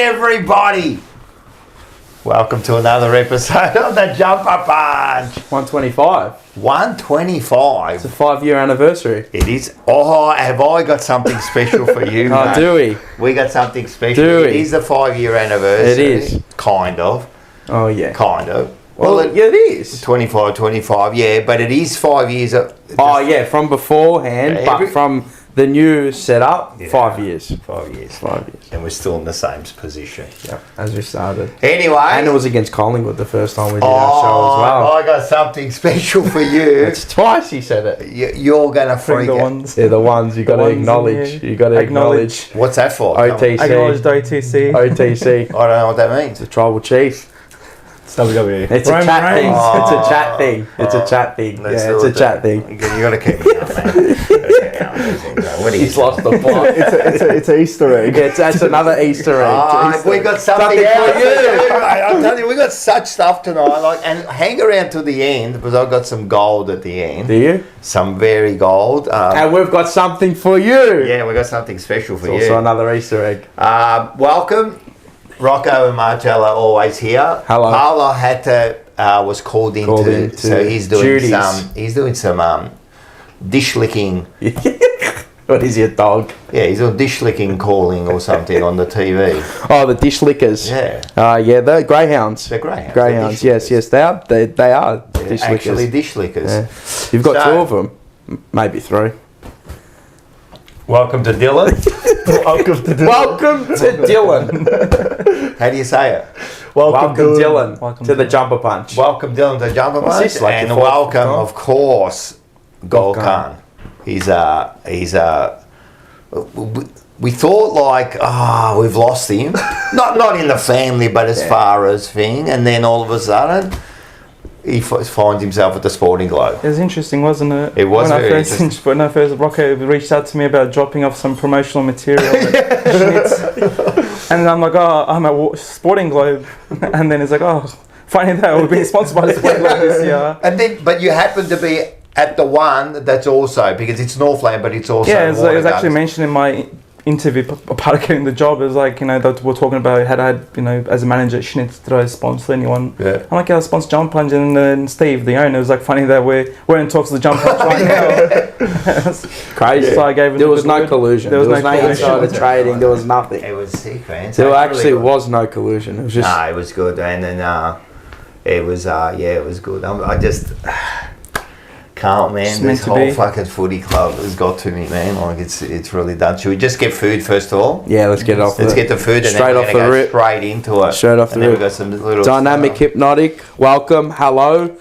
everybody. Welcome to another episode of the Jumper Punch. 125. 125. It's a 5-year anniversary. It is. Oh, have I got something special for you, Oh, mate? do we? We got something special. Do we? It is the 5-year anniversary. It is. Kind of. Oh, yeah. Kind of. Well, it is. 25, yeah, but it is 5 years. Oh, yeah, from beforehand, Yeah, but from the new setup, Yeah. 5 years. 5 years. 5 years. And we're still in the same position. Yeah, as we started. Anyway. And it was against Collingwood the first time we did our show as well. I got something special for you. It's twice he said it. You're going to freak the out. ones. They're the ones you got to ones acknowledge. in You got to acknowledge. What's that for? OTC. Acknowledged OTC. OTC. I don't know what that means. It's a tribal chief. It's WWE. It's a Roman chat thing. Reigns. It's a chat thing. It's a chat thing. Let's Yeah, do it's a it chat then. thing. You got to keep me up, man. What are you He's lost the plot. It's an Easter egg. Yeah, that's another Easter egg. We got something Something else for you. to do, mate. I'm telling you, we got such stuff tonight. And hang around to the end because I've got some gold at the end. Do you? Some very gold. And we've got something for you. Yeah, we got something special for It's you. also another Easter egg. Welcome, Rocco and Marcella, always here. Hello. Paolo had to was called into so he's doing duties. some dish licking. What is your dog? Yeah, he's doing dish licking calling or something on the TV. Oh, the dish lickers. Yeah. Yeah, the greyhounds. They're greyhounds. Greyhounds. They're Yes, they are. They are dish actually lickers. dish lickers. Yeah. You've got So- 2 of them, maybe 3. Welcome to Dylan. Welcome to the Welcome to Dylan. How do you say it? Welcome Dylan Welcome to the Dylan. Jumper Punch. Welcome Dylan to Jumper What's Punch, this, like and your fourth welcome, time? of course, Golkan. Golkan. We thought like, we've lost him. not in the family, but as far as thing, and then all of a sudden, he finds himself at the Sporting Globe. It was interesting, wasn't it? It was when very I first interesting. When I first Rocco reached out to me about dropping off some promotional material, and I'm like, I'm at Sporting Globe, and then it's like, finding out we're being sponsored by the Sporting Globe this year. And then, but you happen to be at the one that's also, because it's Northland, but it's also Yeah, it was Waterguns. actually mentioned in my interview part of getting the job. It was like, that we're talking about had I had, as a manager at Schnitz, did I sponsor anyone? Yeah. I'm like, I sponsor Jump Punch, and then Steve, the owner, was like, funny that we're in talks with the Jump Punch right now. Crazy. So I gave him There the was good no word. collusion. There was no insider trading. There was nothing. It was sick, man. There So actually really was no collusion. It was just. No, it was good, and then it was it was good. I just can't, man. It's meant This to whole be. fucking footy club has got to me, man. Like it's really done. Should we just get food first of all? Yeah, let's get off. Let's get the food and straight then we're off gonna the go rip. straight into it. Straight off the and then rip. we've got some little Dynamic Hypnotic, welcome, hello.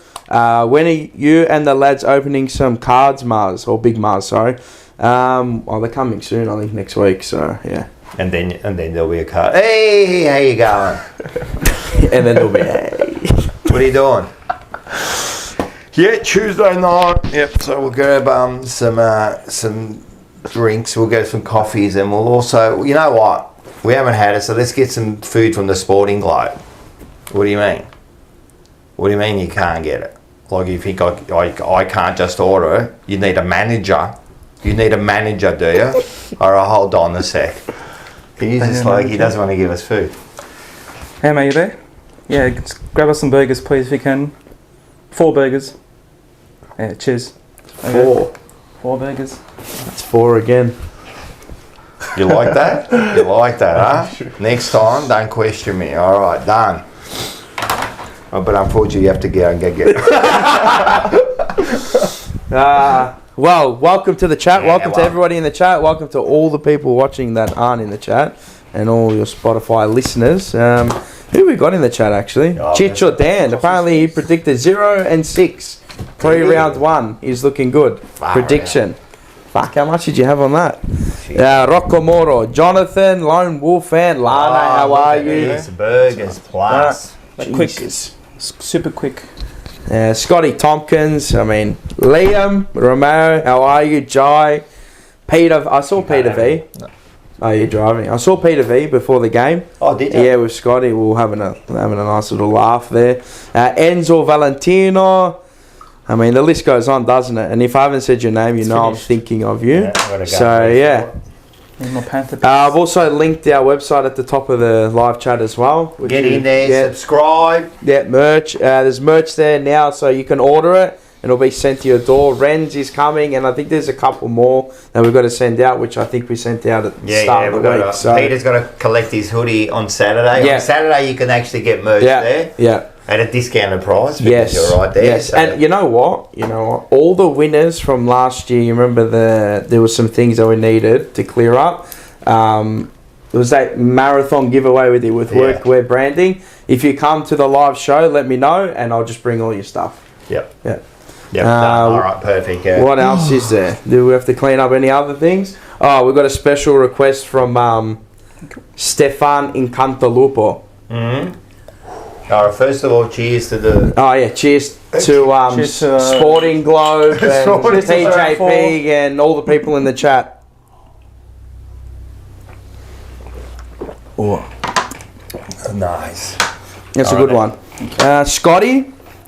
When are you and the lads opening some cards, Mars, or Big Mars, sorry? They're coming soon, I think next week, so yeah. and then there'll be a card. Hey, how you going? And then there'll be, hey. What are you doing? Yeah, Tuesday night. Yep. So we'll grab some drinks. We'll get some coffees, and we'll also, you know what? We haven't had it, so let's get some food from the Sporting Globe. What do you mean? What do you mean you can't get it? Like you think I can't just order it? You need a manager. You need a manager, do you? All right, hold on a sec. Can you just he doesn't want to give us food. Hey, mate, you there? Yeah, just grab us some burgers, please, if you can. 4 burgers. Yeah, cheers. 4. 4 burgers. That's 4 again. You like that? You like that, huh? Next time, don't question me. All right, done. Oh, but unfortunately, you have to get it. Well, welcome to the chat. Yeah, welcome to everybody in the chat. Welcome to all the people watching that aren't in the chat, and all your Spotify listeners. Who we got in the chat actually? Chich or Dan. Apparently, he predicted 0 and 6 pre-round 1. He's looking good. Prediction. Fuck, how much did you have on that? Rocco Moro, Jonathan, Lone Wolf fan, Lana, how are you? These burgers plus. Quick. Super quick. Scotty Tompkins, Liam, Romero, how are you? Jai, Peter, I saw Peter V. No. Oh, you're driving. I saw Peter V before the game. Oh, did you? Yeah, with Scotty, we were having a nice little laugh there. Enzo Valentino. The list goes on, doesn't it? And if I haven't said your name, you know I'm thinking of you. Yeah, I gotta go So, yeah. More Panther. I've also linked our website at the top of the live chat as well. which Get you- in there, yeah, subscribe. yeah, merch. There's merch there now, so you can order it and it'll be sent to your door. Rens is coming, and I think there's a couple more that we've got to send out, which I think we sent out at the start of the week. So Peter's got to collect his hoodie on Saturday. Yeah. On Saturday, you can actually get merch there yeah. at a discounted price because Yes, you're right there. yes, So. and you know what? All the winners from last year. You remember there was some things that we needed to clear up. It was that marathon giveaway with workwear branding. If you come to the live show, let me know, and I'll just bring all your stuff. Yep. Yeah. Yep. All right. Perfect. Yeah. What else is there? Do we have to clean up any other things? Oh, we've got a special request from Stefan in Cantalupo. All right. First of all, cheers to the. Oh yeah, cheers to Cheers to, Sporting Globe and Sporting TJP and all the people in the chat. Oh, Nice. that's a All good right. one.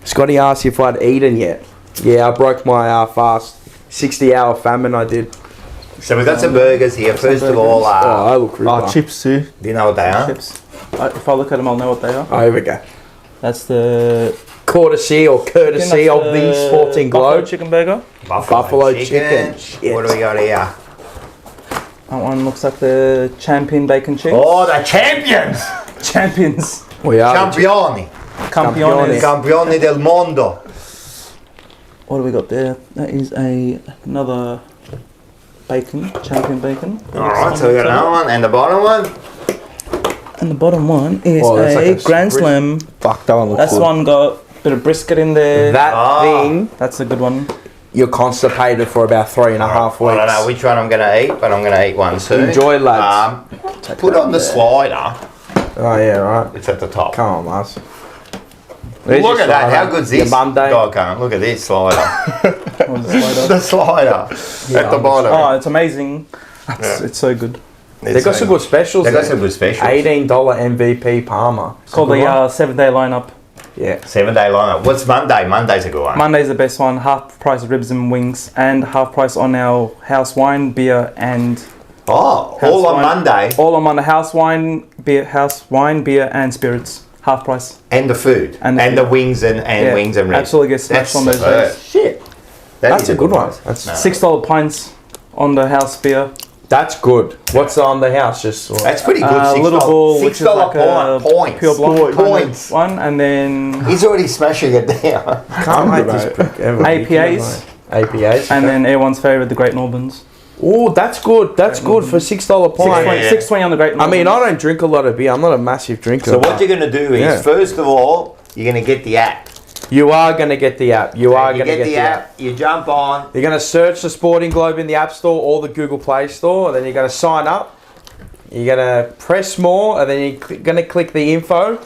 Scotty asked if I'd eaten yet. Yeah, I broke my fast. 60-hour famine I did. So we've got some burgers here. First of all, Oh, I look really Oh, chips too. do you know what they are? Chips. If I look at them, I'll know what they are. Oh, here we go. That's the Courtesy of the Sporting Buffalo Globe. chicken burger. Buffalo chicken. Shit. What do we got here? That one looks like the champion bacon cheese. Oh, the champions! Champions. We are. Campioni. Campiones. Campioni del mondo. What do we got there? That is another bacon, champion bacon. Alright, so we got another one. And the bottom one? And the bottom one is that's a like a Grand Slam. Fuck, that one looks That's good. one got a bit of brisket in there. That Ah. thing, That's a good one. you're constipated for about 3.5 weeks. I don't know which one I'm going to eat, but I'm going to eat one soon. Enjoy, lads. Put on the slider. Oh, yeah, right. It's at the top. Come on, lads. Look at that. How good's this? Your Monday. God, can't. Look at this slider. What was the slider? The slider at the bottom. Oh, it's amazing. It's so good. They got some good specials. They got there. some good specials. $18 MVP Palmer. It's called the 7-day lineup. Yeah. 7-day lineup. What's Monday? Monday's a good one. Monday's the best one. Half price ribs and wings, and half price on our house wine, beer, and Oh, House all on wine. Monday. all on Monday. House wine, beer, and spirits. Half price. And the food. And And the the wings and Yeah, wings and ribs. absolutely get smashed That's on those superb. days. Shit. That That's is a good one. price. That's No. $6 pints on the house beer. That's good. What's on the house? Just That's pretty good. A little ball, which is $6 like a points. pure blonde kind of Points. one, and then He's already smashing it down. can't make this pick ever. APAs. APAs. and then everyone's favourite, the Great Norbans. Oh, that's good. That's good for $6 pint. Yeah. $6.20 on the Great Norbans. I mean, I don't drink a lot of beer. I'm not a massive drinker. So what you're going to do is, Yeah. first of all, you're going to get the app. You are going to get the app. You are You going to get the app, you jump on. You're going to search the Sporting Globe in the App Store or the Google Play Store. Then you're going to sign up. You're going to press more, and then you're going to click the info.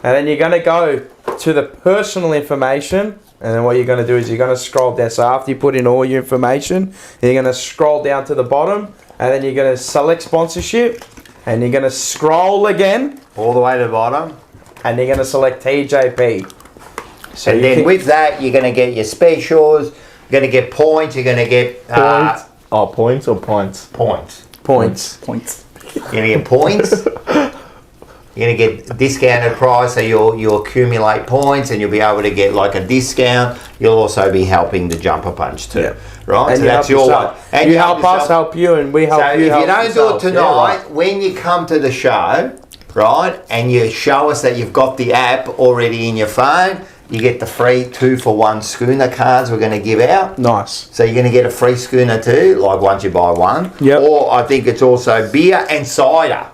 And then you're going to go to the personal information. And then what you're going to do is you're going to scroll down. So after you put in all your information, you're going to scroll down to the bottom. And then you're going to select sponsorship. And you're going to scroll again. All the way to the bottom. And you're going to select TJP. So And you then can- with that, you're going to get your specials. You're going to get points. You're going to get Points. Oh, points or points? points. points. You're going to get points. You're going to get discounted price, so you'll accumulate points, and you'll be able to get like a discount. You'll also be helping the jumper punch too, Yeah. right? And so you that's help your one. yourself. And you help us, yourself. help you, and we help So you. if help you don't do it yourselves. tonight, Yeah, right. when you come to the show, right, and you show us that you've got the app already in your phone, you get the free 2-for-1 schooner cards we're going to give out. Nice. So you're going to get a free schooner too, like once you buy one. Yep. Or I think it's also beer and cider.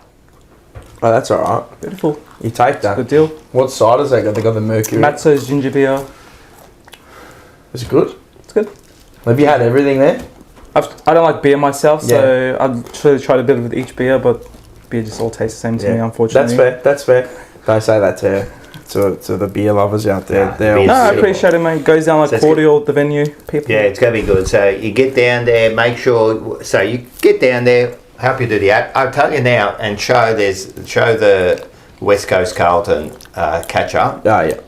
Oh, that's all right. Beautiful. You take that. Good deal. What ciders they got? They got the Mercury. Matzo's ginger beer. Is it good? It's good. Have you had everything there? I don't like beer myself, so I'd try a bit with each beer, but beer just all tastes the same to me, unfortunately. That's fair. Don't say that to the beer lovers out there. Nah, They're the all No, I Beautiful. appreciate it, mate. It goes down like So it's cordial at the venue. People. Yeah, it's going to be good. So you get down there, make sure. So you get down there, help you do the app. I'll tell you now, and show the West Coast Carlton catch up. Oh, yeah.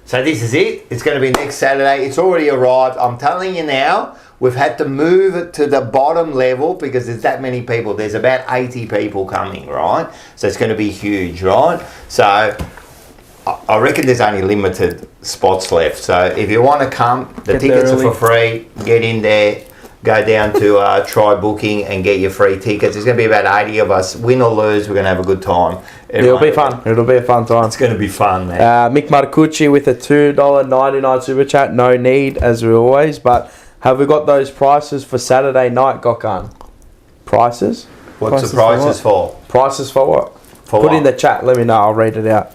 So this is it. It's going to be next Saturday. It's already arrived. I'm telling you now, We've had to move it to the bottom level because there's that many people. There's about 80 people coming, right? So it's going to be huge, right? So I reckon there's only limited spots left. So if you want to come, the tickets are for free. Get in there. Go down to Try Booking and get your free tickets. There's going to be about 80 of us. Win or lose, we're going to have a good time. It'll be fun. It'll be a fun time. It's going to be fun, man. Mick Marcucci with a $2.99 super chat. No need, as we always. But have we got those prices for Saturday night, Gokhan? Prices? What's the prices for? Prices for what? For Put what? in the chat. Let me know. I'll read it out.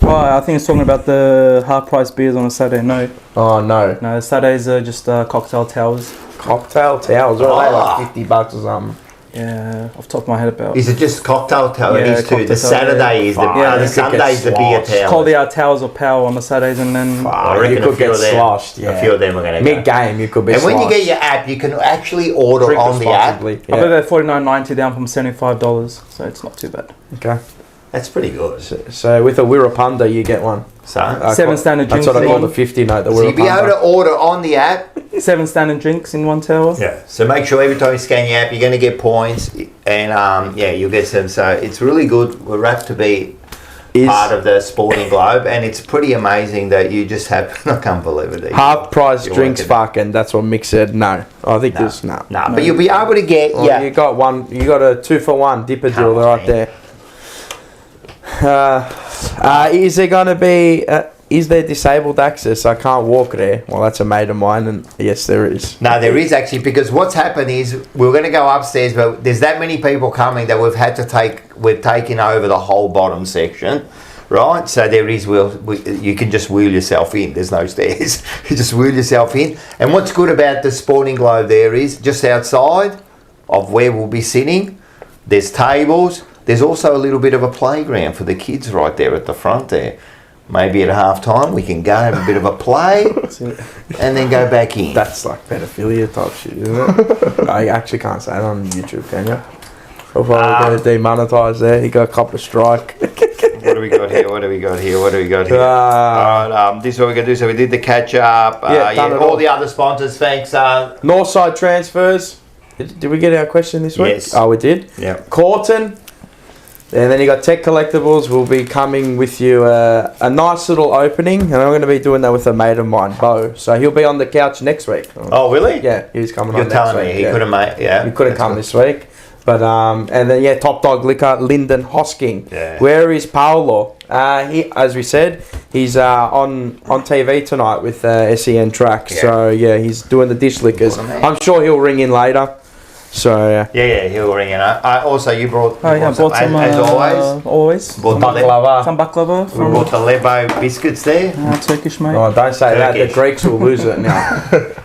Oh, I think it's talking about the half price beers on a Saturday. No, Oh, no. no, Saturdays are just cocktail towers. Cocktail towels. What are they, like $50 or something? Yeah, off the top of my head about. Is it just cocktail towel? Yeah, It is too. cocktail the towel, Saturday is the, Yeah, the you could Sunday's the get beer sloshed. It's towel. called the Towels of Power on the Saturdays, and then I reckon you could a few get of them, sloshed, yeah. A few of them are going to go. Mid-game, you could be And when you sloshed. get your app, you can actually order Drink on the app. responsibly, I believe yeah. they're $49.90 down from $75, so it's not too bad. Okay. That's pretty good. So with a Wirrapunda, you get one. So, Seven standard That's drinks. what I call in the one. 50 note. The so you'll be able to Wirrapunda. order on the app. 7 standard drinks in one tower. Yeah. So make sure every time you scan your app, you're going to get points, and yeah, you'll get some. So it's really good. We're wrapped to be part of the Sporting Globe, and it's pretty amazing that you just have. I can't believe it. Half price You're drinks working. fucking. That's what Mick said. No. I think there's no. No, but you'll be able to get. Well, Yeah. you got one. You got a 2-for-1 dipper Come drill on, right man. there. Is there going to be? Is there disabled access? I can't walk there. Well, that's a mate of mine, and yes, there is. No, there is actually, because what's happened is we're going to go upstairs, but there's that many people coming that we've taken over the whole bottom section, right? So there is you can just wheel yourself in. There's no stairs. You just wheel yourself in. And what's good about the Sporting Globe there is just outside of where we'll be sitting, there's tables. There's also a little bit of a playground for the kids right there at the front there. Maybe at half time we can go have a bit of a play and then go back in. That's like pedophilia type shit, isn't it? I actually can't say that on YouTube, can you? We're probably going to demonetize there. He got a couple of strike. What do we got here? Alright, this is what we're going to do. So we did the catch up. Done it all the other sponsors, thanks. Northside transfers. Did we get our question this week? Yes. Oh, we did? Yeah. Carlton. And then you got Tech Collectibles. Will be coming with you a nice little opening. And I'm going to be doing that with a mate of mine, Bo. So he'll be on the couch next week. Oh, really? Yeah, he's coming You're on next week. telling me he yeah. could have made, yeah. He couldn't come this week. But and then yeah, Top Dog Liquor, Lyndon Hosking. Yeah. Where is Paolo? He, as we said, he's on TV tonight with SEN Track. Yeah. So yeah, he's doing the dish liquors. What a man. I'm sure he'll ring in later. So Yeah, he'll ring in. Also, you brought Oh yeah, I bought some as always. Bought the baklava. Some baklava we from brought the Lebo biscuits there. Turkish mate. Oh, don't say that. The Turkish. Greeks will lose it now.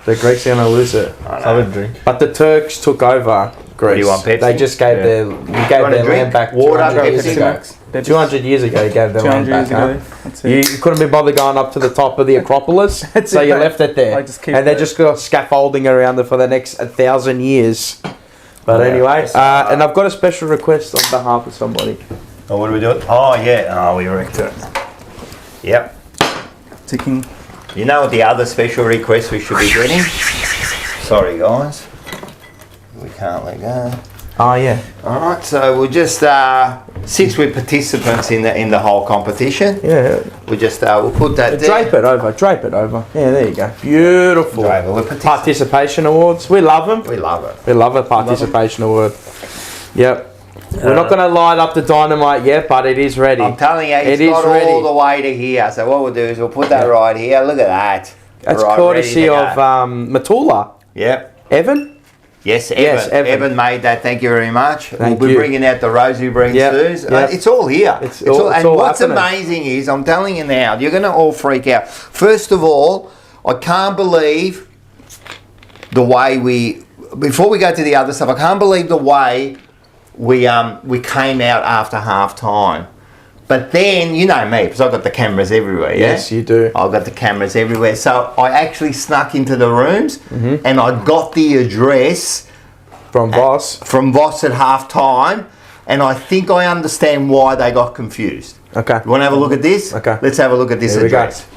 The Greeks are gonna lose it. Have a drink. But the Turks took over Greece. you want, Pepsi? They just gave Yeah. their want their a drink? land back Water, 200 years Pepsi ago. Max? 200 years ago, you gave their land 200 back. years ago. Huh? That's You it. couldn't be bothered going up to the top of the Acropolis, That's so it, you mate. left it there. I just keep and they it. just got scaffolding around it for the next 1,000 years. But Yeah. anyway, and I've got a special request on behalf of somebody. Oh, what are we doing? Oh, yeah. Oh, we wrecked it. Yep. Ticking. You know what the other special request we should be getting? Sorry, guys. We can't let go. Oh yeah, All right, so we'll just since we're participants in the whole competition, yeah. we just we'll put that there. Drape it over. Yeah, there you go. Beautiful. Drape it. We're Participation awards. We love them. We love it. We love a participation award. Yep. We're not going to light up the dynamite yet, but it is ready. I'm telling you, It it's is got ready. all the way to here. So what we'll do is we'll put that right here. Look at that. That's Right, courtesy ready to of go. Matula. Yep. Evan? Yes, Evan. Yes, Evan. Evan made that. Thank you very much. Thank we'll be you. bringing out the Rosie Breen Yep, Sues. yep. It's all here. It's all and what's happening. amazing is, I'm telling you now, you're going to all freak out. First of all, I can't believe the way before we go to the other stuff, I can't believe the way we came out after half time. But then, you know me, because I've got the cameras everywhere, yeah? Yes, you do. I've got the cameras everywhere. So I actually snuck into the rooms and I got the address From Voss. from Voss at half time, and I think I understand why they got confused. Okay. You want to have a look at this? Okay. Let's have a look at this Here we go. address.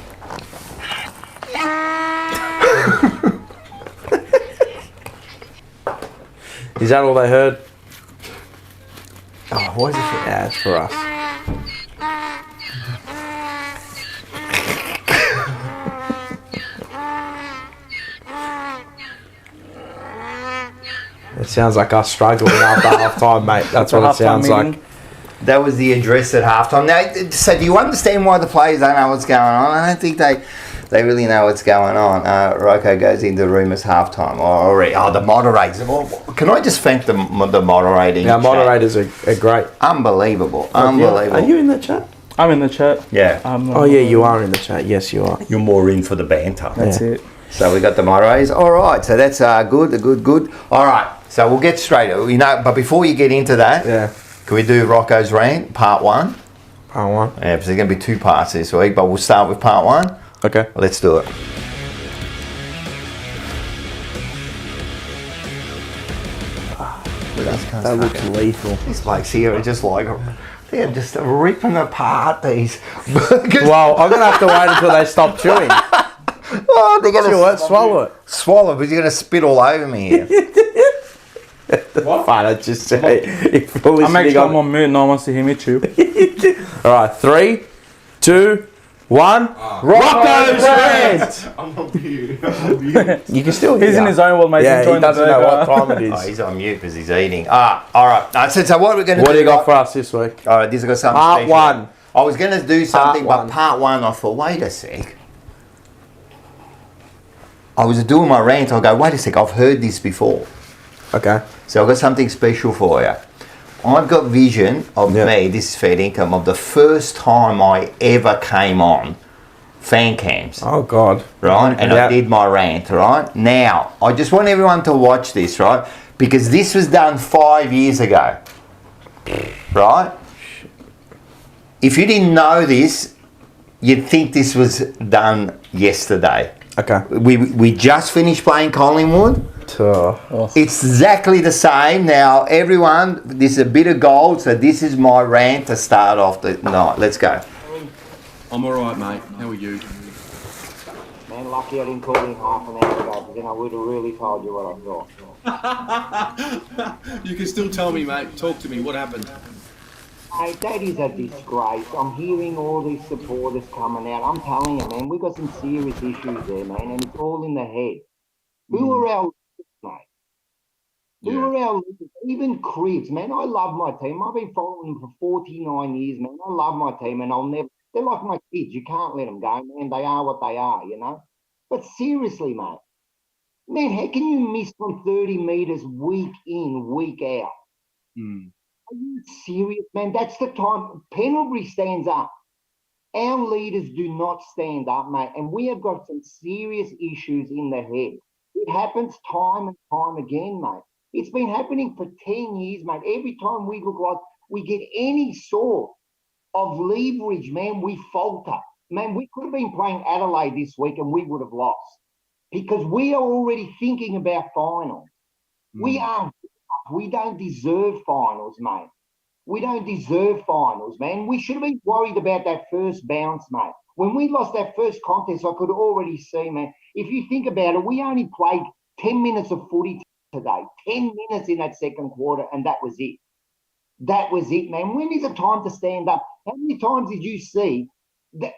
Is that all they heard? Oh, what is it? Yeah, it's for us. It sounds like us struggling after half time, mate. That's what it sounds like. That was the address at halftime. Now, so do you understand why the players don't know what's going on? I don't think they really know what's going on. Rocco goes into the room as halftime. The moderators. Well, can I just thank the moderating? Our moderators are great. Unbelievable. Unbelievable. Are you in the chat? I'm in the chat. Yeah. Oh, yeah, you are in the chat. Yes, you are. You're more in for the banter. That's it. So we got the moderators. All right. So that's good. All right. So we'll get straight. But before you get into that, Yeah. can we do Rocco's rant, part 1? Part 1. Yeah, because there's going to be 2 parts this week, but we'll start with part 1. Okay. Let's do it. That looks lethal. These blokes here are just like, they're just ripping apart these burgers. Well, I'm going to have to wait until they stop chewing. Oh, they're going Chew it, to swallow it. swallow, but you're going to spit all over me here. What? Fine, I just say, if you're listening I'm actually on... on mute. No one wants to hear me chew. All right, 3, 2, 1. Rocco's rant. I'm on mute. You can still hear. He's in his own world, mate. Yeah, He's he enjoying the doesn't know what burger. time it Oh, is. he's on mute because he's eating. All right. So what we're going to do... What do you got for us this week? All right, this has got something Part special. 1. I was going to do something, Part but part 1, I thought, wait a sec. I was doing my rant, I go, wait a sec, I've heard this before. Okay. So I've got something special for you. I've got vision of me, this is Fair Income, of the first time I ever came on fan cams, Oh, God. right? And Yeah. I did my rant, right? Now, I just want everyone to watch this, right? Because this was done 5 years ago, right? If you didn't know this, you'd think this was done yesterday. Okay. We just finished playing Collingwood. It's exactly the same. Now, everyone, this is a bit of gold, so this is my rant to start off the night. Let's go. I'm alright, mate. How are you? Man, lucky I didn't call you half an hour ago, because then I would have really told you what I thought. You can still tell me, mate. Talk to me. What happened? Hey, that is a disgrace. I'm hearing all these supporters coming out. I'm telling you, man, we've got some serious issues there, man, and it's all in the head. Who are our leaders, mate? Who are our leaders? Even Cribs, man, I love my team. I've been following them for 49 years, man. I love my team, and I'll never... They're like my kids. You can't let them go, man. They are what they are, you know? But seriously, mate, man, how can you miss from 30 metres week in, week out? Are you serious, man? That's the time Pendlebury stands up. Our leaders do not stand up, mate, and we have got some serious issues in the head. It happens time and time again, mate. It's been happening for 10 years, mate. Every time we look like we get any sort of leverage, man, we falter. Man, we could have been playing Adelaide this week and we would have lost because we are already thinking about finals. We don't deserve finals, mate. We don't deserve finals, man. We should have been worried about that first bounce, mate. When we lost that first contest, I could already see, man, if you think about it, we only played 10 minutes of footy today, 10 minutes in that second quarter, and that was it. That was it, man. When is it time to stand up? How many times did you see that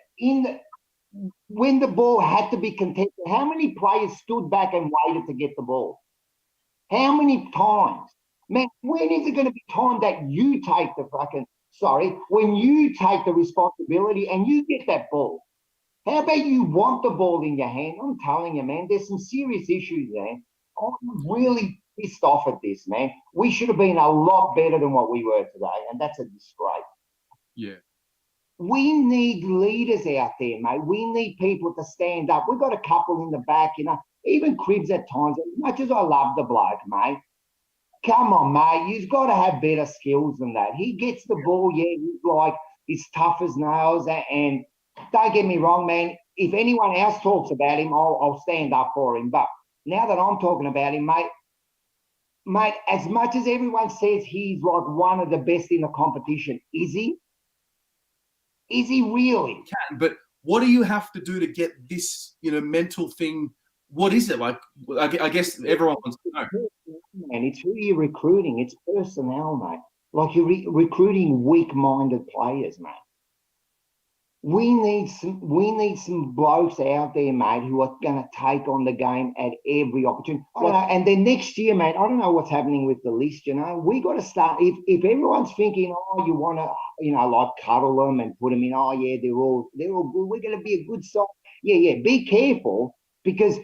when the ball had to be contested, how many players stood back and waited to get the ball? How many times? Man, when is it going to be time that you take when you take the responsibility and you get that ball? How about you want the ball in your hand? I'm telling you, man, there's some serious issues there. I'm really pissed off at this, man. We should have been a lot better than what we were today, and that's a disgrace. Yeah. We need leaders out there, mate. We need people to stand up. We've got a couple in the back, you know, even Cribs at times. As much as I love the bloke, mate, come on, mate. You've got to have better skills than that. He gets the ball, he's tough as nails, and don't get me wrong, man. If anyone else talks about him, I'll stand up for him. But now that I'm talking about him, mate, as much as everyone says he's like one of the best in the competition, is he? Is he really? But what do you have to do to get this, mental thing what is it like? I guess everyone wants to know. Man, it's who you're recruiting. It's personnel, mate. Like you're recruiting weak-minded players, mate. We need some blokes out there, mate, who are going to take on the game at every opportunity. And then next year, mate, I don't know what's happening with the list. You know, we got to start. If everyone's thinking, oh, you want to, you know, like cuddle them and put them in. Oh yeah, they're all good. We're going to be a good side. Yeah. Be careful because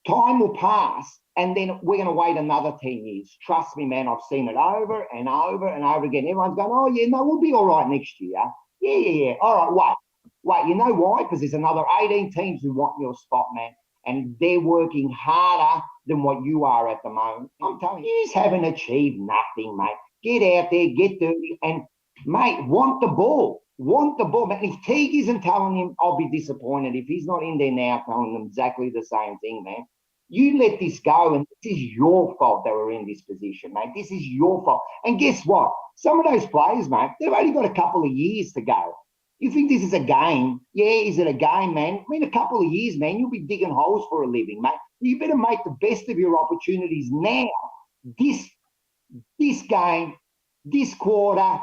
time will pass. And then we're going to wait another 10 years. Trust me, man, I've seen it over and over and over again. Everyone's going, oh, yeah, no, we'll be all right next year. Yeah. All right, wait. You know why? Because there's another 18 teams who want your spot, man. And they're working harder than what you are at the moment. I'm telling you, you just haven't achieved nothing, mate. Get out there, get dirty, and, mate, want the ball. Want the ball, man. If Teague isn't telling him, I'll be disappointed. If he's not in there now telling them exactly the same thing, man. You let this go, and this is your fault they were in this position, mate. This is your fault. And guess what? Some of those players, mate, they've only got a couple of years to go. You think this is a game? Yeah, is it a game, man? I mean, a couple of years, man, you'll be digging holes for a living, mate. You better make the best of your opportunities now. This game, this quarter,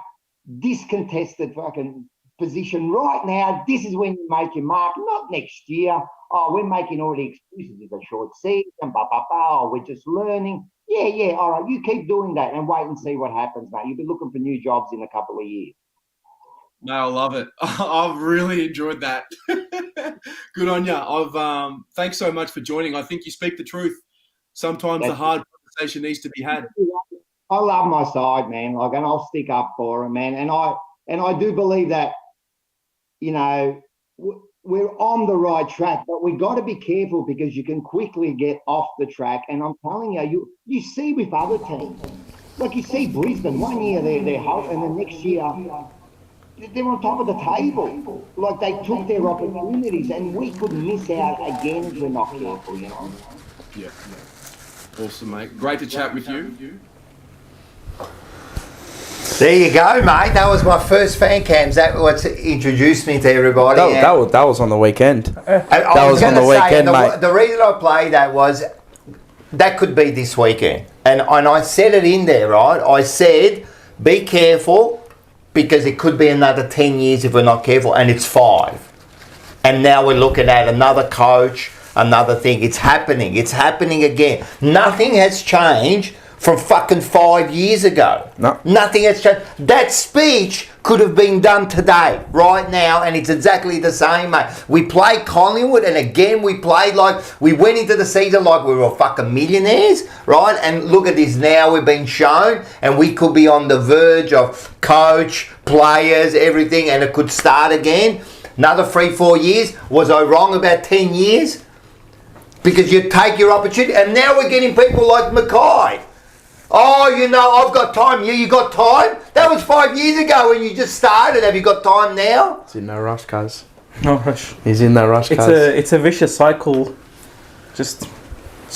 this contested fucking position right now, this is when you make your mark, not next year. Oh, we're making all the excuses. It's a short season, we're just learning. Yeah, all right, you keep doing that and wait and see what happens, mate. You'll be looking for new jobs in a couple of years. No, I love it. I've really enjoyed that. Good on you. Thanks so much for joining. I think you speak the truth. Sometimes the hard conversation needs to be had. I love my side, man. Like, and I'll stick up for them, man. And I do believe that, you know, we're on the right track, but we got to be careful because you can quickly get off the track. And I'm telling you see with other teams, like you see Brisbane, 1 year they're hot, and the next year they're on top of the table. Like they took their opportunities, and we could miss out again if we're not careful, you know. Yeah. Awesome, mate. Great to chat with you. There you go, mate. That was my first fan cams. That was introduced me to everybody. That was on the weekend. That was on the weekend, mate. The reason I played that was that could be this weekend. And I said it in there, right? I said, be careful because it could be another 10 years if we're not careful. And it's 5. And now we're looking at another coach, another thing. It's happening. It's happening again. Nothing has changed from fucking 5 years ago. No. Nothing has changed. That speech could have been done today, right now, and it's exactly the same, mate. We played Collingwood, and again, we played like, we went into the season like we were fucking millionaires, right? And look at this now, we've been shown, and we could be on the verge of coach, players, everything, and it could start again. Another 3-4 years. Was I wrong about 10 years? Because you take your opportunity, and now we're getting people like Mackay. Oh, you know, I've got time. You got time? That was 5 years ago when you just started. Have you got time now? It's in no rush, cuz. No rush. He's in no rush, cuz. It's a vicious cycle. Just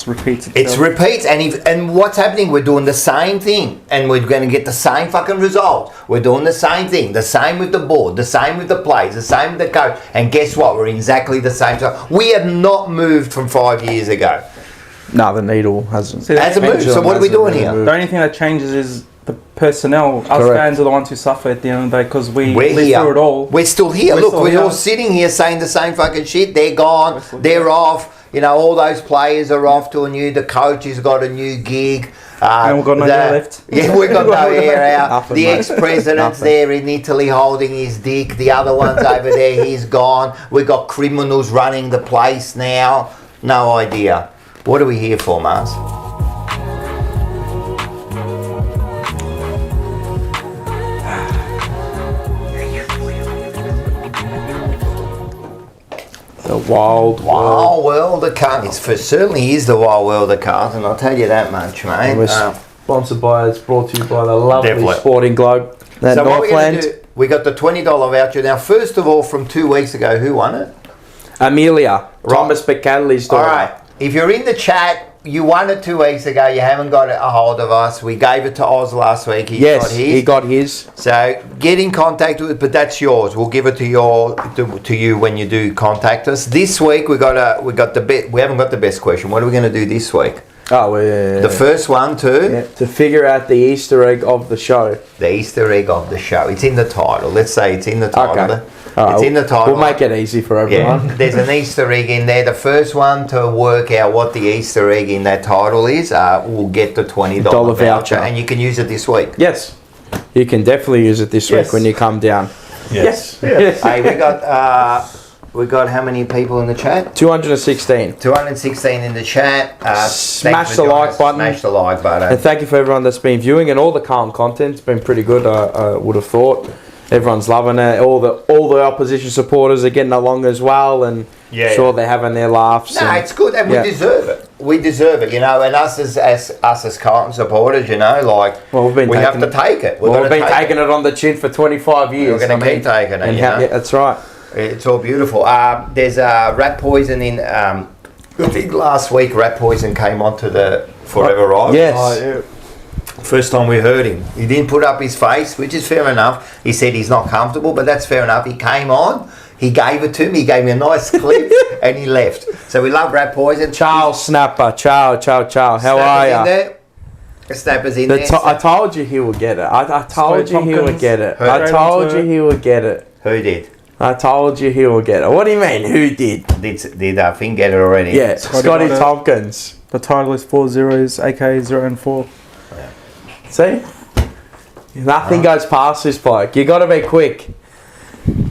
repeats itself. It's repeats, and what's happening? We're doing the same thing, and we're going to get the same fucking result. We're doing the same thing, the same with the board, the same with the players, the same with the coach, and guess what? We're exactly the same. We have not moved from 5 years ago. No, the needle hasn't. Hasn't moved. So what are we doing here? The only thing that changes is the personnel. Us fans are the ones who suffer at the end of the day because we live through it all. We're still here. Look, we're all sitting here saying the same fucking shit. They're gone. They're off. You know, all those players are off to a new. The coach has got a new gig. And we've got no hair left. Yeah, we've got no hair out. The ex-president's there in Italy holding his dick. The other one's over there. He's gone. We've got criminals running the place now. No idea. What are we here for, Mars? The wild world of Carlton. It certainly is the wild world of Carlton, I'll tell you that much, mate. We're sponsored by, it's brought to you by the lovely Sporting Globe. So Northland. We got the $20 voucher. Now, first of all, from 2 weeks ago, who won it? Amelia. Thomas Picadilly's daughter. All right. If you're in the chat, you won it 2 weeks ago. You haven't got a hold of us. We gave it to Oz last week. He got his. So get in contact with it, but that's yours. We'll give it to you when you do contact us. This week we haven't got the best question. What are we going to do this week? Oh, yeah. The first one to figure out the Easter egg of the show. The Easter egg of the show. It's in the title. Let's say it's in the title. Okay. It's in the title. We'll make it easy for everyone. Yeah, there's an Easter egg in there. The first one to work out what the Easter egg in that title is will get the $20 voucher, and you can use it this week. Yes, you can definitely use it this week when you come down. Yes. Hey, we got how many people in the chat? 216. 216 in the chat. Smash the like button. Smash the like button. And thank you for everyone that's been viewing, and all the Carlton content. It's been pretty good. I would have thought. Everyone's loving it. All the opposition supporters are getting along as well, and they're having their laughs. No, it's good, and we deserve it. We deserve it, you know. And us as Carlton supporters, you know, we have to take it. We've been taking it on the chin for 25 years. We're going to keep taking it. Yeah, that's right. It's all beautiful. There's rat poison in. I think last week rat poison came onto the Forever Right. Yes. Oh, yeah. First time we heard him. He didn't put up his face, which is fair enough. He said he's not comfortable, but that's fair enough. He came on, he gave it to me, he gave me a nice clip, and he left. So we love rat poison. Charles Snapper, ciao. How are you? Snapper's in there. I told you he would get it. I told you he would get it. I told you he would get it. Who did? I told you he will get it. What do you mean? Who did? Did Finn get it already? Yeah, Scotty Tompkins. The title is 4 zeros, aka 0 and 4. See? Nothing goes past this bloke. You got to be quick.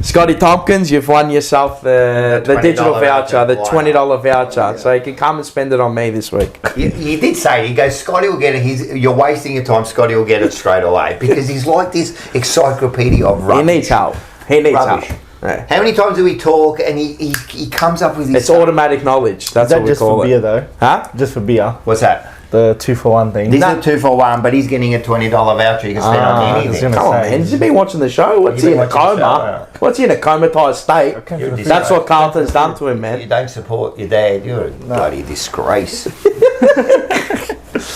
Scotty Tompkins, you've won yourself the digital voucher, the $20 voucher. So you can come and spend it on me this week. He did say, he goes, Scotty will get it. You're wasting your time. Scotty will get it straight away. Because he's like this encyclopedia of rubbish. He needs help. Help. Yeah. How many times do we talk and he comes up with his... It's automatic knowledge. That's what we call it. Just for beer, though? Huh? Just for beer. What's that? The 2-for-1 thing. This is a 2-for-1, but he's getting a $20 voucher. You can spend on anything. Come on, man. Has he been watching the show? What's he in a coma? What's he in a comatized state? That's what Carlton's done to him, man. You don't support your dad. You're a bloody disgrace.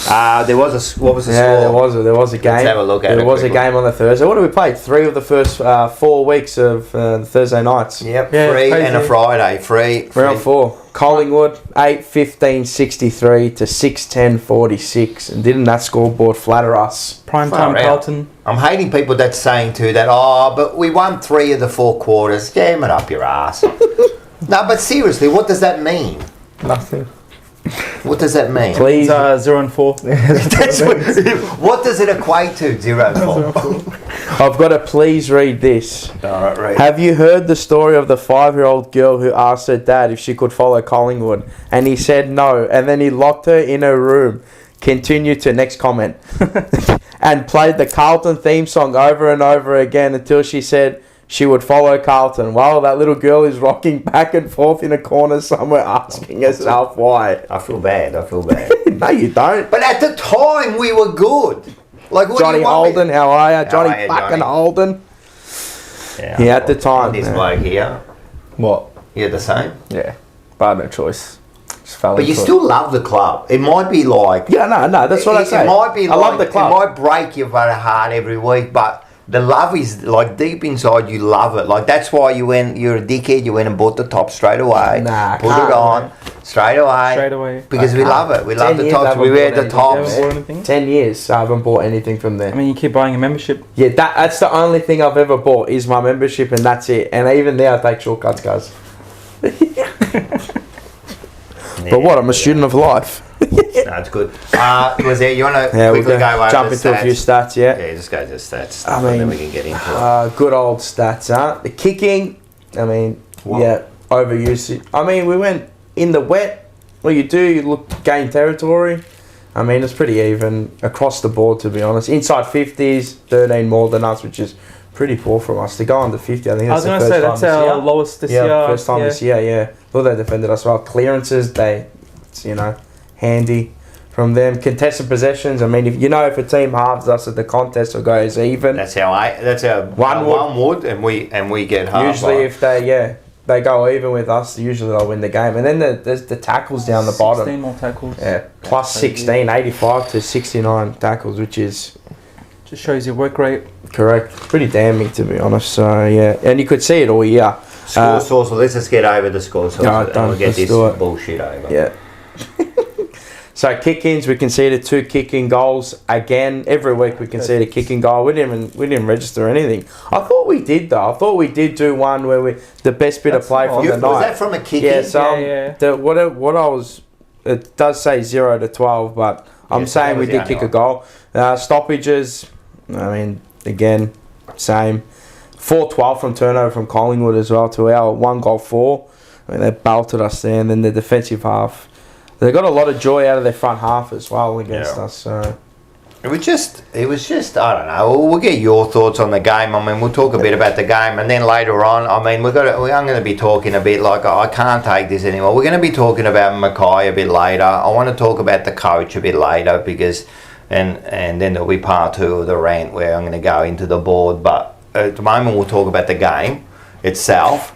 What was the score? There was a game. Let's have a look at it. There was a game on the Thursday. What did we play? 3 of the first 4 weeks of the Thursday nights. Yep, 3 and a Friday. 3 on 4. Collingwood 8-15-63 to 6-10-46, and didn't that scoreboard flatter us? Prime time Carlton. I'm hating people that's saying too that but we won 3 of the 4 quarters. Jam it up your ass. No, but seriously, what does that mean? Nothing. What does that mean? Please. 0 and 4. What does it equate to? 0 and 4. I've got to please read this. All right, read. Have you heard the story of the 5-year-old girl who asked her dad if she could follow Collingwood? And he said no. And then he locked her in her room. Continue to next comment. And played the Carlton theme song over and over again until she said she would follow Carlton. Well, that little girl is rocking back and forth in a corner somewhere asking herself why. I feel bad. No, you don't. But at the time, we were good. Like what Johnny Holden, how are you? Johnny fucking Holden. Yeah, at the time. This bloke here. What? You're the same? Yeah. But I had no choice. But you still love the club. It might be like... Yeah, no, that's what I say. It might be I love the club. It might break your heart every week, but... The love is like deep inside. You love it. Like that's why you're a dickhead. You went and bought the top straight away. Nah, put it on straight away. Because we love it. We love the tops. We wear the tops. 10 years. I haven't bought anything from there. I mean, you keep buying a membership. Yeah, that's the only thing I've ever bought is my membership, and that's it. And even there, I take shortcuts, guys. But what? I'm a student of life. No, it's good. Was there? You want to quickly go over jump into a few stats? Yeah. Yeah, just go to the stats. I mean, and then we can get into it. Good old stats, huh? The kicking. I mean, overuse. I mean, we went in the wet. What you do, you gain territory. I mean, it's pretty even across the board, to be honest. Inside 50s, 13 more than us, which is pretty poor from us. To go under 50, I think that's the first time. I was going to say, that's our lowest this year. First time this year, yeah. Well, they defended us well. Clearances, it's, handy from them. Contested possessions, I mean, if a team halves us at the contest or goes even. That's how one would, and we get half. Usually if they, they go even with us, usually they'll win the game. And then there's the tackles down the bottom. 16 more tackles. Yeah, plus 16, 85 to 69 tackles, which is Just shows your work rate. correct. Pretty damning, to be honest. So, yeah. And you could see it all year. Score source. Let's just get over the score source No, and don't. we'll get Let's this do it. bullshit over. Yeah. So kick-ins, we conceded 2 kick-in goals again. Every week we concede a kick-in goal. We didn't register anything. I thought we did though. I thought we did do one where the best bit of play from the Was night. that from a kick Yeah. in? So Yeah. what I was, it does say 0 to 12, but I'm Yeah, so saying that we was did the kick a only goal. Stoppages, I mean, again, same. 4-12 from turnover from Collingwood as well to our 1 goal 4. I mean, they belted us there, and then the defensive half. They got a lot of joy out of their front half as well against us. So It was just, I don't know. We'll get your thoughts on the game. I mean, we'll talk a bit about the game, and then later on, I mean, I'm going to be talking a bit like, I can't take this anymore. We're going to be talking about Mackay a bit later. I want to talk about the coach a bit later because, and then there'll be part 2 of the rant where I'm going to go into the board. But at the moment, we'll talk about the game itself.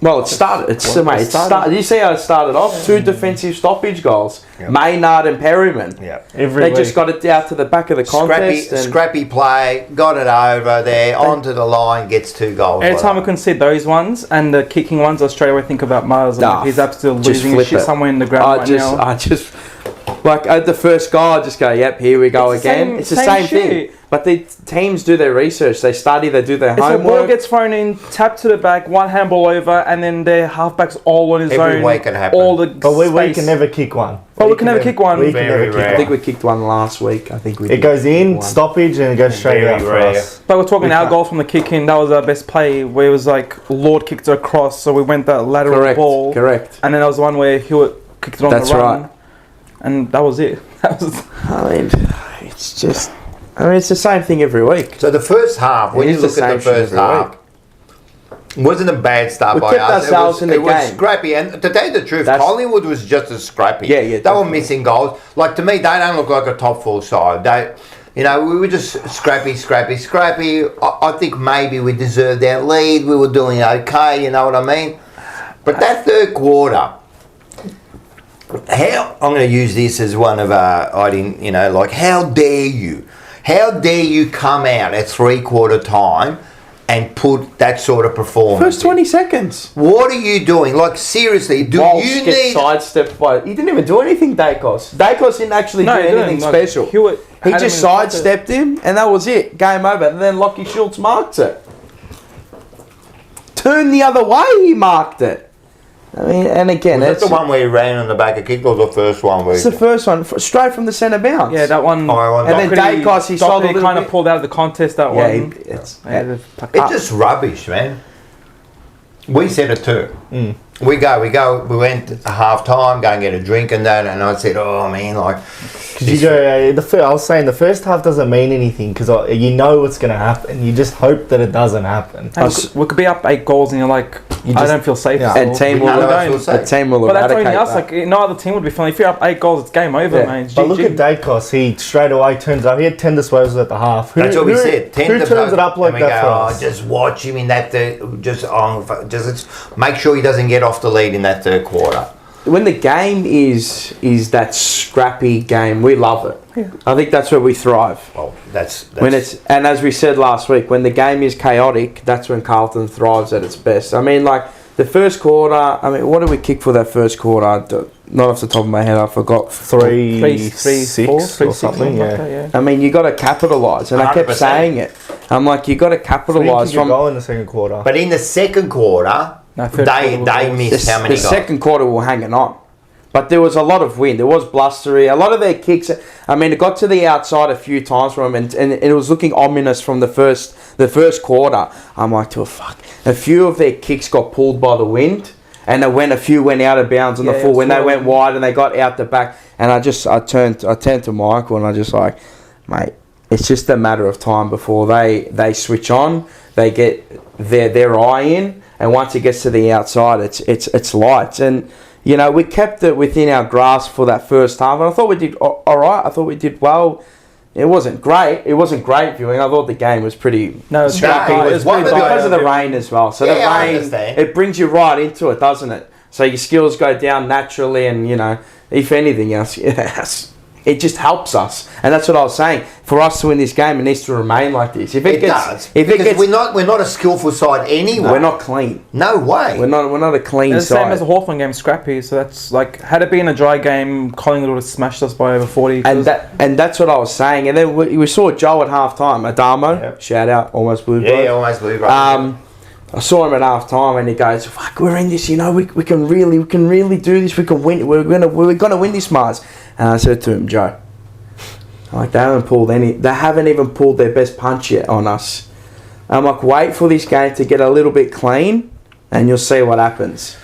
well, it started. Did you see how it started off? 2 defensive stoppage goals. Yep. Maynard and Perryman. Yeah. They just got it out to the back of the contest. Scrappy play, got it over there, onto the line, gets 2 goals. Every time I concede those ones and the kicking ones, I straight away think about Miles. He's absolutely just losing his flip shit it. somewhere in the ground now. I just like at the first goal, I just go, "Yep, here we go It's the again." same- It's the same same thing. shit. But the teams do their research. They study. They do their It's a ball homework. gets thrown in, tap to the back, one handball over, and then their halfback's all on his Every own. week it happens. All the But we space. can never kick one. But we can never kick one. We can Very never kick rare. I one. think we kicked one last week. I think we. It did goes kick in, one. stoppage, and it goes straight Very out for rare. us. But we're talking We our can't. goal from the kick in. That was our best play, where it was like Lord kicked it across, so we went that lateral Correct. ball. Correct. And then there was one where Hewitt kicked it on That's the run. right. And that was it. That was. I mean, it's just. I mean, it's the same thing every week. So the first half, when It you is the look at the same shit first every half, wasn't a bad start We by kept us. ourselves in the it was game. scrappy, and to tell you the truth, That's- Collingwood was just as scrappy. Yeah, They were definitely. missing goals. Like to me, they don't look like a top 4 side. They, we were just scrappy. I think maybe we deserved our lead. We were doing okay. You know what I mean? But that third quarter. I'm going to use this as one of how dare you? How dare you come out at 3/4 time and put that sort of performance? First 20 seconds. What are you doing? Like seriously, do Walsh you gets need? sidestepped by. He didn't even do anything, Dacos. Dacos didn't actually do he didn't. anything Like, special. Hewitt He had just him in the pocket. sidestepped him, and that was it. Game over. And then Lockie Schultz marked it. Turn the other way, he marked it. I mean, and again, Was that that's the one where he ran on the back of kick, or the first one where? it's the first one, straight from the centre bounce. Yeah, that one. Oh, And then Dacos, he sold a little kind of bit. pulled out of the contest. That Yeah, one. it's It's just rubbish, man. We said it too. We went at half time, go and get a drink and that, and I said, oh man, like. Because you go, I was saying the first half doesn't mean anything because you know what's going to happen. You just hope that it doesn't happen. And we could be up 8 goals, and you're like, I don't feel safe. Yeah. and team will, None of us will say. the team will But that's only eradicate us. that. Like no other team would be feeling. If you're up 8 goals, it's game over, Yeah. man. But look GG. at Dacos. He straight away turns up. He had 10 disposals at the half. That's what we said. Who turns it up like and we that go, for us? just watch him in that third. Just make sure he doesn't get off the lead in that third quarter. When the game is that scrappy game, we love it. Yeah. I think that's where we thrive. Well, that's When it's, and as we said last week, when the game is chaotic, that's when Carlton thrives at its best. I mean, like the first quarter. I mean, what did we kick for that first quarter? Not off the top of my head, I forgot. 3-6 or something. Yeah. I mean, you got to capitalise, and I kept 100%. saying it. I'm like, you got to We didn't capitalise kick a from goal in the second quarter. But in the second quarter, No, third quarter was they worse. missed how many the goals? second quarter. We were hanging on. But there was a lot of wind. There was blustery. A lot of their kicks. I mean, it got to the outside a few times from them, and it was looking ominous from the first quarter. I'm like, oh fuck! A few of their kicks got pulled by the wind, and a few went out of bounds on the full when they went wide and they got out the back. And I turned to Michael and I just like, mate, it's just a matter of time before they switch on. They get their eye in, and once it gets to the outside, it's lights. And you know, we kept it within our grasp for that first half, and I thought we did all right. I thought we did well. It wasn't great. It wasn't great viewing. I thought the game was pretty No, it's scrappy. it was one of the- because of the rain as well. So Yeah, the I rain, understand. it brings you right into it, doesn't it? So your skills go down naturally, and if anything else, it just helps us. And that's what I was saying. For us to win this game, it needs to remain like this. If it does. if it Because gets, we're not a skillful side anyway. we're not clean. No way. We're not a clean It's the same side. as the Hawthorn game, scrappy. So that's like, had it been a dry game, Collingwood would have smashed us by over 40. And that's what I was saying. And then we saw Joe at half time. Adamo, Yep. shout out, almost blue. Yeah, almost blue. Right. I saw him at half time and he goes, "Fuck, we're in this. We can really do this. We can win. We're gonna win this, Mars." And I said to him, "Joe, like they haven't even pulled their best punch yet on us. I'm like, wait for this game to get a little bit clean, and you'll see what happens."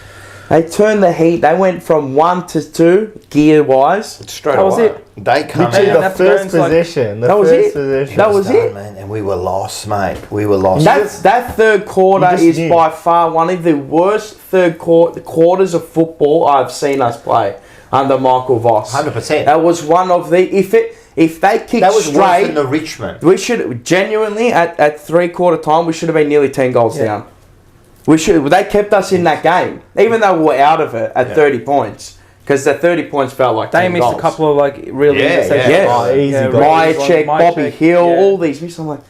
They turned the heat. They went from 1 to 2 gear wise. Straight That was away. it. They come Literally out. the that's first going, like- possession. That was it. That was done, it. man, and we were lost, mate. We were lost. That third quarter You just is knew. by far one of the worst quarters of football I've seen us play under Michael Voss. 100%. That was one of the if they kicked That was worse straight, than the Richmond. we should genuinely at 3/4 time we should have been nearly 10 goals down. They kept us in that game, even though we were out of it at 30 points. Because the 30 points felt like They 10 missed goals. a couple of like really Yeah, interceptions. yeah. Oh, easy goals. Maya really, check, Maya Bobby check, Hill, yeah. all these misses. I'm like,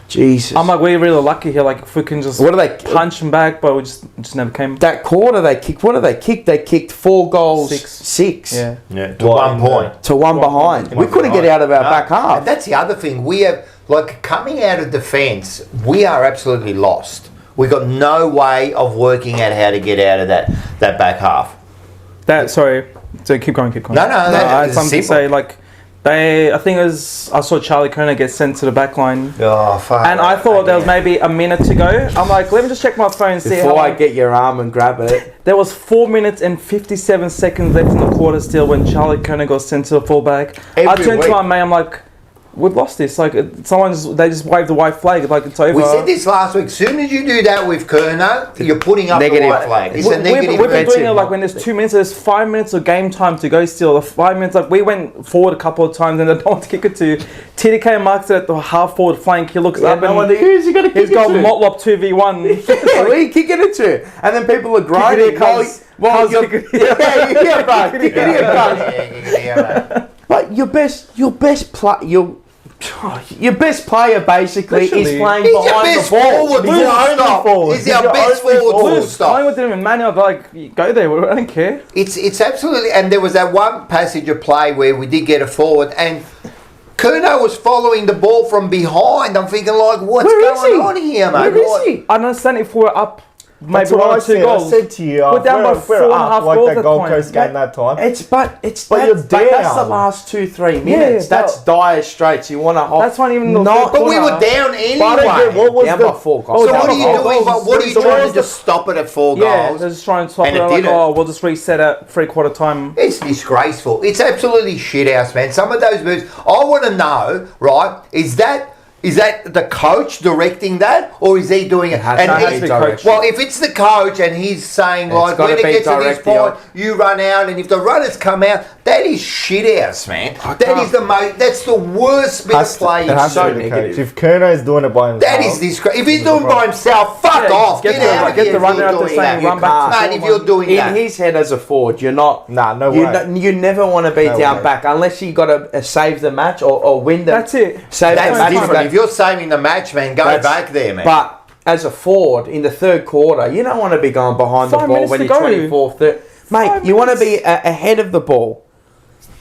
Jesus. I'm like, we're really lucky here. Like, if we can just What do they punch them back, but we just never came. that quarter they kicked? What did they kick? They kicked 4 goals, Six. Yeah. Yeah, to What, 1 in the- point. to one behind. We couldn't get out of our back And half. that's the other thing. We have, like, coming out of defence, we are absolutely lost. We got no way of working out how to get out of that back half. Sorry. So keep going. No, I had it's something to simple. say. Like, I think I saw Charlie Kerner get sent to the back line. Oh, fuck. And I thought there was maybe a minute to go. I'm like, let me just check my phone and see Before how I long. get your arm and grab it, There was 4 minutes and 57 seconds left in the quarter still when Charlie Kerner got sent to the fullback. I Every turned to week. my mate, I'm like, we've lost this. Like, they just waved the white flag. Like, it's over. We said this last week. As soon as you do that with Kerno, you're putting up Negative. the white flag. It's a We've negative been doing defensive. it like when there's 2 minutes, there's 5 minutes of game time to go still. The 5 minutes, like we went forward a couple of times and I don't want to kick it to. TDK marks it at the half forward flank. He looks up and who's he going to kick he's it got to? Motlop 2v1. Yeah, who are you kicking it to? And then people are groaning. Kick it here, cuz. Well, Cuz, you're, kick it here. yeah, bro. Kick it here, cuz. Yeah. But your best player basically is Literally. playing He's your behind best the ball. forward. He's your Full only stop. forward. He's He's our your best only forward. Full forward. stop. Collingwood didn't even manual. Like, go there. I don't care. It's absolutely, and there was that one passage of play where we did get a forward, and Kerno was following the ball from behind. I'm thinking, like, what's Where is going he? on here, mate? Where is What- he? I understand if we're up maybe That's what 1 I or 2 said. goals. I said to you, We're down by we're 4.5 up, like goals that at Gold point. Coast game that time. But you're that's the down. last 2-3 minutes. Yeah, That's dire straits. You want to hold. That's not even the Not- third But we were quarter. down anyway. But I don't get what was down the by 4 goals. Oh, So down what by are you 4 doing? goals. What are you So trying what to just stop it at 4 Yeah, goals? they're just trying to top And it it out like, didn't. oh, we'll just reset at 3/4 time. It's disgraceful. It's absolutely shit house, man. Some of those moves. I want to know, right? Is that the coach directing that, or is he doing it? has And to he- be direction. well, if it's the coach and he's saying It's like, gotta when it be gets to this direct, point, you run out, and if the runners come out, that is shit house, man. That is that's the worst bit of play. It has so to be the negative. coach. If Kerno's doing it by himself, That is disgrace. If he's doing it by himself, fuck Yeah, off. get Get, the- out of get here the if runner you're out there doing saying, that. run back to Mate, if you're doing In that. his head as a forward, you're not. Nah, no you, way. you never want to be No down way. back unless you got to save the match or win the. That's it. Save That's the match. different. If you're saving the match, man, go That's- back there, man. But as a forward in the third quarter, you don't want to be going behind the 5 ball minutes when to you're go. 24th. Mate, 5 you want to minutes. be ahead of the ball.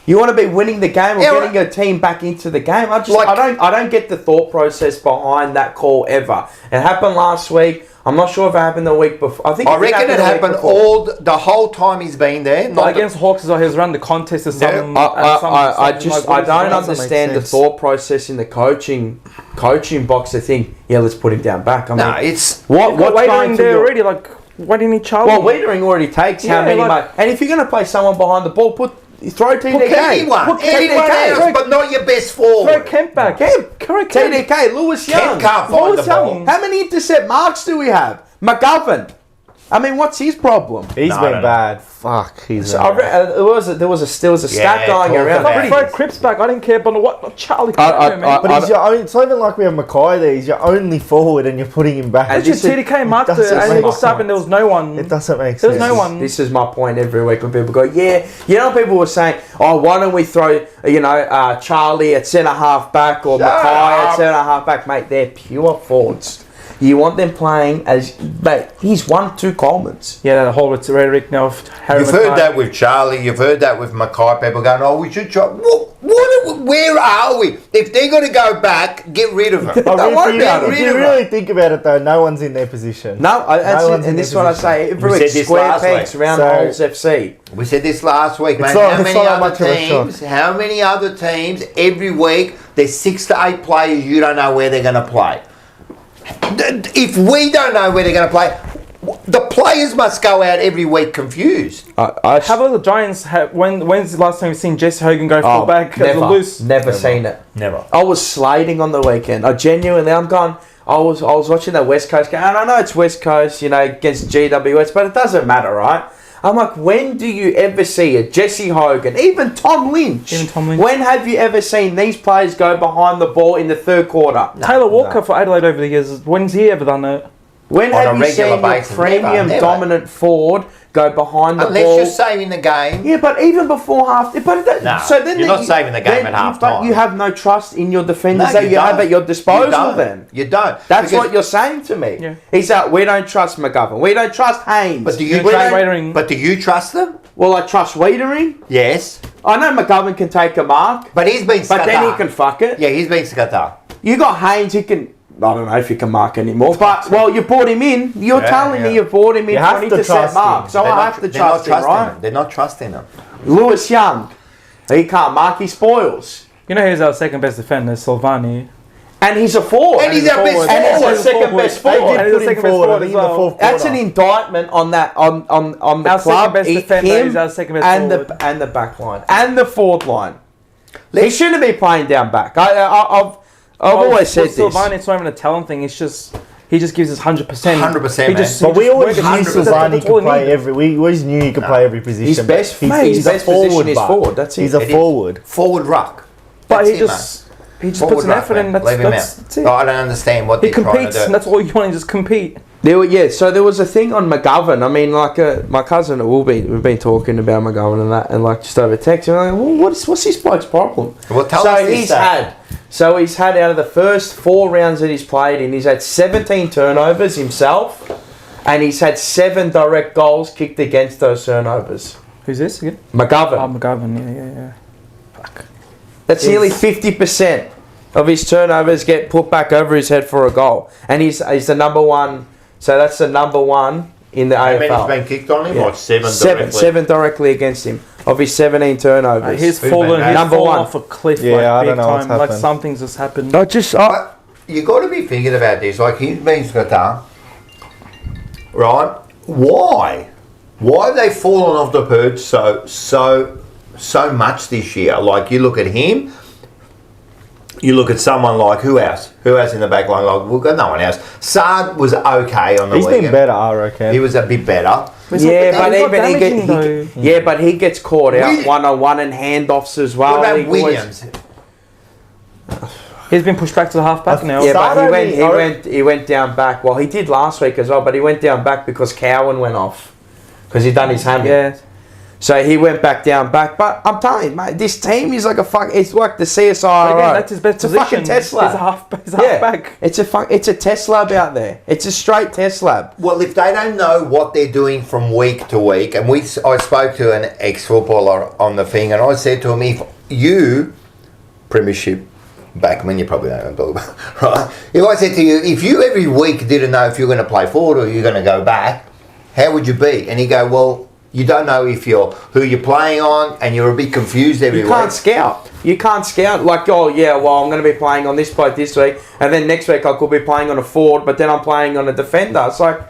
You want to be winning the game or Yeah, getting your team back into the game. Like- I don't get the thought process behind that call ever. It happened last week. I'm not sure if it happened the week before. I think I did reckon it the week happened before. the whole time he's been there. Like Not against Hawks, he's run the contest or something. I don't doesn't understand make the sense. thought process in the coaching box to think, yeah, let's put him down back. I mean, no, it's what's Waitering going there through already. Like, why didn't he Charlie? Well, Wiedering already takes how Yeah, many, like- mate? And if you're going to play someone behind the ball, throw TDK. anyone Put TDK. else, but not your best throw forward. Kemp back. Kemp. Correct. Kemp. TDK. Lewis Young. Kemp can't find Lewis the ball. Young. How many intercept marks do we have? McGovern. I mean, what's his problem? He's No, I been don't know. bad. Fuck, he's So been bad. there was a stat Yeah, going talk around. about If I throw Crips back, I didn't care about what Charlie I- can do, man. But he's your own, it's not even like we have Mackay there. He's your only forward and you're putting him back. And Richard this is- TDK marked it doesn't and he make looked up sense. and there was no one. It doesn't make There sense. was no one. This is my point every week when people go, yeah, you know, people were saying, oh, why don't we throw, Charlie at centre half back or Mackay at centre half back, mate? They're pure forwards. You want them playing as, mate, he's 1-2 Colemans. Yeah, the whole rhetoric now of Harry You've Mackay. heard that with Charlie. You've heard that with Mackay. People going, "Oh, we should try." Where are we? If they're going to go back, get rid of them. But Don't worry if about you, it. if you really think about it, though, no one's in their position. No, that's one's it, in and this is their what I position. say every We week. said this Square last pegs week. round So- holes FC. We said this last week, mate. It's not- How it's many not that other much of a shock. teams? How many other teams every week? There's 6 to 8 players. You don't know where they're going to play. If we don't know where they're going to play, the players must go out every week confused. How about the Giants? When's the last time you've seen Jesse Hogan go full back as a loose? Never seen it. Never. I was sliding on the weekend. I was watching that West Coast game, and I know it's West Coast, against GWS, but it doesn't matter, right? I'm like, when do you ever see a Jesse Hogan, even Tom Lynch? When have you ever seen these players go behind the ball in the third quarter? Taylor Walker for Adelaide over the years. When's he ever done that? When On a have you regular seen your basis, premium never. dominant forward go behind the Unless ball? you're saving the game. Yeah, but even before half, No, you're not saving the game at half But time. you have no trust in your defenders No, that you you have don't. at your disposal. You don't. Then You don't. that's Because- what you're saying to me. Yeah. He's like, we don't trust McGovern. We don't trust Haynes. But do you We trust? don't- Waitering. But do you trust them? Well, I trust Wiedering. Yes. I know McGovern can take a mark, But he's been. but then he Skatar. can fuck it. Yeah, he's been Skatar. You got Haynes, he can. I don't know if he can mark anymore, but you brought him in. You're Yeah, telling me yeah. you brought him in You for have an to intercept trust mark, him. so I have to trust him, right? They're not trusting him. Lewis Young, he can't mark. He spoils, You know who's our second best defender? Silvani. and he's a forward. And he's our best forward. And he's our forward. second best They forward. did And put he's the him second best forward, I forward think, as in the well. fourth That's an quarter. indictment on the Our second club, best defender him, is our second best and forward. the back line and the forward line. He shouldn't be playing down back. I've always said this. Silvani, it's not even a talent thing. It's just he just gives us 100%. 100%, He man. But we always knew 100%. Silvani could play every. We always knew he could play every position. His but best- he's, mate, he's his a best position forward. is Buck. forward, that's it. He's a It is. forward. Forward ruck. But That's he it, just puts Forward an ruck, effort man. in. That's Leave him it. out. I don't understand what He they're trying competes, to and do. that's all you want to just compete. So there was a thing on McGovern. I mean, my cousin we've been talking about McGovern and that, and just over text. And I'm like, well, what's this bloke's problem? Well, tell us this stuff. He's had out of the first 4 rounds that he's played in, he's had 17 turnovers himself, and he's had 7 direct goals kicked against those turnovers. Who's this again? McGovern. Oh, McGovern. Yeah. That's nearly 50% of his turnovers get put back over his head for a goal, and he's the number one. So that's the number one in the How AFL. many's been kicked on him? Yeah. Or 7 directly? 7 directly against him of his 17 turnovers. He's Who's fallen. been He's number fallen one? off a cliff. Yeah, I big don't know what's time. Like happened. something's just happened. But you got to be thinking about this. Like he's been Skatar, right? Why? Why have they fallen off the perch so much this year? Like you look at him. You look at someone like who else? Who else in the back line? Like we've got no one else. Saad was okay on the He's weekend. been better, I reckon. He was a bit better. Yeah, but he's not even damaging, but he gets caught out William- 1-on-1 and handoffs as well. What He about always- Williams? He's been pushed back to the half back now. Yeah, but Saturday, he went down back. Well, he did last week as well, but he went down back because Cowan went off because he done his hammy. Yeah. So he went back down back. But I'm telling you, mate, this team is like it's like the CSIRO. Again, that's his best it's a position. fucking test lab. He's a half back. It's a test lab out there. It's a straight test lab. Well, if they don't know what they're doing from week to week, and I spoke to an ex-footballer on the thing, and I said to him, if you, premiership backman, you probably don't know what I'm talking about, right? If I said to you, if you every week didn't know if you're going to play forward or you're going to go back, how would you be? And he go, well, you don't know who you're playing on, and you're a bit confused every You week. can't scout. You can't scout like, oh yeah, well I'm going to be playing on this bloke this week, and then next week I could be playing on a forward, but then I'm playing on a defender. It's like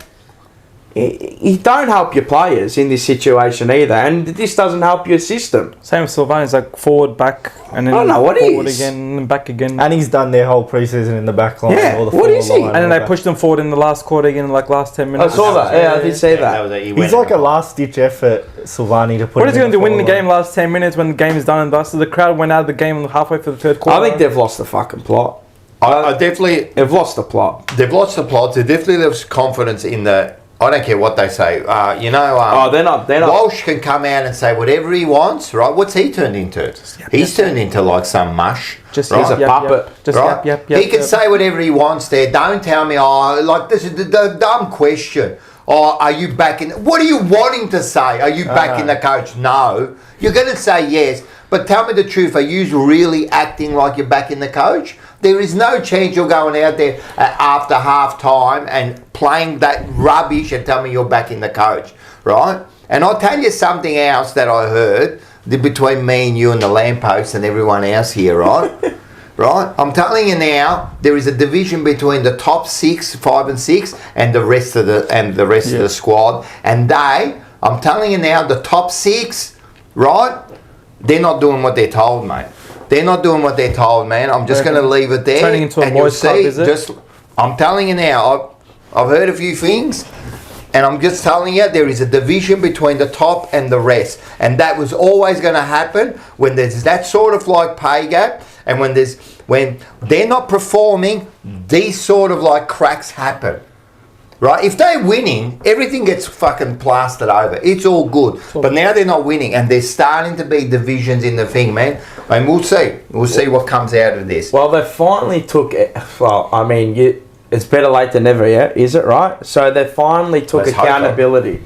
you don't help your players in this situation either, and this doesn't help your system. Same with Sylvain, it's like forward, back, and then I don't know what forward is. again, and back again. And he's done their whole preseason in the back line. Yeah, or the what forward is he? line And then or they back. pushed them forward in the last quarter again, like last 10 I minutes. saw that. Yeah, I did see That that. was it. He He's went like a in. last-ditch effort, Silvani, to put What is he him going to in win the forward game line. last 10 minutes when the game is done and dusted? The crowd went out of the game halfway through the third quarter. I think they've lost the fucking plot. I definitely. They've lost the plot. They've lost the plot. They definitely lose confidence in the. I don't care what they say. They're not. Walsh can come out and say whatever he wants, right? What's he turned into? He's turned into like some mush. Just right? He's a puppet. Just right? yep. He can say whatever he wants there. Don't tell me, like this is the dumb question. Are you back in? What do you want him to say? Are you back in the coach? No. You're going to say yes. But tell me the truth. Are you really acting like you're back in the coach? There is no chance you're going out there after half time and playing that rubbish and tell me you're back in the coach, right? And I'll tell you something else that I heard between me and you and the lamppost and everyone else here, right? Right? I'm telling you now, there is a division between the top 6, 5 and 6, and the rest of the squad. And I'm telling you now, the top 6, right? They're not doing what they're told, mate. They're not doing what they're told, man. I'm just going to leave it there. Turning into a and you'll boys' club, see, is it? I'm telling you now, I've heard a few things, and I'm just telling you, there is a division between the top and the rest. And that was always going to happen when there's that sort of like pay gap, and when they're not performing, these sort of like cracks happen. Right? If they're winning, everything gets fucking plastered over. It's all good. But now they're not winning, and there's starting to be divisions in the thing, man. And we'll see. We'll see what comes out of this. Well, they finally took it. Well, I mean, it's better late than never, yeah? Is it right? So they finally took Let's hope so. accountability.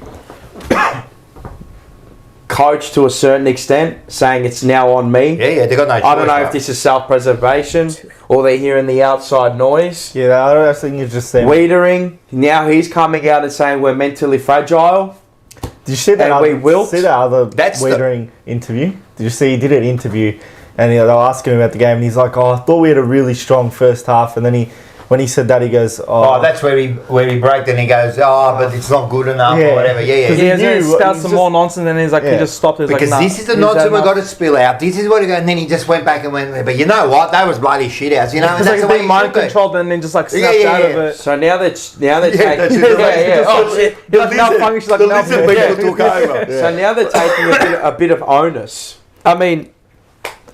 Coach to a certain extent, saying it's now on me. Yeah, they got no choice. I don't know mate. if this is self-preservation or they're hearing the outside noise. Yeah, I think it's just them. Wiedering, now he's coming out and saying we're mentally fragile. Did you see that? And we wilt. See that other That's Wiedering interview? Did you see he did an interview, and they were asking him about the game, and he's like, "Oh, I thought we had a really strong first half," and then when he said that, he goes, Oh, that's where he broke. Then he goes, but it's not good enough Yeah. or whatever. Yeah. He has knew- spouted he's some just- more nonsense, and he's like, he Yeah. just stopped. He's Because like, nah, this is the he's nonsense had we've got to enough. spill out. This is what he goes, and then he just went back and went, but you know what? That was bloody shit house. You know, It's that's like the he's way been it mind should be. controlled and then just like Yeah, snapped yeah, out of yeah. it. So now they're that's taking... it. Oh, shit. He was malfunctioning like The now. lizard people took over. So now they're taking a bit of onus. I mean,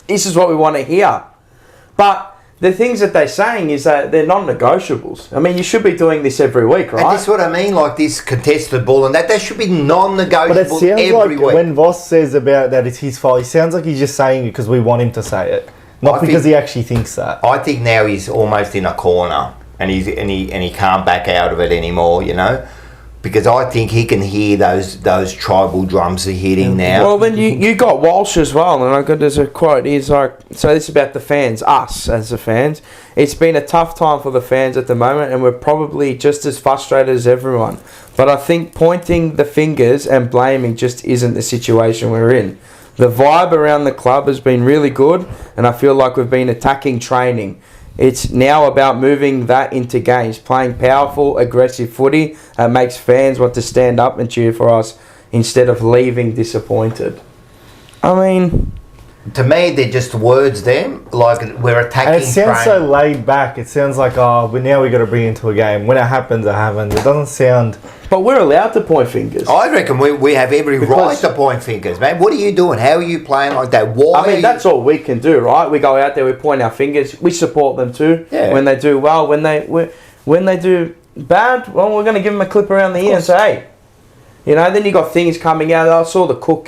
this is what we want to hear. But the things that they're saying is that they're non-negotiables. I mean, you should be doing this every week, And right? this is what I mean, like this contested ball and that should be But it non-negotiable sounds every like week. when Voss says about that it's his fault, he sounds like he's just saying it because we want him to say it, not I because think- he actually thinks that. I think now he's almost in a corner, and he can't back out of it anymore. You know, because I think he can hear those tribal drums are hitting now. Well, then you got Walsh as well, and I got there's a quote. He's like, so this is about the fans, us as the fans. It's been a tough time for the fans at the moment, and we're probably just as frustrated as everyone. But I think pointing the fingers and blaming just isn't the situation we're in. The vibe around the club has been really good, and I feel like we've been attacking training. It's now about moving that into games, playing powerful, aggressive footy that makes fans want to stand up and cheer for us instead of leaving disappointed. I mean, To me, they're just words. Them like we're attacking. And it sounds so training. laid back. It sounds like, now we got to bring it into a game. When it happens, it happens. It doesn't sound... but we're allowed to point fingers. I reckon we have every right Because- to point fingers, man. What are you doing? How are you playing like that? Why? I mean, that's all we can do, right? We go out there, we point our fingers, we support them too. Yeah. When they do well, when they do bad, well, we're going to give them a clip around the ear and say, hey. You know, then you got things coming out. I saw the Cook.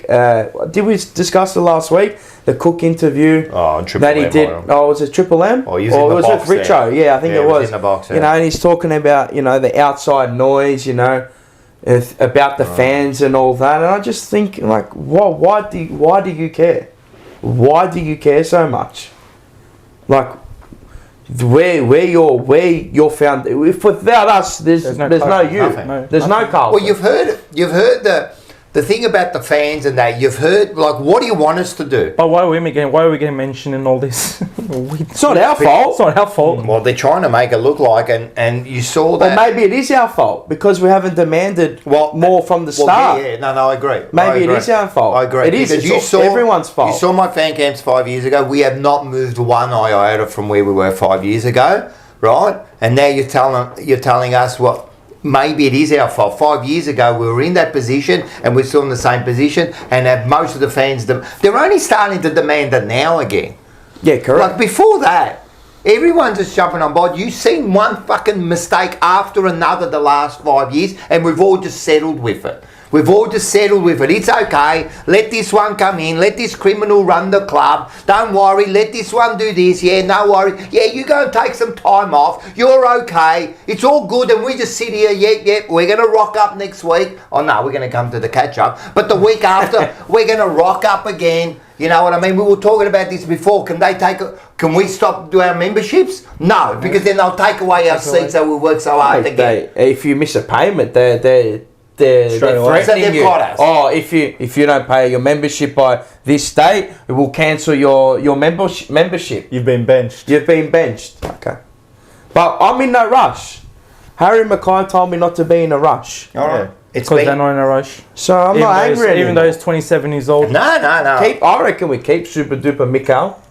Did we discuss it last week? The Cook interview that he did. Oh, was it Triple M? Oh, he was in the was box it Richo? there. Yeah, I think Yeah, it he was was. in the box, You yeah. know, and he's talking about the outside noise. About the fans and all that. And I just think like, why do you care? Why do you care so much? Like, where you're found. If without us, there's no you. Nothing. There's no Carlton. Well, you've heard the the thing about the fans and that, you've heard, like, what do you want us to do? But why are we getting mentioned in all this? It's not our fault. It's not our fault. Well, they're trying to make it look like, and you saw Or that. maybe it is our fault because we haven't demanded more from the Well, start. yeah, no, I agree. Maybe it is our fault. I agree. It is. Because It's everyone's fault. You saw my fan camps 5 years ago. We have not moved one iota from where we were 5 years ago, right? And now you're telling us what? Maybe it is our fault. 5 years ago, we were in that position, and we're still in the same position. And have most of the fans, they're only starting to demand it now again. Yeah, correct. Like before that, everyone's just jumping on board. You've seen one fucking mistake after another the last 5 years, and we've all just settled with it. We've all just settled with it. It's okay. Let this one come in. Let this criminal run the club. Don't worry. Let this one do this. Yeah, no worry. Yeah, you go and take some time off. You're okay. It's all good. And we just sit here. Yep. We're going to rock up next week. Oh, no, we're going to come to the catch-up. But the week after, we're going to rock up again. You know what I mean? We were talking about this before. Can we stop doing our memberships? No, because then they'll take away our seats that we work so hard to get. If you miss a payment, they're threatening So they've you. got us. Oh, if you don't pay your membership by this date, we will cancel your membership. You've been benched. You've been benched. Okay. But I'm in no rush. Harry Mackay told me not to be in a rush. All right. It's Because they're not in a rush. So I'm not angry anymore. Even though he's 27 years old. No. I reckon we keep Super Duper Mikhail.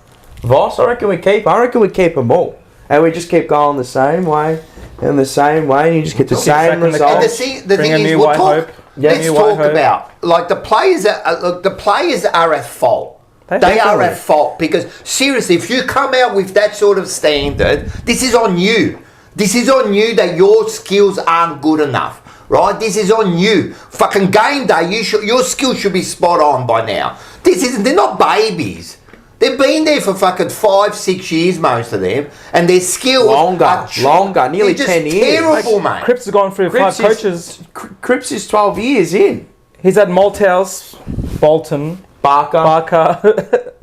Voss, I reckon we keep them all. And we just keep going the same way. And the same way, and you just get the same And results. the thing is, we'll talk. Let's talk about like the players. The players are at fault. They are at fault because seriously, if you come out with that sort of standard, this is on you. This is on you that your skills aren't good enough, right? This is on you. Fucking game day, your skills should be spot on by now. They're not babies. They've been there for fucking 5-6 years, most of them, and their skills longer, nearly 10 years. Terrible, mate. Cripps has gone through 5 coaches. Cripps is 12 years in. He's had Malthouse, Bolton, Barker,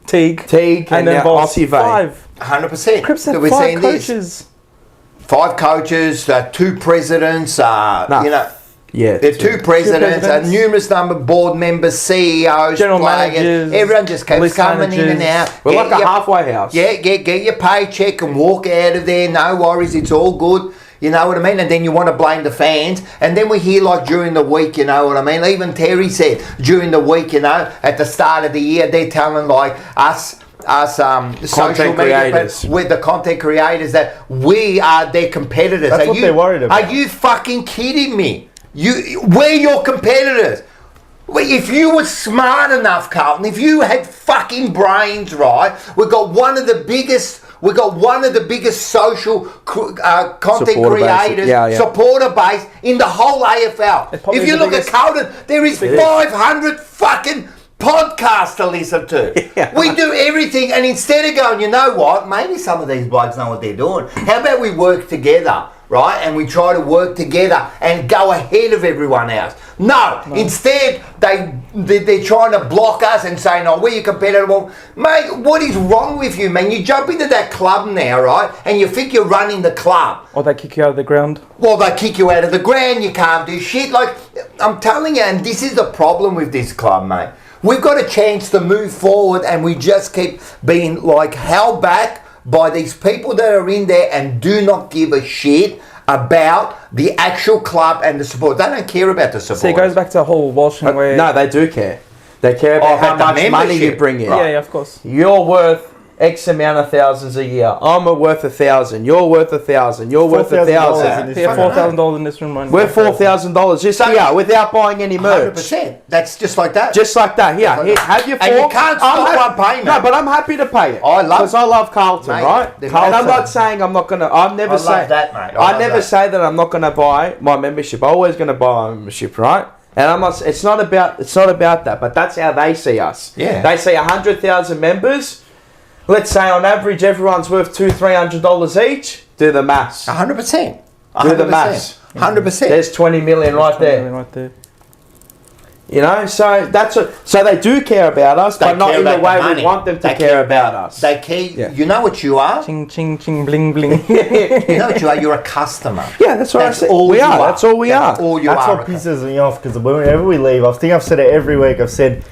Teague, and then now Aussie Aussie Vay. 5. 100%. Cripps had We're 5 seeing this. coaches. 5 coaches, 2 presidents, Yeah, there are 2 presidents, numerous number of board members, CEOs, General players. managers, Everyone just keeps list coming in and managers. out. We're Get like a your- halfway house. Yeah, get your paycheck and walk out of there. No worries, it's all good. You know what I mean? And then you want to blame the fans. And then we hear like during the week, you know what I mean? Even Terry said during the week, you know, at the start of the year, they're telling like us social media creators. with the content creators that we are their competitors. That's what they're worried about. Are you fucking kidding me? We're your competitors. If you were smart enough, Carlton, if you had fucking brains, right? We've got one of the biggest social content Supporter base. creators, Yeah. supporter base in the whole AFL. probably If you the look biggest- at Carlton, there is 500 fucking podcasts to listen to. Yeah. We do everything, and instead of going, you know what? Maybe some of these blokes know what they're doing. How about we work together? Right, and we try to work together and go ahead of everyone else. No. Instead they're trying to block us and say, "No, we're your competitor." Well, mate, what is wrong with you, man? You jump into that club now, right, and you think you're running the club. Or they kick you out of the ground. Well, they kick you out of the ground. You can't do shit. Like I'm telling you, and this is the problem with this club, mate. We've got a chance to move forward, and we just keep being like held back by these people that are in there and do not give a shit about the actual club and the support. They don't care about the support. So it goes back to the whole Walshing where... No, they do care. They care about how about the much money you membership. bring in. Yeah, of course. You're worth X amount of thousands a year. I'm worth 1,000. You're worth 1,000. You're worth $4,000 1,000. in this Yeah, front. $4,000 in this room right now. We're $4,000 just So- here without buying any merch. 100%. That's just like that. Just like that. Here, have your And you fork. can't stop one payment. No, but I'm happy to pay it. I love- because I love Carlton, Mate, right? the And I'm Carlton. not saying I'm not gonna. I'm never I love say that, mate. I I love never that. say that I'm not gonna buy my membership. I'm always gonna buy my membership, right? And I'm not. It's not about that. But that's how they see us. Yeah. They see 100,000 members. Let's say on average everyone's worth $200-300 each. Do the maths. 100%. Do the maths. 100%. There's 20 million right there. Right there. You know, so so they do care about us, They but not care in the about way the money. we want them to They care about us. They care. Yeah. You know what you are? Ching, ching, ching, bling, bling. You know what you are? You're a customer. Yeah, that's what I said. all We you are. That's all we That's are. all you That's are. what pisses me off because whenever we leave, I think I've said it every week. I've said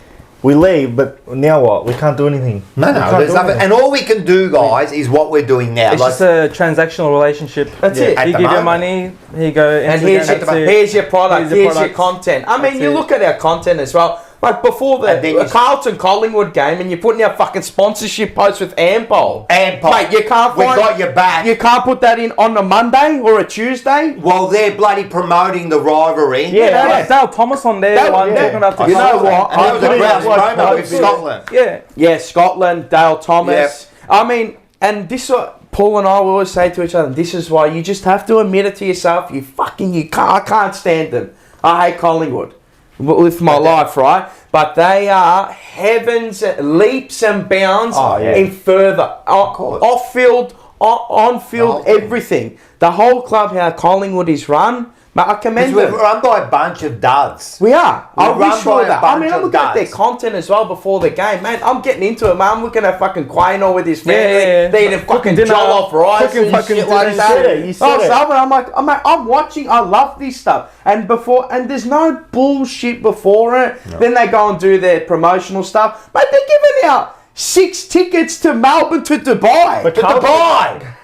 we leave, but now what? We can't do anything. No, We can't there's do nothing. anything. And all we can do, guys, is what we're doing now. It's Like, just a transactional relationship. That's it. At You the give your moment. money, here you go. And Instagram, here's that's it. here's your product, Here's the here's your product. content. I mean, That's you it. look at our content as well. Like before And then the you- Carlton Collingwood game, and you're putting out fucking sponsorship posts with Ampol. Ampol. Mate, you can't We find, got your back. You can't put that in on a Monday or a Tuesday. Well, they're bloody promoting the rivalry. Yeah, that's Dale Thomas on there. That- one yeah. talking about the You know what? And that was a I grouse like promo that. with Scotland. Yeah. Yeah, Scotland, Dale Thomas. I mean, and this is what Paul and I will always say to each other. This is why you just have to admit it to yourself. You can't. I can't stand them. I hate Collingwood with my life, right? But they are heavens, leaps and bounds in further off field, on field, everything. The whole club, how Collingwood is run. But I commend We're them. run by a bunch of duds. We are. I We're run wish by we were a that. I bunch mean, I'm of looking at their duds. content as well before the game, man. I'm getting into it, man. I'm looking at fucking Quaino with his family. Yeah. They eating fucking dinner, jollof rice cooking and fucking shit like dinner. that. You said it. Stuff, and I'm watching. I love this stuff. And there's no bullshit before it. No. Then they go and do their promotional stuff. But they're giving out 6 tickets to Melbourne to Dubai. But to Carlton- Dubai.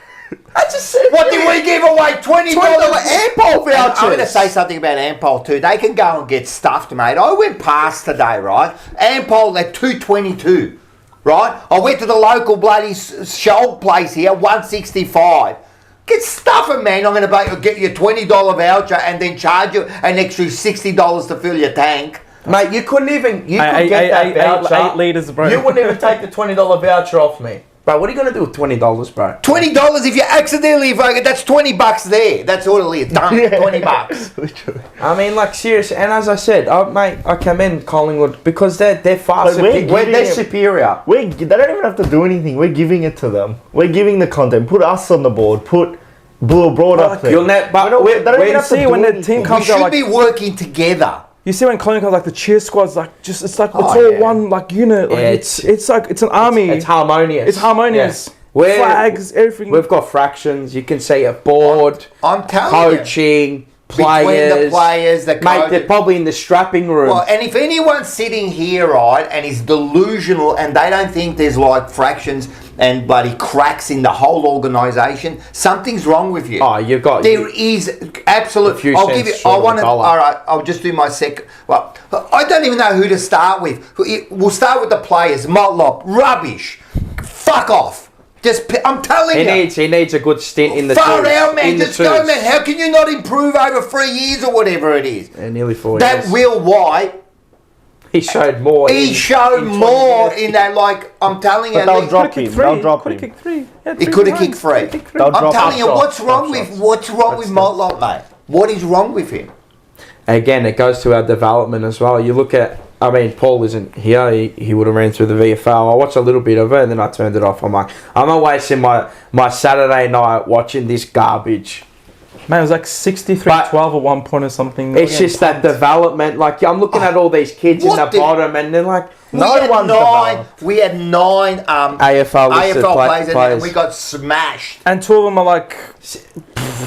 I just said, What did we give away? $20 Ampol vouchers. And I'm going to say something about Ampol too. They can go and get stuffed, mate. I went past today, right? Ampol at $2.22, right? I went to the local bloody Shoal place here, $1.65. Get stuffing, man. I'm going to get you a $20 voucher and then charge you an extra $60 to fill your tank. Mate, you couldn't even. You could Eight- get that eight- voucher. 8 litres, bro. You wouldn't even take the $20 voucher off me. Bro, what are you going to do with $20, bro? $20 if you accidentally vote, that's $20 there. That's all it is. Done. $20. Literally. I mean, like, seriously. And as I said, mate, I commend Collingwood because they're far Like, we're superior. giving They're it- superior. They don't even have to do anything. We're giving it to them. We're giving the content. Put us on the board. Put Blue Broad up there. You'll net, but They don't even have to see do when the anything. team We comes out should like be working together. you see when Collingwood like the cheer squad's like just it's like Oh, it's all yeah. one like unit. Like, Yeah, it's like it's an army. It's harmonious. It's harmonious. Yeah. We're- Flags, everything. We've got fractions. You can see a board, I'm telling you. coaching, Between players. the players, the Mate, coaches. they're probably in the strapping room. Well, and if anyone's sitting here, right, and is delusional and they don't think there's like fractions and bloody cracks in the whole organisation, something's wrong with you. Oh, you've got... There is absolute. A few I'll cents give you. short I of want a to. dollar. All right. I'll just do my second. Well, I don't even know who to start with. We'll start with the players. Motlop, rubbish. Fuck off. I'm telling you. He needs a good stint in the Far twos. out, man. In the Just go, twos. man. How can you not improve over 3 years or whatever it is? Yeah, nearly 4 That years. Will White. He showed more. He showed 20 more years. in that, like, I'm telling you. But they'll like, drop him. They'll drop Could've him. kicked 3. He could have kicked 3. They'll I'm drop telling you, shots, what's wrong drop with shots. Motlop, mate? What is wrong with him? Again, it goes to our development as well. You look at, I mean, Paul isn't here. He would have ran through the VFL. I watched a little bit of it and then I turned it off. I'm like, I'm not wasting my Saturday night watching this garbage. Man, it was like 63-12 at one point or something. It's just that development. Like, I'm looking at all these kids in What the the- bottom and they're like, We No had one's nine. developed. We had 9 AFL listed players, players. and we got smashed. And 2 of them are like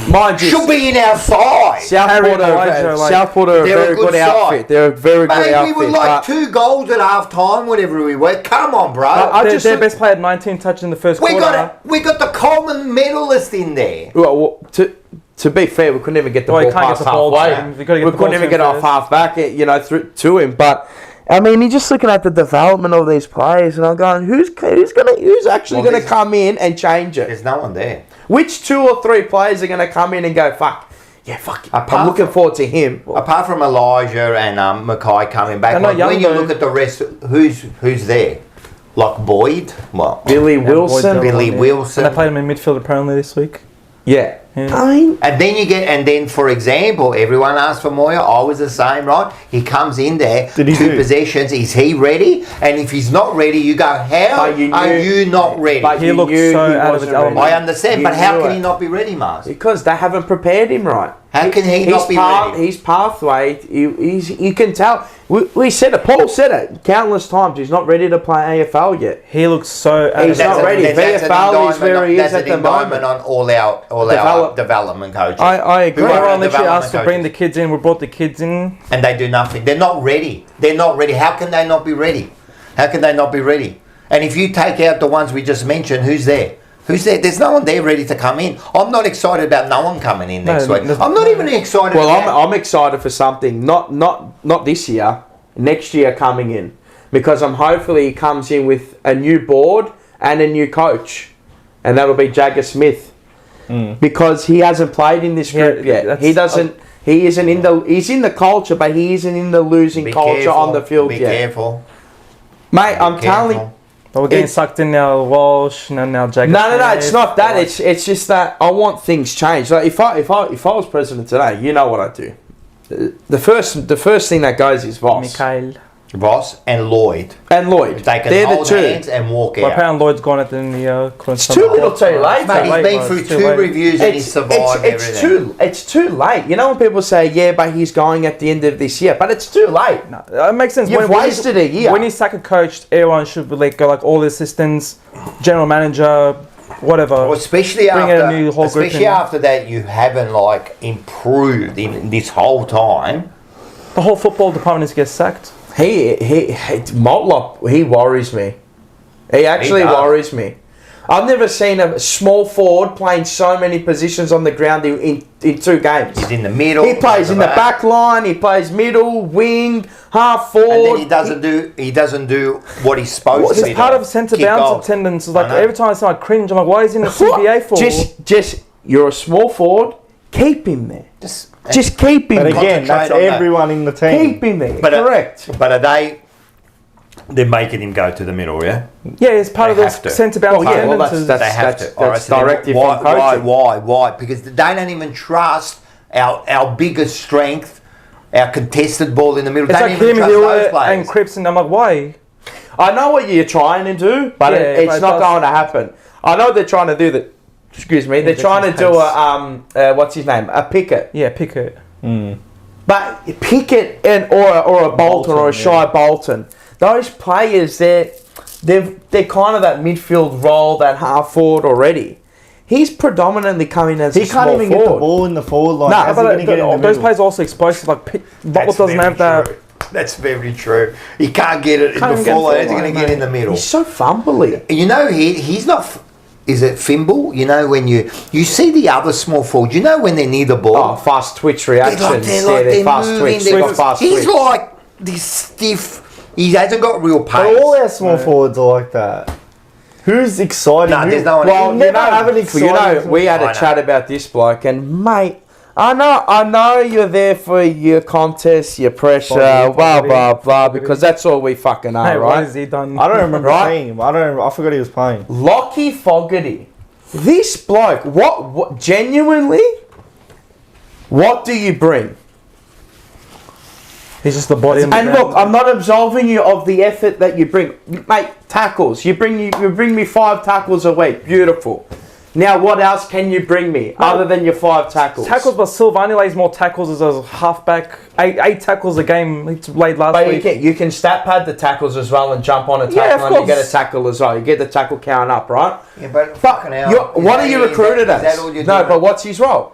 Mind you, Should be in our side. Harry Southport Elijah, are, like, Southport are a they're a very good good outfit. side. They're a very good Mate, we outfit. were like but 2 goals at half time, whatever we were. Come on, bro. their best player had 19 touches in the first we quarter. got the Coleman medalist in there. well, to be fair, we couldn't even get the Well, you ball can't past get the ball halfway. to him. You've got to get We the ball couldn't to even him get off first. half back, through to him. But I mean, you're just looking at the development of these players, and I'm going, who's actually Well, going to come in and change it? There's no one there. Which 2 or 3 players are going to come in and go, fuck, yeah, fuck, Apart I'm looking from- forward to him. Apart from Elijah and Mackay coming back, And like, when you Youngbo. look at the rest, who's there? Like Boyd? Well, Billy Wilson. Boyd's Billy And Wilson. they played him in midfield apparently this week. Yeah. Yeah. I mean, And then, for example, everyone asked for Moya. I was the same, right? He comes in there, Did he 2 do? possessions. Is he ready? And if he's not ready, you go, how But you are knew- you not ready? but He you looked knew so he out of wasn't his element. ready. I understand, You but how knew can it. he not be ready, Mars? Because they haven't prepared him right. How can he not be ready? His pathway, you can tell. We said it. Paul said it countless times. He's not ready to play AFL yet. He looks so. He's not ready. VFL is where he is at the moment. On all our development coaches. I agree. Everyone literally asked to bring the kids in. We brought the kids in, and they do nothing. They're not ready. They're not ready. How can they not be ready? How can they not be ready? And if you take out the ones we just mentioned, who's there? Who's there? There's no one there ready to come in. I'm not excited about no one coming in next week. I'm not even excited. Well, I'm excited for something. Not this year. Next year coming in, because hopefully he comes in with a new board and a new coach, and that'll be Jagger Smith, because he hasn't played in this group yet. He doesn't. He isn't in the. He's in the culture, but he isn't in the losing culture on the field yet. Be careful, mate. I'm telling you. But we're getting sucked in now, Walsh, and now Jagger. No, it's not that. It's just that I want things changed. Like if I was president today, you know what I'd do. The first thing that goes is Voss. Mikhail. Voss and Lloyd. And Lloyd. They can They're hold the two. hands and walk out. Well, apparently Lloyd's gone at the end of the year. It's too little too late. Mate, he's been through two reviews and he's survived everything. It's too late. You know when people say, yeah, but he's going at the end of this year. But it's too late. No, it makes sense. You've wasted a year. When you sack a coach, everyone should be go like all the assistants, general manager, whatever. Well, especially after that, you haven't improved in this whole time. The whole football department needs to get sacked. Motlop, he worries me. He actually worries me. I've never seen a small forward playing so many positions on the ground in 2 games. He's in the middle. He plays in the back line. He plays middle, wing, half forward. And then he doesn't do what he's supposed to do. It's part of centre bounce attendance. Every time I see, I cringe. I'm like, why is he in the CBA for? Just you're a small forward. Keep him there. Just keep him. But again, that's everyone in the team. Keep him there. Correct. But are they're making him go to the middle, yeah? Yeah, it's part of the centre bounce attendance. They have to. That's directive from coaching. Why? Because they don't even trust our biggest strength, our contested ball in the middle. It's they like don't even him trust those players. and Cripps, and I'm like, why? I know what you're trying to do, but it's not going to happen. I know they're trying to do that. Excuse me. They're trying to do a what's his name? A Pickett. Yeah, Pickett. But Pickett or a Bolton or a Shy Bolton, those players they're kind of that midfield role, that half forward already. He's predominantly coming as a small forward. He can't even get the ball in the forward line. No, but those players are also explosive. Bottle doesn't have that. That's very true. He can't get it in the forward line. He's going to get in the middle. He's so fumbly. You know, he's not. Is it fimble? You know, when you see the other small forward, you know when they're near the ball. Oh, fast twitch reactions. They're fast twitch. He's like this stiff. He hasn't got real pace. But all our small forwards are like that. Who's exciting? No, there's no one. Well, we had a chat about this bloke, and mate, I know you're there for your contest, your pressure, blah blah, because that's all we fucking are, right? What has he done? I don't remember seeing him. I forgot he was playing. Lockie Fogarty, this bloke, what genuinely, what do you bring? He's just the body. And look, I'm not absolving you of the effort that you bring, mate. Tackles, you bring me 5 tackles a week, beautiful. Now, what else can you bring me other than your 5 tackles? Tackles, but Silvani lays more tackles as a halfback. 8 tackles a game he laid last week. You can stat pad the tackles as well and jump on a tackle and you get a tackle as well. You get the tackle count up, right? Yeah, but fucking hell. What are you recruited as? No, but what's his role?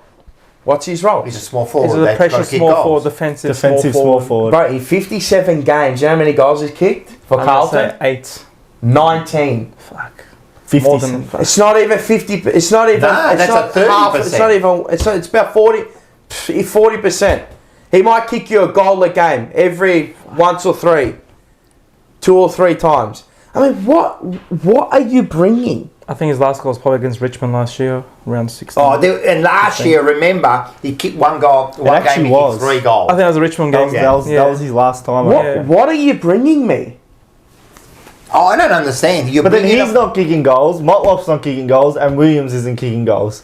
He's a small forward. He's a pressure small forward, defensive small forward. Bro, in 57 games, you know how many goals he's kicked for Carlton? 8. 19. Fuck. 50. It's not even 50. It's not even. No, it's that's not a 30%. half. It's not even. It's about 40%. He might kick you a goal a game every 2 or 3 times. I mean, what are you bringing? I think his last goal was probably against Richmond last year, around 16. Oh, and last year, remember, he kicked 1 goal. One game, he kicked 3 goals. I think that was a Richmond game. That was his last time. What are you bringing me? Oh, I don't understand. But then he's not kicking goals, Motlop's not kicking goals, and Williams isn't kicking goals.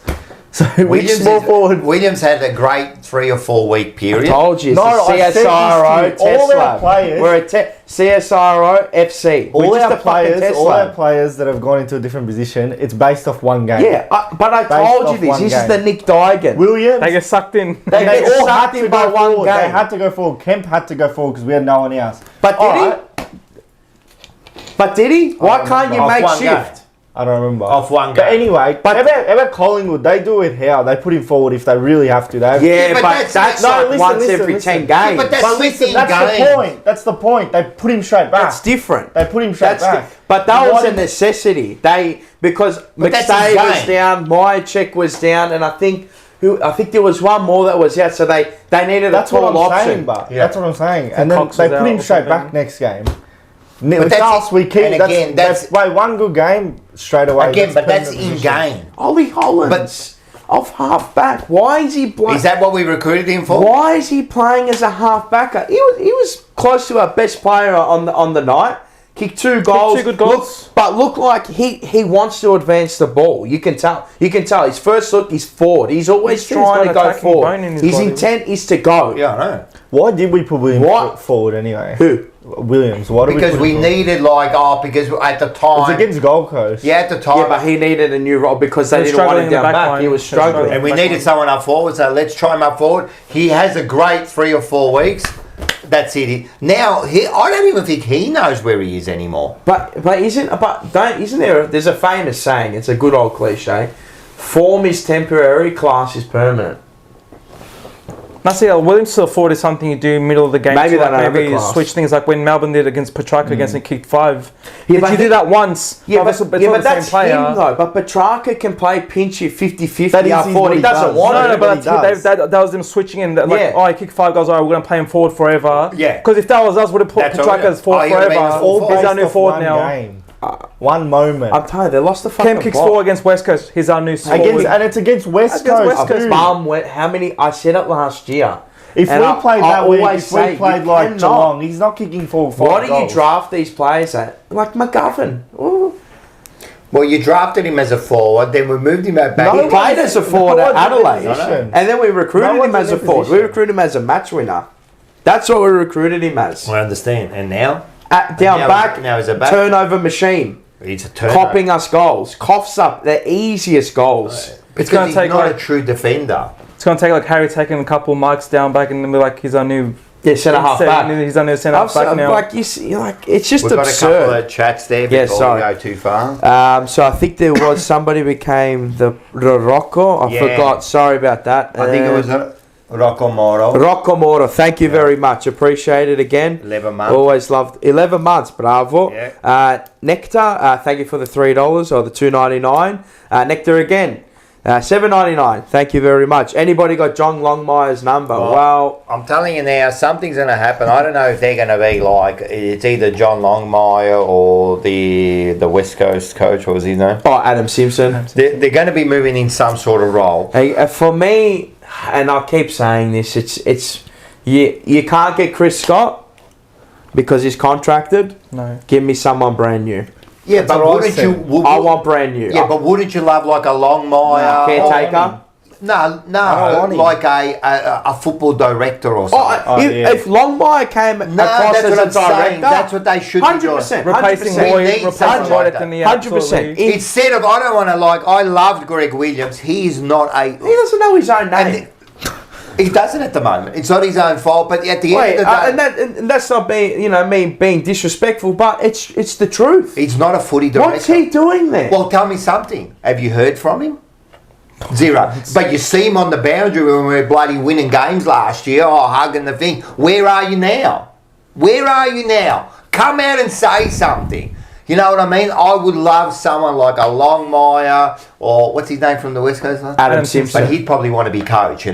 So which small forward? Williams had a great 3 or 4 week period. I told you, it's No, a I said this to CSIRO you. test All our lab. players- We're a CSIRO FC. We're All just our a fucking test all our lab. players that have gone into a different position, it's based off one game. Yeah, but I Based told you off this. one This is game. the Nick Dygan. Williams, They get sucked in. They get all had sucked to in by go one forward. They game. had to go forward. Kemp had to go forward because we had no one else. But did Alright. he? But did he? Why can't you Off make one shift? I don't remember. Off one But game. anyway, But- about Collingwood, they do it how? They put him forward if they really have to. They have Yeah, but but that's- that's no, like listen, once listen, every listen. 10 games. but that's But listen, switching that's games. the point. That's the point. They put him straight back. That's different. They put him straight back. But that Why was a did- necessity. Because But that's McStay his was game. down, Myercheck was down, and I think there was one more that was out. So they needed That's a what tall I'm option. saying, but Yeah. that's what I'm saying. And then Cox they was put out him or straight something. back next game. But that's Else we keep. and again, that's wait, one good game straight away. Again, but that's permanent in position. game. Ollie Hollands off half back. Why is he playing? Is that what we recruited him for? Why is he playing as a half backer? He was close to our best player on the night. Kicked 2 goals. 2 good goals. Look like he wants to advance the ball. You can tell. His first look is forward. He's always He's trying got to go attacking bone forward. in his His body. intent is to go. Yeah, I know. Why did we put Williams What? forward anyway? Who? Williams. Why did Because we put we him forward? needed because at the It's time, against Gold Coast. yeah, at the time, Yeah, but he needed a new role because they He was didn't want struggling him in the down back back. line. He was He was struggling. and we back needed line. someone up forward. So let's try him up forward. He has a great 3 or 4 weeks. That's it. Now I don't even think he knows where he is anymore. Isn't there? There's a famous saying. It's a good old cliche. Form is temporary, class is permanent. Now, see, Williams to forward is something you do middle of the game. Maybe to, they don't have maybe the class. switch things like when Melbourne did against Petrarca against and kicked 5. Yeah, If but you do that once, Yeah, obviously, but it's not the that's same player. him though. But Petrarca can play pinchy 50-50 That is up his forward. what He he doesn't does. want No, it. no, but He does. that was them switching in. Like, Yeah. oh, he kicked 5 goals. All right, we're going to play him forward forever. Yeah. Because if that was us, would have put That's all, Petrarca as yeah. forward Oh, he would've been forever. the full He's forward. our new Based off forward one now. game. One moment. I'm telling you, they lost the fucking Cam kicks plot. 4 against West Coast. He's our new forward. And it's against West Against Coast. West Coast. too. How many? I said it last year. If And we I- played I that week, always if we say played you like cannot. Geelong, he's not kicking 4 Why do you goals. draft these players at like McGovern? Ooh. Well, you drafted him as a forward, then we moved him back. He No played as a forward at one's in the Adelaide, position. and then we recruited No him one's as in a their forward. We position. recruited him as a match winner. That's what we recruited him as. I understand. And now Down now back, now he's a back. turnover machine, He's a turnover. copping us goals, coughs up the easiest goals. Because gonna he's take not a like- true defender. It's going to take like Harry taking a couple of marks down back and then be like, he's our new Yeah, centre half back. He's our new centre half back now. Like you see, like it's just We've got a couple absurd. of chats there Yeah, before sorry. we go too far. So I think there was somebody became the Rocco. I Yeah. forgot. Sorry about that. I think it was Rocco Moro. Rocco Moro. Thank you very much. Appreciate it again. 11 months. Always loved 11 months. Bravo. Yeah. Nectar. Thank you for the $3 or the $2.99. Nectar again. $7.99. Thank you very much. Anybody got John Longmire's number? Well, I'm telling you now, something's going to happen. I don't know if they're going to be like, it's either John Longmire or the West Coast coach, what was his name? Adam Simpson. They're going to be moving in some sort of role. Hey, for me, and I keep saying this, it's you can't get Chris Scott because he's contracted. No. Give me someone brand new. Yeah, That's but what I wouldn't said. you... I want brand new. Yeah, but wouldn't you love like a Longmire? Caretaker. No, don't want him. like a football director or something. If Longmire came No, across that's as what a I'm saying. director, That's what they should be doing. 100%. Replacing 100%. Lloyd, need replacing someone Lloyd like at the knee. 100%. Instead of, I don't want to like, I loved Greg Williams. He is not a... He doesn't know his own name. He doesn't at the moment. It's not his own fault, but at the Wait, end of the day... and that's not being, me being disrespectful, but it's the truth. He's not a footy director. What's he doing there? Well, tell me something. Have you heard from him? Zero. But you see him on the boundary when we were bloody winning games last year, hugging the thing. Where are you now? Where are you now? Come out and say something. You know what I mean? I would love someone like a Longmire or what's his name from the West Coast? Adam Simpson. But he'd probably want to be coach,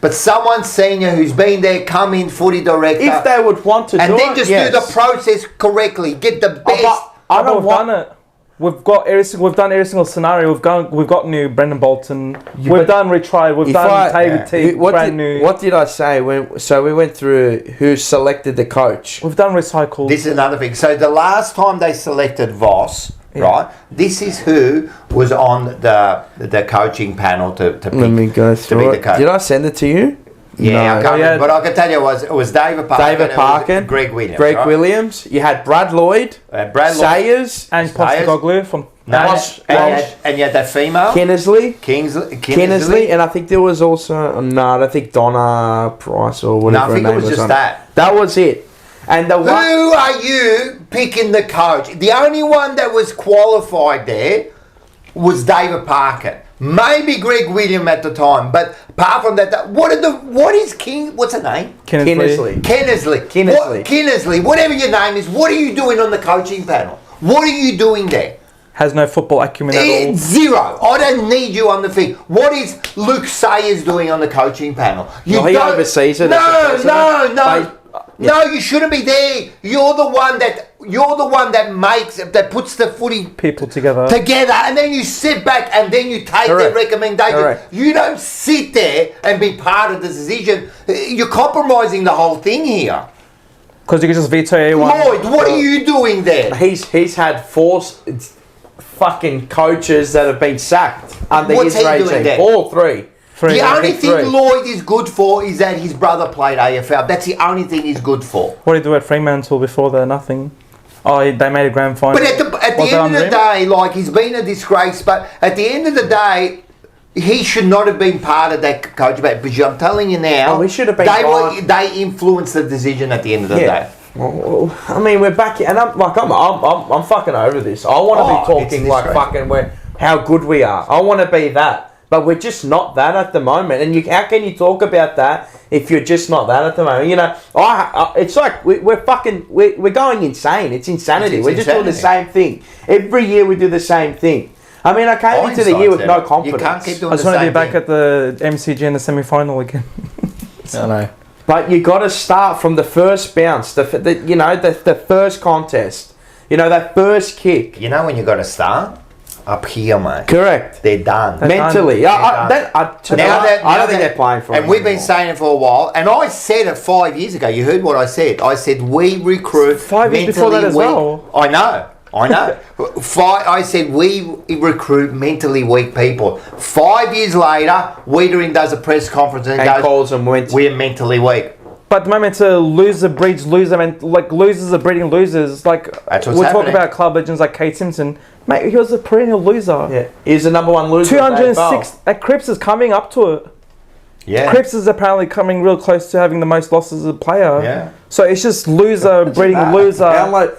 But someone senior who's been there, come in, footy director. If they would want to and do then it, just yes. do the process correctly. Get the best. I But don't we've want. done it. We've done every single scenario. We've got new Brendan Bolton. Yeah, We've but done retried. We've if done David Teague. Brand new. What did I say so we went through who selected the coach? We've done recycled. This is another thing. So the last time they selected Voss, right? This is who was on the coaching panel to pick, Let me go to through be it. the coach. Did I send it to you? Yeah, I No. can't remember, but I can tell you it was David Parkin. David and it was Parkin, Greg Williams. Greg right? Williams. You had Brad Lloyd, Brad Lloyd. Sayers, And Postecoglou from No, Posh- and you had that female. Kinnersley, Kinnersley. and I think there was also I don't think Donna Price or No, whatever. I think her it name was just on that. That was it. And the Who one, are you picking the coach? The only one that was qualified there was David Parkin. Maybe Greg Williams at the time, but apart from that, what's her name? Kinnersley. Kinnersley, whatever your name is, what are you doing on the coaching panel? What are you doing there? has no football acumen at all. Zero. I don't need you on the field. What is Luke Sayers doing on the coaching panel? Well, he oversees it. No, you shouldn't be there. You're the one that puts the footy People together. and then you sit back and then you take Correct. their recommendation. Correct. You don't sit there and be part of the decision. You're compromising the whole thing here. Because you can just veto everyone. Lloyd, what are you doing there? He's had 4 fucking coaches that have been sacked under What's his he doing regime. there? 4, 3. The I only think thing 3. Lloyd is good for is that his brother played AFL. That's the only thing he's good for. What did he do at Fremantle before that? Nothing. Oh, they made a grand final. But at the end of the day, like, he's been a disgrace, but at the end of the day, he should not have been part of that coach. But I'm telling you now, Oh, he should have been they influenced the decision at the end of the day. Well, I mean, we're back, and I'm fucking over this. I want to be talking like fucking how good we are. I want to be that, but we're just not that at the moment. And how can you talk about that if you're just not that at the moment? You know, it's like we're going insane. It's insanity. We're just doing the same thing every year. We do the same thing. I mean, I came into the year with no confidence. You can't keep doing I just the want to same be back thing. at the MCG in the semi-final again. I know. But you got to start from the first bounce, the first contest, that first kick. You know when you got to start? Up here, mate. Correct. They're done. Mentally. I don't think they're playing for it And we've been anymore. saying it for a while. And I said it 5 years ago. You heard what I said. I said we recruit 5 years before that as weak. well. I know. I said we recruit mentally weak people. 5 years later, Wiedering does a press conference and goes, calls them we're mentally weak. But at the moment, a loser breeds loser, and like losers are breeding losers. Like That's what's we talk happening. about club legends like Kate Simpson. Mate, he was a perennial loser. Yeah, he's the number 1 loser. 206. That Cripps is coming up to it. Yeah. Cripps is apparently coming real close to having the most losses as a player. Yeah. So it's just loser breeding loser.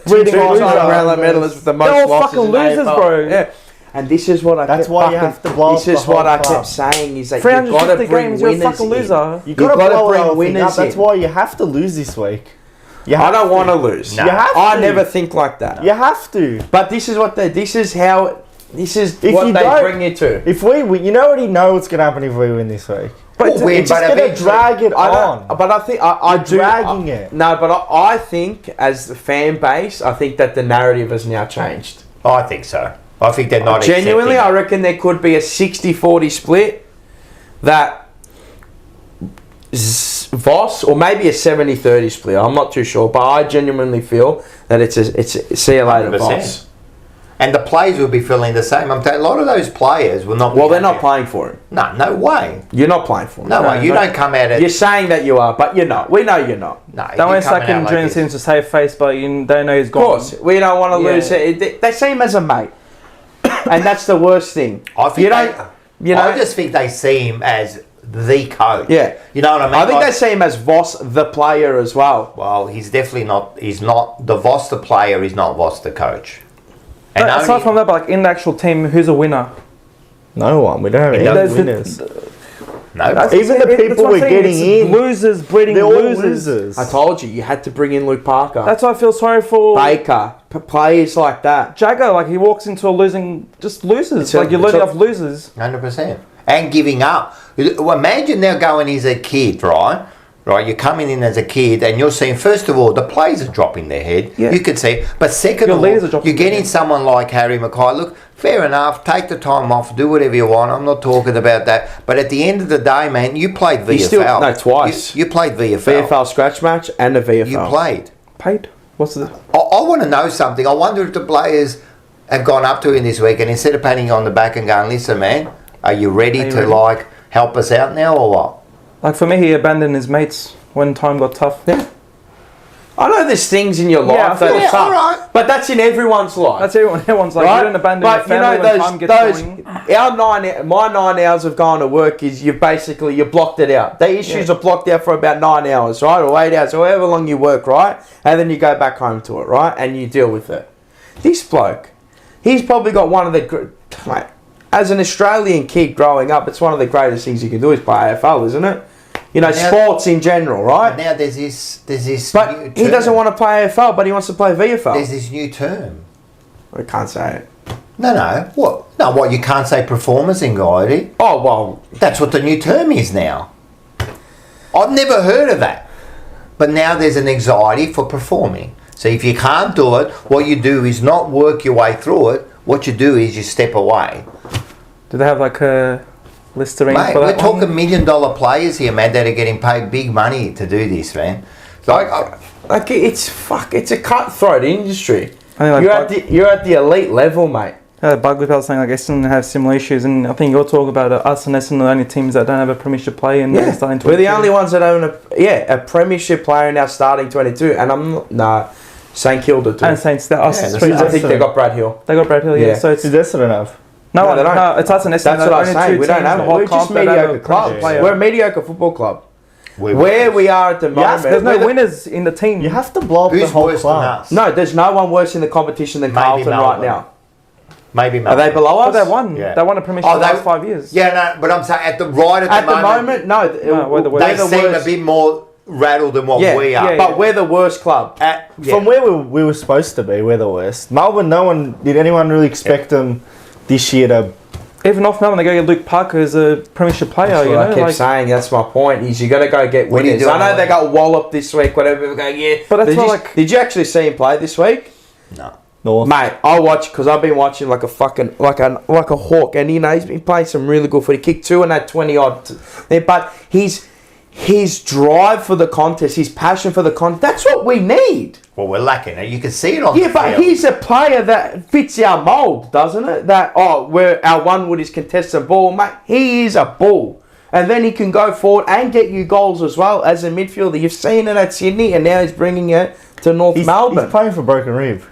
Breeding loser. Brownlow medalists with the most They're all losses fucking in losers, AFL. bro. Yeah. And this is what I That's kept why you fucking- have to blow This up is the what whole I club. kept saying is that you've got to 350 bring games, you're a winners fucking in. loser. You got to You've gotta blow bring the whole thing winners up. That's in. why you have to lose this week. I don't want to lose. No. You have I to. never think like that. You have to. But this is what they bring you to. If we win, you already know what's going to happen if we win this week. But It's just going to drag it on. But I think I You're do. dragging it. No, but I think as the fan base, I think that the narrative has now changed. I think so. I think they're not Genuinely, I accepting it. reckon there could be a 60-40 split that Voss, or maybe a 70-30 split. I'm not too sure, but I genuinely feel that it's see you later, 100%. Voss. And the players will be feeling the same. I'm telling you, a lot of those players will not. Well, be they're not happy. playing for him. No way. You're not playing for him. No way. You don't come out at. You're saying that you are, but you're not. We know you're not. No. Don't you're want to coming suck in out like during the this. season to save face, but you don't know he's Of gone. course, we don't want to Yeah. lose it. They see him as a mate, and that's the worst thing. I think you don't. You know, I just think they see him as the coach. Yeah. You know what I mean? I think Like, they see him as Voss the player as well. Well, he's definitely not. He's not the Voss the player. He's not Voss the coach. And But aside only- from that, but like in the actual team, who's a winner? No one. We don't have any There's- winners. no. That's- Even the that's people what I'm we're saying, getting it's in, losers breeding they're all losers. losers. I told you had to bring in Luke Parker, That's why I feel sorry for Baker, players like that. Jagger. Like he walks into a losing, just losers. It's a- Like you're it's learning a- off losers. 100%. And giving up. Well, imagine now going as a kid, right? Right, you're coming in as a kid and you're seeing, first of all, the players are dropping their head. Yeah. You can see. But second Your of leaders are all, dropping you're their getting head. someone like Harry Mackay. Look, fair enough, take the time off, do whatever you want. I'm not talking about that. But at the end of the day, man, you played VFL. No, twice. You played VFL. VFL scratch match and a VFL. You played. Paid. What's the? I want to know something. I wonder if the players have gone up to him this week, and instead of patting you on the back and going, listen, man, are you ready to like help us out now or what? Like for me, he abandoned his mates when time got tough. Yeah. I know there's things in your life that suck, alright. but that's in everyone's life. That's everyone. Everyone's like, right? you don't abandon but your family when time gets going. My 9 hours of going to work is you blocked it out. The issues are blocked out for about 9 hours, right, or 8 hours, or however long you work, right, and then you go back home to it, right, and you deal with it. This bloke, he's probably got one of the, like, as an Australian kid growing up, it's one of the greatest things you can do is play AFL, isn't it? You know, sports in general, right? Now there's this. But new he term. doesn't want to play AFL, but he wants to play VFL. There's this new term. I can't say it. No. What? No, what? You can't say performance anxiety. Oh, well. That's what the new term is now. I've never heard of that. But now there's an anxiety for performing. So if you can't do it, what you do is not work your way through it. What you do is you step away. Do they have like a Listerine Mate, for we're that talking one? $1 million players here, man, that are getting paid big money to do this, man. Like, it's a cutthroat industry. I think You're at the elite level, mate. Bug was saying like Essendon have similar issues, and I think you're talking about us and Essendon are the only teams that don't have a premiership play in the starting 22. We're the only ones that own a premiership player in our starting 22, and I'm not, St Kilda too. And Saints, that us. I think they got Brad Hill. They got Brad Hill, yeah. So it's Did Essendon have? no, they don't. no, it's us and Essendon. That's what I was saying. We don't have it. We're just mediocre clubs. We're a mediocre football club. Where we are at the moment, there's no winners in the team. You have to blow up the Who's whole worse than club. us? no, there's no one worse in the competition than Maybe Carlton right Melbourne. now. Maybe Are Melbourne. they below But us? they won. Yeah. They won a premiership the last 5 years. Yeah, no, but I'm saying at the moment, No, we're the worst. they seem a bit more rattled than what we are. but we're the worst club. From where we were supposed to be, we're the worst. Melbourne, did anyone really expect them this year to... Even North Melbourne, they go get Luke Parker as a premiership player. That's You what know, I keep like, saying. That's my point. Is you got to go get What are you winners. doing, I know they Ollie? got walloped this week. Whatever. People go, yeah. But that's did not you, like- Did you actually see him play this week? No. North? Mate, I watch because I've been watching like a fucking like a hawk, and you know he's been playing some really good footy. Kicked 2 and had 20 odd. But his drive for the contest, his passion for the contest, that's what we need. Well, we're lacking it. You can see it on the Yeah, but field. he's a player that fits our mould, doesn't it? That where our one wood is contested ball, mate. He is a bull, and then he can go forward and get you goals as well as a midfielder. You've seen it at Sydney, and now he's bringing it to North Melbourne. He's playing for Broken Rib.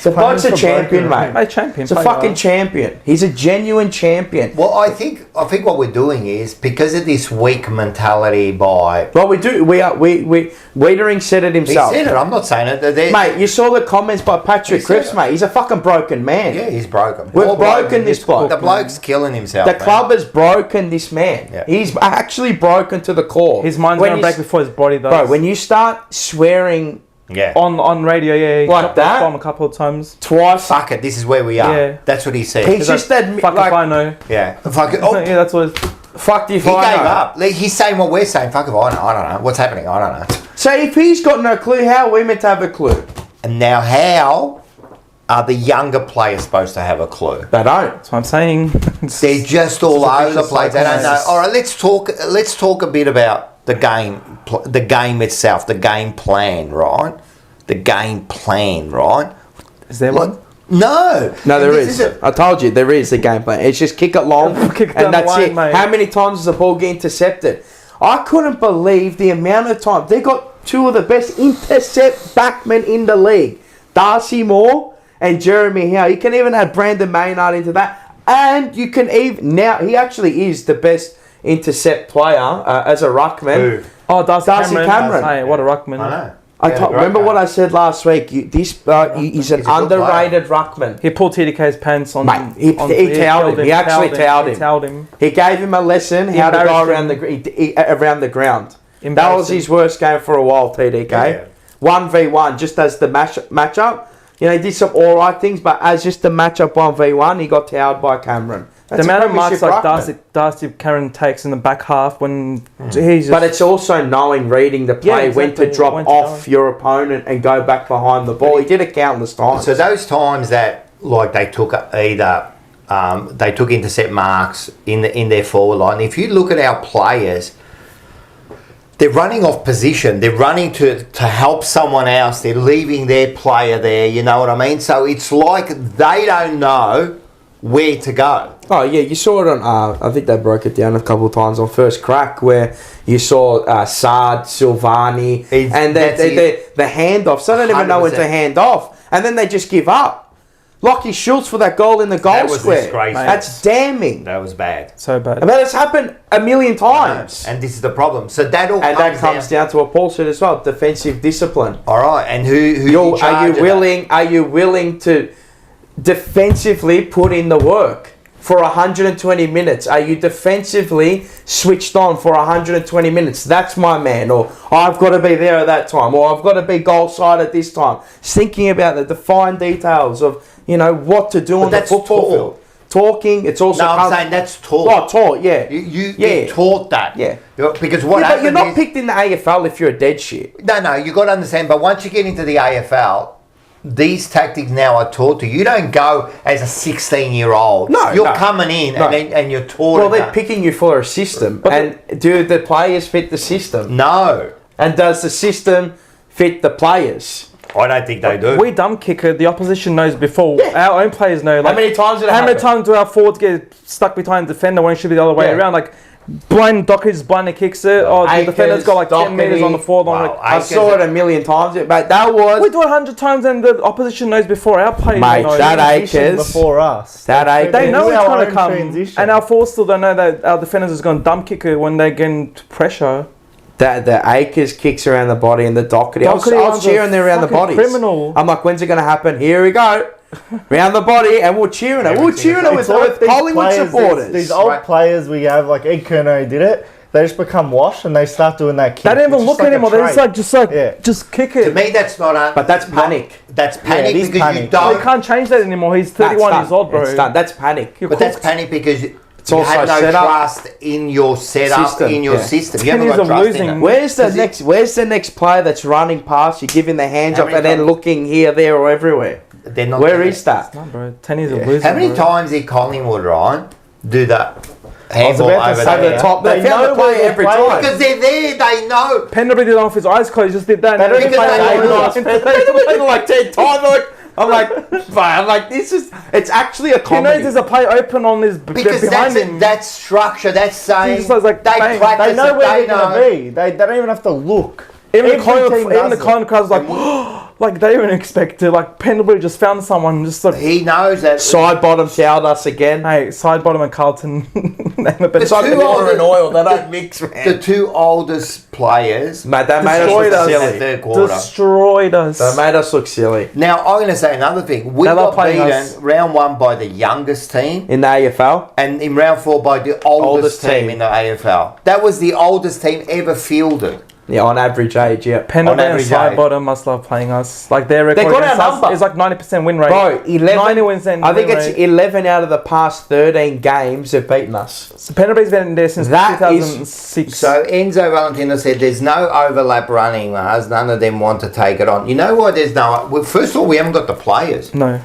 The bloke's a champion, mate. Hey, champion. He's a fucking champion. He's a genuine champion. Well, I think what we're doing is because of this weak mentality by. Well, we do. Wiedering said it He himself. said it. I'm not saying it. They're- Mate, you saw the comments by Patrick He said Cripps, it. mate. He's a fucking broken man. Yeah, he's broken. We've Poor broken this bloke. The bloke's killing himself. The man. club has broken this man. Yeah. He's actually broken to the core. His mind's When going to you break before his body does. Bro, when you start swearing Yeah. on radio, yeah, he Like dropped that? the bomb a couple of times. twice, Fuck it. This is where we are. Yeah. That's what he said. he's just admit, Fuck like, if I know. Yeah. Fuck it. Oh, Yeah, that's what. It's, fucked if he I gave know. up. Like, he's saying what we're saying. Fuck if I know. I don't know. What's happening? I don't know. So if he's got no clue, how are we meant to have a clue? And now, how are the younger players supposed to have a clue? They don't. that's what I'm saying. They're just all a over the vicious place. They don't know. cycle. All right, let's talk a bit about the game itself, the game plan, right? The game plan, right? Is there Like, one? no, No, there This is. it. I told you, there is a game plan. It's just kick it long, Kick it down and the that's line, it. mate. How many times does the ball get intercepted? I couldn't believe the amount of time. They got two of the best intercept backmen in the league. Darcy Moore and Jeremy Howe. You can even add Brandon Maynard into that. And you can even... Now, he actually is the best intercept player as a ruckman. Who? Oh, Darcy Cameron. Hey, what a ruckman. I know. Remember what I said last week? He's an He's a good underrated ruckman. He pulled TDK's pants on. Mate, he towed him. He actually towed him. He towed him. He gave him a lesson how to go Embarrassing. around the ground. That was Embarrassing. his worst game for a while, TDK. Yeah. 1v1, just as the matchup. You know, he did some alright things, but as just the matchup 1v1, he got towed by Cameron. The That's a amount of marks premiership like ruckman. Darcy Cameron takes in the back half when he's just... But it's also knowing, reading the play, when exactly, to drop when to off go. your opponent and go back behind the ball. He did it countless times. So those times that like they took either they took intercept marks in their forward line. If you look at our players, they're running off position. They're running to help someone else. They're leaving their player there. You know what I mean? So it's like they don't know where to go. Oh yeah, you saw it on. I think they broke it down a couple of times on First Crack, where you saw Sard, Silvani, and the handoffs. They don't even know when to hand off, and then they just give up. Lockie Schultz for that goal in the goal That was square. disgraceful. That's damning. That was bad. So bad. But it's happened a million times. And this is the problem. So that all That comes down to what Paul said as well: defensive discipline. All right, and who Are you willing to defensively put in the work for 120 minutes? Are you defensively switched on for 120 minutes? That's my man. Or I've got to be there at that time. Or I've got to be goal side at this time. Thinking about the fine details of what to do on the football field. Talking, it's also... No, I'm saying that's taught. Oh, taught, yeah. You get taught that. Yeah. Because what but you're not is, picked in the AFL if you're a dead shit. No, you got to understand, but once you get into the AFL, these tactics now are taught to you. You don't go as a 16-year-old. No, You're coming in and you're taught. Well, they're picking you for a system. But do the players fit the system? No. And does the system fit the players? I don't think they do. We dumb kicker. The opposition knows before. Yeah. Our own players know. Like, how many times did it How happen? many times do our forwards get stuck behind the defender when it should be the other way around? Like, blind Doherty's blind kicks it, or the defender's got like 10 metres on the forward line. Wow, I saw it a million times, but that was... We do it 100 times and the opposition knows before our players Mate, know. that Transition Akers... before us. That Akers... They know it's our trying to own come. transition. And our forwards still don't know that our defenders is going to dumb kick it when they get into pressure. The Akers kicks around the body and the Doherty. I was runs cheering a there around the fucking bodies. criminal. I'm like, when's it going to happen? Here we go. Round the body, and we're cheering it. We're cheering it with these Collingwood players, supporters. These old players we have, like Ed Kerno did it. They just become washed and they start doing that kick. They don't even It's look just anymore. like a They're trait. just kick it. To me, that's not... But that's panic. That's panic it is because panic. you don't... You can't change that anymore. He's 31 years old, bro. It's done. That's panic. You're But that's cooked. panic because you also have no setup. trust in your setup, System, in your yeah. system. You 10 haven't years got of trust losing. in it. Where's the next player that's running past you, giving the hands How up, many and then times- looking here, there, or everywhere? They're not Where doing is it. that? No, bro. 10 years of losing. How many bro. times did Collingwood, Ryan, do that handball about to over say Over the there? top. They They found know the player where the every player- time. Because they're there, they know. Pendlebury did it off his eyes closed. Just did that. They don't And even then play they- nice. They like 10 times. I'm like, this is. It's actually a He comedy. knows there's a play open on his Because behind that's him. that's structure, that's saying He's just like, they bang. practice They know it, where they they're know. going to be. They don't even have to look. Even the Every team Collingwood does crowd's like, like they didn't expect it. Like Pendlebury just found someone, just like, He knows that. Side bottom towed us again. hey, side bottom and Carlton. Name it, but The it's like two Water and oil, they don't mix, the man. two oldest players Mate, they made us Destroyed look us. in the silly. third quarter. destroyed us. They made us look silly. Now I'm going to say another thing. We They love got playing beaten us. round one by the youngest team, In the AFL, and in round four by the oldest team team. in the AFL. That was the oldest team ever fielded. yeah, on average age, yeah. Pendlebury on and average, side eh? bottom must love playing us. Like their record got our against us number. is like 90% win rate. Bro, 11. 90 wins and I think win it's rate. 11 out of the past 13 games have beaten us. So Pendlebury's been there since That is- 2006. So Enzo Valentino said there's no overlap running, Lars. None of them want to take it on. You know why there's no... Well, first of all, we haven't got the players. no.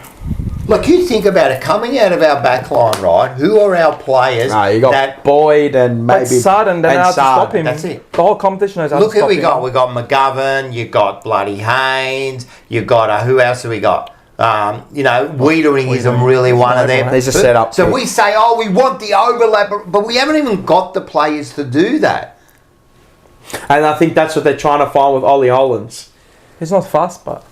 Look, you think about it. Coming out of our back line, right? Who are our players No, you got that... Boyd and maybe... But Sarden, they're and out to Sard, stop him. that's it. The whole competition knows how Look to who stop we him. got. We got McGovern. You got bloody Haynes. You got... who else have we got? Wiedering isn't really one of them. He's a setup So kid. we say, oh, we want the overlap, but we haven't even got the players to do that. And I think that's what they're trying to find with Ollie Hollands. He's not fast, but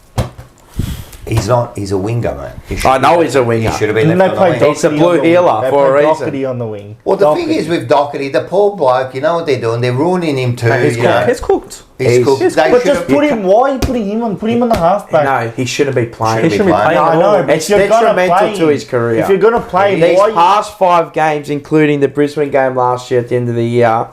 He's not. He's a winger, man. He should I be know left- he's a winger. He should have been Didn't left they on the play wing. He's a Doherty blue on the healer wing? They for a played reason. Doherty on the wing. Well, the Doherty. thing is with Doherty, the poor bloke, you know what they're doing? They're ruining him too. he's you cooked. know. He's cooked. He's cooked. he's- They But should just have- put him. Why are you putting him on? Put him on the halfback. No, he shouldn't be playing. He shouldn't be playing No, I at know, all. but It's you're gonna detrimental play to him. his career. If you're gonna play him, These why? past 5 games, including the Brisbane game last year at the end of the year,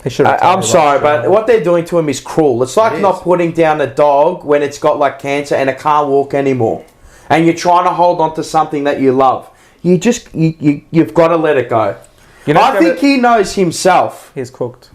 He should have I'm sorry, but what they're doing to him is cruel. It's like It not is. putting down a dog when it's got like cancer and it can't walk anymore, and you're trying to hold on to something that you love. You've got to let it go. You know, I think he knows himself. he's cooked.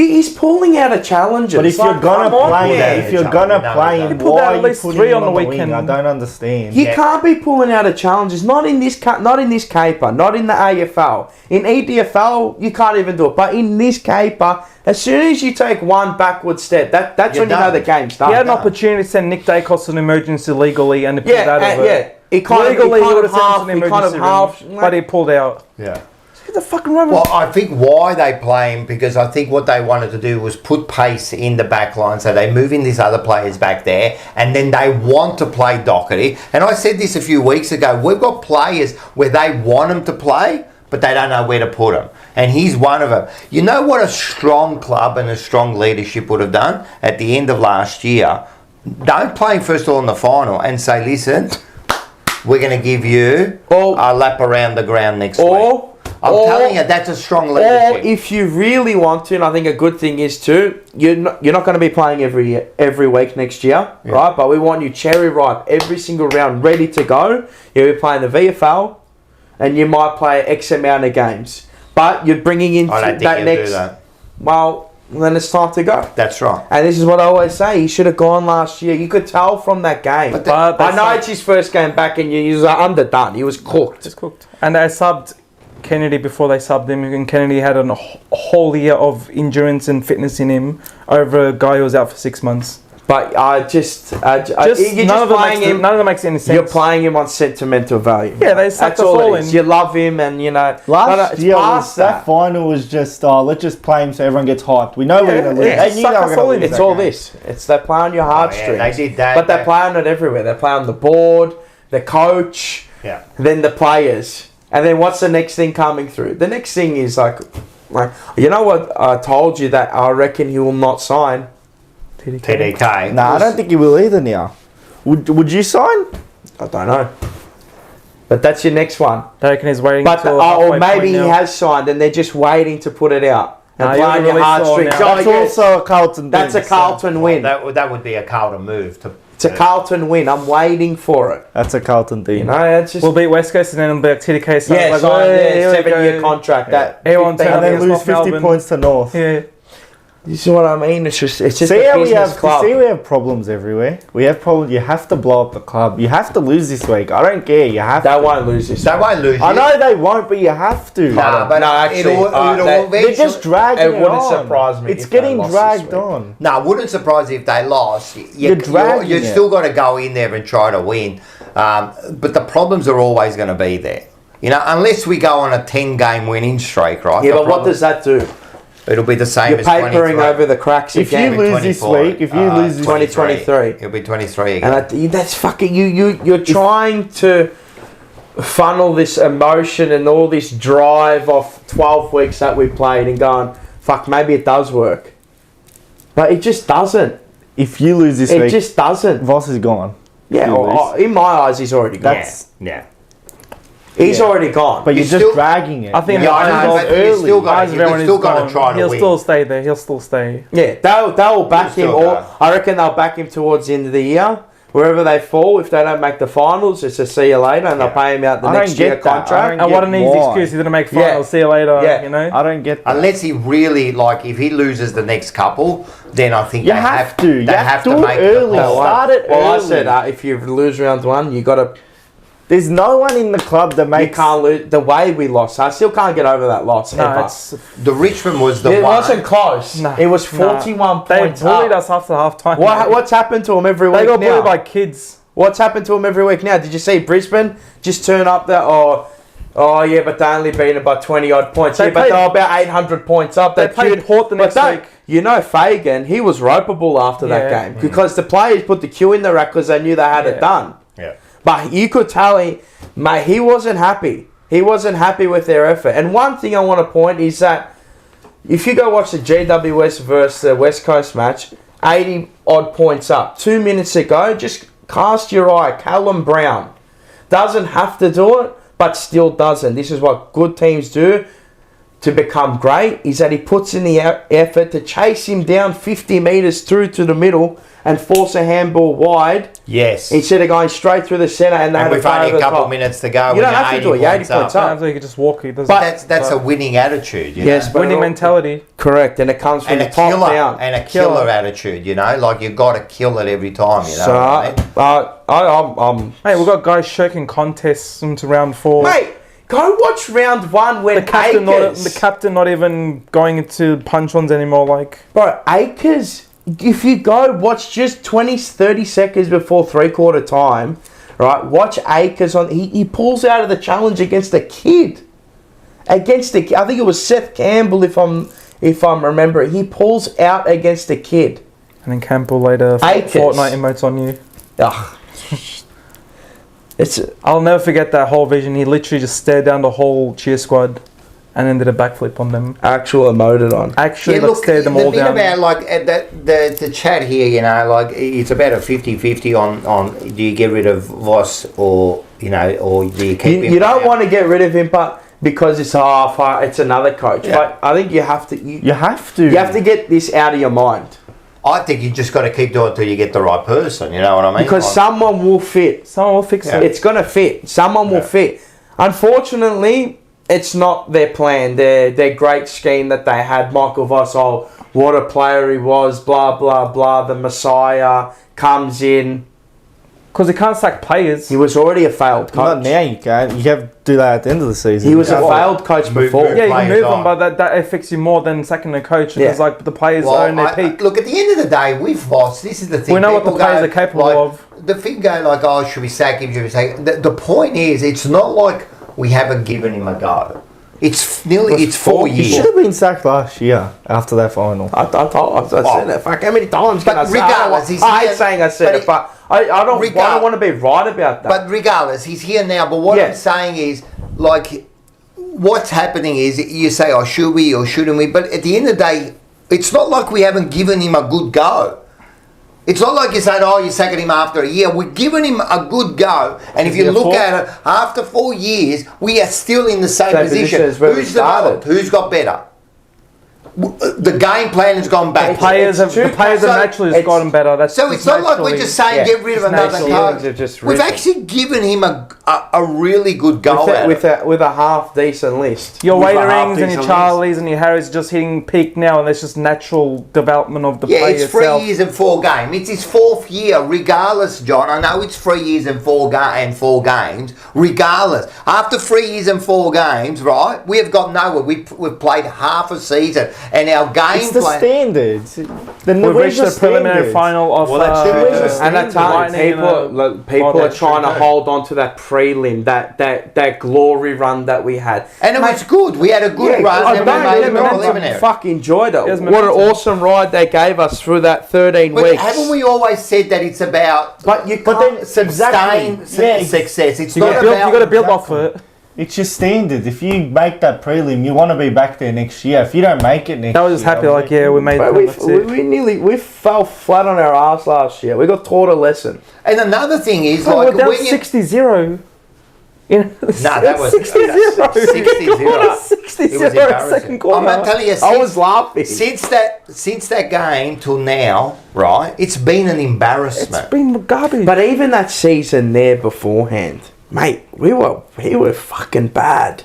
He's pulling out of challenges. But if you're gonna play, man. if you're gonna play him, He pulled why out are at you least putting 3 him on the on the wing? weekend. I don't understand. You can't be pulling out of challenges. Not in this caper. Not in the AFL. In EDFL, you can't even do it. But in this caper, as soon as you take one backward step, that's You're when you know done. the game's He done. had an opportunity to send Nick Dacos an emergency legally, and he pulled out of it. yeah. He kind Legally, he of would have sent half. an He kind of emergency half. room, but he pulled out. Yeah. Get the fucking rubber. Well, I think why they play him, because I think what they wanted to do was put pace in the back line, so they move in these other players back there, and then they want to play Doherty. And I said this a few weeks ago, we've got players where they want them to play, but they don't know where to put them. And he's one of them. You know what a strong club and a strong leadership would have done at the end of last year? Don't play him first of all in the final and say, listen, we're going to give you a lap around the ground next week. I'm telling you, that's a strong leadership. Or if you really want to, and I think a good thing is too, you're not going to be playing every week next year, right? But we want you cherry ripe every single round, ready to go. You'll be playing the VFL, and you might play X amount of games. But you're bringing in I don't think that he'll next. do that. Well, then it's time to go. That's right. And this is what I always say. He should have gone last year. You could tell from that game. But I know it's his first game back, and he was underdone. He was cooked. Just cooked. And they subbed Kennedy before they subbed him, and Kennedy had a whole year of endurance and fitness in him over a guy who was out for 6 months. But you're just None of it makes any sense. You're playing him on sentimental value. Yeah, they sucked That's us all all it is. in. You love him, and you know. Last year, past that final was just, let's just play him so everyone gets hyped. We know we're going to lose. yeah. They knew they were going to lose. It's that all game. this. It's they play on your heartstrings. they did that. But they play on it everywhere. They play on the board, the coach, Yeah. then the players. And then what's the next thing coming through? The next thing is like you know what I told you that I reckon he will not sign? TDK. No, I don't think he will either now. Would you sign? I don't know. But that's your next one. I reckon he's waiting But until or halfway maybe point he now. has signed and they're just waiting to put it out. And Nah, play you're on your really heartstrings. sore now. Oh, That's yes. also a Carlton That's thing, a Carlton win. That would be a Carlton move. It's a Carlton win. I'm waiting for it. That's a Carlton thing. You know, it's just We'll beat West Coast and then it'll be like TDK. So yeah, like, sign here we 7-year go. contract. That Everyone 15 turn And up then years. against lose North 50 Melbourne. points to North. Yeah. You see what I mean? It's just See a how we business have club. see we have problems everywhere. We have problems. You have to blow up the club. You have to lose this week. I don't care. You have They to. won't lose this. They won't lose. I know they won't, but you have to. Nah, but No, actually, it'll they- They're just dragging It it wouldn't on. surprise me It's if they getting lost dragged this week. on. No, it wouldn't surprise you if they lost. You're dragging You've it. still got to go in there and try to win. But the problems are always going to be there. You know, unless we go on a 10-game winning streak, right? Yeah, The but what problem- does that do? It'll be the same You're as papering 23. over the cracks If again. you lose this 24. week, if you lose this 2023. It'll be 23 again. And that's fucking you're trying to funnel this emotion and all this drive off 12 weeks that we played and going, fuck, maybe it does work. But it just doesn't. If you lose this It week, just doesn't. Voss is gone. Yeah, you or, lose. in my eyes, he's already gone. yeah. He's already gone. But you're You just still- dragging it. I think Yeah, I know, but you've still got Eyes of everyone to is gone. try to He'll win. still stay there. He'll still stay. Yeah, they'll back him. still Or go. I reckon they'll back him towards the end of the year. Wherever they fall, if they don't make the finals, it's a see you later, and they'll pay him out the I don't next year get that. I contract. don't And what get an easy why. excuse. He didn't make Yeah. finals. See you later. Yeah. You know. I don't get that. Unless he really, like, if he loses the next couple, then I think You they have to. You They have have to to do it make early. the call. Start it Well, I early. said if you lose round one, you got to. There's no one in the club that You makes. can't lose the way we lost. I still can't get over that loss. No, ever. it's, The Richmond was the It one. wasn't close. Nah. It was 41 they points bullied up. us after half time. What's happened to them every week They got now? bullied by kids. What's happened to them every week now? Did you see Brisbane just turn up there? Oh yeah, but they only beat them by 20 odd points. They Yeah, but played- they're about 800 points up. They played Port the next week. You know Fagan, he was ropeable after that Yeah. game because the players put the queue in the rack because they knew they had it Yeah. done. Yeah. But you could tell mate, he wasn't happy. He wasn't happy with their effort. And one thing I want to point is that if you go watch the GWS versus the West Coast match, 80 odd points up. 2 minutes ago, just cast your eye. Callum Brown doesn't have to do it, but still doesn't. This is what good teams do. to become great is that he puts in the effort to chase him down 50 metres through to the middle and force a handball wide. Yes. Instead of going straight through the centre and And we've only a couple of minutes to go. You don't have to do it. You're 80 points up. So you can just walk it. But that's a winning attitude, you Yes, know. but Winning mentality. Correct, and it comes from And the a top killer, down. and a killer attitude, you know. Like you've got to kill it every time, you know. So, what I mean? Hey, we've got guys shirking contests into round 4. mate, go watch round 1 when The captain, Akers... the captain not even going into punch-ons anymore. Like, Bro, Akers, if you go watch just 20, 30 seconds before three-quarter time, right, watch Akers on... He pulls out of the challenge against a kid. I think it was Seth Campbell, if I'm remembering. He pulls out against a kid. and then Campbell later Akers. Fortnite emotes on you. Ugh. I'll never forget that whole vision. He literally just stared down the whole cheer squad, and then did a backflip on them. Actual emoted on. Actually, like, stared them all the down. thing about like the chat here, you know, like it's about a 50-50 on do you get rid of Voss or you know, or do you keep him? You don't want to get rid of him, but because it's it's another coach. Yeah. But I think you have to. You have to. You have to get this out of your mind. I think you just got to keep doing it until you get the right person. You know what I mean? Because someone will fit. Someone will fix it. It's gonna fit. Someone will fit. Unfortunately, it's not their plan. Their great scheme that they had. Michael Voss, what a player he was. Blah blah blah. The Messiah comes in. Because they can't sack players. He was already a failed coach. Not now, you can't. You have to do that at the end of the season. He was a Yeah. failed coach before. Yeah, you can players move them, on. but that affects you more than sacking the coach because Yeah. like the players Well, are in their peak. look, at the end of the day, with Voss, this is the thing. We know what the People players go, are capable like, of. The thing go like, oh, should we sack him? Should we sack him? The point is, it's not like we haven't given him a go. It's nearly, it's 4 He years. should have been sacked last year after that final. I said it. Fuck, how many times can I But say it? regardless, he's I hate here- saying I said but it, but I don't want to be right about that. But regardless, he's here now. But what Yeah. I'm saying is, like, what's happening is you say, oh, should we or shouldn't we? But at the end of the day, it's not like we haven't given him a good go. It's not like you're saying, oh, you're sacking him after a year. We're giving him a good go. And if you look at it, after 4 years, we are still in the same position. as where we Who's developed? Who's got better? The game plan has gone back. The players have naturally just gotten better. That's So it's not like we're just saying get rid of another coach. We've actually given him a really good go at it. with a half decent list. your With a Waiterings half and your decent Charlies and your Harrys just hitting peak now, and that's just natural development of the Yeah, player it's 3 itself. years and 4 games. It's his 4th year, regardless, John. I know it's 3 years and 4 games. Regardless, after 3 years and 4 games, right? We have got nowhere. We've played half a season, and our game It's the plan. standards. We've reached the preliminary final of And that's how Lightning people are that's trying to true. hold on to that prelim, that glory run that we had. And it was good. We had a good run, and we made it preliminary. Fuck enjoyed it. Yes, What an momentum. awesome ride they gave us through that 13 But weeks. haven't we always said that it's about? But you But can't then sustain success. It's You not about. got to build off it. It's your standard. If you make that prelim, you want to be back there next year. If you don't make it next I was just year, happy, like, yeah, we made But it. That's it. we fell flat on our ass last year. We got taught a lesson. And another thing is, Oh, like we're down when you. 60-0. You know, Nah, that was 60-0. 60-0. 60-0 second quarter. I'm telling you, I was laughing. since that game till now, right? It's been an embarrassment. It's been garbage. But even that season there beforehand, mate, we were fucking bad.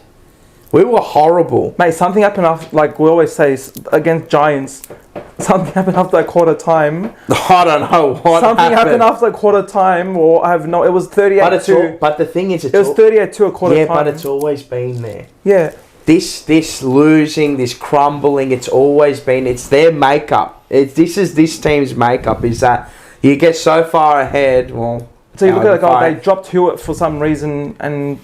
We were horrible. Mate, something happened after, like we always say, against Giants. Something happened after that quarter time. I don't know what Something happened after that quarter time, or I have no. It was 38-2. But the thing is, It was 38-2 a quarter yeah, time. but it's always been there. Yeah. This losing, this crumbling, it's always been. It's their makeup. This is this team's makeup. Is that you get so far ahead? Well, So you look at like, they dropped Hewitt for some reason, and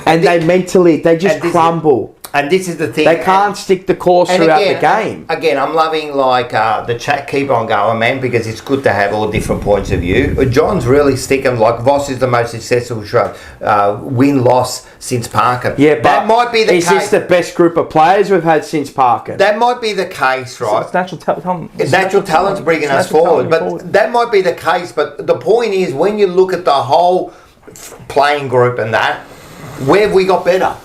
they mentally just crumble. And this is the thing. They can't stick the course And throughout again, the game. Again, I'm loving like the chat keep on going, man, because it's good to have all different points of view. John's really sticking like Voss is the most successful win-loss since Parker. Yeah, but that might be the is case. this the best group of players we've had since Parker? That might be the case, right? it's natural talent. It's natural talent's bringing us forward, but that might be the case. But the point is, when you look at the whole playing group and that, where have we got better?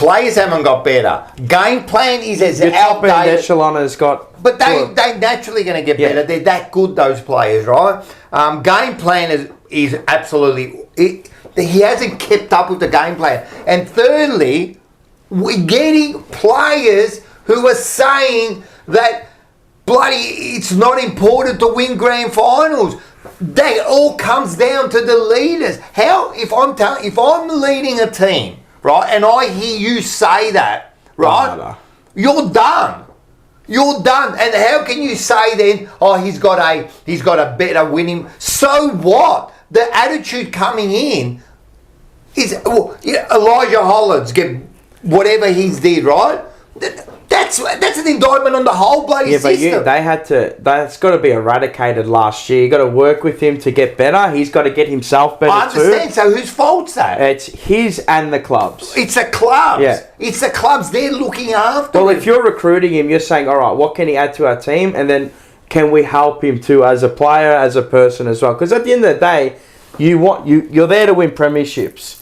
Players haven't got better. Game plan is as Your top end outdated. echelon has got. But they naturally going to get better. They're that good, those players, right? Game plan is absolutely... he hasn't kept up with the game plan. And thirdly, we're getting players who are saying that bloody it's not important to win grand finals. That all comes down to the leaders. How if I'm leading a team, right, and I hear you say that, right, you're done. You're done. And how can you say then, oh, he's got a better winning? So what? The attitude coming in is Elijah Hollands get whatever he's did, right? That's an indictment on the whole bloody system. That's got to be eradicated last year. You got to work with him to get better. He's got to get himself better I understand. So whose fault's that? It's his and the club's. It's the clubs. Yeah. It's the clubs. They're looking after Well, him. if you're recruiting him, you're saying, all right, what can he add to our team? And then can we help him too as a player, as a person as well? Because at the end of the day, you're there to win premierships.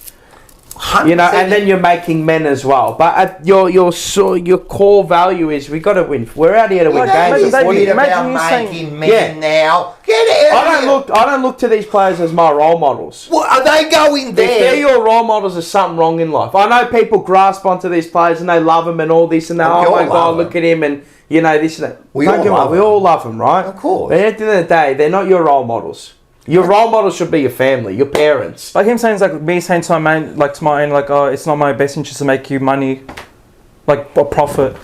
100%. And then you're making men as well. But your core value is we got to win. We're out here to win games. Imagine making men now. Get out of here. I don't look to these players as my role models. Well, are they going there? If they're your role models, there's something wrong in life. I know people grasp onto these players and they love them and all this and that. Oh my God, look at him and this and that. We all love them, right? Of course. But at the end of the day, they're not your role models. Your role model should be your family, your parents. Like him saying, it's like me saying to my man, like to my own, like, oh, it's not my best interest to make you money, like a profit.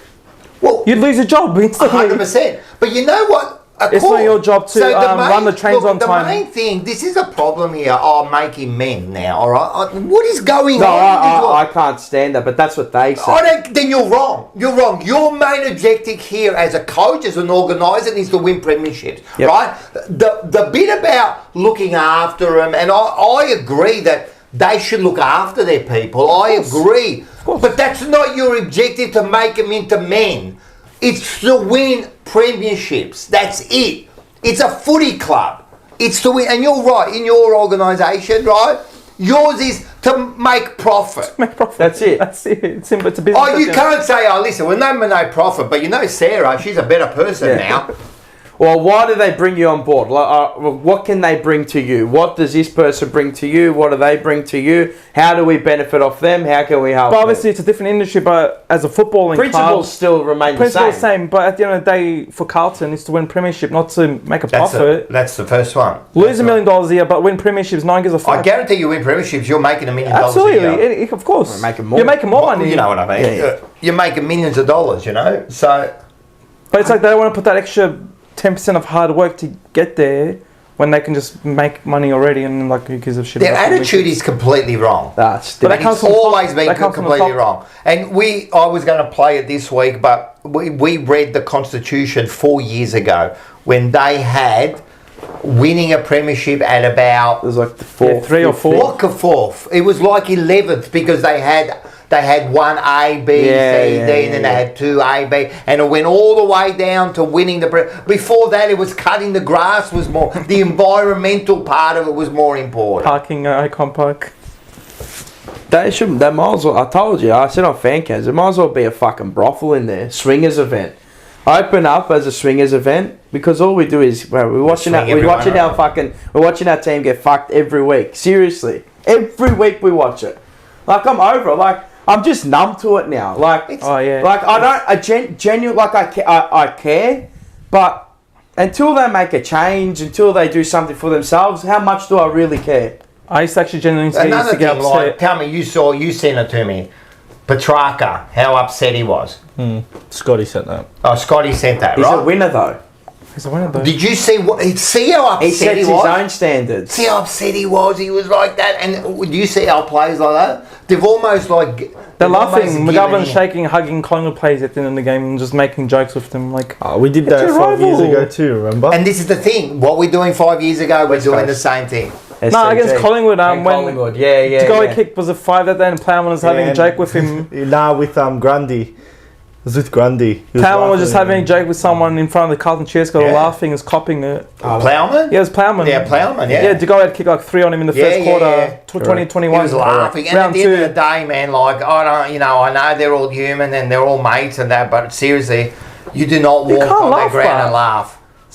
Well, you'd lose your job instantly. 100%. But you know what? It's not your job to run the trains on time. The main thing, this is a problem here. Making men now, all right? What is going on? I can't stand that, but that's what they say. Then you're wrong. You're wrong. Your main objective here as a coach, as an organiser, is to win premierships, right? The bit about looking after them, and I agree that they should look after their people. I agree. But that's not your objective to make them into men. It's to win premierships. That's it. It's a footy club. It's to win. And you're right, in your organisation, right? Yours is to make profit. That's it. That's it. It's simple. It's a business. Oh, you can't say, listen, we're no profit, but Sarah, she's a better person now. Well, why do they bring you on board? What can they bring to you? What does this person bring to you? What do they bring to you? How do we benefit off them? How can we help But obviously, it's a different industry, but as a footballing principles still remain the same. But at the end of the day, for Carlton, it's to win premiership, not to make a profit. That's the first one. Lose $1 million a year, but win premierships, no one gives a fuck. I guarantee you win premierships, you're making $1 million Absolutely. a year. Of course. You're making more. You're making more money. You know what I mean? Yeah. You're making millions of dollars, So... But it's like they don't want to put that extra 10% of hard work to get there when they can just make money already and like who gives a shit. Their attitude is completely wrong. It's always been completely wrong. And I was going to play it this week, but we read the Constitution 4 years ago when they had winning a premiership at about... It was like the fourth. 3 or 4. Like a fourth. It was like 11th because they had one A, B, C, D, and then they had 2 A, B, and it went all the way down to winning the... Before that, it was cutting the grass was more... The environmental part of it was more important. Parking Icon Park. They might as well... I told you, I said on Fancast, there might as well be a fucking brothel in there. Swingers event. Open up as a swingers event because all we do is we're watching our team get fucked every week. Seriously, every week we watch it. Like I'm over it. Like I'm just numb to it now. Like Like I care, but until they make a change, until they do something for themselves, how much do I really care? I used to actually genuinely get upset. Like, tell me, you sent it to me. Petrarca, how upset he was. Scotty sent that. Oh, Scotty sent that, He's right? a winner though. Did you see how upset he was? He sets his own standards. See how upset he was? He was like that. And do you see our players like that? They've almost like... They're laughing. McGovern's shaking, hugging Collingwood players at the end of the game and just making jokes with them. Like, we did that 5 years ago too, remember? And this is the thing. What we're doing 5 years ago, we're doing the same thing. No, against Collingwood. Collingwood, to go kick was a 5 that day and Plowman was having a joke with him. With Grundy. was with Grundy. Plowman was just having a joke with someone in front of the Carlton chairs, got laughing, is copying it. Plowman? Yeah, it was Plowman. Yeah, Plowman, yeah. Yeah, the guy had kicked like 3 on him in the first quarter, 2021. He was laughing. And at Round the end 2. of the day, man, like, I know they're all human and they're all mates and that, but seriously, you do not walk can't on the laugh, ground bro. and laugh.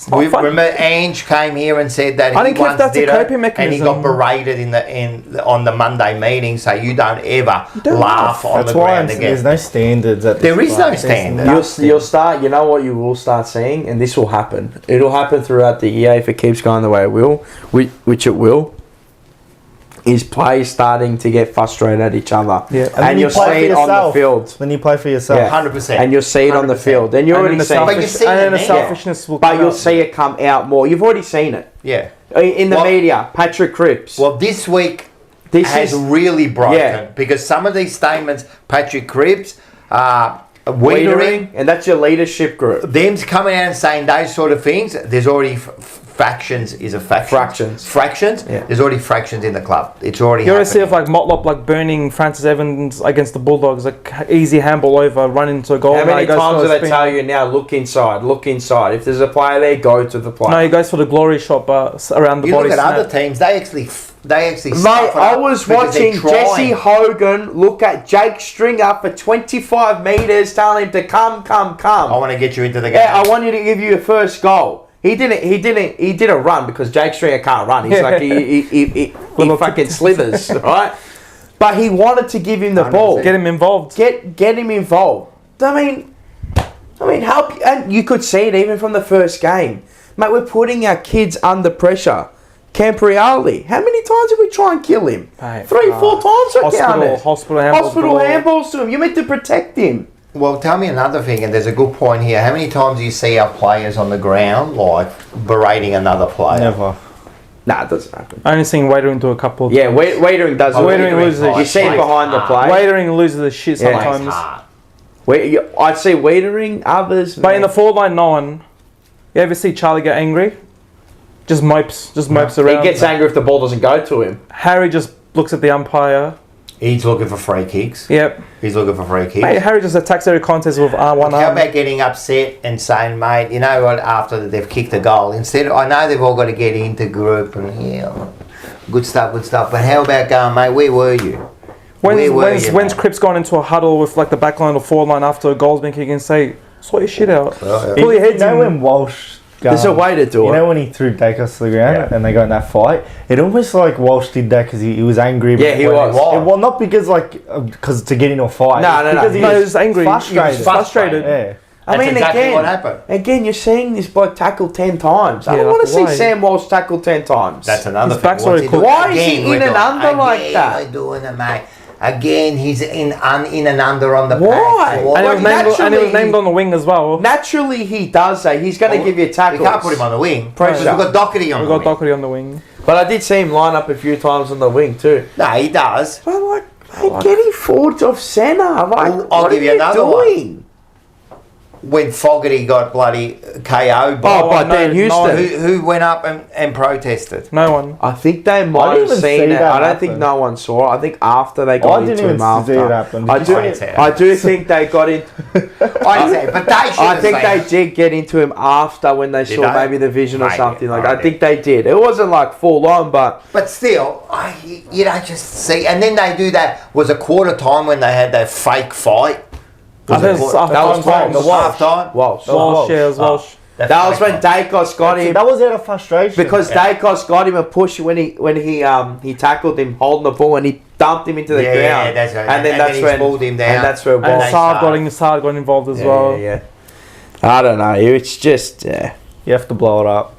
not We funny. remember Ange came here and said that I he don't care if once that's a did coping it, and he mechanism. got berated on the Monday meeting, so you don't ever laugh on That's the why ground there's again. no standards. At this There is no point. standard. You'll start. You know what you will start seeing, and this will happen. It'll happen throughout the year if it keeps going the way it will, which it will. Is players starting to get frustrated at each other, Yeah. and you'll see it on the field. Then you play for yourself. Yeah. 100%. And you'll see it on the 100%. field. Then you And already then the seen But you it. see and then the it now. selfishness will But come you'll out. see it come out more. You've already seen it Yeah. in the Well- media. Patrick Cripps. Well, this week this has is really broken Yeah. because some of these statements, Patrick Cripps, Wiedering, Wiedering, and that's your leadership group. them's coming out and saying those sort of things. There's already factions. Is a faction. Fractions. Fractions. Yeah. There's already fractions in the club. It's already. You already see happening. of like Motlop like burning Francis Evans against the Bulldogs, like easy handball over, run into a goal. How Now many he goes times for do a they spin. tell you now, look inside, look inside. If there's a player there, go to the player. No, he goes for the glory shot, but around the You body. look at snap. other teams. They actually. Mate, stuff it I up was because they're watching trying. Jesse Hogan look at Jake Stringer for 25 metres, telling him to come. I want to get you into the game. Yeah, I want you to give you a first goal. He did a run because Jake Stringer can't run. He's like, he fucking slithers, right? But he wanted to give him the ball. Get him involved. Get him involved. I mean, help. And you could see it even from the first game. Mate, we're putting our kids under pressure. Campriali, how many times did we try and kill him? Mate, 3-4 times I counted. hospital handballs. Hospital handballs to him. You meant to protect him. Well, tell me another thing, and there's a good point here. How many times do you see our players on the ground, like, berating another player? Never. Nah, it doesn't happen. I only seen Wadering do a couple of Yeah, times. Wadering does it. Wadering loses You see it behind the play. Wadering loses the shit Yeah. sometimes. I'd say Wadering, others. But in the forward line, no one. You ever see Charlie get angry? Just mopes he around. gets angry if the ball doesn't go to him. Harry just looks at the umpire. He's looking for free kicks. Yep. He's looking for free kicks. Mate, Harry just attacks every contest with one How arm. about getting upset and saying, mate, you know what, after they've kicked a goal, instead of, I know they've all got to get into group and, yeah, good stuff, but how about going, mate, where were you? When's Cripps gone into a huddle with like the back line or forward line after a goal's been kicked and say, sort your shit out. Oh, Pull your heads You know in. when Walsh... There's a way to do You it. know when he threw Dacos to the ground and they got in that fight? It almost like Walsh did that because he was angry. Yeah, he when was. Well, not because because to get in a fight. No, no, no. Because No, he was angry. Frustrated. He was frustrated. Yeah. I mean, exactly again, what happened. Again, you're seeing this bloke tackle 10 times. I Yeah, don't want to see why? Sam Walsh tackle 10 times. That's another His thing. back's What's already he cooked. doing? Why is he Again, in we're and doing- under like that? We're doing it, mate. Again, he's in and under on the Why? back. And he was naturally- named on the wing as well. Naturally, he does that. He's going to give you We tackles. can't put him on the wing. Pressure. We've got Doherty on We the got wing. Doherty on the wing. But I did see him line up a few times on the wing too. No, he does. But like, mate, get him forward of centre. Like, I'll what give are you another one. doing? When Fogarty got bloody KO'd Oh, by no, Dan Houston. who went up and protested? No one. I think they I might didn't have even seen see it. that I don't happen. think no one saw it. I think after they got I didn't into even him see after. it happen. I Did you do. see it? I do think they got in. I say, but they should I have think seen they it. did get into him after when they saw they? maybe the vision or Maybe, something like. maybe. I think they did. It wasn't like full on, but But still, you don't just see. And then they do that. Was a quarter time when they had that fake fight. I think it's that was half-time. Walsh. Half time. Walsh. Walsh, yeah, it was Walsh. That was when Dacos got him. That was out of frustration. Because Dacos got him a push when he tackled him holding the ball and he dumped him into the Yeah, ground. yeah, that's right. And then And that's then he when pulled him down. And that's where And Walsh. Saad got involved as well. Yeah. I don't know. It's just you have to blow it up.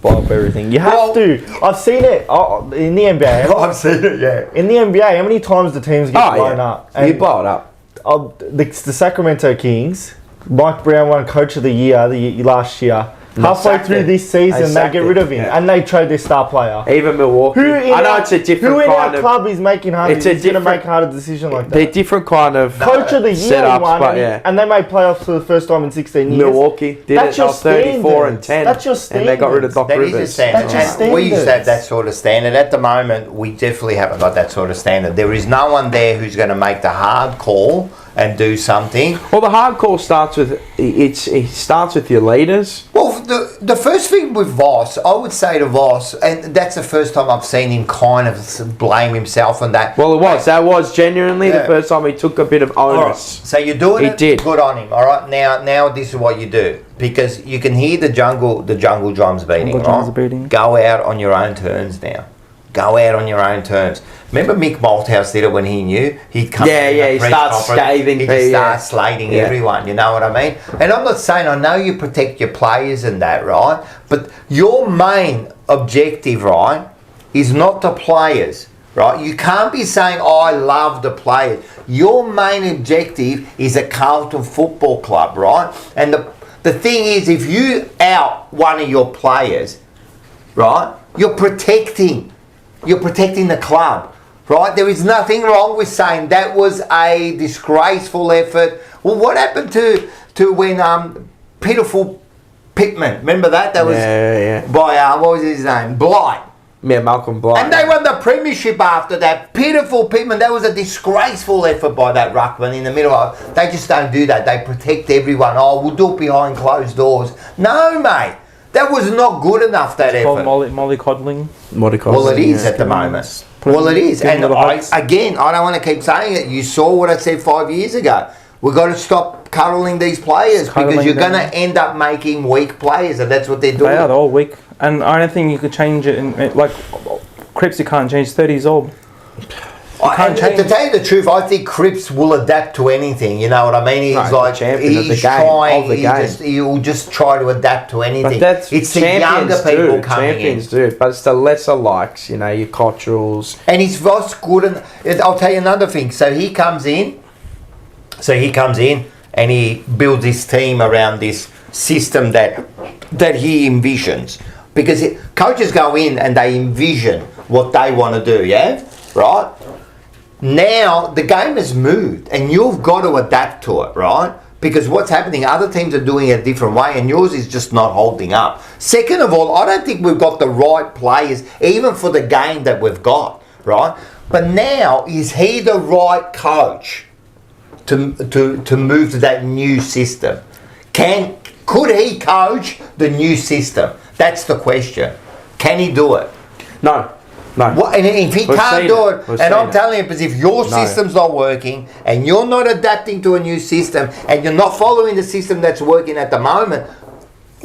Blow up everything. You have to. I've seen it in the NBA. I've seen it, yeah. In the NBA, how many times do teams get blown up? You blow it up. The Sacramento Kings, Mike Brown won Coach of the Year last year. Halfway sacked through him. this season, They they sacked get him, rid of him, yeah. and they trade their star player. Even Milwaukee. I know it's a different who in kind our of. club is making hard? It's a It's going to different- make harder decision like They're that. different kind of Coach of the Year setups, won, but yeah. and they made playoffs for the first time in 16 years. Milwaukee did That's it. They your were 34 and standards. 10. That's your And they got rid of standards. Doc That is a Rivers. standard. That's just And we used to have standards. that sort of standard. At the moment, we definitely haven't got that sort of standard. There is no one there who's going to make the hard call and do something. Well, the hardcore starts with it starts with your leaders. Well, the first thing with Voss, I would say to Voss, and that's the first time I've seen him kind of blame himself on that. Well, that was genuinely the first time he took a bit of onus. Right. So you're doing it. Did. Good on him. All right. Now this is what you do, because you can hear the jungle drums beating. Go out on your own terms now. Go out on your own terms. Remember Mick Malthouse did it when he knew? He'd come he starts scathing people. He starts slating everyone, you know what I mean? And I'm not saying, I know you protect your players and that, right? But your main objective, right, is not the players, right? You can't be saying, I love the players. Your main objective is a Carlton Football Club, right? And the thing is, if you out one of your players, right, you're protecting the club, right? There is nothing wrong with saying that was a disgraceful effort. Well, what happened to when pitiful Pittman? Remember that? That was by what was his name? Blight. Yeah, Malcolm Blight. And they won the premiership after that. Pitiful Pittman. That was a disgraceful effort by that ruckman in the middle. They just don't do that. They protect everyone. Oh, we'll do it behind closed doors. No, mate. That was not good enough, that effort. Mollycoddling. Well, it is at the moment. Well, it is. And I don't want to keep saying it. You saw what I said 5 years ago. We've got to stop cuddling these players because you're going to end up making weak players, and that's what they're doing. They're all weak. And I don't think you could change it. Like, Cripps, you can't change. 30 years old. To tell you the truth, I think Cripps will adapt to anything. You know what I mean? He's like champion of the game. He'll just try to adapt to anything. But it's the younger people coming in. Champions do, but it's the lesser likes. You know, your Cottrells. And he's Voss good. And I'll tell you another thing. So he comes in and he builds his team around this system that he envisions. Because coaches go in and they envision what they want to do. Yeah, right. Now, the game has moved and you've got to adapt to it, right? Because what's happening, other teams are doing it a different way and yours is just not holding up. Second of all, I don't think we've got the right players, even for the game that we've got, right? But now, is he the right coach to move to that new system? Could he coach the new system? That's the question. Can he do it? No. And if he can't do it, and I'm telling you, because if your system's not working and you're not adapting to a new system and you're not following the system that's working at the moment.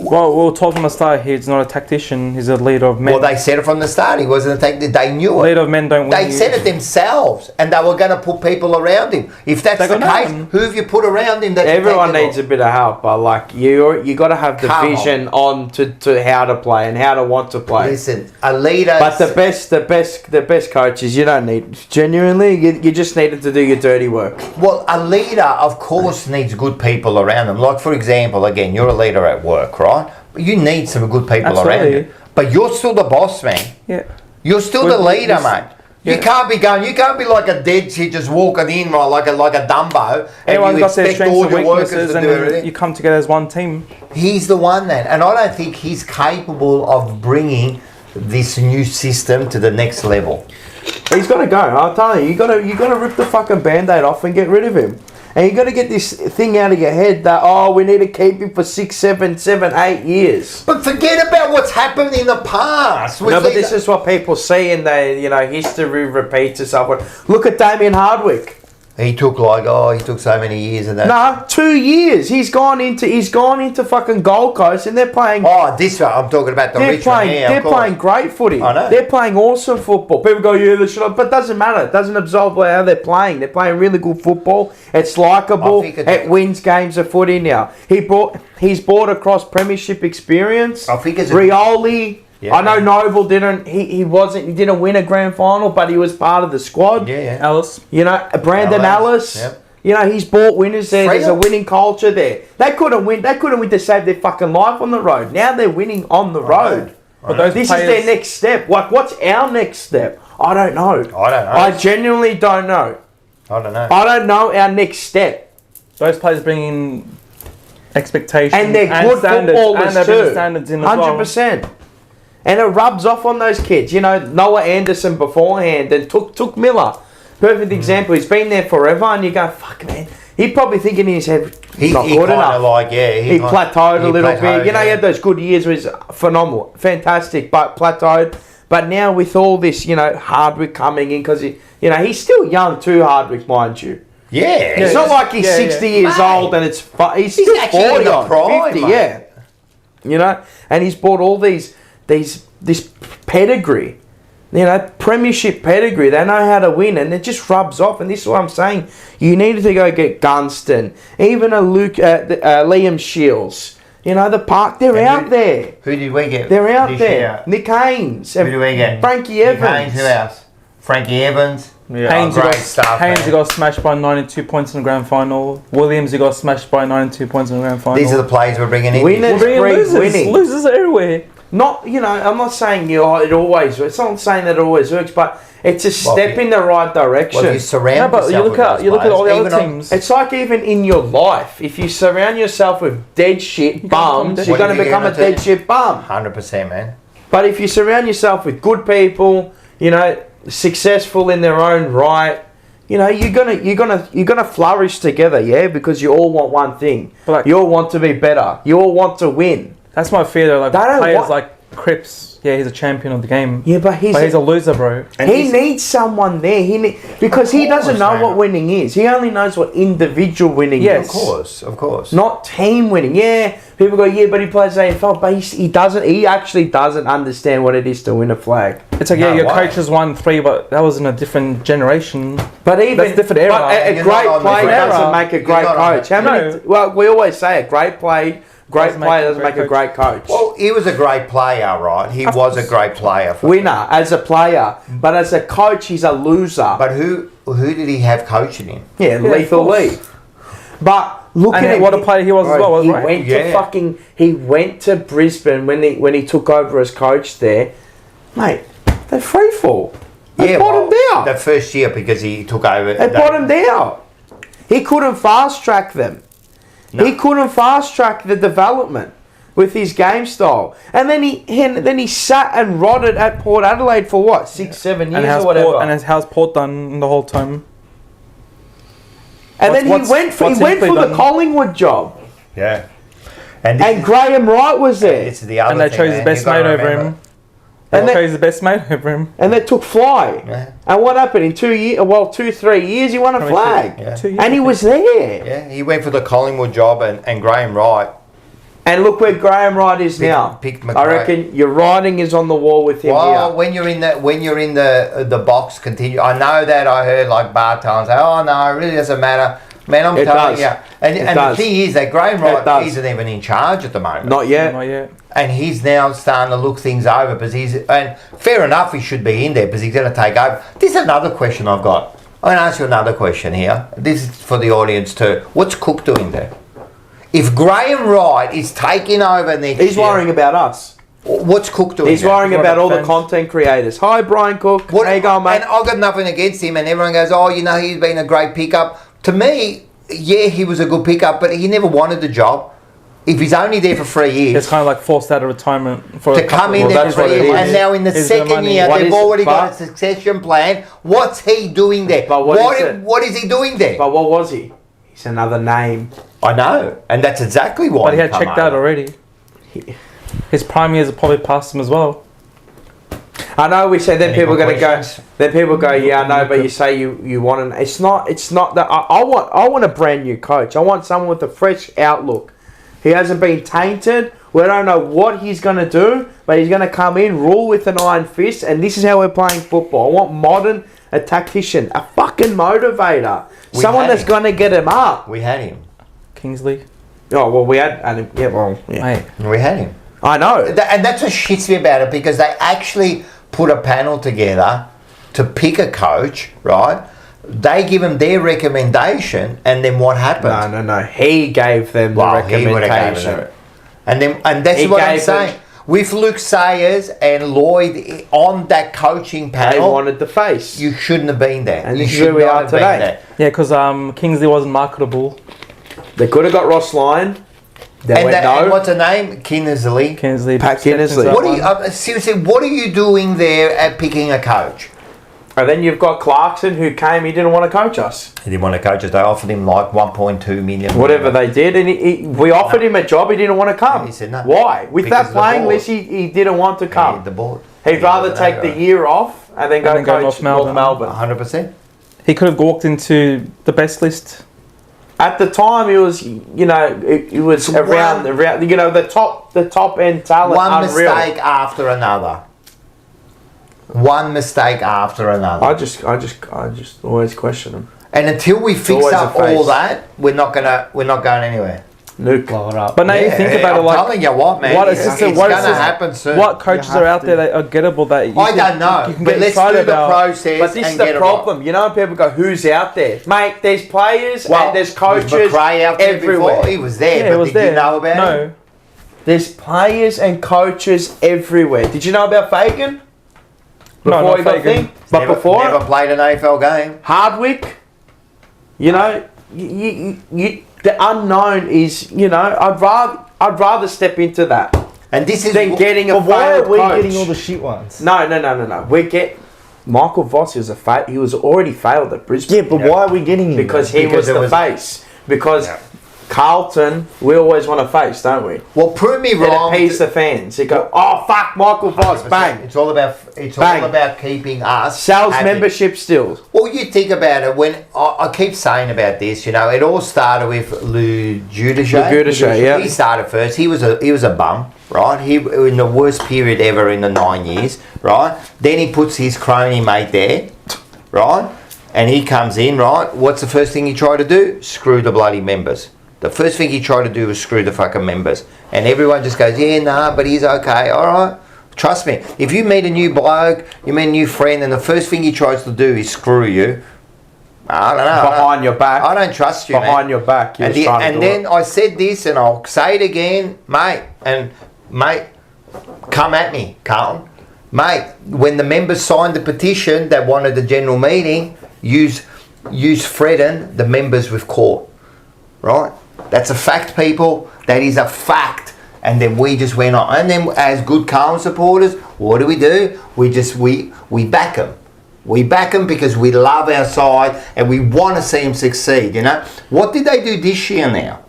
Well, we told from the start he's not a tactician, he's a leader of men. Well, they said it from the start, he wasn't a tactician, they knew it. Leader of men don't win. They said it themselves, and they were going to put people around him. If that's the case, who have you put around him? Everyone needs a bit of help, but like you got to have the vision on to how to play and how to want to play. Listen, a leader. But the best coaches, you don't need genuinely. You just needed to do your dirty work. Well, a leader, of course, needs good people around them. Like, for example, again, you're a leader at work, right? You need some good people around you. But you're still the boss, man. Yeah. You're still the leader, mate. Yeah. You can't be like a dead shit just walking in like a Dumbo and you expect all your workers to do everything. You come together as one team. He's the one then. And I don't think he's capable of bringing this new system to the next level. He's got to go. I'll tell you, you got to rip the fucking Band-Aid off and get rid of him. And you got to get this thing out of your head that, we need to keep him for 6, 7, 8 years. But forget about what's happened in the past. No, but this is what people see and history repeats itself. Look at Damien Hardwick. He took so many years and that. No, 2 years. He's gone into fucking Gold Coast and they're playing. Oh, this one I'm talking about the Richmond. They're playing great footy. I know. They're playing awesome football. People go, they should have, but it doesn't matter. It doesn't absolve how they're playing. They're playing really good football. It's likeable. It wins games of footy now. He's brought across premiership experience. I think it's Rioli. Yeah. I know Noble didn't. He didn't win a grand final, but he was part of the squad. Yeah. Ellis. Brandon Ellis. Yep. He's brought winners there. There's a winning culture there. They couldn't win to save their fucking life on the road. Now they're winning on the road. But this is their next step. What's our next step? I don't know. I genuinely don't know. I don't know. I don't know our next step. Those players bring in expectations and they're good footballers too. Standards in as 100%. Well. And it rubs off on those kids. Noah Anderson beforehand and took Miller. Perfect example. He's been there forever and you go, fuck man, He probably thinking in his head, He not good kind enough. of like, yeah. He plateaued a little bit. You know, he yeah. had those good years where he's phenomenal, fantastic, but plateaued. But now with all this, you know, Hardwick coming in, because, he's still young too, Hardwick, mind you. Yeah. It's not like he's 60 years Mate. old and he's still actually 40 in the odd, prime, 50, mate. yeah. You know, and he's bought all this pedigree. Premiership pedigree. They know how to win, and it just rubs off. And this is what I'm saying. You needed to go get Gunston, even a Liam Shields. The park. They're out there. Who did we get? They're out this there. year? Nick Haynes. Who did we get? Frankie Nick Evans. Haynes, who else? Frankie Evans. Yeah. Haynes, great stuff, Haynes man. got smashed by 92 points in the grand final. Williams, he got smashed by 92 points in the grand final. These are the players we're bringing in. Winners We're bringing breed losers. winning. Losers everywhere. Not, I'm not saying it always. It's not saying that it always works, but it's a step in the right direction. Well, you surround Yeah, but yourself you look at all the players, other even teams. It's like even in your life, if you surround yourself with dead shit bums, you're What going are to you become a gonna do? dead shit bum. 100%, man. But if you surround yourself with good people, successful in their own right, you're gonna flourish together, yeah, because you all want one thing. But You all want to be better. You all want to win. That's my fear though. Like They don't players want- like Cripps, he's a champion of the game. Yeah, but he's But he's a loser, bro. he needs someone there. Because he doesn't know what winning is. He only knows what individual winning Yes. is. Of course. Not team winning. Yeah, people go, yeah, but he plays AFL, but he doesn't. He actually doesn't understand what it is to win a flag. It's like, No, your why? coaches won 3, but that was in a different generation. But even That's different era. But a You're great not on play the doesn't era. make a You're great not on coach. the- How many? No. Well, we always say a great player doesn't make a great coach. Well, he was a great player, right? He was a great player. Winner as a player, but as a coach, he's a loser. But who did he have coaching him? Yeah, of lethal course. Lee. But look And at it. what a player he was as well, He right? went Yeah. to he went to Brisbane when he took over as coach there, mate. They free fall. They bottomed out. The first year because he took over. They bottomed out. He couldn't fast track them. No. He couldn't fast track the development with his game style. And then he sat and rotted at Port Adelaide for what, 6-7 years or whatever. How's Port done the whole time? And then he what's- went for what's Hickley the done? Collingwood job. Yeah. And, this And is- Graham Wright was there. this is the other And they thing, chose man. his best You gotta mate over remember. him. And They they- chose his best mate over him. And they took fly. Yeah. And what happened in 2 years? Well, 2-3 years, he won a flag. Yeah. 2 years. And he was there. Yeah, he went for the Collingwood job and Graham Wright. And look where Graham Wright is now. picked I McRae. reckon your writing is on the wall with him Well, here. when you're in the box, continue. I know that I heard like Barton say, "Oh no, it really doesn't matter." Man, I'm It telling does. you. And It the does. thing is that Graham It Wright does. isn't even in charge at the moment. Not yet. Not yet. And he's now starting to look things over because and fair enough, he should be in there because he's going to take over. This is another question I've got. I'm going to ask you another question here. This is for the audience too. What's Cook doing there? If Graham Wright is taking over next He's year, worrying about us. what's Cook doing He's there? worrying What about about all the fans? content creators. Hi, Brian Cook. What, How you going, mate? And I've got nothing against him, and everyone goes, "Oh, he's been a great pickup." To me, yeah, he was a good pickup, but he never wanted the job. If he's only there for 3 years, It's kind of like forced out of retirement for to a couple come in of there that's for what 3 it years, is. and now in the Is there second money? year, What they've is- already got a but- succession plan. What's he doing there? But what is it? What is he doing there? But what was he? He's another name. I know, and that's exactly why. But he had come checked out over. already. His prime years have probably passed him as well. I know we say then Any people are more going to go. questions? Then people go, yeah, I know, but you say you want an. It's not that. I want a brand new coach. I want someone with a fresh outlook. He hasn't been tainted. We don't know what he's going to do, but he's going to come in, rule with an iron fist, and this is how we're playing football. I want a tactician, a fucking motivator, We someone had that's him. going to get him up. We had him. Kingsley. Oh well, we had, and yeah, well, yeah. Mate. We had him. I know. And that's what shits me about it, because they actually put a panel together to pick a coach, right? They give them their recommendation, and then what happens? No. He gave them the Well, he would have given recommendation. it. And that's He what I'm gave saying. them- With Luke Sayers and Lloyd on that coaching They panel, wanted the face. you shouldn't have been there. And you this is should where we not are have been today. there. Yeah, because Kingsley wasn't marketable. They could have got Ross Lyon. They And, went and no. what's her name? Kinnersley. Kingsley. Pat stepped into Kinnersley. that What are you one. seriously? What are you doing there at picking a coach? And then you've got Clarkson, who came. He didn't want to coach us. He didn't want to coach us. They offered him like 1.2 million. Whatever they did, and we offered him a job. He didn't want to come. He said no. Why? With Because that playing board. list, he didn't want to come. The board. He'd rather take the year off and then go And then go coach North North Melbourne. Melbourne. 100%. He could have walked into the best list. At the time, it was it was So around the top end talent. One unreal. mistake after another. One mistake after another. I just always question him. And until we fix always up a face. all that, we're not going anywhere. Nuke. Blow it up. But now you think about it, I'm like telling you what, man, what it's assistant- going what to assistant- happen soon. what coaches are out there that are gettable that you I don't know, you can but get let's do excited the about. process But this and is get the it problem. You know, when people go, "Who's out there, mate?" There's players and there's Was coaches McRae out there everywhere. before? He was there, Yeah, but it was did there. you know about no. it? There's players and coaches everywhere. Did you know about Fagan? No, Before not he got Fagan. thing? But Never, before never played an AFL game. Hardwick, you know, the unknown is, I'd rather step into that And this is than getting a But why failed are we coach. getting all the shit ones? No. Michael Voss is he was already failed at Brisbane. Yeah, but why are we getting him? Because he Because was it the was- face. Because Carlton, we always want to face, don't we? Well, prove me It wrong. appease the fans. They go, oh fuck, Michael Voss, 100%. bang. It's all about Bang. keeping us. Sells happy. membership still. Well, you think about it. When I keep saying about this, it all started with Lou Giudice. yeah. He started first. He was a bum, right? He in the worst period ever in the 9 years, right? Then he puts his crony mate there, right? And he comes in, right? What's the first thing he tried to do? Screw the bloody members. The first thing he tried to do was screw the fucking members. And everyone just goes, yeah, nah, but he's okay. All right. Trust me. If you meet a new bloke, you meet a new friend, and the first thing he tries to do is screw you, I don't know. Behind your back. I don't trust you, Behind man. your back. he And, was trying to do then it. I said this, and I'll say it again, mate. And mate, come at me, Carlton. Mate, when the members signed the petition that wanted the general meeting, use threaten the members with court, right? That's a fact, people. That is a fact. And then we just went on. And then as good Carlton supporters, what do? We back them. We back them because we love our side and we want to see them succeed, What did they do this year now?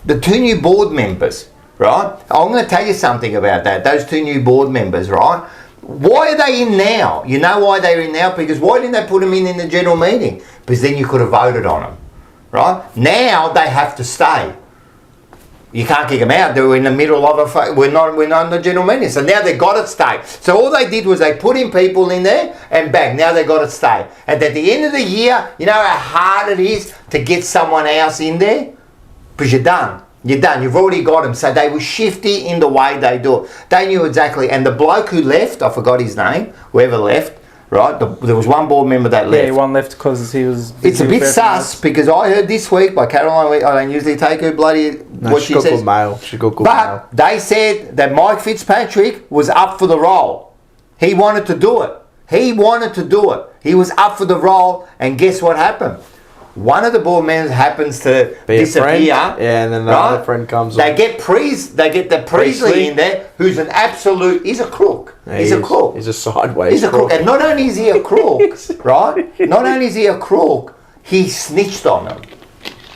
The two new board members, right? I'm going to tell you something about that. Those two new board members, right? Why are they in now? You know why they're in now? Because why didn't they put them in the general meeting? Because then you could have voted on them, right? Now they have to stay. You can't kick them out. They're in the middle of we're not in the general meeting. So now they got to stay. So all they did was they put in people in there and bang, now they got to stay. And at the end of the year, you know how hard it is to get someone else in there? Because you're done. You're done. You've already got them. So they were shifty in the way they do it. They knew exactly. And the bloke who left, I forgot his name, whoever left, right? There was one board member that left. Yeah, one left because he was. It's a bit sus because I heard this week by Caroline. I don't usually take her bloody what she says. She got good mail. But they said that Mike Fitzpatrick was up for the role. He wanted to do it. He was up for the role, and guess what happened? One of the board members happens to disappear. Yeah, and then the other friend comes They on. get the Priestley in there, who's an absolute. He's a crook. Yeah, he's a crook. He's a sideways He's a crook. And not only is he a crook, right? Not only is he a crook, he snitched on them.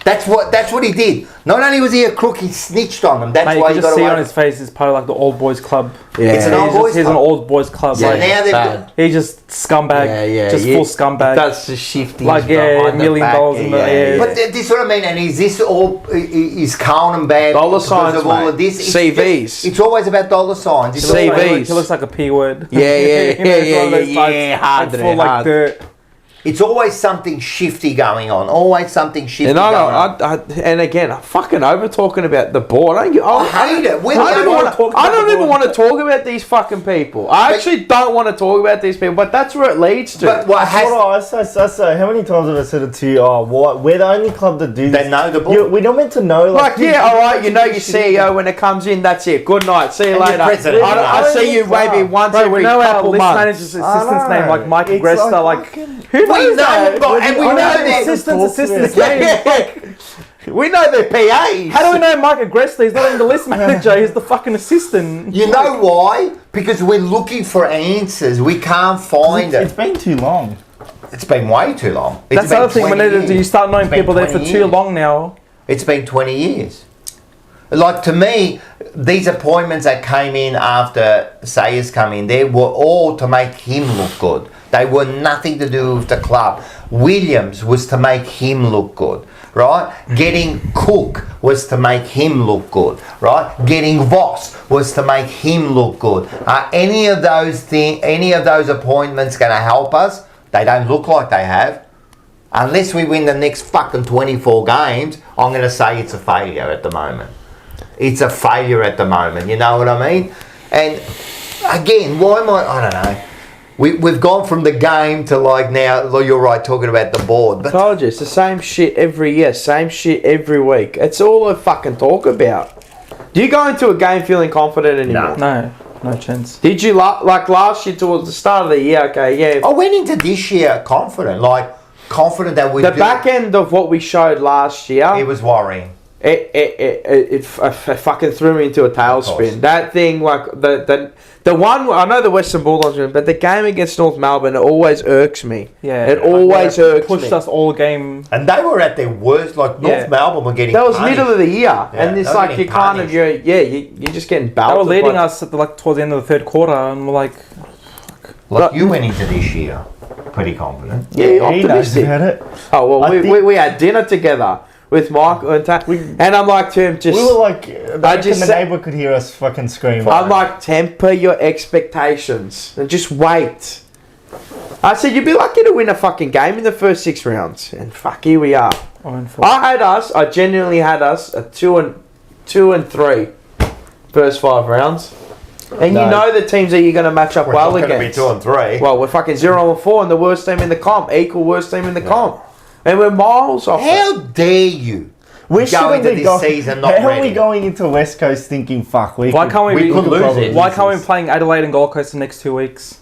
That's what he did. Not only was he a crook, he snitched on them. That's Mate, why you he can got just see away. on his face, he's part of like the old boys club. Yeah. It's an old boys He's an club. old boys club. So like, now they've got, he's just scumbag. Full scumbag. That's the shifty. Like, $1 million in the air. but this is what I mean. And is this all? Is Carlton bad Dollar because signs, of all mate. of this? CVs. It's always about dollar signs. It's He looks always- like- he looks like a P word. Yeah, You know, it's one of those types, hard, like, full like hard. dirt. It's always something shifty going on. Always something shifty And going on. and again, I'm fucking over talking about the board. I hate it. When I you don't wanna want talk to. I about don't the even board. want to talk about these fucking people. I actually don't want to talk about these people, but that's where it leads to. But what has I say, how many times have I said it to you? Oh, what? We're the only club that do this. they know the board? We're not meant to know. like, yeah, all right, you know your CEO when it comes in. That's it. Good night. See you And your later. president. I see you maybe once Bro, a we week, know our couple list months. manager's assistant's name, like Mike It's Agresta, like who We knows know, that? but- and we know the that- assistant's name. We know their PAs. How do we know Mike Agresta? He's not even the list manager. He's the fucking assistant. You know why? Because we're looking for answers. We can't find It's it. been too long. It's been way too long. It's That's the been other thing. 20 When years. you start knowing It's been people there for 20 too years. long now. It's been 20 years. Like, to me, these appointments that came in after Sayers come in, they were all to make him look good. They were nothing to do with the club. Williams was to make him look good, right? Getting Cook was to make him look good, right? Getting Voss was to make him look good. Are any of those appointments going to help us? They don't look like they have. Unless we win the next fucking 24 games, I'm going to say it's a failure at the moment. It's a failure at the moment, you know what I mean? And again, why am I don't know. We've gone from the game to like now, you're right, talking about the board. But Told you, it's the same shit every year, same shit every week. It's all I fucking talk about. Do you go into a game feeling confident anymore? No chance. Did you, like last year towards the start of the year, okay, yeah. I went into this year confident that we The back end of what we showed last year, it was worrying. It fucking threw me into a course. tailspin. That thing, like the one, I know the Western Bulldogs win, but the game against North Melbourne, it always irks me. Yeah, it always irks pushed me. us all game. And they were at their worst. Like North Melbourne were getting. That was punished. middle of the year, and it's they were like you getting kind of punished. you're just getting They belted. were leading by- us at towards the end of the third quarter, and we're like, Like you went into this year pretty confident. Yeah, He knows optimistic. about it. Oh well, I think- we had dinner together with Michael and I'm like to him, just We were like, I just the said- neighbour could hear us fucking screaming. I'm like, temper your expectations and just wait. I said, you'd be lucky to win a fucking game in the first 6 rounds, and fuck, here we are. I genuinely had us a 2 and 3 first 5 rounds, and No. you know the teams that you're going to match up We're well not going to be against. 2 and 3. Well, we're fucking 0 and 4 and the worst team in the comp, equal worst team in the comp, and we're miles off. How dare you? we go shouldn't into be this go- season not How are ready. we going into West Coast thinking, fuck, why can't we could lose it. Why can't we be playing Adelaide and Gold Coast the next 2 weeks?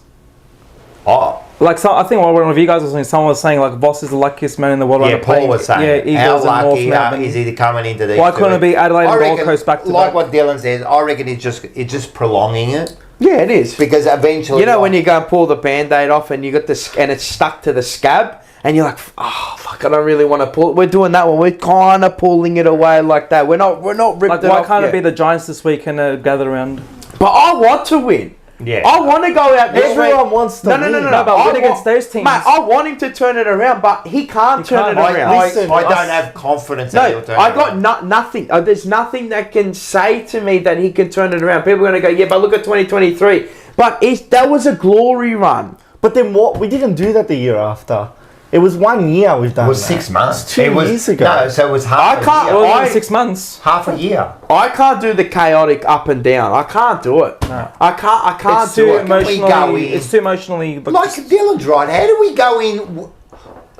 Oh, Like, so I think one of you guys was saying, someone was saying like Voss is the luckiest man in the world. yeah, right now Paul playing, was saying. yeah, how Eagles and North lucky Melbourne. is he coming into these? Why couldn't it be Adelaide I and Gold reckon, Coast back to like back? what Dylan says, I reckon it's just prolonging it Yeah, it is. because eventually, You know when you go and pull the band-aid off and you got this and it's stuck to the scab and you're like, oh fuck, I don't really want to pull it. We're doing that one. We're kind of pulling it away like that. We're not ripped Like, it why off can't yet. it be the Giants this week and gather around? But I want to win. Yeah. I want to go out this Everyone week. wants to No, win. but I win against those teams. Mate, I want him to turn it around, but he can't turn it can't. around. Listen, I don't us- have confidence that he'll No, turn I it got around. nothing. There's nothing that can say to me that he can turn it around. People are going to go, yeah, but look at 2023. But that was a glory run. But then what? We didn't do that the year after. It was 1 year we've done It was that. 6 months. It's 2 It was, years ago. No, so it was half I a can't- year. Well, I- 6 months. Half a year. I can't do the chaotic up and down. I can't do it. No. I can't It's do too it. we go emotionally. in? It's too emotionally. Like Dylan's right. How do we go in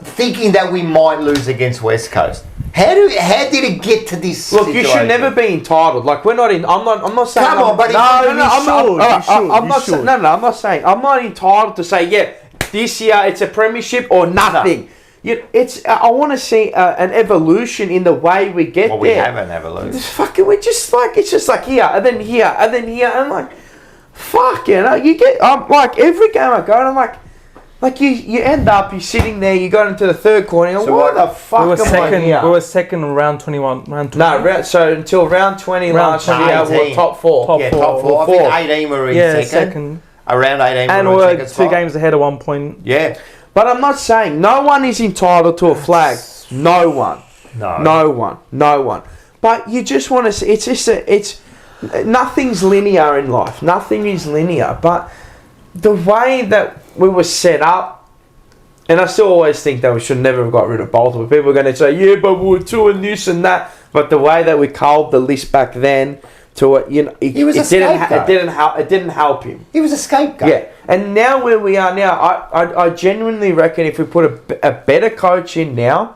thinking that we might lose against West Coast? How did it get to this? Look, you should situation? never be entitled. Like we're not in. I'm not saying. Come on, buddy. No, No, no, you no. I'm not. should, all right, you should, I'm you not. should. No, I'm not saying. I'm not entitled to say, yeah, this year it's a premiership or nothing. It's. I want to see an evolution in the way we get Well, we there. haven't ever It's fucking. We're just like it's just like here and then here and then here and like, fuck, you know. You get. Like every game I go, and I'm like you end up. You're sitting there. You got into the third quarter. And So why what- the fuck We were am I second. here? We were second round 21. Round 20. No, so until round 20 Round last year, we 18. were top 4. Top Yeah, four. top 4. I Four. think 18 were in Yeah, second. Around 18 And we we were were in 2 second spot. games ahead at 1 point. Yeah. But I'm not saying no one is entitled to a flag. No one. No. No one. No one. But you just want to see, it's just, nothing's linear in life. Nothing is linear. But the way that we were set up, and I still always think that we should never have got rid of Bolton. People are going to say, yeah, but we were doing this and that. But the way that we culled the list back then to it, you know, He was a it scapegoat. didn't help him. He was a scapegoat. Yeah, and now where we are now, I genuinely reckon if we put a better coach in now,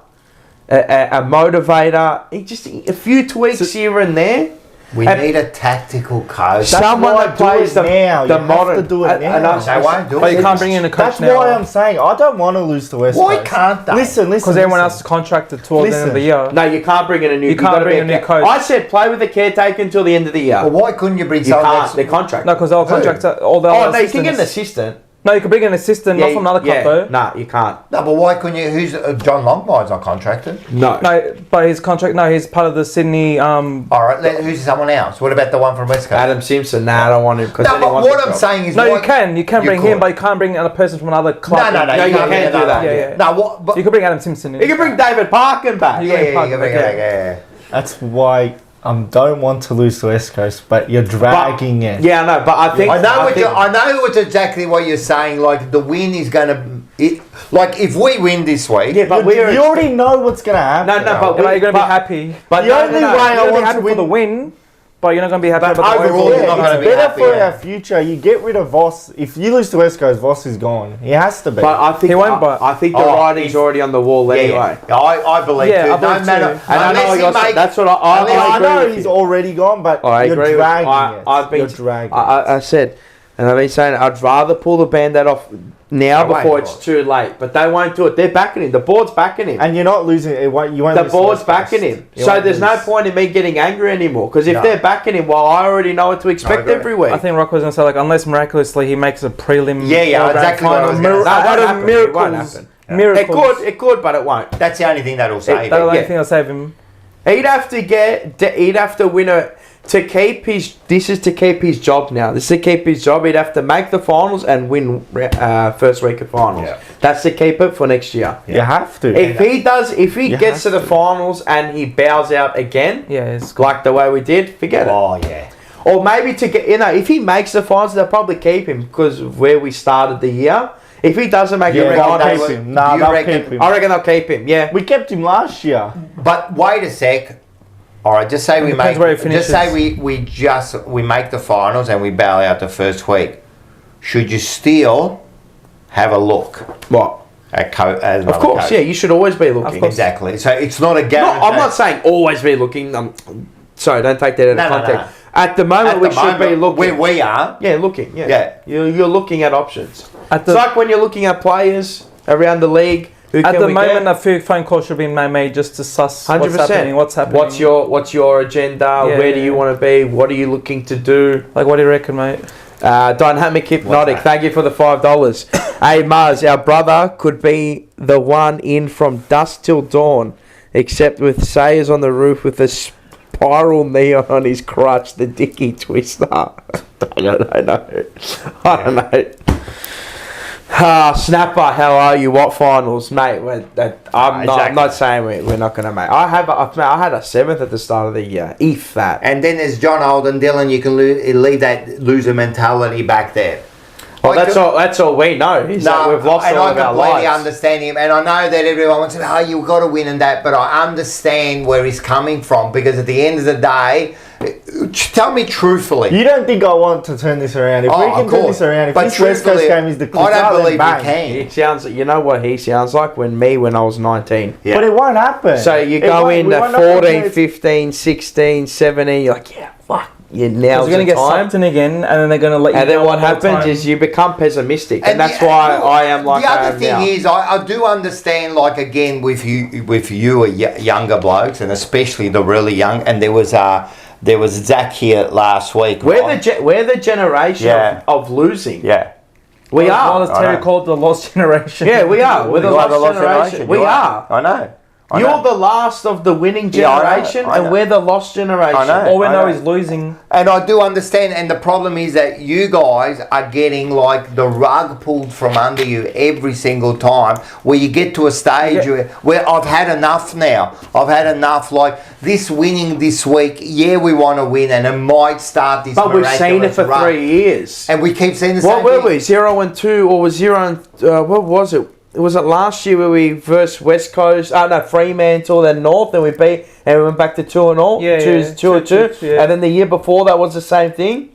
a motivator, just a few tweaks here and there, We need a tactical coach. Someone that plays the now. the You modern. have to do it now. They won't do But it. you can't bring in a coach That's now. why I'm saying I don't want to lose to West Why Coast. can't they? Listen. Because everyone else listen. is contracted towards the end of the Listen. year. No, you can't bring in a new. You can't gotta bring be a new ca- coach. I said play with the caretaker until the end of the year. Well, why couldn't you bring You someone can't. that's- They're contracted. No, because they'll contract all the Oh other no, you can get an assistants. assistant. No, you can bring an assistant, not from another club though. No, you can't. No, but why couldn't you? Who's John Longmire's not contracted? No. No, but his contract. No, he's part of the Sydney. All right, who's someone else? What about the one from West Coast? Adam Simpson. Nah, I don't want him because No, but what I'm saying is, No, why- you can bring could. him, but you can't bring another person from another club. No, No, you can't can't bring do that. another- Yeah. No, what? But You can bring Adam Simpson in. You can bring David Parkin back. You yeah, bring Parker you can bring back, it back, yeah. That's why I don't want to lose to West Coast, but you're dragging it. Yeah, no, but I think I know think- I know it's exactly what you're saying. Like the win is gonna, like if we win this week, Yeah, but we're You already know what's going to happen. No, but Yeah, but you're gonna but- be happy. But The no, only no, no. way You're I gonna be want happy to for win the win, but you're not gonna be happy But about the overall, overall. you're not it's gonna be better happy, for yeah. our future. You get rid of Voss. If you lose to West Coast, Voss is gone. He has to be. But I think He won't, but- I think the Oh, writing's already on the wall yeah, anyway. yeah. I believe Yeah, too. I No believe matter, too. And I know unless he you're- makes, that's what unless- I agree know with he's you. already gone, but I you're agree. dragging it. I've been You're dragging it. I said, and I've been saying I'd rather pull the band-aid off now They won't before do it's it. too late. But they won't do it. They're backing him. The board's backing him. And you're not losing. You won't The lose to board's West backing Coast. him. You So won't there's no lose. point in me getting angry anymore. Because if No. they're backing him, well, I already know what to expect agree. every week. I think Rocco was gonna say like unless miraculously he makes a prelim. Yeah, or grand exactly what I final. was gonna say. That won't happen. It Miracles. won't happen. Miracles. It could, but it won't. That's the only thing that'll save That's the it. only yeah. thing that'll save him. He'd have to win a to keep his. This is to keep his job now. This is to keep his job. He'd have to make the finals and win first week of finals. Yeah. That's to keep it for next year. You have to. If he You gets to have the finals and he bows out again, Yeah, it's like the way we did, forget it. Oh yeah. Or maybe to get if he makes the finals, they'll probably keep him because of where we started the year. If he doesn't make Yeah, the they'll finals, keep him. Nah, you they'll reckon- keep him. I reckon they'll keep him. Yeah. We kept him last year. But wait a sec. All right, just say we depends make. where he Just say finishes. we make the finals and we bail out the first week. Should you still have a look What? at as Of course, yeah. You should always be looking. Exactly. So it's not a No, guarantee. I'm not saying always be looking. Sorry, don't take that out of No, no, context. no. At the moment, At we the should be moment, looking. where we are. Yeah, looking. Yeah. Yeah. You're looking at options. At It's the like when you're looking at players around the league. Who at can the we moment, get? a few phone calls should be made just to suss 100%. what's happening. What's your agenda? Yeah, Where do yeah, you yeah. want to be? What are you looking to do? Like, what do you reckon, mate? Dynamic Hypnotic, that? thank you for the $5. Hey Mars, our brother could be the one in from dusk till dawn, except with Sayers on the roof with a spiral neon on his crutch, the Dicky Twister. I don't know. I don't know. Snapper, how are you? What finals, mate? I'm not saying we're not going to make. I had a 7th at the start of the year, if that. And then there's John Holden, Dylan. You can leave that loser mentality back there. Well, that's all we know. Is that we've lost and all I of our completely lives. understand him, and I know that everyone wants to. Oh, you've got to win and that, but I understand where he's coming from because at the end of the day, tell me truthfully. You don't think I want to turn this around? If we of can turn course. this around, if But this West Coast truthfully, game is the I clip, don't believe bang. we can. He sounds. You know what he sounds like when I was 19. Yeah. But it won't happen. So you It go won't- in we at won't know 14, until 15, 16, 17. You're like, yeah, fuck. Yeah, now's They're going the to get time. sucked in again, and then they're going to let you And then go what one more happens time. is you become pessimistic, and that's the- why I am like the I other am thing now. is I do understand, like, again with you younger blokes, and especially the really young, and there was Zach here last week. We're right? the generation Yeah. of losing. Yeah. We What are. has Terry called the lost generation? Yeah, we are. We're the You are lost generation. We You are. I know. I You're know. the last of the winning Yeah, I know, generation, I know. and we're the lost generation. I know. All we I know know. is losing. And I do understand, and the problem is that you guys are getting like the rug pulled from under you every single time where you get to a stage where I've had enough now. I've had enough. Like this winning this week, yeah, we want to win, and it might start this. But we've seen it miraculous for run. 3 years. And we keep seeing the same What were thing. we? 0-2, or was 0 and what was it? Was it last year where we versed West Coast? No, Fremantle, then North, then we beat, and we went back to 2-0. Yeah, yeah. 2-2. Yeah. And then the year before that was the same thing.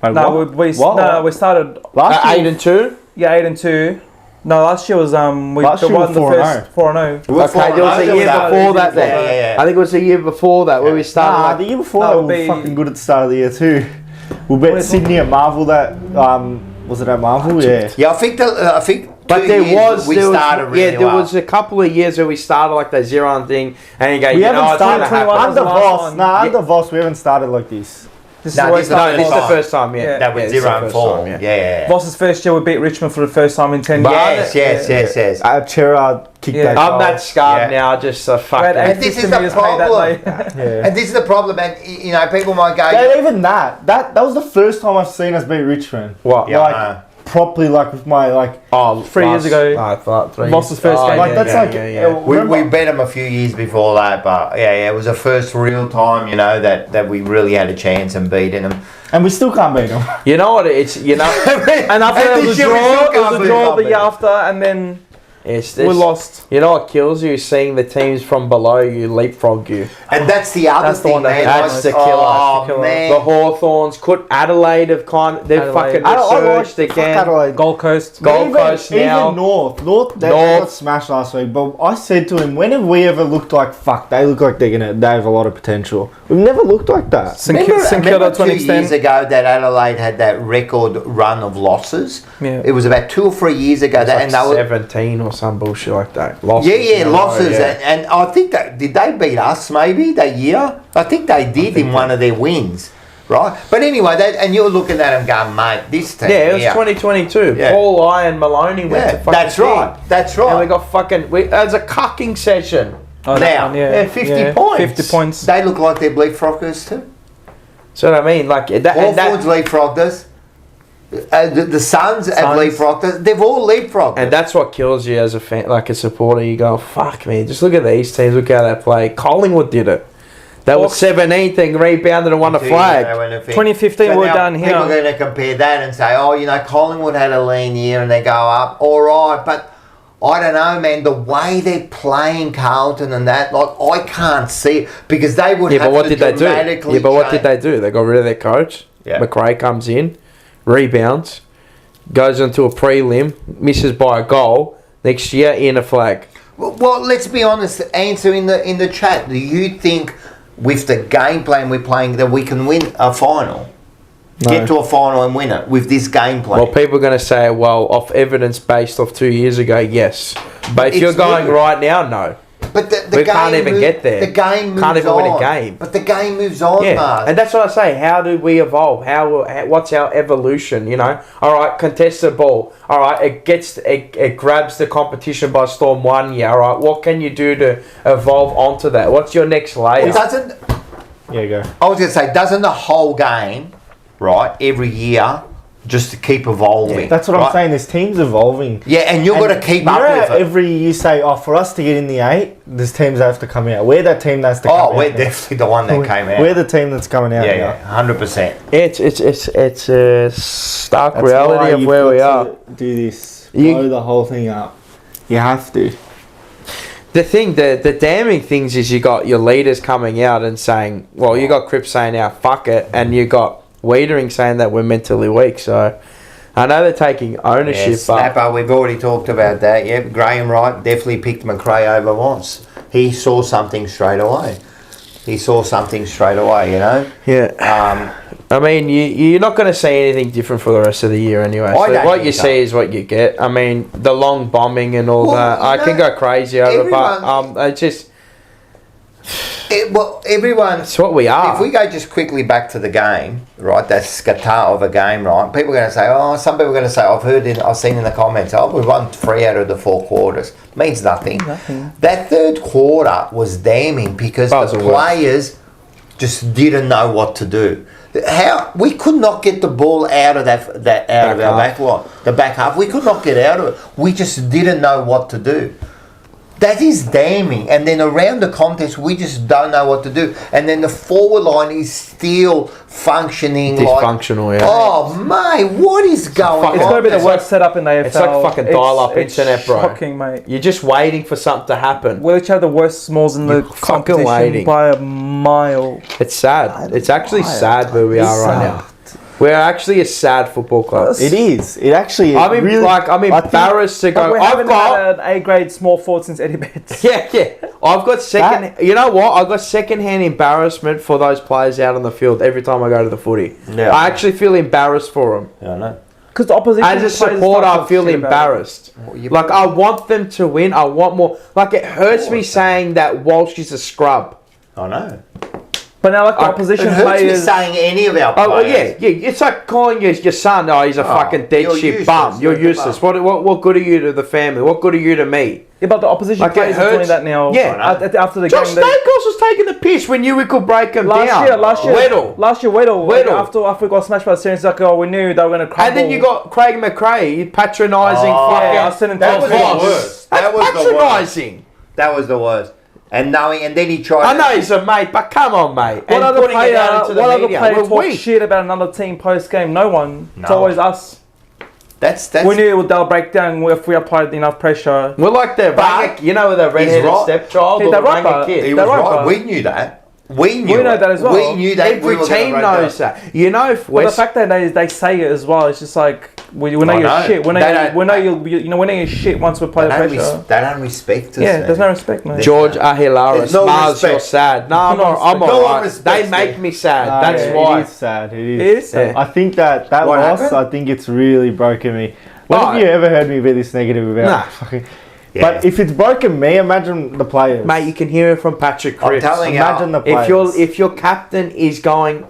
Wait, No, what? we What? started Last year, 8-2. yeah 8-2. No, last year was we Last year won the was first 4-0. Okay, there was a year before that then. Yeah. I think it was a year before that where we started. Nah, the year before that they would were be- fucking good at the start of the year too. We bet Sydney at Marvel that was it at Marvel? Yeah. Yeah, I think. But 2 there years was, started really there well. was a couple of years where we started like that 0 thing, and you go, We you know, haven't it's gonna started happen. was under the last Voss. one. Nah, under Voss, we haven't started like this. This No, is where this it is No, started. this is the Voss. first time, yeah. That was Yeah, this is the 0 and first 4. time, Yeah. Voss's first year we beat Richmond for the first time in 10 Yes, years. yes. Gerard kicked Yeah. that I'm goal. that scarred Yeah. now, just so fuck We had that. And this is 850 the meters paid that problem. day. Yeah. And this is the problem, and you know, people might go, Yeah, even that was the first time I've seen us beat Richmond. What? Yeah, like I know. properly, like with my like. Oh, 3 years ago. Voss's first game. Like, that's like- We Remember- beat them a few years before that, but it was the first real time, you know, that we really had a chance in beating them. And we still can't beat them. You know what? It's you know, And after that, it was this a year we draw. still It was can't a draw beat the year after, and then it's we this. lost. You know what kills you? Seeing the teams from below you leapfrog you. And that's the other That's the thing, one that man. That's like, the killer. Oh, That's the killer. man. The Hawthorns could Adelaide have they've Adelaide. fucking I like researched fuck again. Adelaide. Gold Coast. Gold Coast now. Even North, they North. got smashed last week. But I said to him, when have we ever looked like fuck? They look like they have a lot of potential. We've never looked like that. St Kilda Remember to an 2 years extent. ago that Adelaide had that record run of losses? Yeah. It was about 2 or 3 years ago. It's That, like and they were 17 or some bullshit like that. Losses. Yeah, losses. Yeah. And I think did they beat us maybe that year? I think they did in one of their wins, right? But anyway, and you're looking at them going, mate, this team. Yeah, it was 2022. Yeah. Paul, I, and Maloney went to fucking that's right. thing. That's right. And we got fucking. It was a cucking session. Oh, that Now, one, Yeah, 50 points. 50 points. They look like they're leapfroggers too. So what I mean, like that. And Hawthorns that leapfrogged us. The Suns have leapfrogged us. They've all leapfrogged us. and that's what kills you as a fan, like a supporter. You go, fuck me. Just look at these teams. Look how they play. Collingwood did it. They were 17th and rebounded and won a flag. 2015 we're now done here. People are going to compare that and say, oh, you know, Collingwood had a lean year and they go up. All right, but I don't know, man. The way they're playing Carlton and that, like, I can't see it because they would Yeah, have but what to did they do? dramatically Yeah, but what change. did they do? They got rid of their coach. Yeah. McRae comes in, rebounds, goes into a prelim, misses by a goal. Next year, in a flag. Well, let's be honest. Answer in the chat. Do you think with the game plan we're playing that we can win a final? No. Get to a final and win it with this game plan? Well, people are going to say, well, off evidence based off 2 years ago, yes. But if It's you're going good. right now, no. But the We game can't even get there. The game moves Can't even on. win a game. But the game moves on, Yeah, Mars. and that's what I say. How do we evolve? What's our evolution? You know, all right, contested ball. All right, it grabs the competition by storm 1 year. All right, what can you do to evolve onto that? What's your next layer? Well, doesn't Yeah, go. I was going to say, doesn't the whole game, right, every year, just to keep evolving? That's what I'm right? saying. This team's evolving. Yeah, and you've got to keep You up know with how it. every year you say, oh, for us to get in the 8, this team's have to come out. We're that team that's to come out. Oh, we're now. definitely the one that came out. We're the team that's coming out. yeah, now. 100%. It's a stark That's reality why of you've where we got are. to do this. You- Blow the whole thing up. You have to. The damning things is you got your leaders coming out and saying, well, you got Cripps saying out, fuck it, and you got Wiedering saying that we're mentally weak. So I know they're taking Yeah, ownership, but Snapper, we've already talked about that. Yeah, Graham Wright definitely picked McRae over once. He saw something straight away. You know? yeah. I mean, you're not going to see anything different for the rest of the year anyway. I So don't what think you so. see is what you get. I mean, the long bombing and all Well, that, you I can know, go crazy over it, but everyone- it's just, Everyone. it's what we are. If we go just quickly back to the game, right? That scatar of a game, right? People are going to say, oh, some people are going to say, I've seen in the comments, oh, we've won 3 out of the 4 quarters. Means nothing. That third quarter was damning because That was the the worst. players just didn't know what to do. How we could not get the ball out of that out of our back line, the back half. We could not get out of it. We just didn't know what to do. That is damning. And then around the contest, we just don't know what to do. And then the forward line is still functioning Dysfunctional, like, yeah. oh, mate, what is going on? It's got to be the It's worst setup in the AFL. it's like fucking dial-up internet, bro. Shocking, mate. You're just waiting for something to happen. We each have the worst smalls in the You're fucking competition waiting. by a mile. It's sad. It's actually sad where we are right now. We're actually a sad football club. It is. It actually. I'm I think- embarrassed to go. We haven't had an A-grade small forward since Eddie Betts. Yeah. I've got second. You know what? I've got second-hand embarrassment for those players out on the field every time I go to the footy. Yeah. I actually feel embarrassed for them. Yeah, I know. Because the opposition. As a players supporter, start I feel shit about it. embarrassed. Like, I want them to win. I want more. Like, it hurts me saying that Walsh is a scrub. I know. But now, like the opposition It hurts me players. saying any of our Oh, well, players. yeah. It's like calling your son, he's a fucking dead you're shit useless, bum. You're you're the useless. bum. What good are you to the family? What good are you to me? Yeah, but the opposition Like, it players are doing hurts. that now. Yeah. After the Josh game. they- Staples was taking the piss when we could break him down. Last year, Weddle. Weddle. Weddle. After we got smashed by the Siren, it's like, oh, we knew they were going to crumble. And then you got Craig McRae patronising fucking. yeah, I sent him That to was the the boss. worst. That's That was the worst. patronising. That was the worst. And knowing, and then he tried. I know he's a mate, but come on, mate. What And other putting it out player, into the media. player We're talks weak. shit about another team post game? No one. It's No. always us. That's We knew they'll break down if we applied enough pressure. We're like the But you know, the redheaded right. stepchild Yeah, or they're the right, Ranga but- kid. He They're was right, right. but- We knew that. We knew. We know it. that as well. We knew that. Every we were team gonna break knows that. You know, if But the West fact that they say it as well, it's just like we know I you're know. shit. We know They you, don't- we know we know you're shit once we play the They don't, pressure. they don't respect us. Yeah, man. there's no respect, mate. George Ahilaris, There's no Mars, respect. you're sad. No, I'm No alright. one They respects make me. me sad. That's Yeah, why. It is sad. It It is. is sad. Yeah. I think that What loss, happened? I think it's really broken me. When Oh, have you ever heard me be this negative about Nah. fucking... Yeah. But if it's broken me, imagine the players. Mate, you can hear it from Patrick I'm Cripps. telling you. Imagine the players. If your captain is going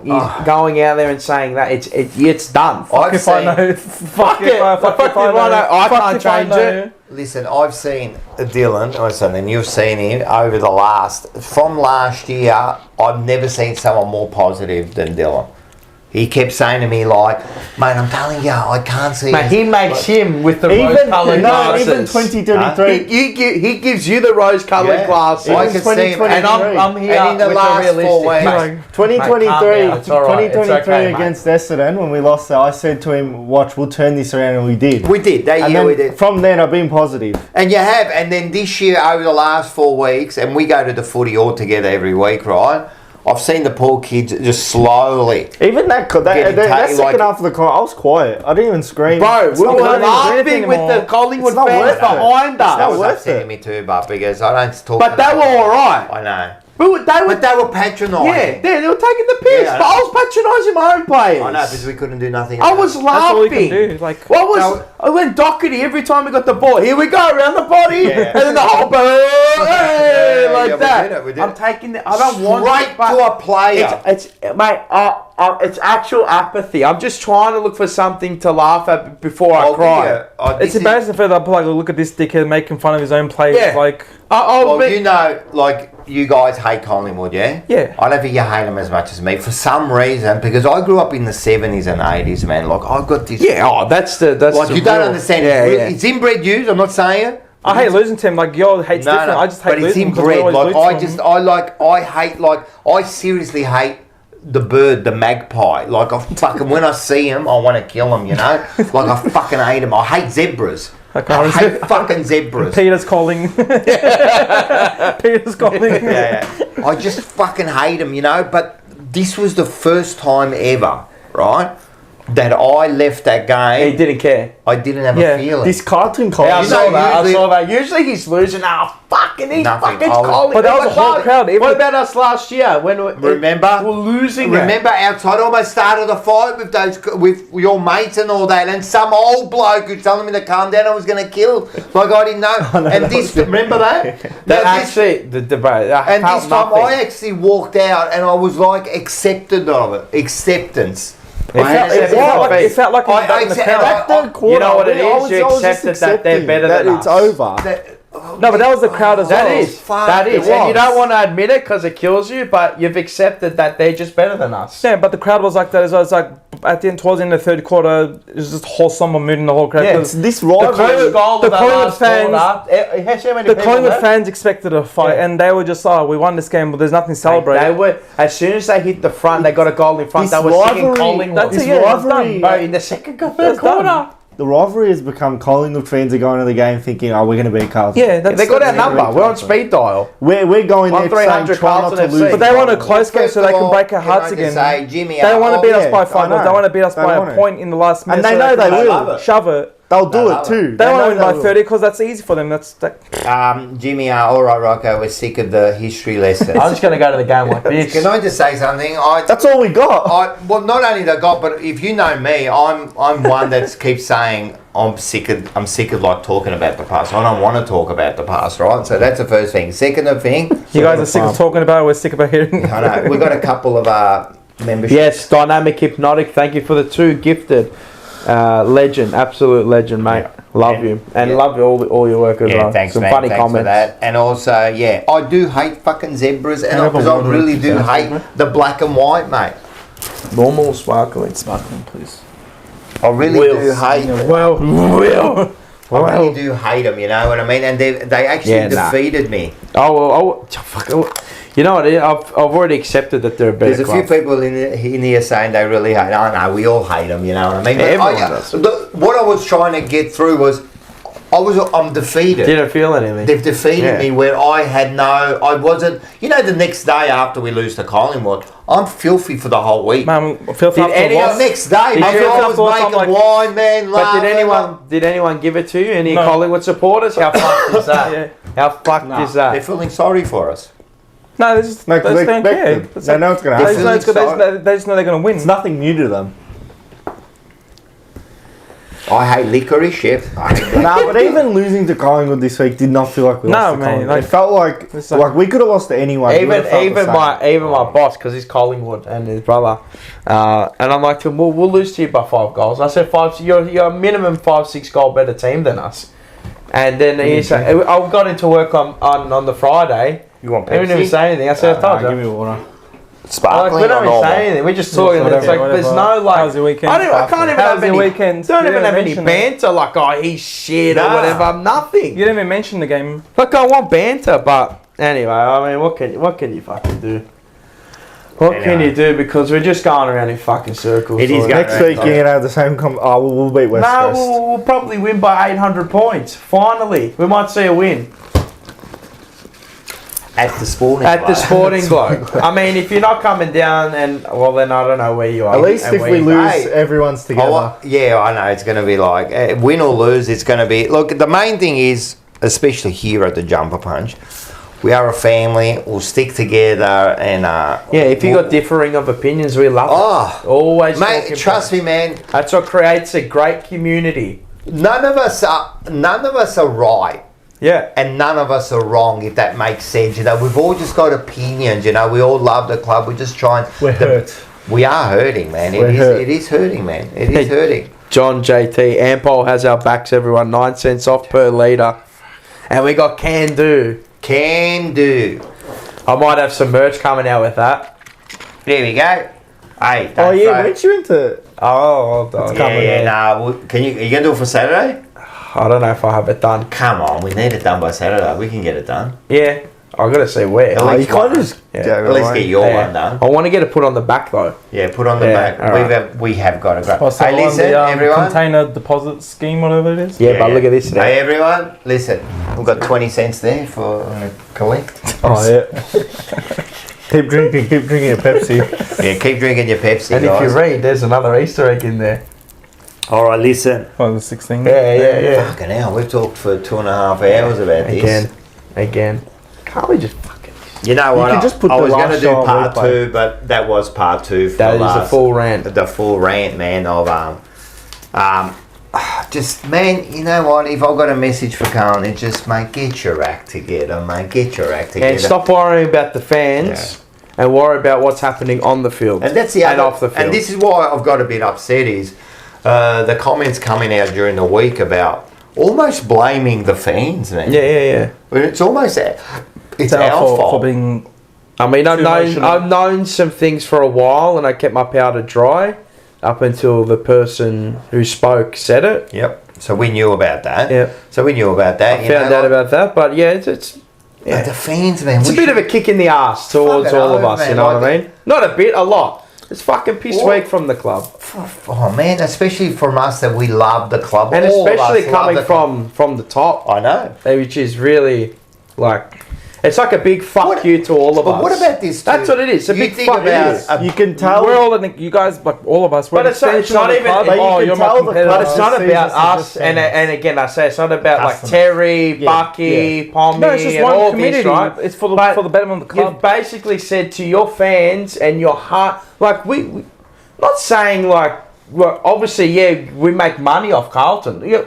out there and saying that, it's done. I've If I seen. know, fuck it. if I Fuck if I if I know. I Fuck can't if I change know. it. Listen, I've seen Dylan. Listen, and you've seen him over the from last year. I've never seen someone more positive than Dylan. He kept saying to me like, "Mate, I'm telling you, I can't see." Mate, he makes him with the Even rose-coloured glasses. even 2023. He gives you the rose-coloured Yeah. glasses. I Even can see him, and I'm here and in the with last the realistic. 4 weeks, Mate, 2023, Mate, calm down. It's all right. It's 2023 okay, mate. against Essendon, when we lost that, I said to him, watch, we'll turn this around, and we did. we did that And year. then We did. from then, I've been positive. And you have, and then this year over the last 4 weeks, and we go to the footy all together every week, right? I've seen the poor kids just slowly. Even that Getting second like- half of the I was quiet. I didn't even scream. Bro, we not were worth it. laughing Anything with the anymore. Collingwood It's not fans worth it. behind That us. was worth upsetting it. me too, but because I don't talk. But they were alright. I know. But But they were patronising. yeah, they were taking the piss. Yeah, I but I know. was patronising my own players. I know because we couldn't do nothing. I about was it. That's all you laughing. can do. Like, What was? I went Doherty every time we got the ball. Here we go around the body, Yeah. and then the whole hey, Yeah, like yeah, that. we did it. I'm taking the. I don't want Straight it, but to a player. It's mate. It's actual apathy. I'm just trying to look for something to laugh at before I I'll cry. give you- it's this is- embarrassing for the like, look at this dickhead making fun of his own players. Yeah. Like, Well, you know, like you guys hate Collingwood, yeah? Yeah. I don't think you hate them as much as me for some reason because I grew up in the 70s and 80s, man. Like I've got this. Yeah. That's Like the you don't real- understand. Yeah, it's, yeah. it's inbred use. I'm not saying it. I hate losing to him. Like, yo hates different. I just hate but it's losing because we inbred. always Like lose to him. I seriously hate the bird, the magpie. Like I fucking when I see him, I want to kill him. You know, like I fucking hate him. I hate zebras. I hate fucking zebras. Peter's calling. Peter's calling. Yeah. I just fucking hate him, you know. But this was the first time ever, right, that I left that game. He didn't care. I didn't have Yeah, a feeling. This Carlton Yeah, I You saw know, that. I usually- saw that. Usually he's losing. He's Nothing. fucking I was- calling. But that was a whole crowd. What Even about us last year when Remember? we're losing? Remember outside, I almost started a fight with your mates and all that, and some old bloke who told me to calm down. I was going to kill. Like I didn't know. And this, remember that? That Now, this- actually, the debate. and this time I actually walked out, and I was like accepted of it. Acceptance. It felt like I back in the accept- crowd. I- Third quarter, you know what it I is? was- You I was just accepted that they're accepting better that than it's us. over. No, but that was the crowd as well. That is. fuck, That is. it And you was. don't want to admit it because it kills you, but you've accepted that they're just better than us. Yeah, but the crowd was like that as well. It's like at the end, towards the end of the third quarter, it was just whole somber mood in the whole crowd. Yeah, 'cause This The rivalry. Collingwood- goal the of the Collingwood last fans- quarter, it has so many the people Collingwood left. fans expected a fight, Yeah. and they were just, we won this game, but there's nothing to celebrate. They were, as soon as they hit the front, they got a goal in front. This They were singing rivalry- Collingwood. That's This it, yeah, it's rivalry- done. Bro, in the second It's third quarter. done. the rivalry has become Collingwood fans are going to the game thinking, oh, we're going to beat Carlton. Yeah, that's They got our that's- number. We're on speed dial. We're going there 1300 saying try not to Carlton lose. FC. But they want a close game so they can break our Can I hearts just again. say, Jimmy, They don't want to beat us yeah, by I 5 goals. know. They want to beat us They by want a it. point in the last minute. And they so know they can will. shove it. They'll do They it too. They want to win by will. 30 because that's easy for them. That's Jimmy, all right, Rocco, we're sick of the history lessons. I'm just going to go to the game like this. Can I just say something? That's all we got. Well, not only they got, but if you know me, I'm one that keeps saying I'm sick of like talking about the past. I don't want to talk about the past, right? So that's the first thing. Second thing, you guys are sick of talking about it. We're sick about hearing it. I know we've got a couple of memberships. Yes, Dynamic Hypnotic. Thank you for the 2 gifted. Legend, absolute legend, mate. Love you. And love all your work as well. Thanks, Some man. funny Thanks comments. for that. And also, I do hate fucking zebras, and because I really do hate the black and white, mate. Normal sparkling. Sparkling, please. I really do hate them. Will. I really do hate them, you know what I mean? And they actually defeated me. Fuck. You know what? I've already accepted that they're a better There's a club. few people in here saying they really hate. I know we all hate them. You know what I mean? But Everyone does. What I was trying to get through was, I'm defeated. Didn't feel anything. They've defeated me where I wasn't. You know, the next day after we lose to Collingwood, I'm filthy for the whole week. Man, feel Did anyone- Next day, Did man, you- I was making wine, man. But did anyone give it to you? Any Collingwood supporters? How fucked is that? Yeah. How fucked is They're that? feeling sorry for us. No, they just don't care. They know it's going to They just happen. they just know they're going to win. It's nothing new to them. I hate licorice, yeah. Nah, but even losing to Collingwood this week did not feel like we lost to man, Collingwood. It felt like we could have lost to anyone. Even my boss, because he's Collingwood and his brother, and I'm like to him, we'll lose to you by 5 goals. I said 5. You're a minimum 5-6 goal better team than us. And then he said, I got into work on the Friday. You want He didn't even say anything. I said, I told you. Give me water. Sparkling we don't or even normal? say anything. We're just talking. It's like there's no like. How's your weekend? I can't even How's have your any. weekend? Don't You even didn't have any mention banter. Like, oh, he's shit or whatever. Nothing. You didn't even mention the game. Like, I want banter, but anyway, I mean, what can you fucking do? What can you do? Because we're just going around in fucking circles. It is going Next week, you're going to have the same... we'll beat West No, Coast. we'll probably win by 800 points. Finally, we might see a win. At the sporting At the Sporting Globe. I mean, if you're not coming down, then I don't know where you are. At least and if where we you lose, are. everyone's together. I know it's going to be like win or lose. It's going to be the main thing is, especially here at the Jumper Punch, we are a family. We'll stick together and if you got differing of opinions, we love it. Always, mate. Trust me, man. That's what creates a great community. None of us are right. Yeah. And none of us are wrong, if that makes sense. You know, we've all just got opinions. You know, we all love the club. We're just trying. We're hurt. We are hurting, man. It is hurting, man. It is hurting. John JT, Ampol has our backs, everyone. 9 cents off per litre. And we got Can Do. Can Do. I might have some merch coming out with that. There we go. Hey, weren't you into... Oh, well done. Are you going to do it for Saturday? I don't know if I have it done. Come on, we need it done by Saturday. We can get it done. Yeah, I got to see where. At least you can't just... At least get your one done. I want to get it put on the back though. Yeah, put on the back. Right. We have got a great... What's Hey, listen, everyone. Container deposit scheme, whatever it is. Yeah, but look at this. Hey, everyone. Listen, we've got 20 cents there for collect. Oh, yeah. Keep drinking your Pepsi. Yeah, keep drinking your Pepsi, And guys. if you read, there's another Easter egg in there. All right, listen. Oh, the 16. Yeah. Fucking hell, we've talked for 2.5 hours about this. Again. Can't we just fucking... You know what? could just put I the was going to last do show on part replay. 2, but that was part 2 for That is the full rant. The full rant, man, of just, man, you know what? If I've got a message for Carlton, it's just, mate, get your act together, mate. Get your act together. And stop worrying about the fans and worry about what's happening on the field. And that's the and other, off the field. And this is why I've got a bit upset is the comments coming out during the week about almost blaming the fans, man. Yeah. But it's almost it's our fault. For being... I mean, Too emotional. I've known some things for a while, and I kept my powder dry up until the person who spoke said it. Yep. So we knew about that. Yep. So we knew about that. I found out about that, but yeah, it's But the fans, man. It's a bit of a kick in the ass towards Fuck it all of over, us, man. you know Like what I mean? Not a bit, a lot. It's fucking piss Or- weak from the club. Oh man, especially from us that we love the club, And all of us especially love coming the club. from the top, I know. which is really like, it's like a big fuck What- you to all of But us. what about this? That's too? what it is. It's a You big think fuck about you. You can tell. We're all in the, you guys, like all of us. We're But an it's not extension of the even- club. but you Oh, can you're tell my the competitor. But it's not Seasons about are us, just and again, I say it's not about like Customers. Terry, Yeah, Bucky, Pommy, No, it's just and one all community. this, right? It's for the But betterment of the club. You've basically said to your fans and your heart, like we not saying like, well, obviously, yeah, we make money off Carlton, yeah,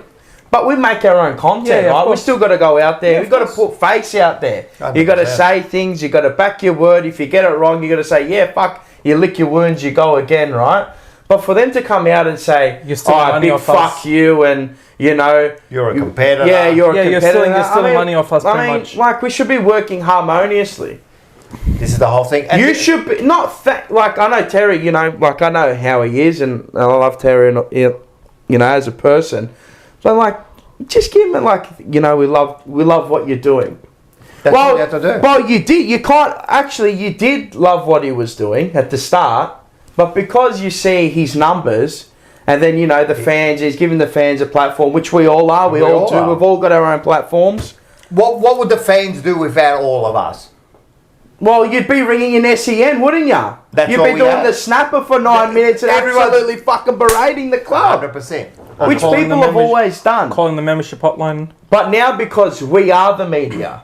but we make our own content, Yeah, of right? We course. still got to go out there. Yeah, We of got to course. put face out there. You got to 100%. say things. You got to back your word. If you get it wrong, you got to say, yeah, fuck. You lick your wounds. You go again, right? But for them to come out and say, You're stealing oh, money big off fuck us. you, and you know, You're a competitor. yeah, you're a Yeah, you're competitor. stealing money off us, pretty much. Like we should be working harmoniously. This is the whole thing. And You should be not like I know Terry. You know, like I know how he is, and I love Terry, and you know, as a person. But like, just give him like, you know, we love what you're doing. That's what you have to do. Well, you did. You can't actually. You did love what he was doing at the start, but because you see his numbers, and then you know the fans. He's giving the fans a platform, which we all are. We all do. are. We've all got our own platforms. What would the fans do without all of us? Well, you'd be ringing in SEN, wouldn't you? That's You'd what be we doing have. the snapper for 9 minutes and Everyone's- absolutely fucking berating the club, 100%. which calling people the have members- always done. Calling the membership hotline. But now, because we are the media,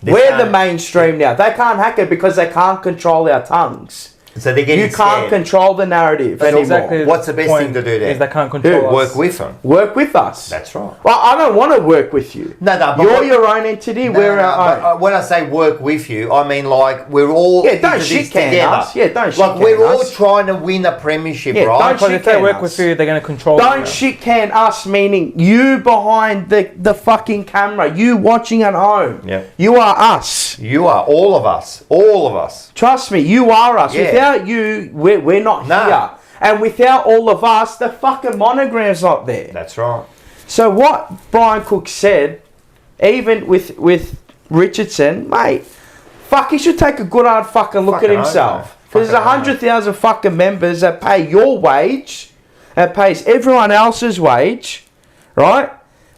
we're the mainstream now. They can't hack it because they can't control our tongues. So they're getting You can't scared. control the narrative That's anymore. Exactly. What's the best point thing to do then? Is they can't control us. Work with them. Work with us. That's right. Well, I don't want to work with you. No, but You're what- your own entity. No, We're no, our but, own. when I say work with you, I mean like we're all Yeah, don't into this shit can together. us. Yeah, don't shit Like can we're all us. trying to win a premiership, Yeah, right? don't Because if they shit-can work us. with you, they're going to control Don't you. shit can us, meaning you behind the fucking camera, you watching at home. Yeah. You are us. You are all of us, all of us. Trust me, you are us. Yeah. Without you, we're not Nah. here. And without all of us, the fucking monogram's not there. That's right. So what Brian Cook said, even with Richardson, mate, fuck, he should take a good hard fucking look Fucking at himself. oath, Because there's Fucking 100,000 fucking members that pay your wage, that pays everyone else's wage, right?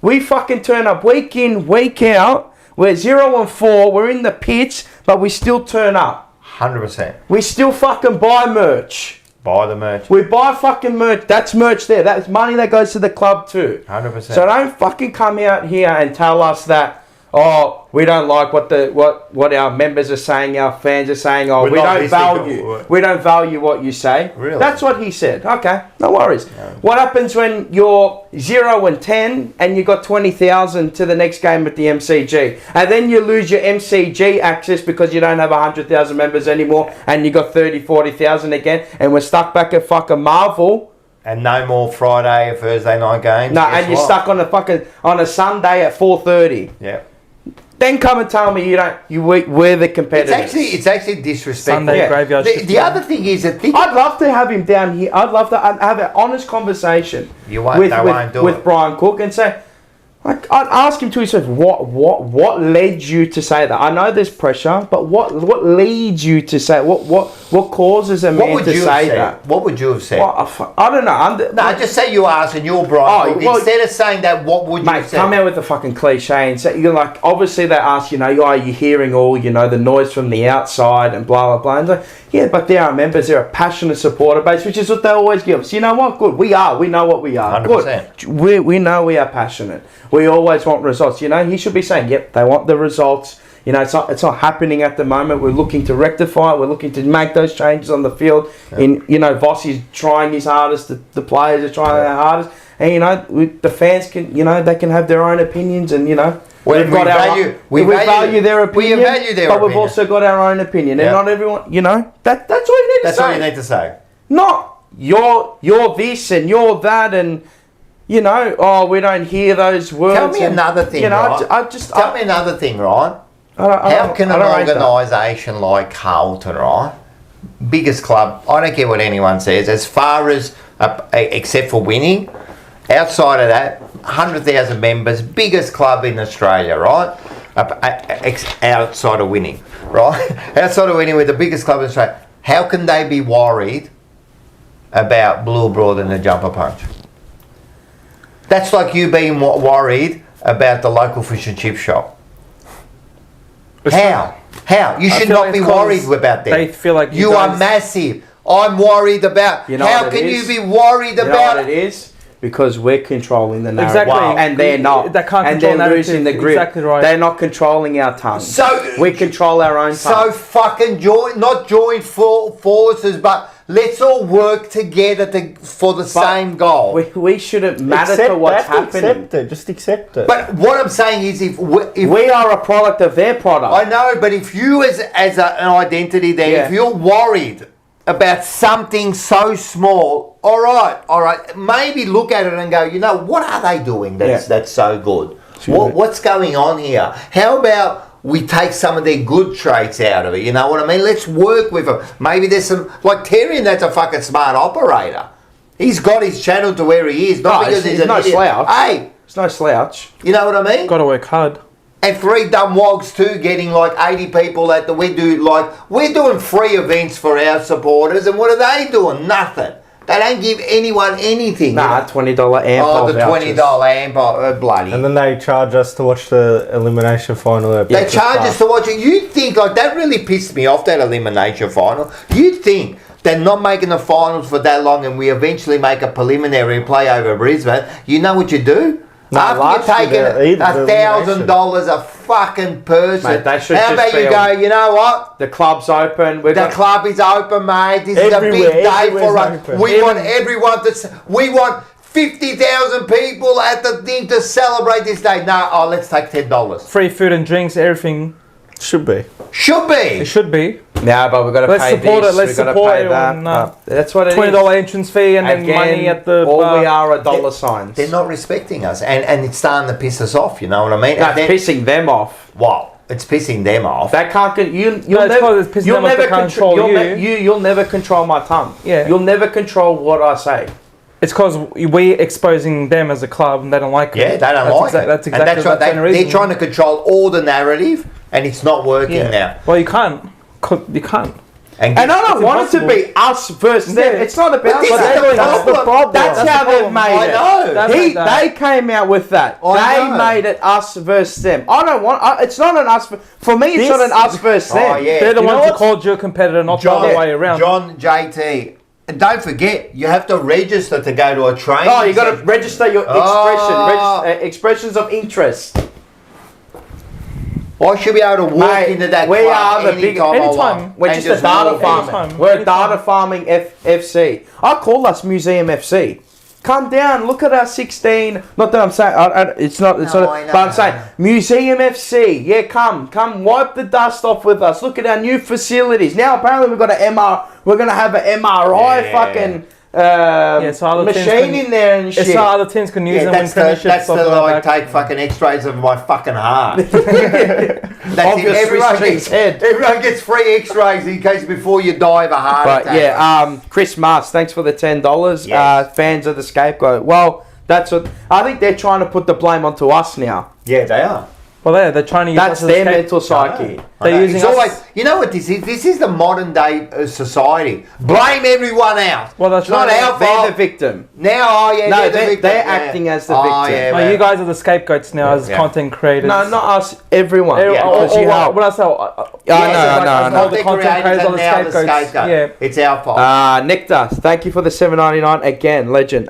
We fucking turn up week in, week out. We're 0-4. We're in the pits, but we still turn up. 100%. We still fucking buy merch. Buy the merch. We buy fucking merch. That's merch there. That's money that goes to the club too. 100%. So don't fucking come out here and tell us that, oh, we don't like what our members are saying, our fans are saying, oh, We're we not don't listening to value it. we don't value what you say. Really? That's what he said. Okay, no worries. What happens when you're 0-10 and you got 20,000 to the next game at the MCG, and then you lose your MCG access because you don't have 100,000 members anymore, and you got 30,000-40,000 again, and we're stuck back at fucking Marvel. And no more Friday or Thursday night games. No, Guess and you're what? stuck on a Sunday at 4:30. Yeah. Then come and tell me we're the competitors. It's actually disrespectful. Sunday Yeah. graveyard shift. The other thing is that I'd love to have him down here. I'd love to have an honest conversation You won't- they won't do with it. Brian Cook and say, like, I'd ask him to himself, what led you to say that? I know there's pressure, but what leads you to say what causes a what man would to you say have said? that? What would you have said? Well, I don't know. No, just say you asked and you're Brian. Oh, Cook. well- Instead of saying that, what would you Mate, have said? come out with a fucking cliche and say, you're like, obviously they ask, are you hearing all, the noise from the outside and blah, blah, blah. And like, yeah, but they're our members, they're a passionate supporter base, which is what they always give us. You know what? Good. We know what we are. 100%. Good. We know we are passionate. We always want results. He should be saying, yep, they want the results. It's not happening at the moment. We're looking to rectify it. We're looking to make those changes on the field. Yeah. Voss is trying his hardest. The players are trying their hardest. And, the fans can, they can have their own opinions and, Well, we've we got value- we value their opinion. We value their but opinion. we've also got our own opinion. Yeah. And not everyone, that's all you need That's to say. all you need to say. Not, you're this and you're that and, oh, we don't hear those words. Tell me and, another thing, right? Tell me another thing, right? How can an organisation like Carlton, right, biggest club, I don't care what anyone says, as far as, except for winning, outside of that, 100,000 members, biggest club in Australia, right? Outside of winning, right? Outside of winning, we're the biggest club in Australia. How can they be worried about Blue Broad and the Jumper Punch. That's like you being worried about the local fish and chip shop. How? You should feel not like be it's 'cause worried about that. they feel like you you are guys- massive. I'm worried about. You know how what it can is? you be worried You know about what it is? Because we're controlling the narrative. Exactly. Wow. And they're not. They can't and control they're narrative. losing the grip. Exactly right. They're not controlling our tongue. So we control our own So tongue. fucking not join forces, but let's all work together for the same goal. We shouldn't matter Accept to what's that, happening. Accept it. Just accept it. But what I'm saying is, if We are a product of their product. I know, but if you as an identity there, Yeah. if you're worried about something so small, all right, maybe look at it and go, you know, what are they doing that's so good? What's going on here? How about we take some of their good traits out of it? You know what I mean? Let's work with them. Maybe there's some, like Tyrion, that's a fucking smart operator. He's got his channel to where he is, not because he's no an idiot. slouch. Hey, It's no slouch. you know what I mean? Got to work hard. And 3 dumb wogs too, getting like 80 people at we're doing free events for our supporters, and what are they doing? Nothing. They don't give anyone anything. Nah, $20 amp. Oh, the $20 amp, bloody. And then they charge us to watch the elimination final. At They Breakfast charge Bar. us to watch it. You'd think, like, that really pissed me off, that elimination final. You'd think they're not making the finals for that long and we eventually make a preliminary play over Brisbane. You know what you do? No, After last you're taking year, the $1,000 a fucking person, Mate, they should how just about you be go, on- you know what? The club's open. The club is open, mate. This is a Everywhere, big day everywhere's for us. open. We want everyone to. We want 50,000 people at the thing to celebrate this day. No, let's take $10. Free food and drinks, everything. Should be. Should be. It should be. No, but we've got to Let's pay support this. it, let's We've got to support pay everyone, that. That's what it is. $20 entrance fee and then Again, money at the all bar. we are dollar signs. They're not respecting us, and it's starting to piss us off. You know what I mean? That's pissing them off. Wow, it's pissing them off. That can't. You'll it's never. 'cause it's pissing You'll them off never they can't control. control You'll never control my tongue. Yeah. You'll never control what I say. It's because we exposing them as a club and they don't like it. Yeah, they don't like it. That's And exactly right. the only reason. They're trying to control all the narrative, and it's not working now. Well, you can't. You can't. And I don't It's want it to be us versus them. Yeah. It's not about But this what is they're the doing. That's the problem. problem. That's That's how the they've problem. made I it. know. They came out with that. I They know. made it us versus them. I don't want. It's not an us. For me, it's This- not an us versus them. Oh, yeah. They're the You know ones who what? called you a competitor, not the other way around. John, JT. And don't forget, you have to register to go to a training. Oh, you got to register your expression. Oh. Expressions of interest. I should be able to walk Mate, into that we club are the big- anytime I anytime. want. We're And just a data walk in. farming. Anytime. We're a Anytime. data farming FC. I call us Museum FC. Come down, look at our 16. Not that I'm saying it's not. It's No, not. I know. But I'm saying Museum FC. Yeah, come, wipe the dust off with us. Look at our new facilities. Now apparently we've got an MR. We're gonna have an MRI Yeah. fucking so other teams machine can- in there and shit. It's so other teams can use Yeah, them that's when the, premierships that's the stuff like like that. take fucking x-rays of my fucking heart. That's Of it. your Everyone Swiss gets, cheese head. everyone gets free x-rays in case before you die of a heart But attack. yeah, Chris Mars, thanks for the $10. Yes. Fans of the scapegoat. Well, that's what I think they're trying to put the blame onto us now. Yeah, they are. Well, they're trying to use That's us as a their scape- mental psyche. They're using it's us- always, you know what this is? This is the modern day society. Blame everyone else. Well, that's it's not right. our They're fault. the victim. Now, oh yeah, No, they're the victim. they're Yeah. acting as the Oh, victim. yeah, No, man. you guys are the scapegoats now as Yeah. content creators. No, not us. Everyone. Yeah, because you help. What I say? I know. all Content the content creators are the now the scapegoats. scapegoat. Yeah. It's our fault. Nectar, thank you for the $7.99 again, legend.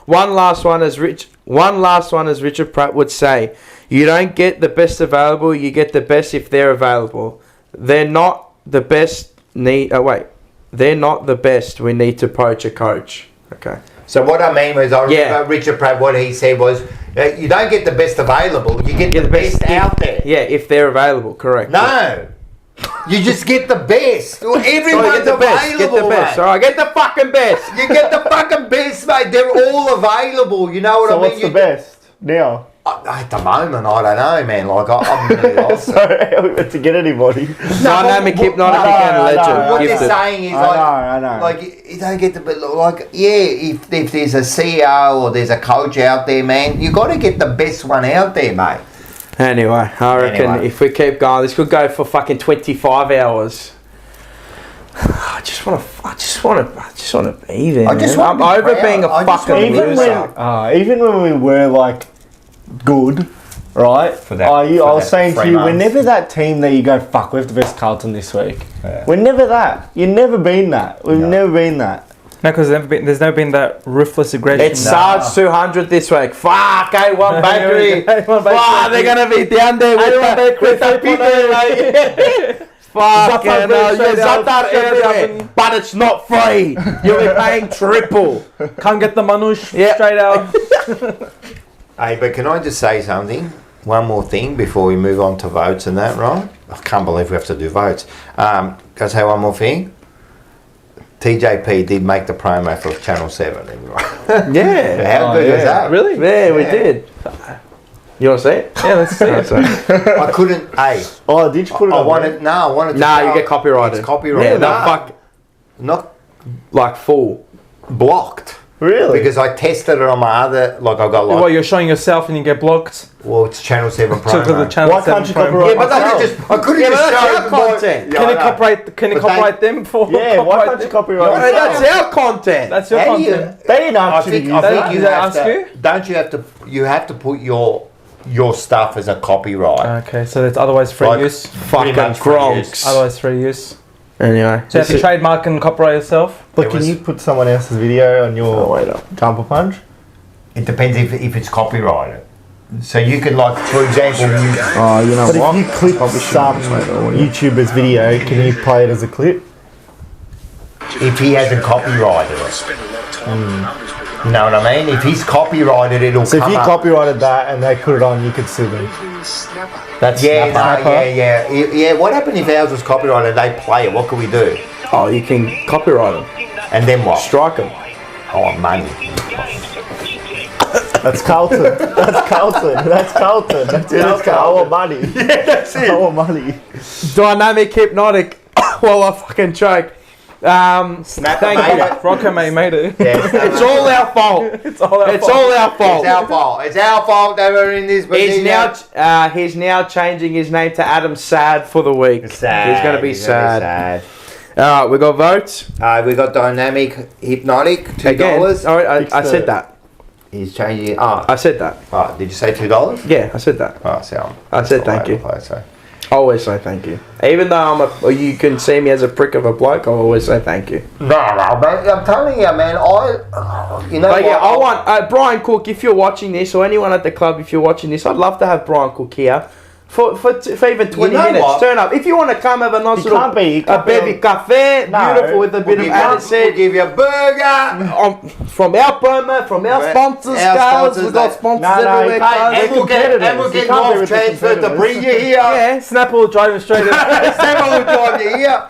One last one, as Richard Pratt would say, you don't get the best available, you get the best if they're available. They're not the best. They're not the best. We need to poach a coach. Okay. So what I mean was, I remember Yeah. Richard Pratt, what he said was, you don't get the best available, you get the best out there. Yeah, if they're available, correct. No. You just get the best. Well, So everyone's get the best. available, Get the best. mate. All right, get the fucking best. You get the fucking best, mate. They're all available. You know what So I mean? what's the best now? At the moment, I don't know, man. Like, I'm really lost. So to get anybody. Dynamic, hypnotic, I know, and I legend. know. What they're Gifted. saying is, I know. like, you don't get the, like, yeah, if there's a CEO or there's a coach out there, man, you got to get the best one out there, mate. Anyway, I reckon Anyway. if we keep going, this could go for fucking 25 hours. I just want to be there. I just man. wanna I'm be over proud. being a I just fucking wanna be loser. Even when we were like good, right? For that- I for was that saying to 3 you, we're months. never that team that you go, fuck, we have to verse Carlton this week. Yeah. We're never that. You've never been that. We've No. never been that. No, because there's never been that ruthless aggression. It's Sarge 200 this week. Fuck, A1 Bakery. A1 Fuck, they're going to be down there with A1 Bakery, the people, mate. Fuck, Zatar bread straight out, Zatar straight everywhere. up. But it's not free. You'll be paying triple. Can't get the manush Yeah. straight out. Hey, but can I just say something? One more thing before we move on to votes and that, right? I can't believe we have to do votes. Can I say one more thing? TJP did make the promo for Channel 7. Yeah. How good is that? Really? Yeah, we did. You want to see it? Yeah, let's see it. I couldn't. Hey, Oh, did you put it I on? wanted. No, I wanted. To Nah, show- you get copyrighted. It's copyrighted. Yeah, no, Nah, fuck. Not Like full. blocked Really? because I tested it on my other. Like I got like. Well, you're showing yourself and you get blocked. Well, it's Channel 7 So because the promo. channel Why can't 7 you promo. copyright Yeah, but I myself? could just. I couldn't Yeah, just but that's show our the boy- content. Yeah, Can I you know. copyright? Can you But they- copyright them for? Yeah, why copyright can't you them? copyright Hey, yourself? that's our content. That's your How do you- content. They didn't I ask you to think, use I that. think you Did they have ask to. you? Don't you have to? You have to put your stuff as a copyright. Okay, so it's otherwise free Like, use. Fucking much free Gronks. use. Otherwise free use. Anyway. So you have to trademark and copyright yourself. But It can was- you put someone else's video on your wait up. jumper punch? It depends if it's copyrighted. So you could like, for example, Oh, you know But what? if you clip some YouTuber's video, can you play it as a clip? if he hasn't copyrighted it. You know what I mean? If he's copyrighted, it'll So if come you up. copyrighted that and they put it on, you could sue them. That's Yeah, Snapper. no, yeah. What happened if ours was copyrighted? They play it. What could we do? Oh, you can copyright them. And then what? Strike them. Oh, money. That's Carlton. That's Carlton. That's Carlton. That's Carlton. I want money. Yeah, that's I want money. Dynamic hypnotic. Well, I fucking choke. Snapper Thank made you. it. Rocco made it. Yeah, It's all our fault. It's all our It's fault. all our fault. It's our fault. It's our fault that we're in this position. He's now changing his name to Adam Sad for the week. Sad. He's gonna be He's sad. All right, we got votes We got dynamic hypnotic $2. again. All right, I said that. He's changing. Oh, I said that. did you say $2? Yeah, I said that. Oh, so I said thank you. So. I always say thank you. Even though you can see me as a prick of a bloke, I'll always say thank you. No, man. I'm telling you, man. You know But what? yeah, I want Brian Cook. If you're watching this, or anyone at the club, if you're watching this, I'd love to have Brian Cook here for even 20 know minutes. what? Turn up if you want to come have a nice He little can't be- he a can't be baby on- cafe, No. beautiful with a bit of We'll aniseed. give you a burger. From our promo, from our sponsors, Our guys. sponsors, We've got that- sponsors No, no, everywhere, you can't- guys. And we'll get You can't be North with the transferred to competitors. bring you here. Yeah, Snapper will drive him straight in. Snapper will drive you here.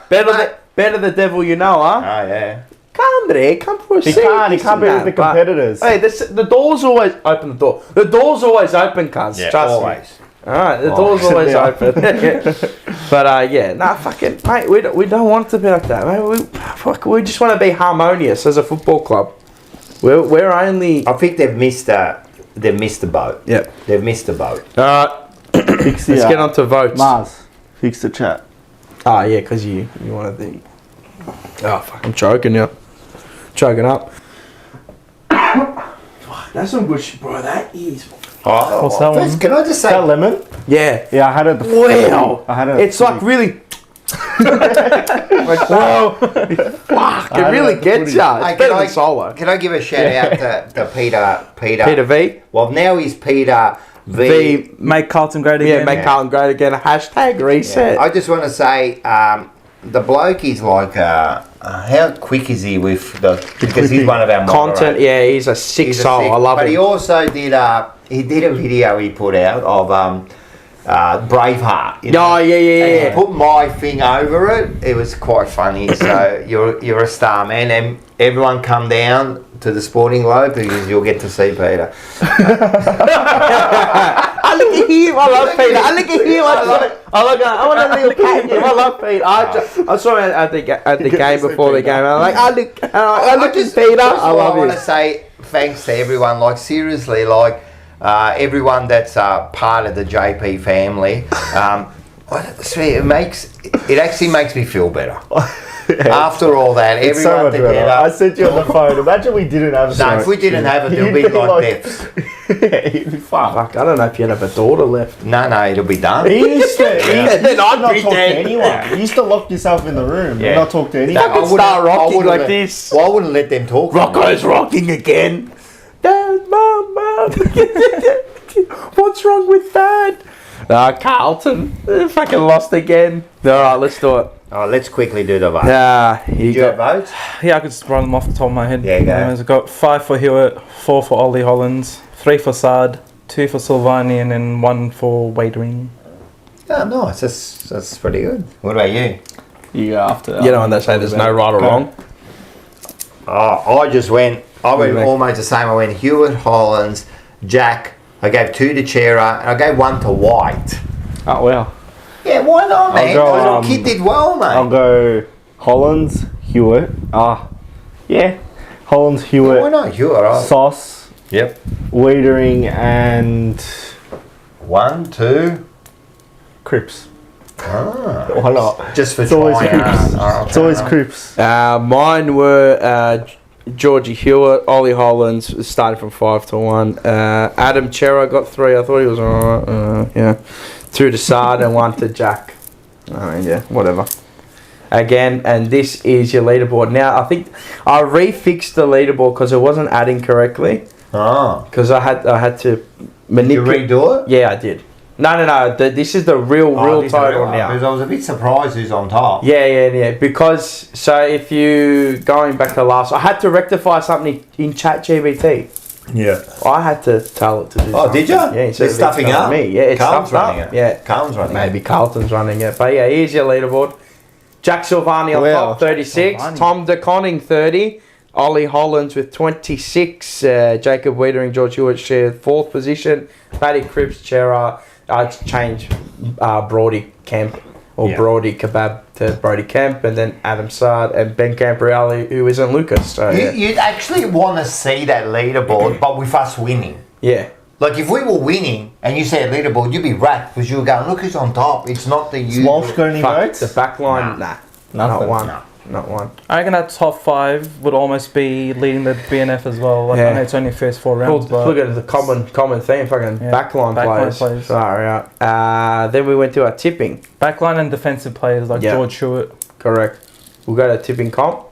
better the devil you know, huh? Oh, yeah. Come there, come for a He seat. can't. He can't be with the competitors. Hey, the door's always open. The door. The door's always open, cuz. Yeah, Trust me. always. All right, the door's always Yeah. open. But yeah, nah, fucking mate, we don't want it to be like that, mate. We just want to be harmonious as a football club. We're only. I think they've missed the boat. Yep. They've missed the boat. All right, Fix the, let's get on to votes. Mars, fix the chat. Oh yeah, because you wanted the. Oh fuck, I'm choking now. Choking up. That's some good shit, bro. That is. Oh, What's that first, one? can I just Is that say, lemon? Yeah. Yeah, I had it. Wow. I had it. It's like really. Like wow. Fuck, it really gets ya. It's Hey, better than solo. Can I give a shout out to Peter? Peter V. Well, now he's Peter V. V. Make Carlton great Yeah, again. make Carlton great again. Hashtag reset. I just want to say, the bloke is like, how quick is he with because he's one of our Content, moderators. yeah, he's a sick He's a soul. sick- I love But he him. also did a video he put out of Braveheart. You know? Oh, yeah, yeah, And he yeah. put my thing over it. It was quite funny. So you're a star, man, and everyone come down to the Sporting Globe because you'll get to see Peter. I look at him. I love Peter. I look at him. I want a little cat in him. I love Peter. I saw him at the game before the game. I'm like, I look at Peter. I love I want him. to say thanks to everyone. Like seriously, like everyone that's part of the JP family. See, it actually makes me feel better. After all that, It's so everyone much better. together. I said to you on the phone, imagine we didn't have No, if we didn't have it, there'd be like deaths. Yeah, you'd be fucked. Fuck, I don't know if you'd have a daughter left. No, it'll be done. He used to, Then I'd not be talk dead. to anyone. You used to lock yourself in the room and not talk to anyone. I could start rocking like this. Well, I wouldn't let them talk. Rocco's rocking again. Dad, Mum. What's wrong with Dad? Carlton. Fucking lost again. Alright, let's do it. Oh, let's quickly do the vote. You Do you have votes? Yeah, I could just run them off the top of my head. Yeah, go. I've got 5 for Hewitt, 4 for Ollie Hollands, 3 for Sard, 2 for Silvani, and then 1 for Wadering. Oh, nice. That's pretty good. What about you? You after. You know when they say there's no right or wrong? Oh, I went almost the same. I went Hewitt, Hollands, Jack. I gave 2 to Chera, and I gave 1 to White. Oh, wow. Yeah, why not, man? go, The kid did well, mate. I'll go Hollands, Hewitt. Yeah. Hollands, Hewitt, Why not Hewitt? Right? Sauce, Yep. Wadering, and 1, 2. Crips. Ah, Why not? just for It's always trying. Crips. It's always Crips. Mine were Georgie Hewitt, Ollie Hollands, starting from 5 to 1. Adam Chera got 3. I thought he was alright. Yeah. 2 to Sard and 1 to Jack. I mean, yeah, whatever. Again, and this is your leaderboard. Now, I think I refixed the leaderboard because it wasn't adding correctly. Oh. Because I had to Did you manipulate. redo it? Yeah, I did. No. This is the real This is total real, now. Because I was a bit surprised who's on top. Yeah. Because, so if you, going back to last, I had to rectify something in ChatGPT. Yeah. I had to tell it to do Oh, did you? something. Yeah, instead It's of stuffing telling up. me. Yeah, it's Carlton's stuffed running up. it. Yeah. Carlton's running Maybe it. Carlton's running it. But yeah, here's your leaderboard. Jack Silvani on Wow. top, 36. Silvani. Tom DeConning, 30. Ollie Hollands with 26. Jacob Wiedering, George Hewitt share 4th position. Paddy Cripps, Chera. I changed Brody Kemp or Brody Kebab to Brody Kemp, and then Adam Sard and Ben Camprielli, who isn't Lucas. So You'd actually want to see that leaderboard, but with us winning. yeah. Like if we were winning and you said leaderboard, you'd be wrapped because you were going, look who's on top. It's not the Has usual. Walsh got any Fuck, votes? the back line, nah. Not Nothing. one. No. Not one. I reckon that top 5 would almost be leading the BNF as well. Like, Yeah. I know it's only first 4 Well, rounds, but look at the common theme, fucking Yeah, backline backline players. players. Sorry, out. Then we went to our tipping. backline and defensive players like Yeah. George Hewitt. Correct. We'll go to tipping comp.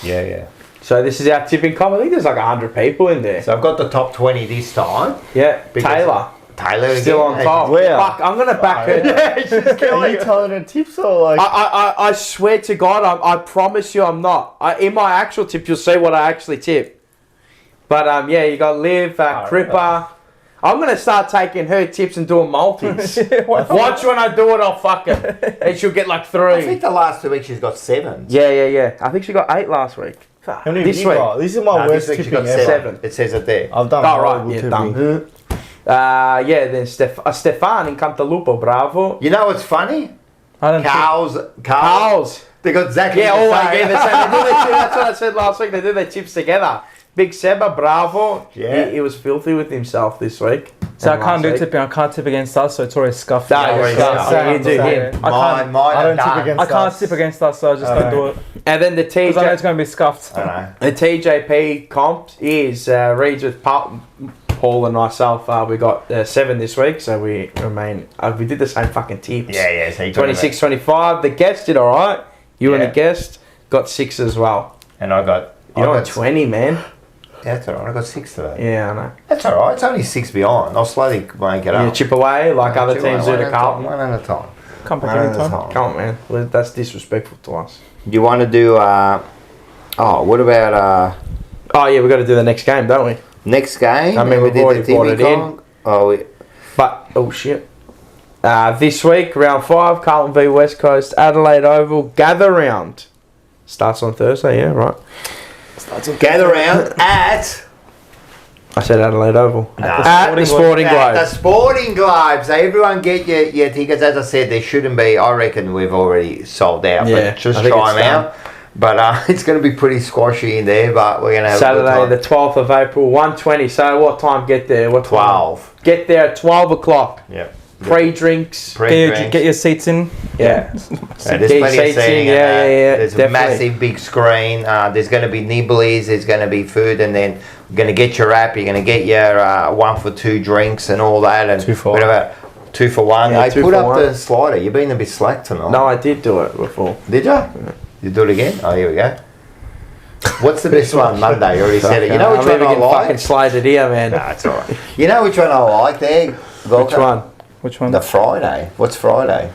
Yeah. So this is our tipping comp. I think there's like 100 people in there. So I've got the top 20 this time. Yeah. Because- Taylor Taylor still again. on top. Wow. Fuck, I'm gonna back her. Are you telling her tips or like? I swear to God, I promise you I'm not. In my actual tip, you'll see what I actually tip. But yeah, you got Liv, Cripper. I'm going to start taking her tips and doing multis. Watch when I do it, I'll fuck her. And she'll get like I 3. think the last 2 weeks she's got 7. Yeah. I think she got 8 last week. How many this have you week. got? This is my No, worst this week she tipping got ever. 7. It says it there. I've done Oh, right. horrible Yeah, tipping. done. Yeah, then Stefan in Cantalupo, bravo. You know what's funny? I don't think Cows. They got exactly Yeah, the always. same. Yeah, they do their tips. That's what I said last week. They do their tips together. Big Seba, bravo. Yeah. He was filthy with himself this week. So I And can't last do week. tipping. I can't tip against us, so it's already scuffed. No, Yeah, you're yeah, scuffed. yeah. You do him. I can't. Mine I are don't tip done. against I can't us. tip against us, so I just don't do it. And then the Because I know it's TJ, going to be scuffed. I know. the TJP comp is Reeds with Paul and myself. We got 7 this week, so we remain. We did the same fucking tips. Yeah. So you got 26, 25. The guest did all right. You and Yeah. the guest got 6 as well. And I got. You're I on got 20, man. Yeah, that's alright. I got 6 today. Yeah, I know. That's alright. It's only 6 behind. I'll slowly make it You up. chip away like other Chip teams away, do one to at a time, Carlton. One at a time. Come back One at a anytime. time. Come on, man. That's disrespectful to us. You want to do? What about Oh, yeah, we've got to do the next game, don't we? next game? I mean, we we've already brought it in. But, oh shit. This week, round 5, Carlton v West Coast, Adelaide Oval, gather round. Starts on Thursday, yeah, right. Gather round at I said Adelaide Oval. Nah. At the Sporting the Globe. Sporting Globe. So everyone get your tickets. As I said, there shouldn't be. I reckon we've already sold out. Yeah, but just I think try it's them out. But it's going to be pretty squashy in there. But we're going to have a Saturday, good the time. 12th of April, 1:20. So what time get there? What time? 12. Get there at 12 o'clock. Yep. Pre-drinks. Get your seats in. Yeah. There's Get plenty of seats in, seating. yeah, There's a definitely. massive big screen. There's going to be nibblies. There's going to be food, and then you're going to get your wrap. You're going to get your 1 for 2 drinks and all that, and 2 for 1. whatever. 2 for 1. Yeah, Hey, 2 put for up 1. the slider. You've been a bit slack tonight. No, I did do it before. Did you? You do it again? Oh, here we go. What's the best one? Monday. You already said it. You know which I'm one even I getting fucking like? slated here, man. Nah, it's all right. You know which one I like there? Which one? Which one? The Friday. What's Friday?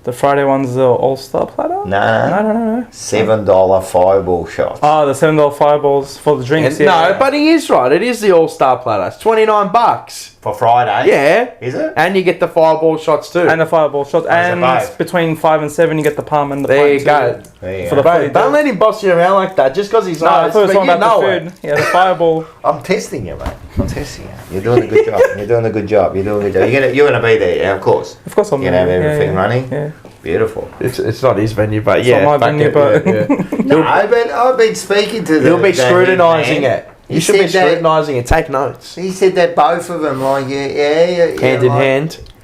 The Friday one's the All-Star platter? No. No. $7 fireball shots. Oh, the $7 fireballs for the drinks. And, no, but he is right. It is the All-Star platter. It's $29. For Friday? Yeah. Is it? And you get the fireball shots too. And the fireball shots. And both? between 5 and 7, you get the palm and the there you pint go. too. There you For go. the Bro, footy. don't let him boss you around like that just because he's No, I nice. thought it was but talking you about know the it. food. Yeah, the fireball. I'm testing you, mate. I'm testing you. You're doing a good job. You're doing a good job. You're gonna be there, yeah, of course. Of course I'm You're gonna have there. everything running. Yeah. Beautiful. It's not his venue, but It's yeah. not my fuck venue, it, but- yeah. No, but I've been speaking to the. He'll be the scrutinising man. it. He You should be said that- scrutinising it. Take notes. He said that both of them, like, yeah, Hand in like-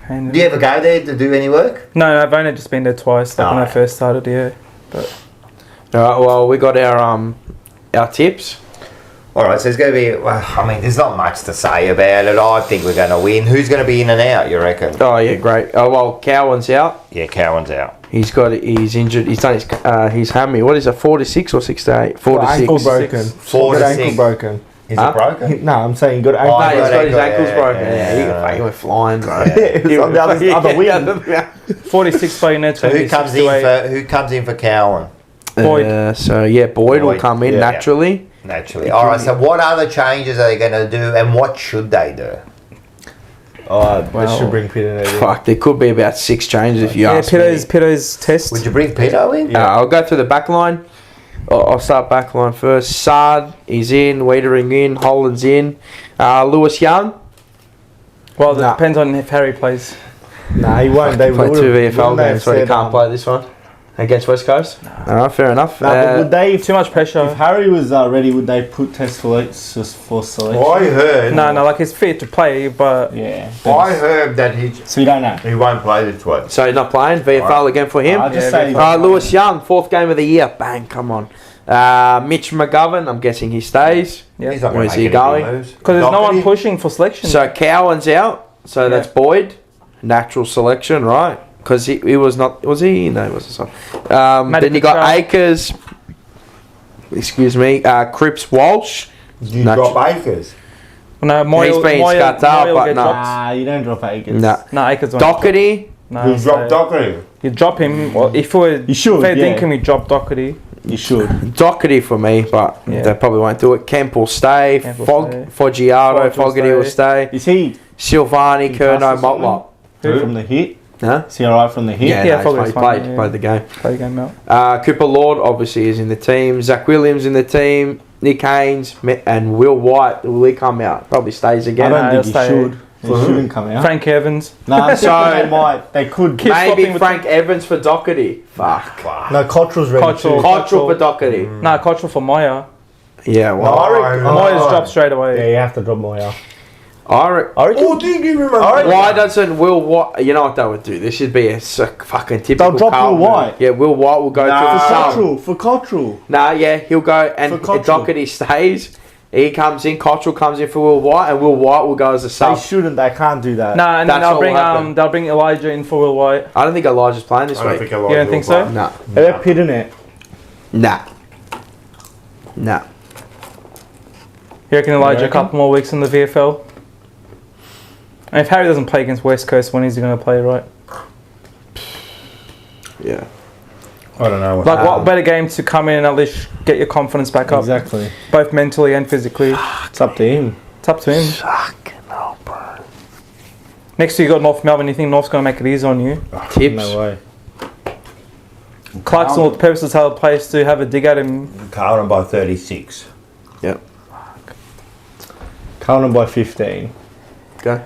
hand. Do you ever go there to do any work? No, I've only just been there twice, like when I Alright. first started, yeah. All right. Well, we got our tips. All right, so it's going to be. Well, I mean, there's not much to say about it. I think we're going to win. Who's going to be in and out? You reckon? Oh yeah, great. Oh well, Cowan's out. Yeah, Cowan's out. He's injured. He's done his hammy. What is it? 4 to 6 or 6 to 8? 4 to 6. Ankle broken. 4 Got to ankle 6. broken. Is Huh? it broken? No, I'm saying he got ankle No, he's got his ankle, ankles yeah, broken. yeah, Yeah, he went flying, bro. It was on the other wing. 46 by Nets. So who comes in for Cowan? Boyd. So yeah, Boyd will Boyd, come in yeah. naturally. Naturally. All right. So what other changes are they going to do, and what should they do? They should bring Peter in. Fuck, there could be about 6 changes if you Yeah, ask me. Pito's test. Would you bring Pito in? I'll go through the back line. I'll start back line first. Sard is in, Wiedering in, Holland's in. Lewis Young. Well, it Nah. depends on if Harry plays. Nah, he won't. They Play 2 would've- VFL wouldn't they games, have so he said, can't play this one against West Coast. Alright, fair enough. Nah, but would they? Too much pressure. If Harry was ready, would they put test selects just for selection? I heard. No, like he's fit to play, but Yeah. I heard that So you don't know. he won't play this week. So he's not playing. VFL again for him. I'll just Yeah, say. Lewis Young, 4th game of the year. Bang, come on. Mitch McGovern, I'm guessing he stays. yeah, He's not Where's gonna he make any going? moves. because there's no one Doherty? pushing for selection. So Cowan's out. So that's Boyd. Natural selection, right? Because he was not. Was he? No, he wasn't. Matty Then you got Patel. Akers. Excuse me. Cripps Walsh. You Natu- drop Akers. no, He's been scut out, but get no. dropped. Nah, you don't drop Akers. No. No, Akers won't. Doherty. No, You drop Doherty. You drop him. Well, if we You should, fair yeah. dinkum, you drop Doherty. You should. Doherty for me, but Yeah. they probably won't do it. Kemp will stay. Kemp will stay. Foggiato, Fogg will Fogarty will stay. Is he Silvani, He Kerno, passes something? Motlop. from the hit? Huh? Is he alright from the hit? Yeah, Yeah, no, Fogarty's he fine, played, yeah. played the game. Play the game out. Cooper Lord obviously is in the team. Zach Williams in the team. Nick Haynes and Will White. Will he come out? Probably stays I again. don't No, think he he'll stay. should. He shouldn't come out. Frank Evans. Nah, So- so they might. They could. Keep Maybe swapping with Frank Evans for Doherty. Fuck. No, Cottrell's ready Cottrell. too. Cottrell for Doherty. Nah, Cottrell for Moya. Yeah, well, Moya's dropped straight Yeah, away. you have to drop Moya. I reckon. Oh, do you give him a Why doesn't Will White? You know what they would do? This should be a fucking typical. They'll drop Carlton Will move. White. Yeah, Will White will go Nah. to the For sub. Cottrell. For Cottrell. Nah, yeah, he'll go and For Cottrell. Doherty stays. He comes in. Cottrell comes in for Will White, and Will White will go as a They sub. shouldn't. They can't do that. Nah, and then That's what will happen. they'll bring Elijah in for Will White. I don't think Elijah's playing this week. You don't think so? Nah, They're pitting it. nah, nah. You reckon Elijah a reckon? couple more weeks in the VFL? And if Harry doesn't play against West Coast, when is he going to play, right? Yeah. I don't know. Like, what better game to come in and at least get your confidence back up, Exactly. both mentally and physically? It's up to him. It's up to him. Fucking hell, bro. Next year you got North Melbourne. You think North's going to make it easy on you? Tips. No way. Clarkson will purposes tell the players to have a dig at him. Carlton by 36. Yep. Carlton by 15. Go.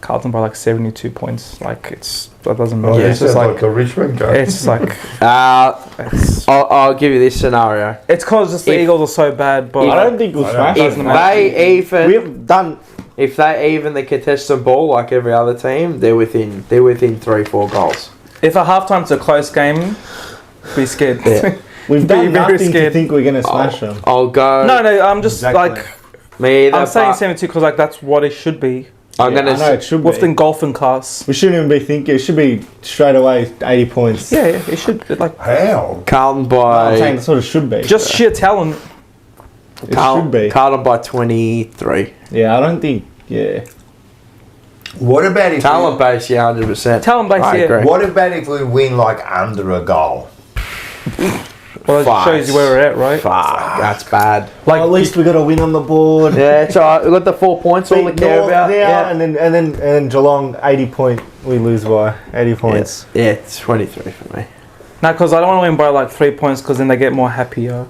Carlton by like 72 points. Like, that doesn't Oh, matter. yeah, It's just like, a Richmond game. it's just like, I'll give you this scenario. it's because just the If- Eagles are so bad, but I don't think we'll smash doesn't it. matter. They even. We've done. if they even the contested ball like every other team, they're within 3-4 goals. If at halftime it's a close game, be scared. Yeah. We've Be done very nothing to scared. think we're going to smash them. I'll go. No, I'm just Exactly. Me either. I'm saying but 72 because like that's what it should be. I'm I know gonna. it should With the be. golfing class. We shouldn't even be thinking. It should be straight away 80 points. Yeah, it should. Like How? Carlton I'm saying by. that's what it should be. just sheer talent. it should be. Carlton by 23. Yeah, I don't think. Yeah. What about if Talent base, yeah, 100%. Talent base, I yeah. agree. What about if we win like under a goal? Well, it Fuck. shows you where we're at, right? Fuck, that's bad. Like, at least we got a win on the board. Yeah, it's alright. We've got the 4 points all to Beat care North about. now, Yeah. and then Geelong 80 point. We lose by 80 points. Yeah, it's 23 for me. No, because I don't want to win by like 3 points because then they get more happier.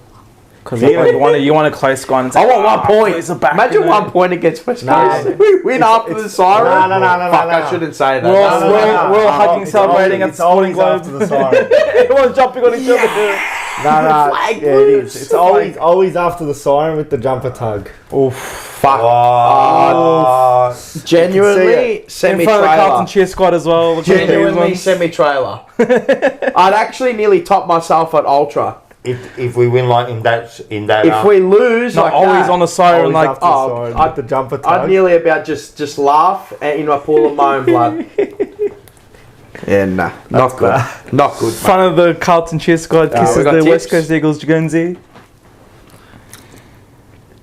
Because Yeah. you want a close guy. And it's I like, want 1 point. boys are back, Imagine you know. 1 point against West Nah, Coast. We win after the siren. No. Fuck, I shouldn't say that. We're all- No, no, we're no, all- no. we're all hugging, It's celebrating always- at Sporting It's always Globe. after the siren. Everyone's jumping on each other. No, Flag yeah, it moves. is. It's always after the siren with the jumper tug. Fuck. Oh, Genuinely, In semi front of the Carlton trailer. cheer squad as well. Genuinely, semi trailer. I'd actually nearly top myself at Ultra. if we win like in that If we lose, Not like always that, on the siren, Always like after the siren with the jumper I'd tug. nearly about just laugh in my pool of my own blood. Yeah, nah, not good. Not good. front of the Carlton cheer squad kisses we got the tips. West Coast Eagles Guernsey.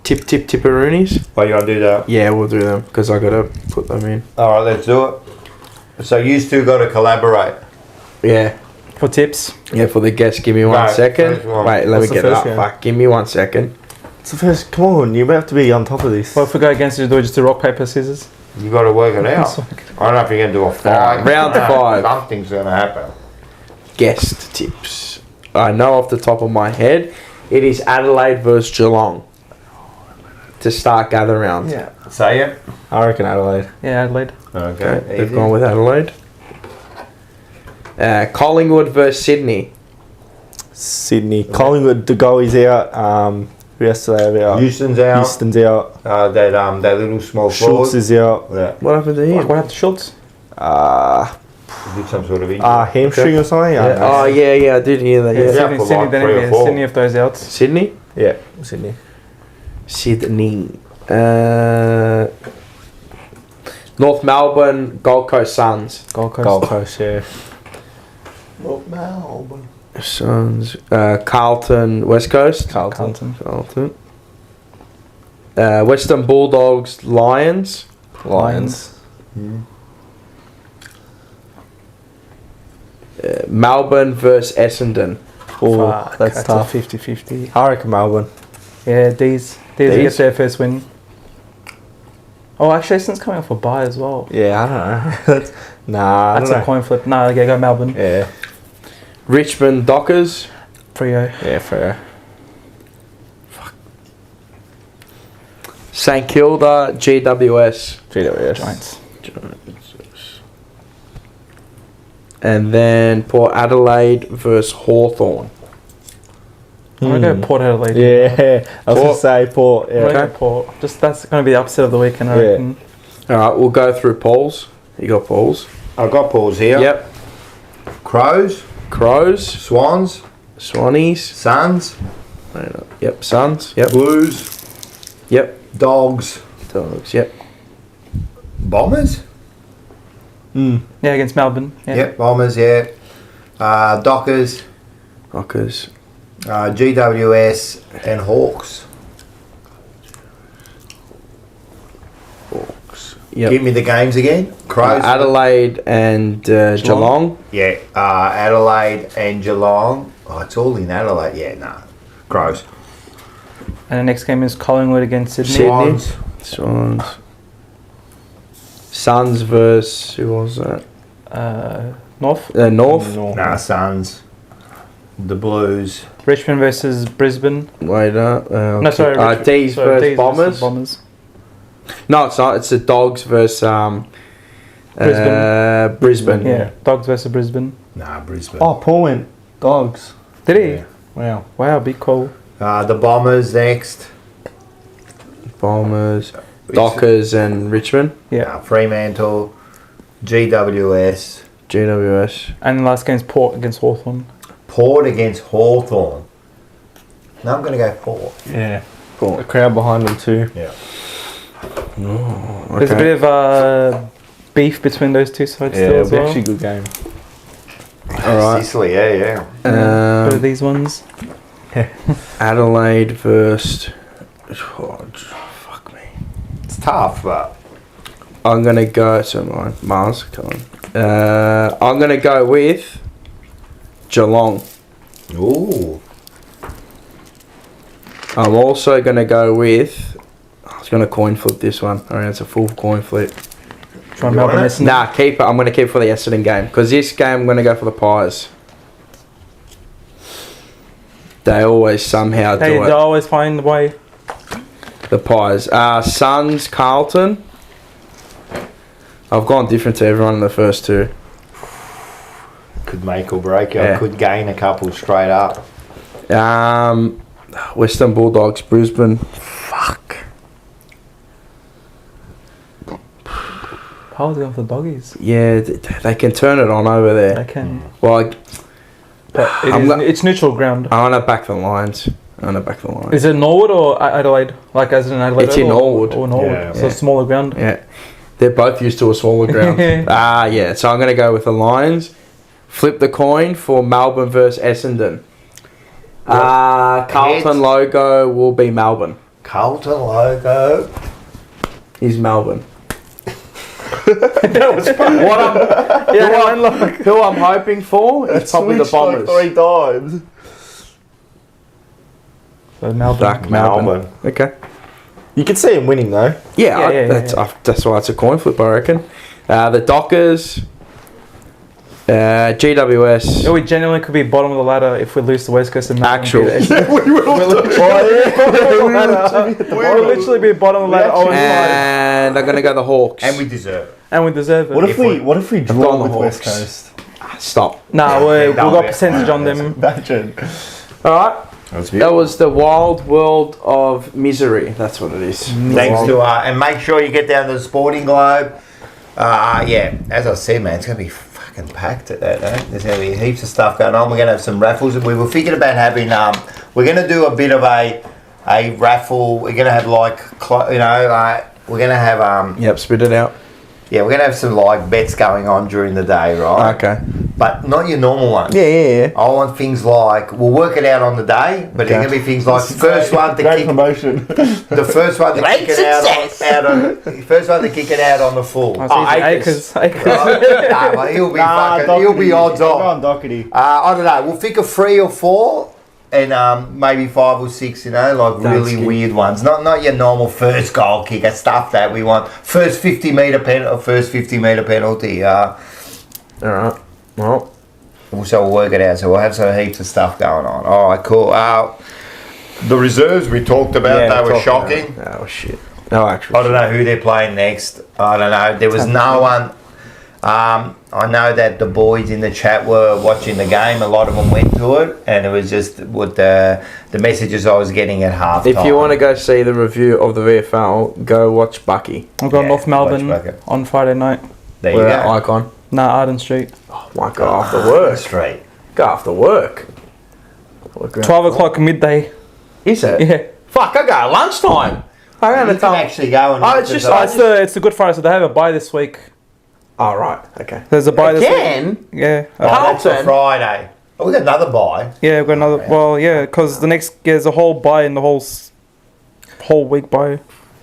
Tipperoonies? Oh, you want to do that? Yeah, we'll do them because I gotta put them in. All right, let's do it. So you two got to collaborate. Yeah, For tips. yeah. For the guests, give me 1 Right, second. first one. Wait, let What's me the get it first up. one? Fuck, give me 1 second. It's the first. Come on, you have to be on top of this. Well, if we go against it, do we just do rock, paper, scissors? You got to work it out. I don't know if you're going to do a fight. round 5. Something's going to happen. Guest tips. I know off the top of my head, it is Adelaide versus Geelong to start gather round. Yeah. Say it. I reckon Adelaide. Yeah, Adelaide. Okay. Okay, they've easy. gone with Adelaide. Collingwood versus Sydney. Sydney. Collingwood, the goalie's out. Who else do they have out? Houston's out. Houston's out. That little small Schultz forward. is out. Yeah. What happened to him? What happened to Schultz? Did some sort of injury. Hamstring or something? I don't know. Oh yeah, I did hear that. Yeah. Yeah. Sydney, for Sydney, like then 3 or yeah, 4. Sydney if those out. Sydney. Yeah, Sydney. Sydney. North Melbourne, Gold Coast Suns. Gold Coast. Gold Coast, yeah. Suns. Carlton, West Coast. Carlton. Carlton. Western Bulldogs, Lions. Lions. Melbourne versus Essendon. Oh, Fuck, that's tough. 50-50. I reckon Melbourne. Yeah, D's will D's? get their first win. Oh, actually, Essendon's coming off a bye as well. Yeah, I don't know. Nah, That's I don't a coin flip. No, okay, go Melbourne. know. Yeah, Richmond Dockers. Frio. yeah, fair. St Kilda, GWS. GWS. Giants. And then Port Adelaide versus Hawthorn. I'm gonna go Port Adelaide. Yeah, I was Port. gonna say Port. I'm Yeah. gonna go Port. Just that's gonna be the upset of the weekend. I Yeah. reckon. All right, we'll go through polls. You got polls? I've got Paul's here. Yep. Crows, Crows, Swans, Swannies. Suns, Yep. Suns. Yep. Blues, Yep. Dogs, Dogs. Yep. Bombers. Yeah, against Melbourne. Yeah. Yep, Bombers. Yeah. Dockers, Rockers. GWS, and Hawks. Yep. Give me the games again. Crows. Adelaide and Geelong. Yeah. Adelaide and Geelong. Oh, it's all in Adelaide. Yeah, nah. Crows. And the next game is Collingwood against Sydney. Sydney. Swans. Swans. Suns versus who was that? North. North. Nah, Suns. The Blues. Richmond versus Brisbane. Wait No, sorry. Richmond. D's Sorry, versus D's Bombers. Bombers. No, it's not. It's the Dogs versus Brisbane. Yeah. Dogs versus Brisbane. Nah, Brisbane. Oh, Paul went Dogs. Did he? Yeah. Wow. Wow, big call. The Bombers next. Bombers. Dockers and Richmond. Yeah. Fremantle, GWS, GWS. And the last game's Port against Hawthorn. Port against Hawthorn. No, I'm going to go Port. Yeah. A crowd behind them too. Yeah. There's a bit of beef between those two sides Yeah, still it'll as be well. actually a good game. Alright. Sicily, yeah. Bit of these ones. Adelaide versus. Oh, fuck me. It's tough, but I'm gonna go. So Mars, come on. I'm gonna go with Geelong. ooh, I'm also gonna go with. I was gonna coin flip this one. Alright, it's a full coin flip. Try You Melbourne want it? Essendon. Nah, keep it. I'm gonna keep it for the Essendon game because this game I'm gonna go for the Pies. They always somehow They do it. always find the way. The Pies. Suns, Carlton. I've gone different to everyone in the first two. could make or break you. Yeah. I could gain a couple straight up. Western Bulldogs, Brisbane. Fuck. Powell's going for the doggies. Yeah, they can turn it on over They there. can. Well, But it's neutral ground. I want to back the Lions. Is it Norwood or Adelaide? Like as in Adelaide? It's in Norwood. Or Norwood. Yeah. So Yeah. smaller ground. Yeah. They're both used to a smaller ground. Yeah. So I'm going to go with the Lions. Flip the coin for Melbourne versus Essendon. Carlton Heads. logo will be Melbourne. Carlton logo. Is Melbourne. That was fun. What I'm, who I'm hoping for is probably the Bombers. Like 3 times. So Melbourne. Black Melbourne. Okay. You can see him winning though. Yeah, that's why it's a coin flip, I reckon. The Dockers, GWS. Yeah, we genuinely could be bottom of the ladder if we lose to West Coast and Melbourne. Actual. We'll literally be bottom of the ladder. 0-5. And I'm gonna go the Hawks. And we deserve it. And we deserve it. What if we draw gone the with West Hawks. Coast? Stop. Nah, we've No, got yeah. percentage on them. Imagine. All right. That's That was the wild world of misery. That's what it is. Thanks to and make sure you get down to the Sporting Globe. Yeah, as I said, man, it's gonna be fucking packed at that. Eh? There's gonna be heaps of stuff going on. We're gonna have some raffles. We were thinking about having. We're gonna do a bit of a raffle. We're gonna have we're gonna have Yep, spit it out. yeah, we're gonna have some like bets going on during the day, right? Okay. But not your normal ones. Yeah. I want things like we'll work it out on the day, but it's Okay. gonna be things like first one to Great kick promotion. the first one to kick it first one to kick it out on the full. Acres. Nah, well, he'll be odds Go on. on, Doherty. I don't know. We'll think of 3 or 4, and maybe 5 or 6. Like really good. weird ones. Not your normal first goal kicker stuff that we want. First 50 meter penalty. All right. Well, So we'll work it out. So we'll have some heaps of stuff going on. All right, cool. The reserves we talked about, they were shocking. Oh shit. No, actually. I don't know who they're playing next. I don't know. There was no one. I know that the boys in the chat were watching the game. A lot of them went to it, and it was just what the messages I was getting at half. If you want to go see the review of the VFL, go watch Bucky. I've got Yeah, North Melbourne watch Breakout. on Friday night. there you We're go. at Icon. Nah, Arden Street. Oh my god, after work. Straight. Go after work. 12 o'clock midday. Is it? Yeah. Fuck, I go at lunchtime. I You don't can know. actually go and. Oh, it's just- It's the Good Friday, so they have a bye this week. Oh, right. Okay. There's a bye this week. Again? Yeah. That's a Carlton. Friday. Oh, we got another bye. Yeah, we've got another. Well, yeah, because the next there's a whole bye in the whole week bye.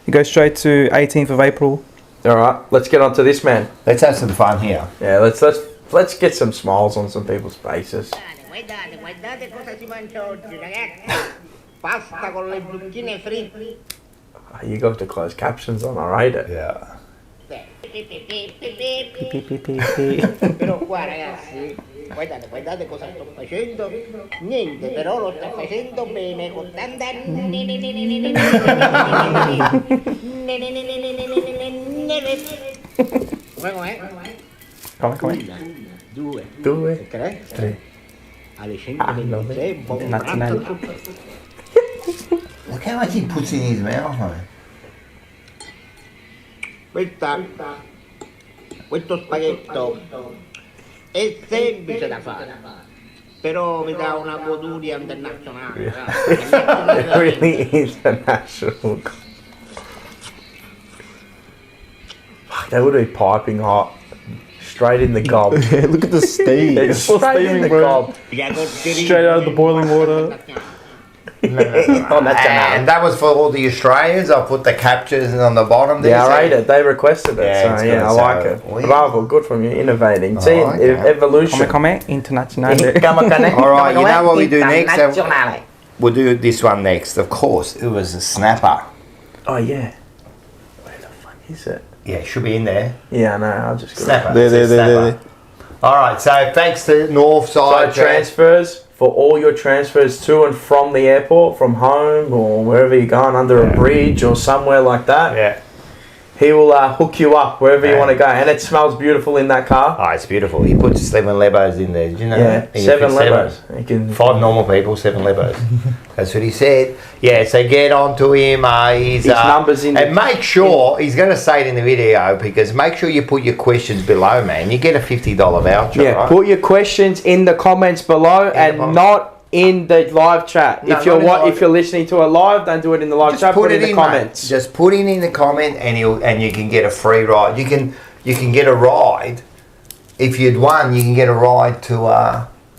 You go straight to 18th of April. All right. Let's get on to this, man. Let's have some fun here. Yeah, let's get some smiles on some people's faces. Guardate cosa si mangia oggi, ragazzi. Pasta con le zucchine fritte. Oh, you got the closed captions on. I rate it. Yeah. Però qua ragazzi, guardate cosa sto facendo. Niente, però lo sto facendo bene con tanta. Com'è? Come? 2, 3. Alle 126, buon Nazionale. pranzo. Look how much he puts in his mouth, man. questo spaghetto è semplice da fare, però mi dà una goduria internazionale. Really international. Fuck, they would be piping hot. Straight in the gob. Yeah, look at the steam. It's still Straight in steaming, the bro. gob. Straight out of the boiling water. Oh, that's And that was for all the Australians. I put the captures on the bottom there. Yeah, I so- rate it. They requested it, Yeah, it's so yeah, good, I so like it. we- Bravo, good from you, innovating. See, okay. evolution. Come international. All right, you know what we do next? We'll do this one next. Of course, it was a snapper. Oh yeah. Where the fuck is it? Yeah, it should be in there. Yeah, I know. I'll just go. Snapper. There, It says there, there, snapper. All right, so thanks to Northside. So transfers for all your transfers to and from the airport, from home or wherever you're going, under a bridge or somewhere like that. Yeah. He will hook you up wherever you Yeah. want to go, and it smells beautiful in that car. Oh, it's beautiful. He puts 7 Lebos in there. Did you know Yeah, that? He 7 puts Lebos. You can 5 normal people, 7 Lebos. That's what he said. Yeah, so get on to him. His numbers in and the- make sure, he's going to say it in the video, because make sure you put your questions below, man. You get a $50 voucher, Yeah, right? put your questions in the comments below and comments. not in the live chat. No, if you're not in live. if you're listening to a live, don't do it in the live Just chat. Put it in the mate. comments. Just put it in the comment, and you can get a free ride. You can get a ride. If you'd won, you can get a ride to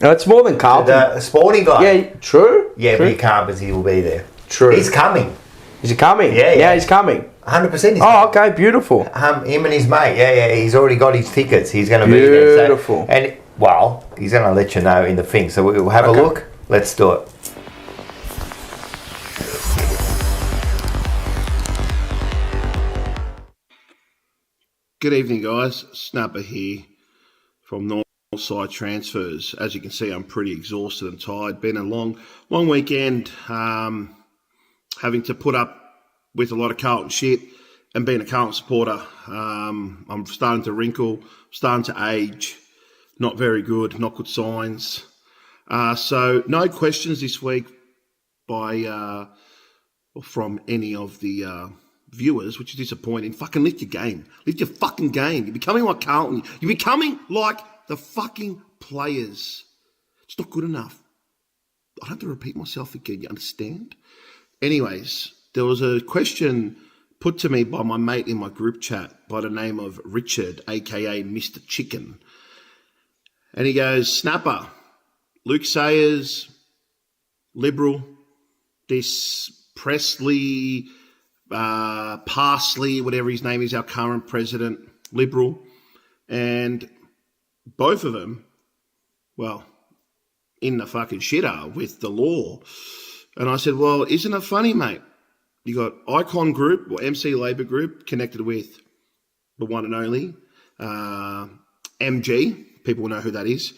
No, it's more than Carlton. the sporting globe. Yeah, true. Yeah, true. but you can't, because he will be there. True. He's coming. Is he coming? Yeah, yeah. he's coming. 100% he's Oh, okay, beautiful. him and his mate, yeah, he's already got his tickets. He's going to be there. Beautiful. And, well, he's going to let you know in the thing. So we'll have Okay. a look. Let's do it. Good evening, guys. Snapper here from Northside Transfers. As you can see, I'm pretty exhausted and tired. Been a long weekend, having to put up with a lot of Carlton shit, and being a Carlton supporter, I'm starting to wrinkle, starting to age. Not very good, not good signs. So no questions this week by from any of the viewers, which is disappointing. Fucking lift your game. Lift your fucking game. You're becoming like Carlton. You're becoming like the fucking players. It's not good enough. I don't have to repeat myself again, you understand? Anyways, there was a question put to me by my mate in my group chat by the name of Richard, aka Mr. Chicken. And he goes, Snapper, Luke Sayers, Liberal, this Presley, Parsley, whatever his name is, our current president, Liberal, and both of them, well, in the fucking shitter with the law. And I said, well, isn't it funny, mate? You got Icon Group, or MC Labour Group, connected with the one and only MG. People will know who that is.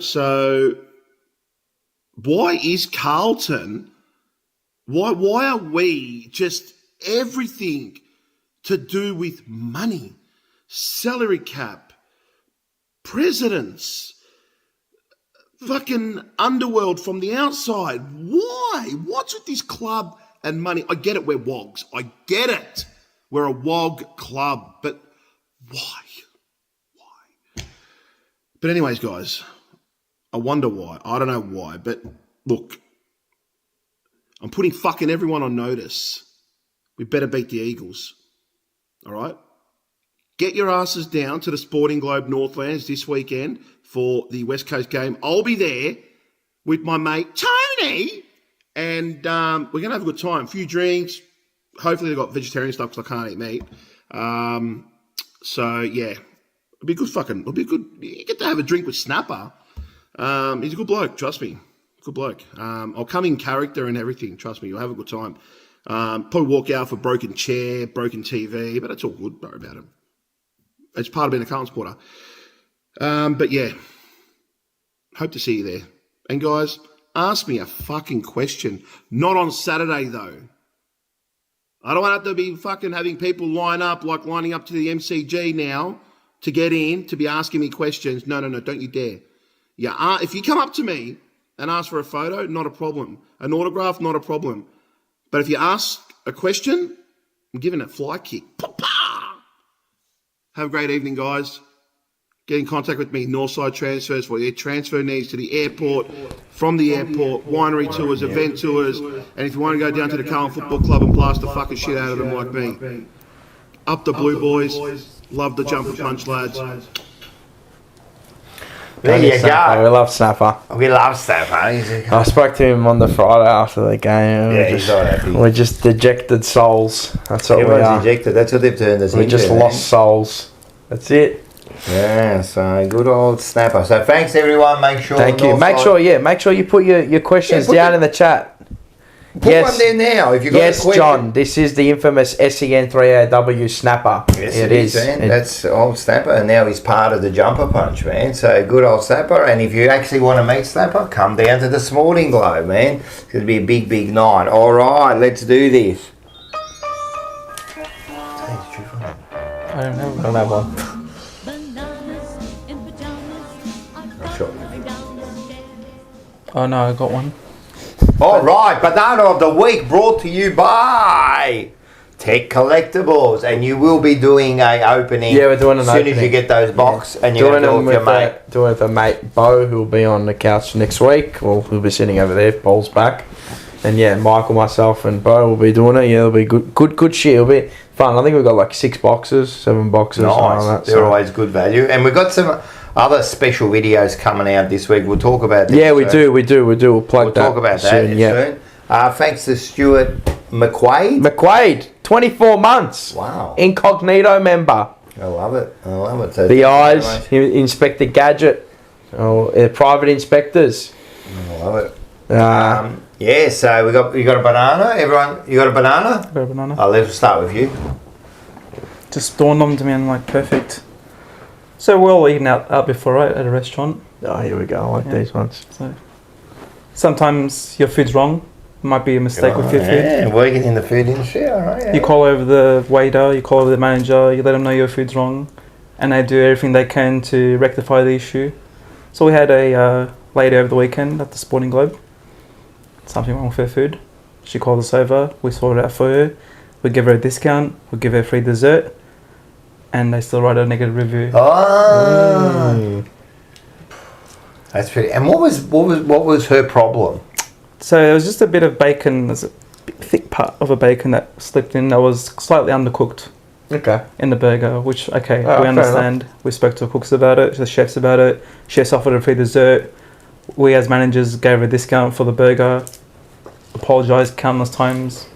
So why is Carlton... Why are we just everything to do with money, salary cap, presidents, fucking underworld from the outside? Why? What's with this club and money? I get it, we're wogs. I get it. We're a wog club, but why? Why? But anyways, guys, I wonder why. I don't know why, but look, I'm putting fucking everyone on notice. We better beat the Eagles. All right? Get your asses down to the Sporting Globe Northlands this weekend for the West Coast game. I'll be there with my mate Tony, and we're going to have a good time. A few drinks. Hopefully they've got vegetarian stuff because I can't eat meat. So, yeah. It'll be good. You get to have a drink with Snapper. He's a good bloke, trust me. Good bloke. I'll come in character and everything. Trust me, you'll have a good time. Probably walk out for broken chair, broken TV, but it's all good. Don't worry about it. It's part of being a Carlton supporter. But yeah, hope to see you there. And guys, ask me a fucking question. Not on Saturday though. I don't want to be fucking having people lining up to the MCG now to get in to be asking me questions. No, don't you dare. Yeah, if you come up to me and ask for a photo, not a problem. An autograph, not a problem. But if you ask a question, I'm giving it fly kick. Pa-pa! Have a great evening, guys. Get in contact with me, Northside Transfers, for your transfer needs to the airport, from the airport, winery tours, event tours, and if you want to go down to the Carlton Football Club and blast the fucking shit out of them like me. Up the Blue Boys. Love the jumper punch, lads. There you Snapper. We go. love Snapper. We love Snapper. I spoke to him on the Friday after the game. Yeah, he's not happy. We're just dejected souls. That's what we Everyone's are. ejected. That's what they've turned us We into. just man. lost souls. That's it. Yeah, so good old Snapper. So thanks everyone. Make sure. Thank you. Make sure you put your questions put down the- in the chat. Put one there now. If you got a Yes, question. John. This is the infamous SEN3AW Snapper. Yes, it is. man. That's old Snapper, and now he's part of the Jumper Punch, man. So good old Snapper. And if you actually want to meet Snapper, come down to the Sporting Globe, man. It's going to be a big, big night. All right, let's do this. I don't know. I don't have one. Sure. Oh no, I got one. All right, Banana of the Week brought to you by Tech Collectibles, and you will be doing a opening. Yeah, we're doing an as soon as opening. you get those box, and you're Doing going to do it them with your mate. doing it with a mate Bo, who will be on the couch next week. Well, he'll be sitting over there. Bo's back, and yeah, Michael, myself, and Bo will be doing it. Yeah, it'll be good shit. It'll be fun. I think we've got like 6 boxes, 7 boxes. Nice. Something like that, They're always good value, and we've got some other special videos coming out this week. We'll talk about them. Yeah, we soon. do. We'll plug We'll that talk about that soon. Yeah. soon. Thanks to Stuart McQuaid. 24 months. Wow. Incognito member. I love it. So The thank you eyes. very much. Inspector Gadget. Private inspectors. I love it. Yeah, so you got a banana. Everyone, you got a banana? Got a banana. Let's start with you. Just dawned on to me and like perfect. So we're all eating out before, right, at a restaurant. Oh, here we go. I like Yeah. these ones. So sometimes your food's wrong. Might be a mistake with your food. Yeah, working in the food industry. All right. Yeah. You call over the waiter, you call over the manager, you let them know your food's wrong, and they do everything they can to rectify the issue. So we had a lady over the weekend at the Sporting Globe. Something wrong with her food. She called us over, we sorted it out for her. We give her a discount, we give her free dessert, and they still write a negative review. Oh. That's pretty. And what was her problem? So there was just a bit of bacon, there's a thick part of a bacon that slipped in that was slightly undercooked Okay. in the burger, which, okay, Oh, we fair understand. We spoke to the cooks about it, the chefs about it. Chefs offered a free dessert. We as managers gave her a discount for the burger, apologised countless times.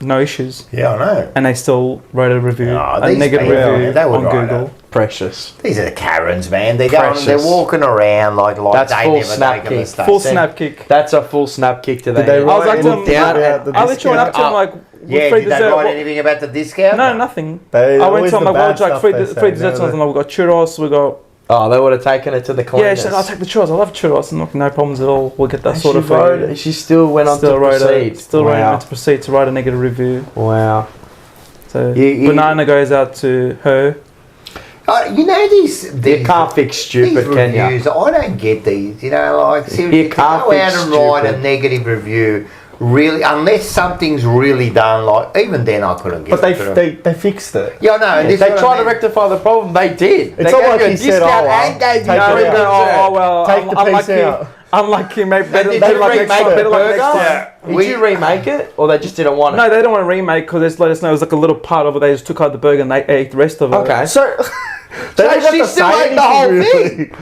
No issues. Yeah, I know. And they still wrote a review, Oh, a these negative people, review they would on write Google. it. Precious. These are the Karens, man. They're going, Precious. they're walking around like That's they full never snap make a kick. mistake. Full snap kick. That's a full snap kick to the Did they head. I was like, write to anything them, about the I literally went up to him like, Yeah, free did they dessert. write what- anything about the discount? No, nothing. They- I went always to him the like, well, bad Jack, stuff free they say, desserts. never And we got churros, we got... Oh, they would have taken it to the Yeah, cleaners. she said, I'll take the churros. I love churros. And look, no problems at all. We'll get that And sorted she for wrote you. it. She still went on to proceed. Still wow. went to proceed to write a negative review. Wow. So You- banana goes out to her. You know these You can't fix stupid, these can you? reviews. I don't get these. You know, like seriously, You to can't go out fix and write a stupid. negative review. Really, unless something's really done, like even then I couldn't get But it. to them. they fixed it. Yeah, no. If they tried to rectify the problem, they did. It's they not gave like you a he said, discount "Oh, well, and gave you take free it out." dessert. Oh well, Take the piece out. unlucky, maybe better, Did better you like next remake time. the Better like next burger? time. Did you remake it, or they just didn't want it? No, they don't want to remake because they just let us know it was like a little part of it. They just took out the burger and they ate the rest of it. Okay. So, So don't have she to still say ate the whole anything, thing.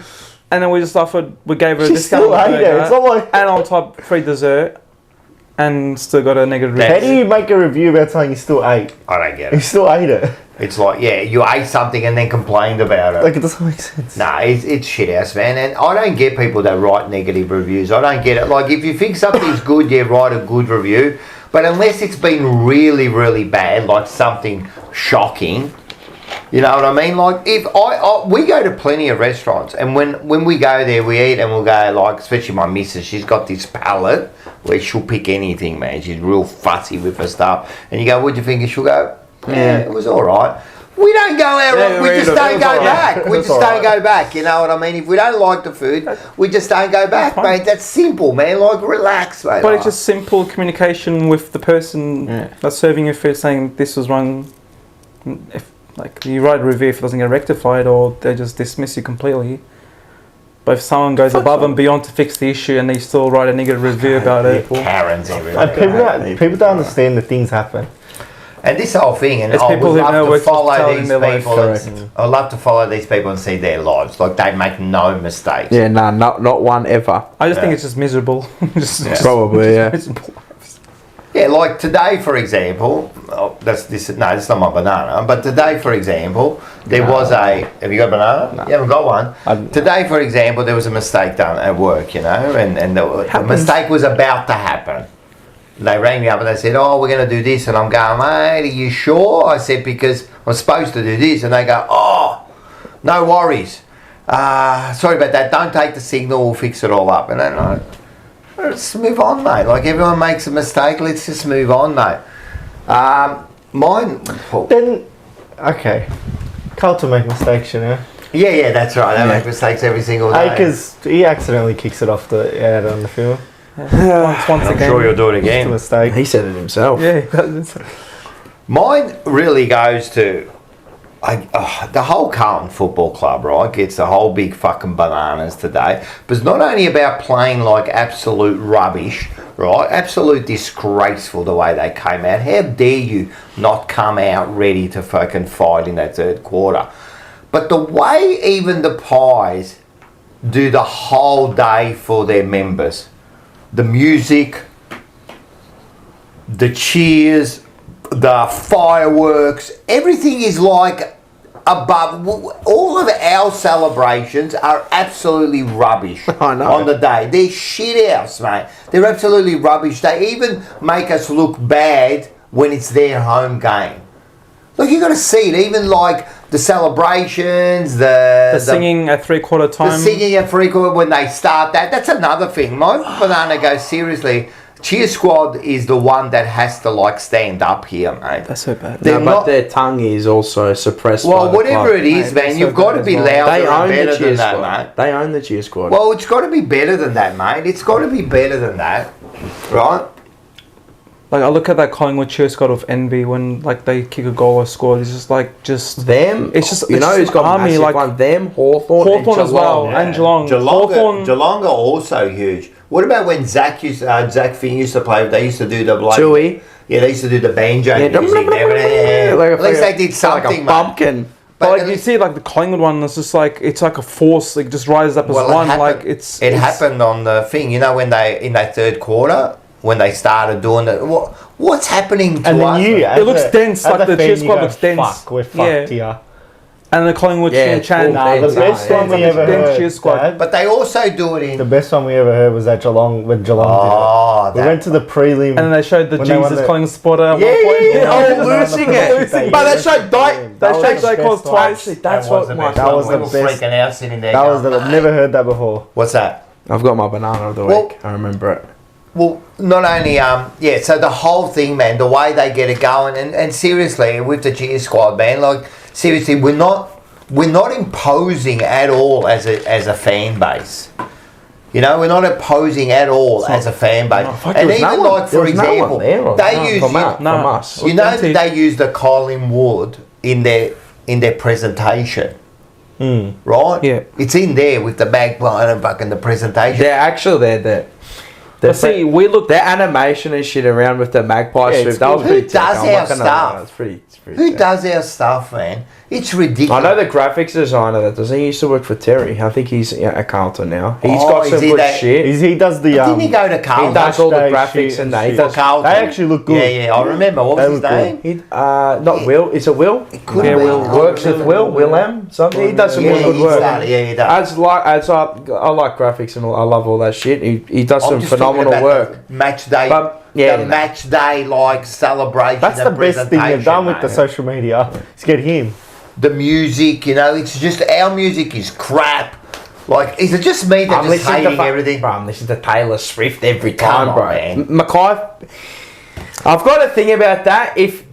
And then we just offered, we gave her a She discount still on the ate it. burger, It's not like- and on top free dessert, and still got a negative How review. do you make a review about something you still ate? I don't get You it. still ate it. It's like, yeah, you ate something and then complained about it. Like, it doesn't make sense. No, it's shit house, man. And I don't get people that write negative reviews. I don't get it. Like, if you think something's good, yeah, write a good review. But unless it's been really, really bad, like something shocking, you know what I mean? Like, if we go to plenty of restaurants, and when we go there, we eat and we'll go, like, especially my missus, she's got this palate where she'll pick anything, man. She's real fussy with her stuff. And you go, what'd you think? And she'll go, yeah, it was all right. We don't go out. Yeah, we just don't go alright. back. We just don't go back. You know what I mean? If we don't like the food, we just don't go back, mate. That's simple, man. Like, relax, mate. But it's just simple communication with the person that's serving your food, saying this was wrong. If like you write a review, if it doesn't get rectified, or they just dismiss you completely. But if someone goes above and beyond to fix the issue and they still write a negative review about it, Karens everywhere. People don't understand that things happen. And this whole thing, and It's I people would who know love what to to follow tell in these their life. people. I'd love to follow these people and see their lives. Like, they make no mistakes. Yeah, nah, not one ever. I just think it's just miserable. Probably, yeah. Miserable. Yeah, like today, for example, it's not my banana, but today, for example, there was a, have you got a banana? No. You haven't got one? Today, for example, there was a mistake done at work, you know, and the mistake was about to happen. They rang me up and they said, oh, we're going to do this, and I'm going, mate, are you sure? I said, because I'm supposed to do this, and they go, oh, no worries. Sorry about that, don't take the signal, we'll fix it all up. And then let's move on, mate. Like, everyone makes a mistake. Let's just move on, mate. Mine. Then, okay. Carlton make mistakes, you know. Yeah, that's right. They make mistakes every single day. Because he accidentally kicks it off out on the field. Once I'm again. sure you'll do it It's a again. mistake. He said it himself. Yeah. Mine really goes to the whole Carlton Football Club, right? Gets the whole big fucking bananas today. But it's not only about playing like absolute rubbish, right? Absolute disgraceful the way they came out. How dare you not come out ready to fucking fight in that third quarter? But the way even the Pies do the whole day for their members, the music, the cheers, the fireworks, everything is like above. All of our celebrations are absolutely rubbish. I know. On the day. They're shit house, mate. They're absolutely rubbish. They even make us look bad when it's their home game. Look, you got to see it. Even like the celebrations, the singing at 3/4 time. the singing at 3/4 when they start that. That's another thing. My banana goes, seriously, Cheer Squad is the one that has to like stand up here, mate. That's so bad. They're No, not- but their tongue is also suppressed. Well, by the whatever club. it is, Mate, man, that's you've so got to bad be as well. louder They and own better the cheer than that, squad. mate. They own the cheer squad. Well, it's got to be better than that, mate. It's got to be better than that, right? Like I look at that Collingwood cheer squad of envy when like they kick a goal or score. It's just like them. It's just you know who's got army massive like one. Them Hawthorn as well and Geelong. Geelong are also huge. What about when Zach Finn used to play? They used to do the bloody, Chewy. Yeah, they used to do the banjo Yeah, music. At least they did something, like a bumpkin. But like you see, like the Collingwood one, it's just like it's like a force, like just rises up as one. Like it's happened on the thing. You know when they in that third quarter when they started doing it. What's happening to And us? then it looks dense. Like the cheer squad looks dense. Fuck, we're fucked here. And the Collingwood Yeah, chant. Nah, the best one we ever heard, Dad, But they also do it in. the best one we ever heard was at Geelong when Geelong Oh, did it. We went to the prelim. And then they showed the When they won Jesus the- Collingwood spotter at Yeah, one point. oh, losing it. But they showed That was the calls best one. twice. Actually, that's what my. That was we the were best. freaking out sitting there. That was going, I've never heard that before. What's that? I've got my banana of the Well- week. I remember it. Well, not only so the whole thing, man, the way they get it going, and seriously, with the cheer squad, man, like seriously, we're not imposing at all as a fan base. You know, we're not imposing at all as a fan base. And even like for example, they use from us. you know that they use the Collingwood in their presentation. Right? Yeah. It's in there with the magpie and fucking the presentation. They're actually there. But see, we look. Their animation and shit around with the magpie strip. That was Who pretty. does sick. I'm our not gonna stuff? lie, it's pretty. Who sick. does our stuff, man? It's ridiculous. I know the graphics designer that does. He used to work for Terry. I think he's at Carlton now. He's Oh, got is some he good that- shit. He does the. Didn't he go to Carlton? He does all the Day graphics shit and that. He shit. does. Carlton. They actually look good. Yeah, I remember. What They was his look name? He, not Will. Is it Will? could Yeah, be. Will works with Will. Willem. Something. He does some Yeah, good he's work. done it. Yeah, he does. I like graphics and I love all that shit. He does I'm some just talking phenomenal about work. the match day. But, yeah, the no. match day like celebration. That's the and best thing they've done with the mate. social media. Is get him. The music, you know, it's just our music is crap. Like, is it just me that just hating everything? Bro, I'm listening to Taylor Swift every Come time, on, bro. man. Mackay. I've got a thing about that. If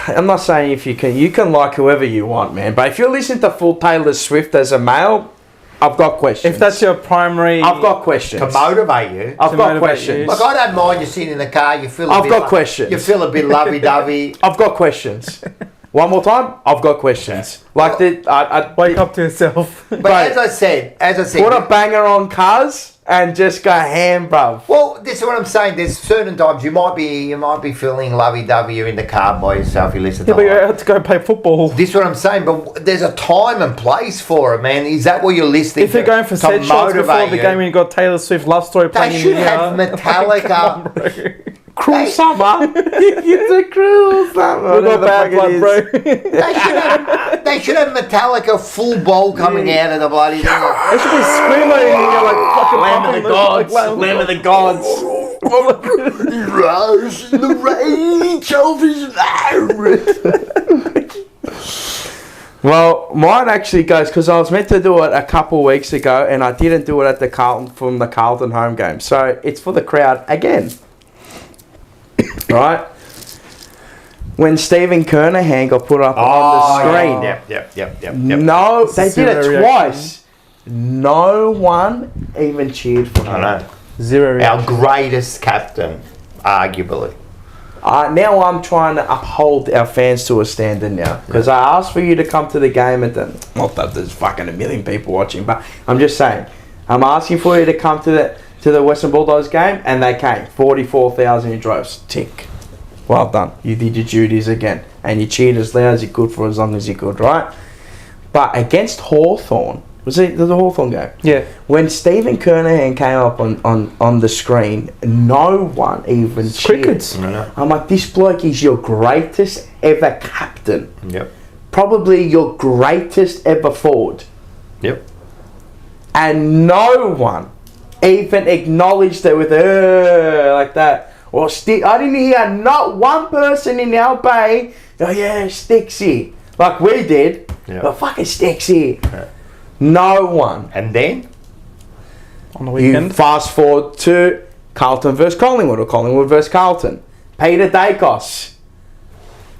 I'm not saying if you can like whoever you want, man. But if you're listening to full Taylor Swift as a male, I've got questions. If that's your primary... I've got questions. To motivate you. I've got questions. Like, I don't mind you sitting in the car, you feel I've got questions. You feel a bit lovey-dovey. I've got questions. One more time, I've got questions. Like, I'd wake up to yourself. But as I said... Put a banger on cars and just go ham, bruv. Well, this is what I'm saying. There's certain times you might be feeling lovey-dovey. You're in the car by yourself. You listen to. Yeah, but you're out to go play football. This is what I'm saying. But there's a time and place for it, man. Is that what you're listening? If you're going for set shots before the game, and you got Taylor Swift love story playing. They should have Metallica. Cruel summer. It's a cruel summer. We got bad blood, bro. They should have Metallica full bowl coming out of the bloody thing. They should be screaming, like fucking Lamb of the gods. Lamb of the gods. Rose in the rage of his virus. Well, mine actually goes because I was meant to do it a couple of weeks ago, and I didn't do it at the Carlton from the Carlton home game. So it's for the crowd again. Right? When Stephen Kernahan got put up on the screen. Yep. No, they did it twice. No one even cheered for him. I know. Zero reaction. Our greatest captain, arguably. Now I'm trying to uphold our fans to a standard now. Because I asked for you to come to the game and then, not that there's fucking a million people watching, but I'm just saying, I'm asking for you to come to the Western Bulldogs game, and they came. 44,000 you drove. Tick. Well done. You did your duties again. And you cheered as loud as you could for as long as you could, right? But against Hawthorn, was it the Hawthorn game? Yeah. When Stephen Kernahan came up on the screen, no one even cheered. Crickets. No. I'm like, this bloke is your greatest ever captain. Yep. Probably your greatest ever forward. Yep. And no one even acknowledged it with like that. Or I didn't hear not one person in our bay. Oh yeah, Stixie, like we did. Yeah. But fucking Stixie. Yeah. No one. And then on the weekend, you fast forward to Carlton versus Collingwood or Collingwood versus Carlton. Peter Dacos.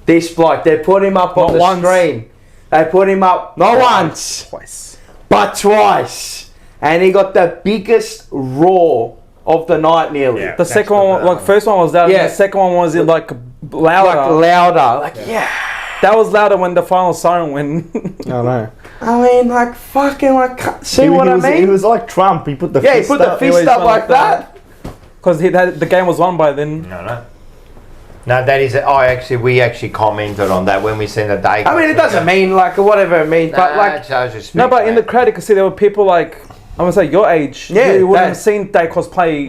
This bloke, they put him up on the screen. They put him up not once, twice, but twice. And he got the biggest roar of the night nearly. Yeah, the second one, like first one was louder. Yeah. The second one was like louder. Like that was louder when the final siren went. I know. I mean, like fucking, like see what I mean? He was like Trump. He put the fist up. Yeah, he put the fist up like that. Because the game was won by then. No, that is. We actually commented on that when we sent a day. I mean, it doesn't mean like whatever it means, but like no, but in the crowd you could see there were people like I'm gonna say your age. Yeah, you wouldn't have seen Dacos play,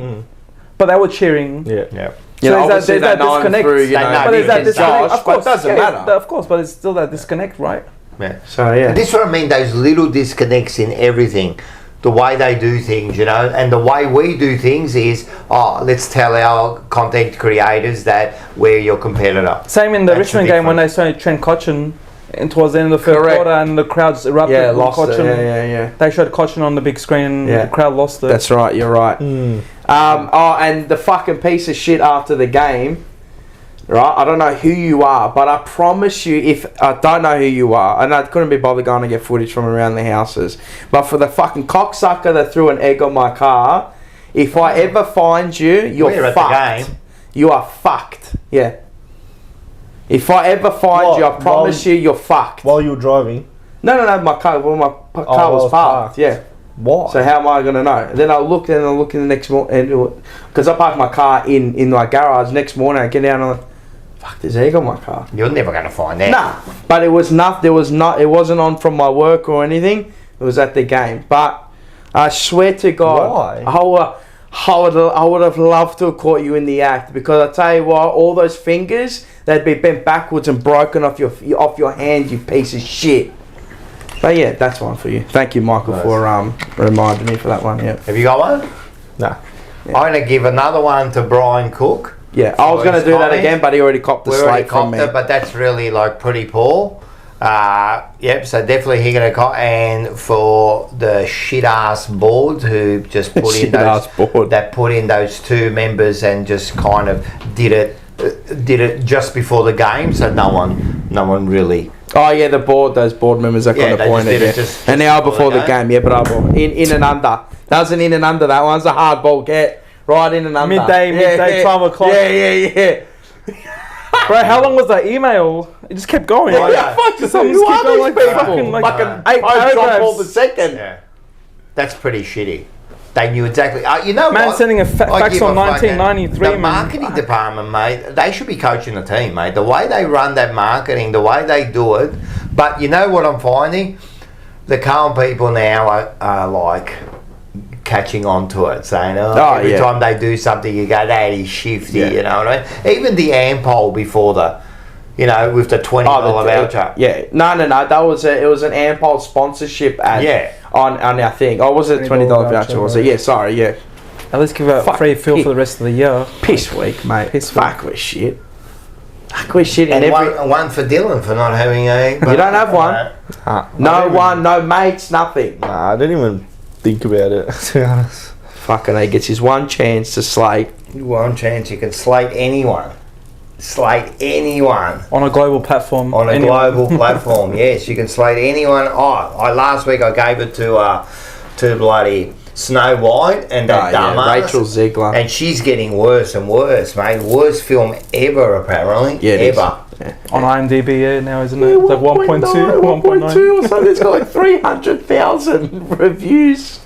but they were cheering. Yeah. So there's that disconnect. But there's that disconnect. Of course, it doesn't matter. Of course, but it's still that disconnect, right? Yeah. So yeah. This is what I mean. Those little disconnects in everything. The way they do things, and the way we do things is, let's tell our content creators that we're your competitor. Same in the Richmond game when they started Trent Cotchin, and towards the end of the first quarter, and the crowd just erupted. Yeah, lost Cotchin. it. Yeah. They showed Cotchin on the big screen, and the crowd lost it. That's right. You're right. And the fucking piece of shit after the game. Right, I don't know who you are, but I promise you, if I don't know who you are, and I couldn't be bothered going to get footage from around the houses, but for the fucking cocksucker that threw an egg on my car, if I ever find you, you're fucked. At the game. You are fucked. Yeah. If I ever find you, I promise you're fucked. While you were driving? No, my car. Well, my car was parked. Yeah. Why? So how am I going to know? And then I'll look in the next morning, because I parked my car in my garage. Next morning I get down and I'm like, fuck, there's egg on my car. You're never going to find that. Nah, but it was not. It wasn't on from my work or anything. It was at the game. But I swear to God, why? I would have loved to have caught you in the act, because I tell you what, all those fingers, they'd be bent backwards and broken off your hand, you piece of shit. But yeah, that's one for you. Thank you, Michael, for reminding me for that one. Yeah. Have you got one? No. Yeah. I'm going to give another one to Brian Cook. Yeah, I was going to do that again, but he already copped the slate from me. But that's really like pretty poor. So definitely he going to cop. And for the shit ass board who just put in those two members and just kind of did it did it just before the game, so no one really. Oh yeah, those board members are kind of they just pointed. did it Yeah. just An hour before before the game. Yeah, bravo. In and under. That was an in and under. That one's a hard ball get. Right in and under. Midday, 12 o'clock. Yeah. Bro, how long was that email? It just kept going. Fuck, just who keep are going these like people? fucking, like, Like an 8 John Paul paragraphs. the second. Yeah, that's pretty shitty. They knew exactly. You know Man what? sending a I fax give on a fucking- 1993, The man. marketing department, mate, they should be coaching the team, mate. The way they run that marketing, the way they do it. But you know what I'm finding? The Carlton people now are like catching on to it, saying, every time they do something, you go, that is shifty, you know what I mean? Even the AMP poll before with the $20 voucher. Yeah. No. That was it was an Ampol sponsorship ad. Yeah. On our thing. Oh, was it a $20 voucher? Was it? Yeah. Sorry. Yeah. At least give out free fuel for the rest of the year. Piss week, mate. Fuck with shit. Fuck with shit. And every. one for Dylan for not having a. You don't have one. No one. No mates. Nothing. Nah, I didn't even think about it, to be honest. Fucking he gets his one chance to slate. One chance you can slate anyone. On a global platform. On a global platform, yes, you can slate anyone. Last week I gave it to bloody Snow White and that dumbass, Rachel Ziegler, and she's getting worse and worse, mate. Worst film ever, apparently. Yeah, ever. On IMDb now, isn't it? It's like 1.2, 1.2 or something. It's got like 300,000 reviews.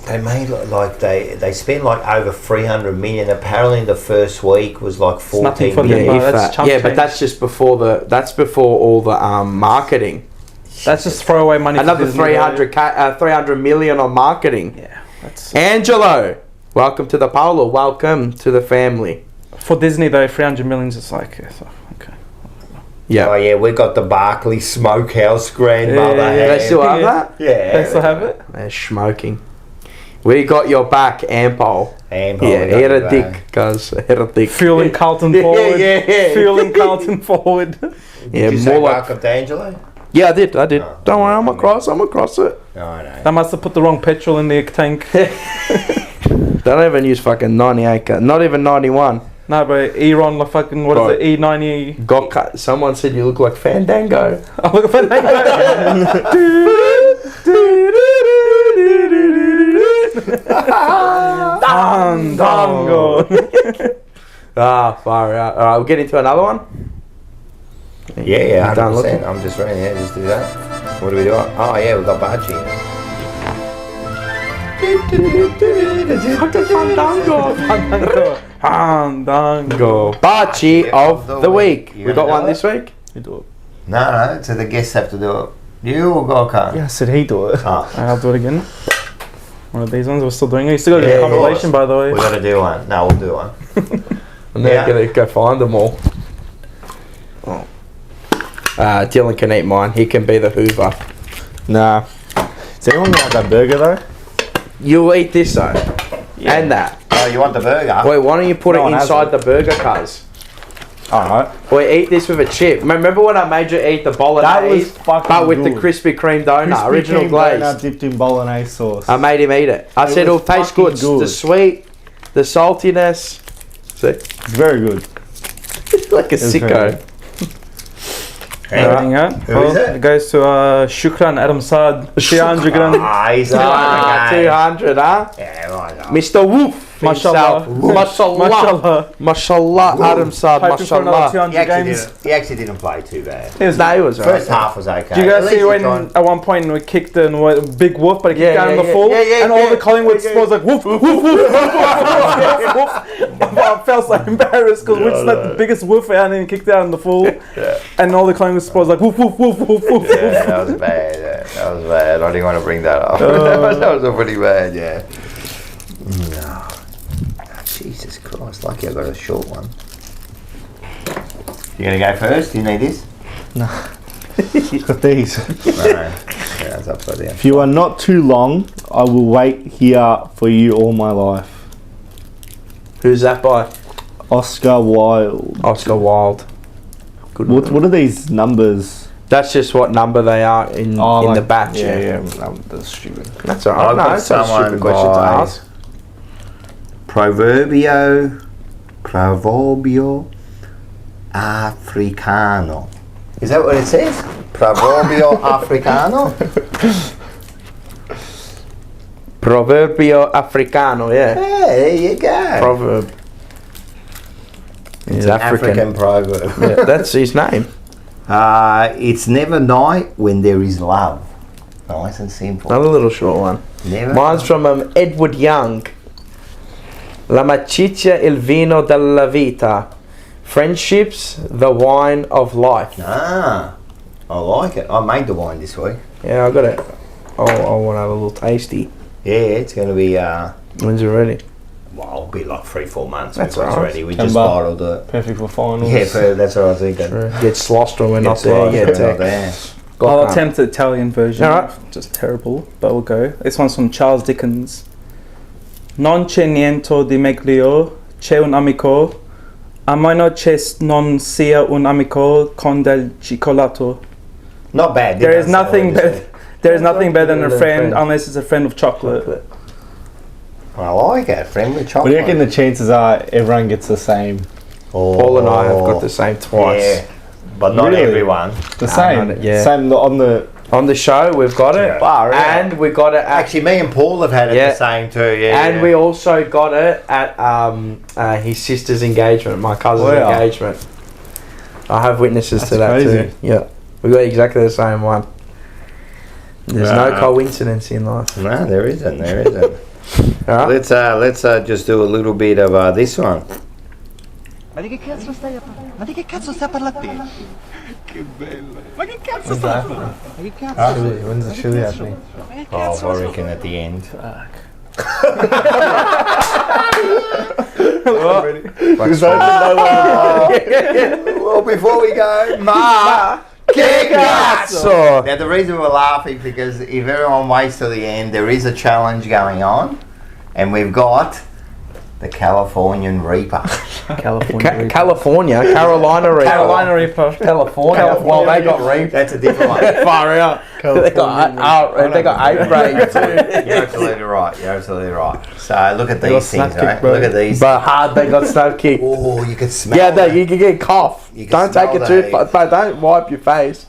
They made they spent like over 300 million. Apparently, the first week was like 14 million. But that's just before all the marketing. That's just throwaway money. Another 300 million on marketing. Yeah, that's Angelo. Welcome to the Polo. Welcome to the family. For Disney though, 300 million is like okay. Yeah. Oh yeah, we got the Barclay Smokehouse grandmother. They still have that? Yeah. They still have it? They're smoking. We got your back, Ampol. Yeah, hit a dick, guys. Hit a dick. Fueling Carlton forward. Yeah. Fueling Carlton forward. Did you say welcome to Angelo? Yeah, I did. Don't worry, I'm across it. No, no. They must have put the wrong petrol in the tank. They don't even use fucking 98, not even 91. No, but E-Ron, like fucking, what is it, E90? Got cut. Someone said you look like Fandango. I look at Fandango. Far out. Alright, we'll get into another one. Yeah, 100%. I'm just ready. Yeah, just do that. What do we do? Oh yeah, we've got Bachi. Fandango. Bachi of the week. We got one this week? You do it. No, so the guests have to do it. You or Gorka? Yeah, I said he do it. Oh. I'll do it again. One of these ones, we're still doing it. You still got to do a compilation, by the way. We've got to do one. No, we'll do one. I'm now going to go find them all. Dylan can eat mine. He can be the Hoover. Nah. Does anyone like that burger though? You eat this though. Yeah. And that. Oh, you want the burger? Wait, why don't you put it inside the burger, cuz? Alright. Wait, eat this with a chip. Remember when I made you eat the bolognese? That was fucking but with good. the Krispy Kreme donut, Krispy original Kreme glaze. donut dipped in bolognese sauce. I made him eat it. I said it'll taste good. good. The sweet, the saltiness. See? It's very good. Like a sicko. Everything out. Who is it? It goes to Shukran Adam Saad. 300 grand. He's 200, huh? Yeah, right. Mr. Woof. Mashallah. Mashallah. Mashallah. Adam Saad. Hoping for another Mashallah. 200 games. He actually didn't play too bad. He was First half was okay. Do you guys At see least when he tried- at one point we kicked the big woof, but it kicked down in the full, and all the Collingwood supporters like woof woof woof woof woof woof. I felt so embarrassed because we just let the biggest woof out and then kicked out in the full, and all the Collingwood supporters like woof woof woof woof woof. Yeah, that was bad. Yeah. That was bad. I didn't want to bring that up. That was pretty bad. Yeah. No. Jesus Christ! Lucky I got a short one. You gonna go first? You need this? No. Got these. No. Yeah, it's upside down. If you are not too long, I will wait here for you all my life. Who's that by? Oscar Wilde. Oscar Wilde. Good. What are these numbers? That's just what number they are in the batch. Yeah. That's stupid. That's alright. I've No, got it's not a someone stupid question to by- ask. Proverbio Africano. Is that what it says? Proverbio Africano? Proverbio Africano, yeah. Yeah, there you go. Proverb. It's an African proverb. Yeah, that's his name. It's never night when there is love. Nice and simple. Another little short one. Never Mine's from Edward Young. L'amicizia il vino della vita. Friendships, the wine of life. Ah, I like it. I made the wine this week. Yeah, I got it. Oh, I want to have a little tasty. Yeah, it's going to be, When's it ready? well, it'll be like 3-4 months That's before it's alright. ready. We just bottled it. Perfect for finals. Yeah, that's what I was thinking. Sure. Get sloshed when we're not Gets there. lost Yeah, when we're not tech. there. I'll Got attempt the Italian version. Alright. Just terrible, but we'll go. This one's from Charles Dickens. Non c'è niente di meglio, c'è un amico. A meno che non sia un amico con del cioccolato. Not bad. There is nothing better. There is nothing better than a than friend friend. unless it's a friend of chocolate. I like it. Friendly What chocolate. do you reckon the chances are everyone gets the same? Paul and I have got the same twice. Yeah, but not Really? everyone. The Nah, same? not it, yeah. Same on the... On the show, we've got it. Far out. And we got it at... Actually, me and Paul have had it Yeah. the same too. Yeah. And we also got it at his sister's engagement, my cousin's Wow. engagement. I have witnesses That's to that crazy. too. Yeah, we got exactly the same one. There's no Wow. coincidence in life. No, there isn't. There isn't. All right. Let's just do a little bit of this one. Ma di che cazzo stai a parlare? Ma di che cazzo stai a parlare a te? Che bello! Ma che cazzo When's stai a that parlare? happening? Ma che cazzo? Chili. When's the chili happening? Ma che Oh, cazzo? I reckon at the end. Well, before we go, Ma, che cazzo! Now, the reason we're laughing because if everyone waits till the end, there is a challenge going on, and we've got the Californian Reaper. California. California, Carolina Reaper. Carolina Reaper. California. Well, they got Reaper. That's a different one. Far out. They got 8 raid too. You're absolutely right. You're absolutely right. So look at got these snap things, kick, right? bro. Look at these. But hard, they got snap kick. Oh, you can smell. Yeah, that. you can get cough. You can Don't take smell it too that. far. But don't wipe your face.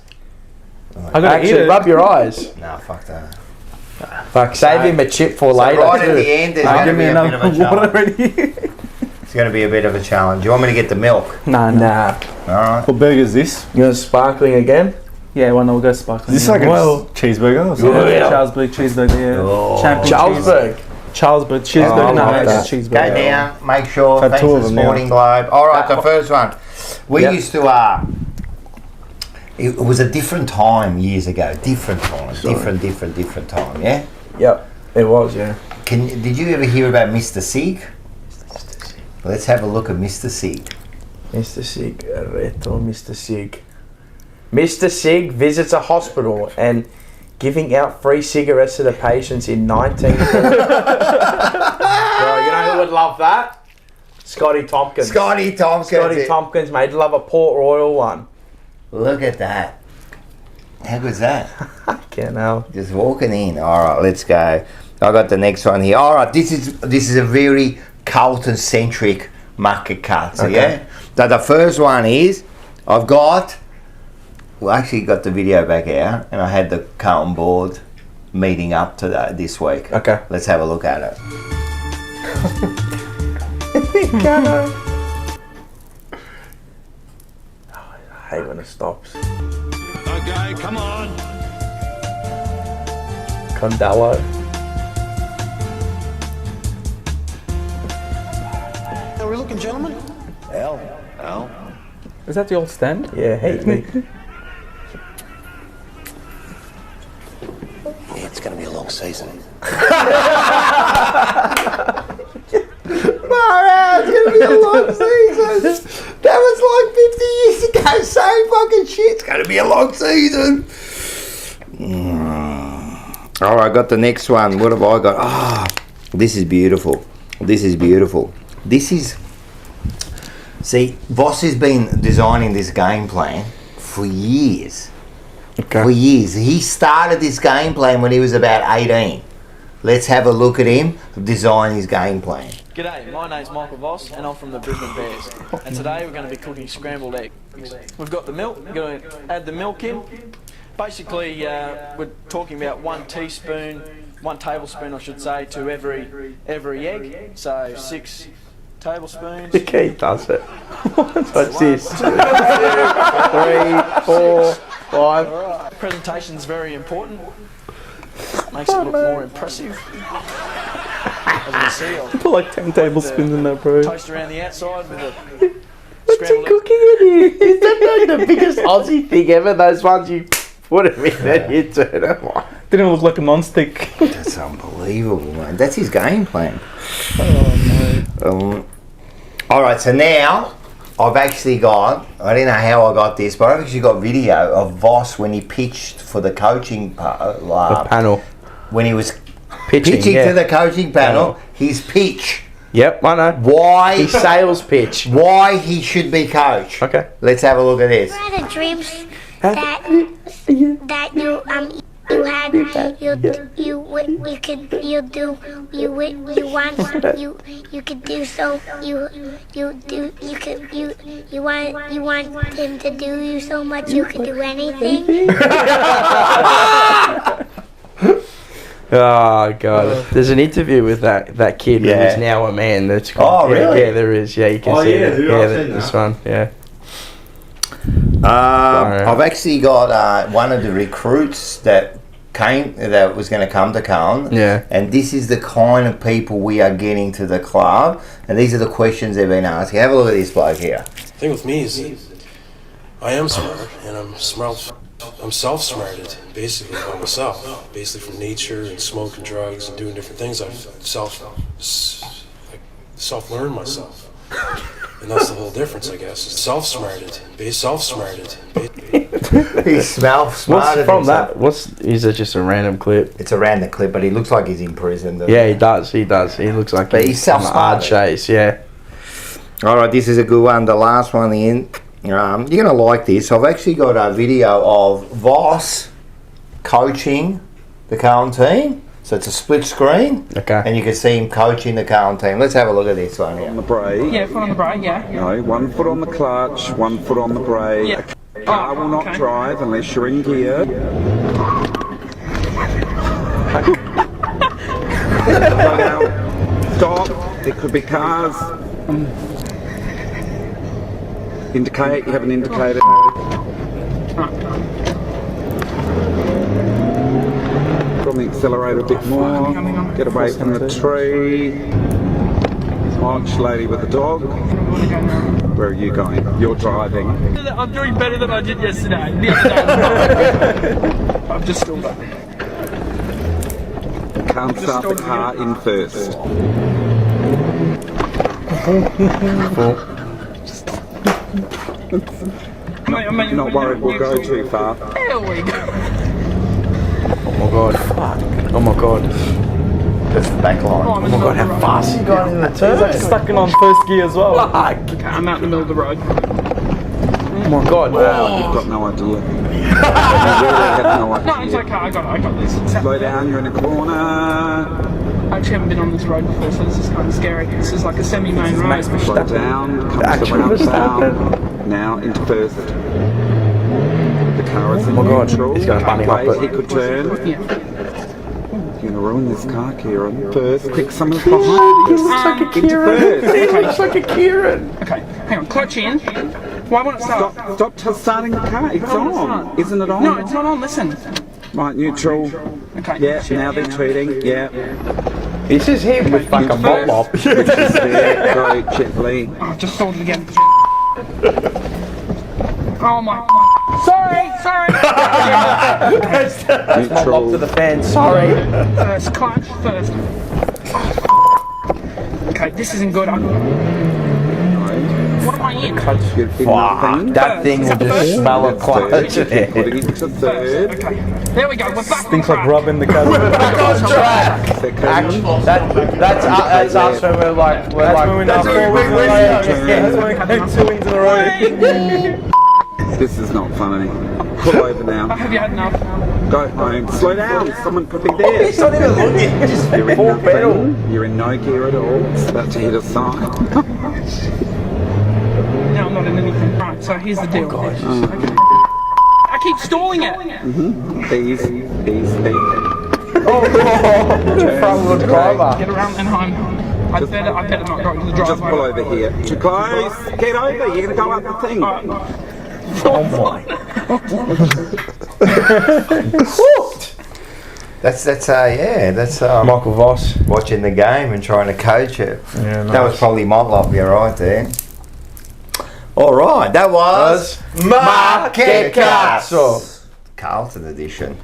I gotta eat Actually, it. rub your eyes. Nah, fuck that. Fuck, save him a chip for So later. right at too. the end, there's going to Give be me a bit of a another water challenge. ready. It's going to be a bit of a challenge. You want me to get the milk? Nah. Nah. All right. What burger is this? You want sparkling again? Yeah, well, no, we'll go sparkling. Is this like a cheeseburger or something? Yeah, Charlesburg cheeseburger, yeah. Oh. Champion Charlesburg. Charlesburg cheeseburger. Oh, I no, like it's that. cheeseburger. Go down, make sure. Had Thanks two to of them now. Sporting Globe. All right, the first one. We Yep. used to. It was a different time years ago. Different time. Different time. Yeah. Yep, it was, yeah. Did you ever hear about Mr. Sig? Let's have a look at Mr. Sig. Mr. Sig, Reto, Mr. Sig. Mr. Sig visits a hospital and giving out free cigarettes to the patients in 1940. Bro, you know who would love that? Scotty Tompkins. Scotty Tompkins. Tompkins, mate. He'd love a Port Royal one. Look at that. How good's that? Can't know. Just walking in. All right, let's go. I got the next one here. All right, this is a very Carlton centric market cut. So yeah. So the first one is I've got. We actually got the video back out, and I had the Carlton board meeting up to that this week. Okay. Let's have a look at it. I hate when it stops. Okay, come on. Condello. Are we looking, gentlemen? Al. Is that the old stand? Yeah, hate me. Yeah, it's going to be a long season. It's gonna be a long season. That was like 50 years ago. Same fucking shit. It's gonna be a long season. All right, I got the next one. What have I got? Ah, this is beautiful. This is. See, Voss has been designing this game plan for years. Okay. For years. He started this game plan when he was about 18. Let's have a look at him design his game plan. G'day, my name's Michael Voss and I'm from the Brisbane Bears. And today we're going to be cooking scrambled eggs. We've got the milk, we're going to add the milk in. Basically, we're talking about 1 tablespoon I should say, to every egg. So 6 tablespoons. The key does it. What's this? 2, 3, 4, 5. Presentation's very important. Makes it look more impressive. As you can see, I'll Put like 10 tablespoons in that, bro. toast around the outside with a What's he scrambled egg. cooking in here? Is that like the biggest Aussie thing ever? Those ones you put them in and you turn them on. Didn't look like a non-stick. That's unbelievable, mate. That's his game plan. All right, so now I've actually got, I don't know how I got this, but I've actually got video of Voss when he pitched for the coaching The panel. when he was Pitching, pitching yeah. to the coaching panel, his pitch. Yep, I know. Why His sales pitch. why he should be coach. Okay. Let's have a look at this. What are the dreams that you had you could do so you want him to do you so much you could do anything. Oh god, there's an interview with that kid who is now a man. That's Oh, really? Yeah, there is. Yeah, you can see it. Yeah, this one. Yeah. I've actually got one of the recruits that was going to come to Carlton. Yeah. And this is the kind of people we are getting to the club, and these are the questions they've been asking. Have a look at this bloke here. The thing with me is that I am smart, and I'm self-smarted, basically, by myself. Basically from nature and smoking drugs and doing different things, I've self-learned myself. And that's the whole difference, I guess. It's self-smarted. He's self-smarted. What's from that? Is it just a random clip? It's a random clip, but he looks like he's in prison. Yeah, he does. He looks like But he's he's on a hard self-smarted. chase. Yeah. All right, this is a good one. The last one in. You're going to like this. I've actually got a video of Voss coaching the Carlton team. So it's a split screen. Okay. And you can see him coaching the Carlton team. Let's have a look at this one here. On the brake. Yeah, foot on the brake, yeah. No, 1 foot on the clutch, 1 foot on the brake. Yeah. A car will not drive unless you're in gear. Stop. There could be cars. Indicate. You have an indicator. Put on the accelerator a bit more. Get away from the tree. Watch lady with the dog. Where are you going? You're driving. I'm doing better than I did yesterday. The other day. I've just still done. Can't start the car in first. Not worried we'll go too far. There we go. Oh my god. Fuck. Oh my god. That's the back line. Oh my god, how fast you got in the turn. He's like stuck in on first gear as well. Fuck. Okay, I'm out in the middle of the road. Oh my god. Wow, you've got no idea. You really have no idea. No, it's okay. I got this. Slow down, you're in a corner. I actually haven't been on this road before, so this is kind of scary. This is like a semi-main road. Slow down, come to the roundabout. Now into first. The car is in neutral. He's going to bunny hop it. He could turn. Yeah. You're going to ruin this car, Kieran. First, quick, someone's behind you. He looks like a Kieran. He looks like a Kieran. Okay, hang on. Clutch in. Why won't it start? Stop starting the car. It's on. Isn't it on? No, it's not on. Listen. Right, neutral. Okay. Yeah, now they're treating. Yeah. This is him with fucking mop. There, very gently. Oh, I've just sold it again. Oh my. Sorry. That's mop up to the fans. Sorry. First, clutch first. Okay, this isn't good. What am I in? Fuck, that thing will just smell of clutch. Putting it to third. Okay, there we go. We're back on Things like track. rubbing the car. Back on track. That's us when we're like That's when we know 4 weeks later. That's when we had 2 wins in a row. This is not funny. Pull over now. Have you had enough? Go home. Slow down. Someone could be there. He's not even looking. Just You're in full pedal. nothing. You're in no gear at all. It's about to hit a sign. Now I'm not in anything. Right, so here's the deal. Okay. I keep stalling it. Easy. Front wheel driver. Get around and home. I better not go into the driveway. Just pull over here. Too close. Get over. You're going to go up the thing. Oh my. That's Michael Voss watching the game and trying to coach it. Yeah, That was probably Motlop, right there. All right, that was Market Cuts, Carlton edition.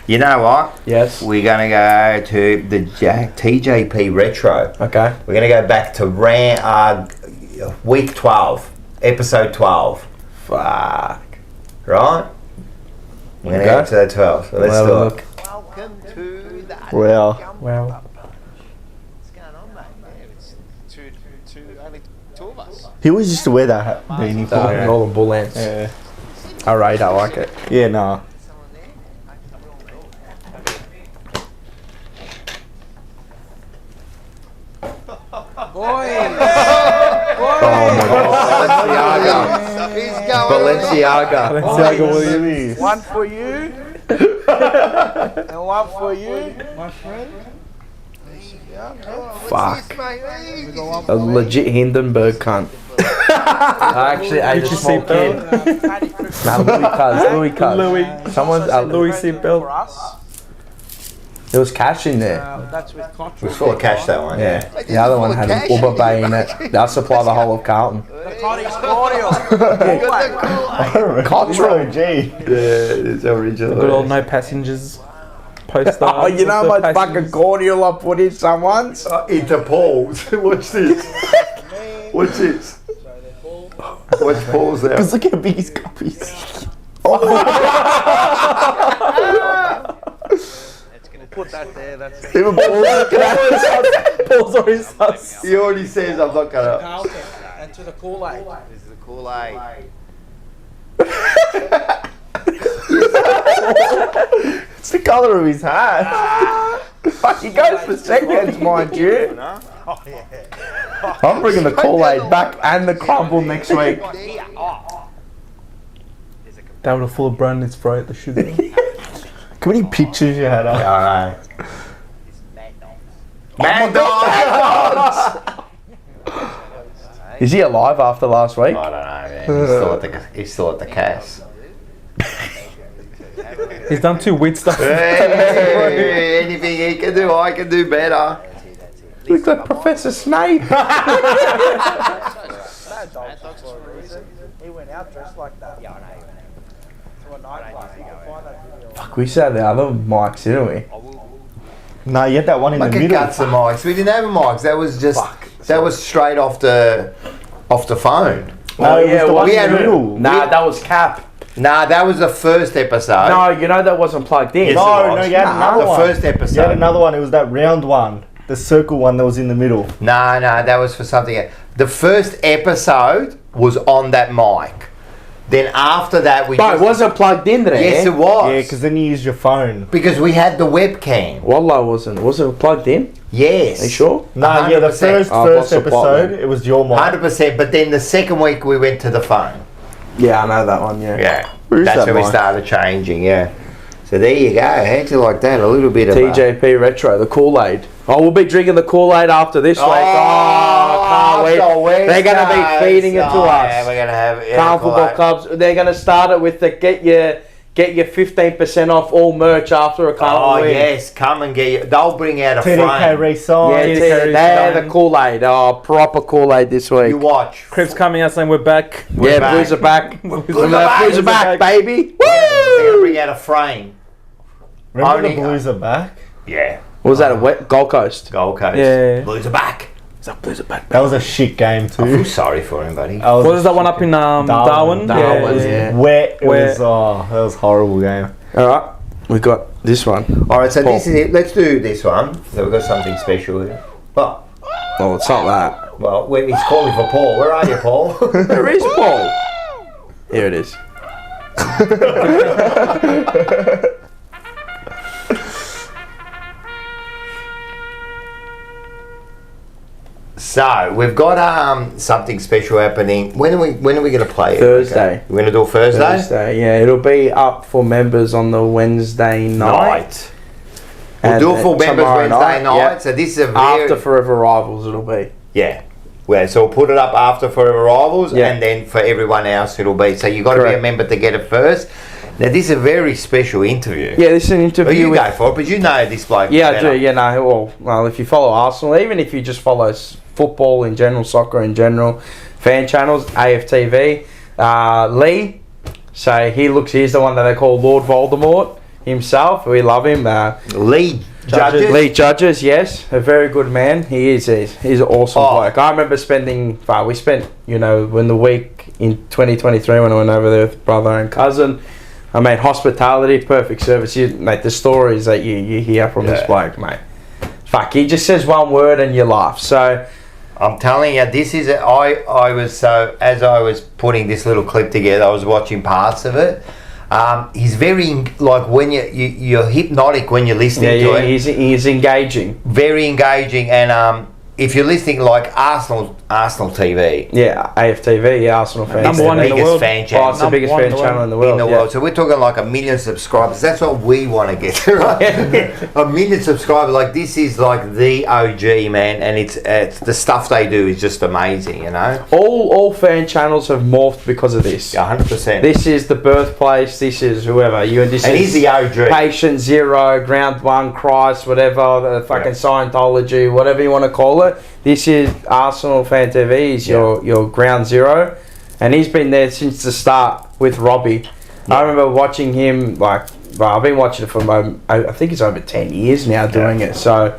You know what? Yes. We're going to go to the TJP Retro. Okay. We're going to go back to week 12, episode 12. Fuck. Right? We're going to go to that 12. So let's do it. Welcome to the Well. What's going on, mate? Yeah, it's only two of us. He always used to wear that hat. Beanie for All the bull ants. Yeah. Alright, I like it. Yeah, nah. Balenciaga. One for you. And one for you, my friend. Fuck. A legit Hindenburg cunt. I actually ate a small kid. Louis Cuz. Someone's Louis seatbelt. There was cash in there. That's with It was full of cash, that one. Yeah. The other one had an Uber Bay in it. They'll supply the whole of Carlton. Control G. Yeah, it's original. Good old no passengers poster. Oh, you know how much fucking cordial I put in someone's? Into Paul's. Watch this. Watch this. Watch Paul's there. Because look how big his copies. Put that there. That's Even Paul's on his house. He already says I'm not gonna. Carlton and to the Kool-Aid. This is the Kool-Aid. It's the colour of his hat. Fuck, he goes for seconds, mind you. Oh yeah. I'm bringing the Kool-Aid back and the crumble next week. That would have full of brown in its throat, the sugar. How many pictures you had up? I know. Is he alive after last week? I don't know, man. He's still at the cast. He's done too weird stuff. Hey, anything he can do, I can do better. Looks like Professor Snape. He went out dressed like that. Yeah, I know. To a nightclub. You can find that video. Fuck, we said the other mics, didn't we? No, you had that one in the middle. Guts and mics. We didn't have mics. That was just. That was straight off the phone. No, it was the one we in had the middle. Nah, that was Cap. Nah, that was the first episode. No, you know that wasn't plugged in. Yes, No, it was. you had another the one. first episode. You had another one. It was that round one. The circle one that was in the middle. No, that was for something else. The first episode was on that mic. Then after that, we. But it wasn't plugged in there. Yes, it was. Yeah, because then you used your phone. Because we had the webcam. Wallah wasn't. Was it plugged in? Yes. Are you sure? No, yeah, the 100%. first what's the plot, episode, man? it was your mic. 100%. But then the second week we went to the phone. Yeah, I know that one. Yeah. Yeah. Where is That's that when we mic? started changing. Yeah. So there you go. How'd you like that? A little bit of TJP Retro, the Kool-Aid. Oh, we'll be drinking the Kool-Aid after this week. Oh, can't wait. They're going to be feeding it to us. Yeah, we're going to have Carlton Football Clubs. They're going to start it with the get your 15% off all merch after a Carlton win. Yes, come and get you. They'll bring out a TDK frame. re-signed. Yeah, they're the Kool-Aid. Oh, proper Kool-Aid this week. You watch. Crib's coming out saying we're back. Yeah, Blues are back. Blues are back, baby. They're going to bring out a frame. Remember Only- the Blues are back? Yeah. What was that, a wet Gold Coast? Gold Coast. Yeah. Blues are back. Blues are back. That was a shit game I too. feel sorry for him, buddy. That was What a is that one shit up in game. Darwin? Darwin, Yeah. yeah. Wet. It Wet. was. Oh, that was a horrible game. All right, we got this one. All right, so Paul. this is it. Let's do this one. So we've got something special here. Well, Oh, it's not that. well, he's calling for Paul. Where are you, Paul? There is Paul. Here it is. So we've got something special happening. When are we going to play it? Thursday. Okay. We're going to do it Thursday? Yeah. It'll be up for members on the Wednesday night. We'll do it for members Wednesday night. Yeah. So this is a after Forever Rivals. It'll be. Yeah. So we'll put it up after Forever Rivals, and then for everyone else it'll be. So you've got to be a member to get it first. Now this is a very special interview. Yeah, this is an interview. Well, you go for it, but you know this bloke. Yeah, I do. Yeah, no. Well, if you follow Arsenal, even if you just follow football in general, soccer in general, fan channels, AFTV, Lee. So he's the one that they call Lord Voldemort himself. We love him. Lee Judges, yes, a very good man. He is. He's an awesome bloke. I remember we spent, when the week in 2023 when I went over there with brother and cousin. I mean, hospitality, perfect service. Mate, the stories that you hear from this bloke, mate. Fuck, he just says one word and you laugh. So, I'm telling you, this is as I was putting this little clip together, I was watching parts of it. He's very when you're hypnotic when you're listening to him. He's engaging, very engaging, and if you're listening like Arsenal TV, AFTV, Arsenal fans, number one in the world. Fan channel. It's the biggest fan channel in the world. So we're talking like 1 million subscribers. That's what we want to get to, right? 1 million subscribers. Like this is like the OG, man, and it's the stuff they do is just amazing, All fan channels have morphed because of this. 100%. This is the birthplace. This is whoever you and this and is he's the OG. Patient Zero, Ground One, Christ, whatever the fucking Scientology, whatever you want to call it. This is Arsenal Fan TV. He's your ground zero, and he's been there since the start with Robbie. I remember watching him. I've been watching it for I think it's over 10 years now doing it. So,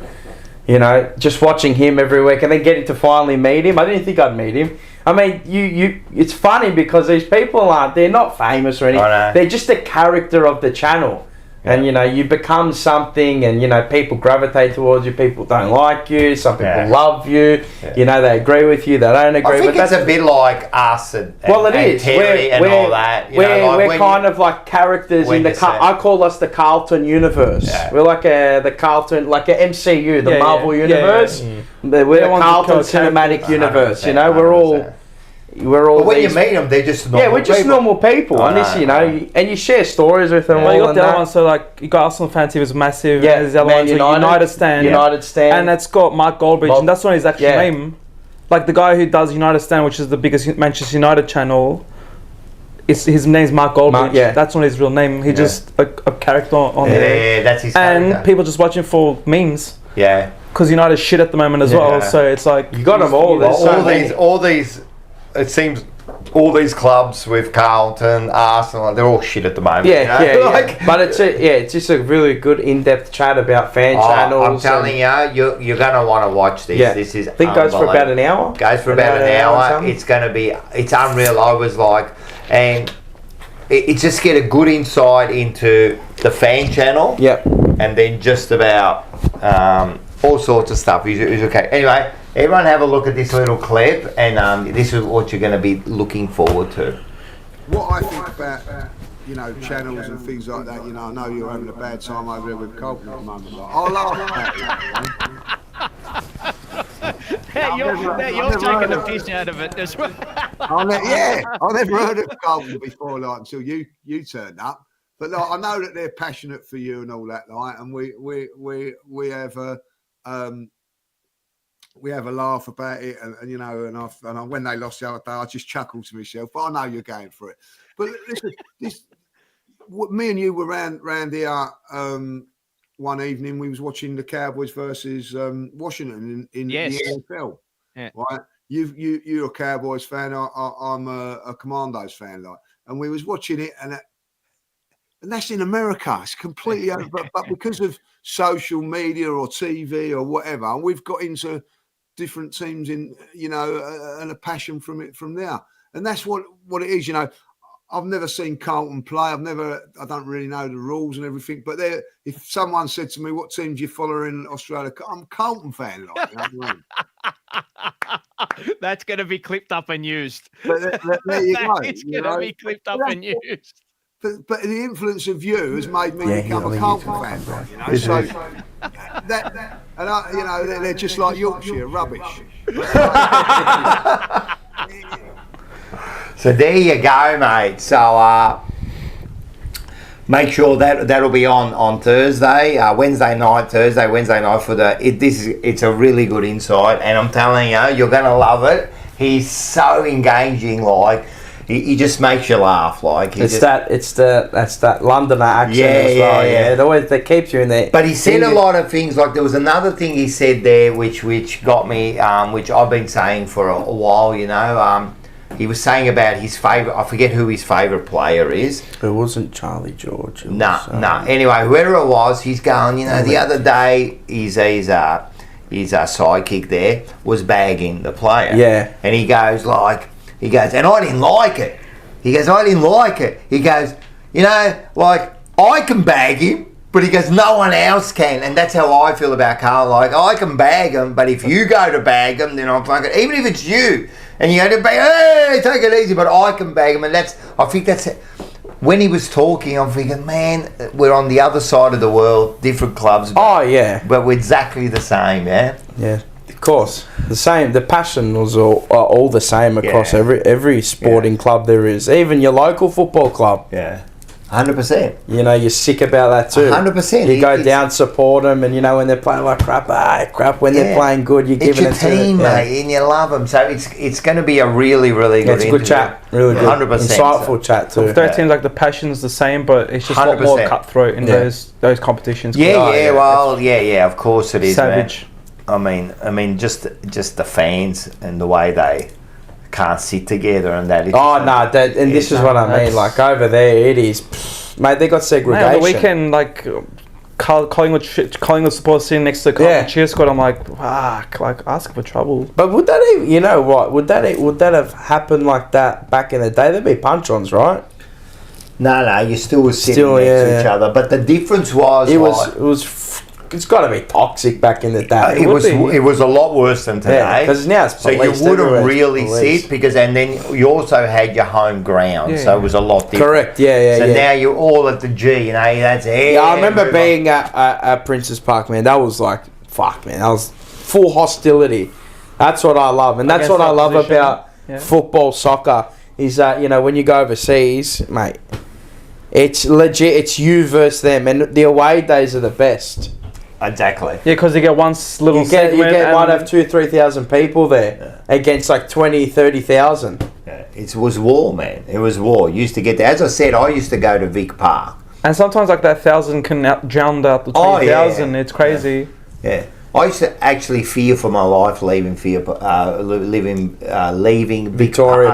just watching him every week, and then getting to finally meet him. I didn't think I'd meet him. I mean, it's funny because these people they're not famous or anything. They're just a character of the channel. And you become something, and people gravitate towards you. People don't like you. Some people love you. They agree with you. They don't agree. I think it's a bit like us and Terry and all that. We're kind of like characters in the. I call us the Carlton universe. Yeah. We're like the Carlton, like a MCU, the Marvel universe. We're the Carlton cinematic universe. But when you meet them, they're just normal people. We're just normal people. And this, and you share stories with them. Well, you got the other one, so you got Arsenal Fan TV was massive. Yeah, and there's the other one, United Stand. United Stand. And it's got Mark Goldbridge, and that's not his actual name. Like the guy who does United Stand, which is the biggest Manchester United channel. His name's Mark Goldbridge. That's not his real name. He's just a character on there. Yeah, that's his character. And people just watching for memes. Yeah. Because United's shit at the moment as well. So it's like you got them all. All these. It seems all these clubs with Carlton, Arsenal, they're all shit at the moment. But it's just a really good in-depth chat about fan channels. I'm telling you're going to want to watch this. Yeah. This is I think it goes for about an hour. Goes for about an hour. It's unreal. I was and it just get a good insight into the fan channel. Yep. And then just about all sorts of stuff. It's okay. Anyway. Everyone have a look at this little clip, and this is what you're going to be looking forward to. What I think about, channels and things like that, I know you're having a bad time over there with Carlton at the moment. I'll laugh at that. You're taking the piss out of it as well. I never heard of Carlton before, until you turned up. But I know that they're passionate for you and all that, and we have a. We have a laugh about it, and when they lost the other day, I just chuckled to myself. But I know you're going for it. But listen, me and you were round here one evening. We was watching the Cowboys versus Washington in the NFL. Yeah. Right? You're a Cowboys fan. I'm a Commandos fan. And we was watching it, and that's in America. It's completely over. But because of social media or TV or whatever, we've got into different teams and a passion from there, and that's what it is. I've never seen Carlton play. I don't really know the rules and everything. But if someone said to me, "What teams you follow in Australia?" I'm a Carlton fan. That's going to be clipped up and used. But there you go. It's going to be clipped up and used. But the influence of you has made me become a Carlton fan. So and they're just like Yorkshire rubbish. So there you go, mate. So make sure that'll be on Thursday, Wednesday night for it's a really good insight, and I'm telling you, you're gonna love it. He's so engaging, like he just makes you laugh, like that's that Londoner accent as well. Yeah. It always that keeps you in there. But he said a lot of things. Like there was another thing he said there, which got me, which I've been saying for a while. He was saying about his favourite. I forget who his favourite player is. It wasn't Charlie George. No. Anyway, whoever it was, he's going. The other day, his sidekick there was bagging the player. Yeah. And he goes, and I didn't like it. He goes, I didn't like it. He goes, I can bag him, but he goes, no one else can. And that's how I feel about Carl. Like, I can bag him, but if you go to bag him, then I'm fucking, even if it's you, and you go to bag, hey, take it easy, but I can bag him. And I think that's it. When he was talking, I'm thinking, man, we're on the other side of the world, different clubs. Oh, yeah. But we're exactly the same, yeah? Yeah, of course. The same. The passion was all the same across every sporting club there is. Even your local football club. Yeah. 100%. You're sick about that too. 100%. You go down, support them, and when they're playing like crap, when they're playing good, you're giving it to them. It's your team, mate, and you love them. So it's going to be a really, really good it's a good chat. Really good. 100%. Insightful chat too. With those teams, like the passion's the same, but it's just a lot more cutthroat in those competitions. Yeah, of course it is, savage. Man. I mean, just the fans and the way they can't sit together and that. This is what I mean. Like over there, it is, mate. They got segregation. Man, on the weekend, like Collingwood supporters sitting next to the Carlton cheer squad. I'm like, fuck, like asking for trouble. But would that even, would that have happened like that back in the day? There'd be punch-ons, right? No, you still were sitting next to each other. But the difference was it's got to be toxic back in the day. It was a lot worse than today. Because now it's so you wouldn't really sit and then you also had your home ground, so it was a lot different. Correct. Yeah. So now you're all at the G. That's it. Yeah, I remember being at Princess Park, man. That was like fuck, man. That was full hostility. That's what I love, and that's what I love about football, soccer. Is that when you go overseas, mate, it's legit. It's you versus them, and the away days are the best. Exactly. Yeah, because you get one little segment. You might have 2,000-3,000 people there against like 20,000-30,000. Yeah, it was war, man. It was war. You used to get there. As I said, I used to go to Vic Park. And sometimes like that 1,000 can drown out the 20,000. It's crazy. Yeah. I used to actually fear for my life leaving Victoria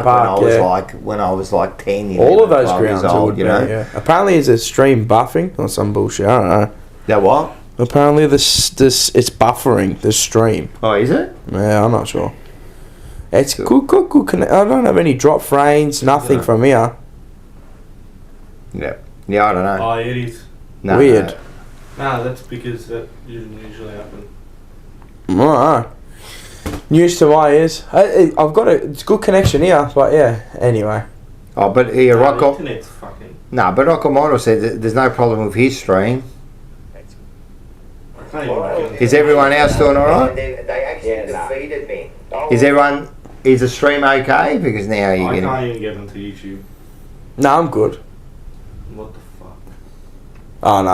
Park when I was like 10 all of those grounds old, Apparently it's extreme buffing or some bullshit. I don't know. That what? Apparently this it's buffering the stream. Oh, is it? Yeah, I'm not sure. It's good. I don't have any drop frames, nothing from here. Yeah, I don't know. Oh, it is. No, weird. No, that's because that doesn't usually happen. Alright. News to my ears. I've got it's good connection here, but anyway. Oh, but here, Rocco. The internet's fucking. No, but Rocco Mono said that there's no problem with his stream. Is everyone else doing alright? They actually defeated me. Is the stream okay? Because now you I can't even get into YouTube. No, I'm good. What the fuck? Oh no,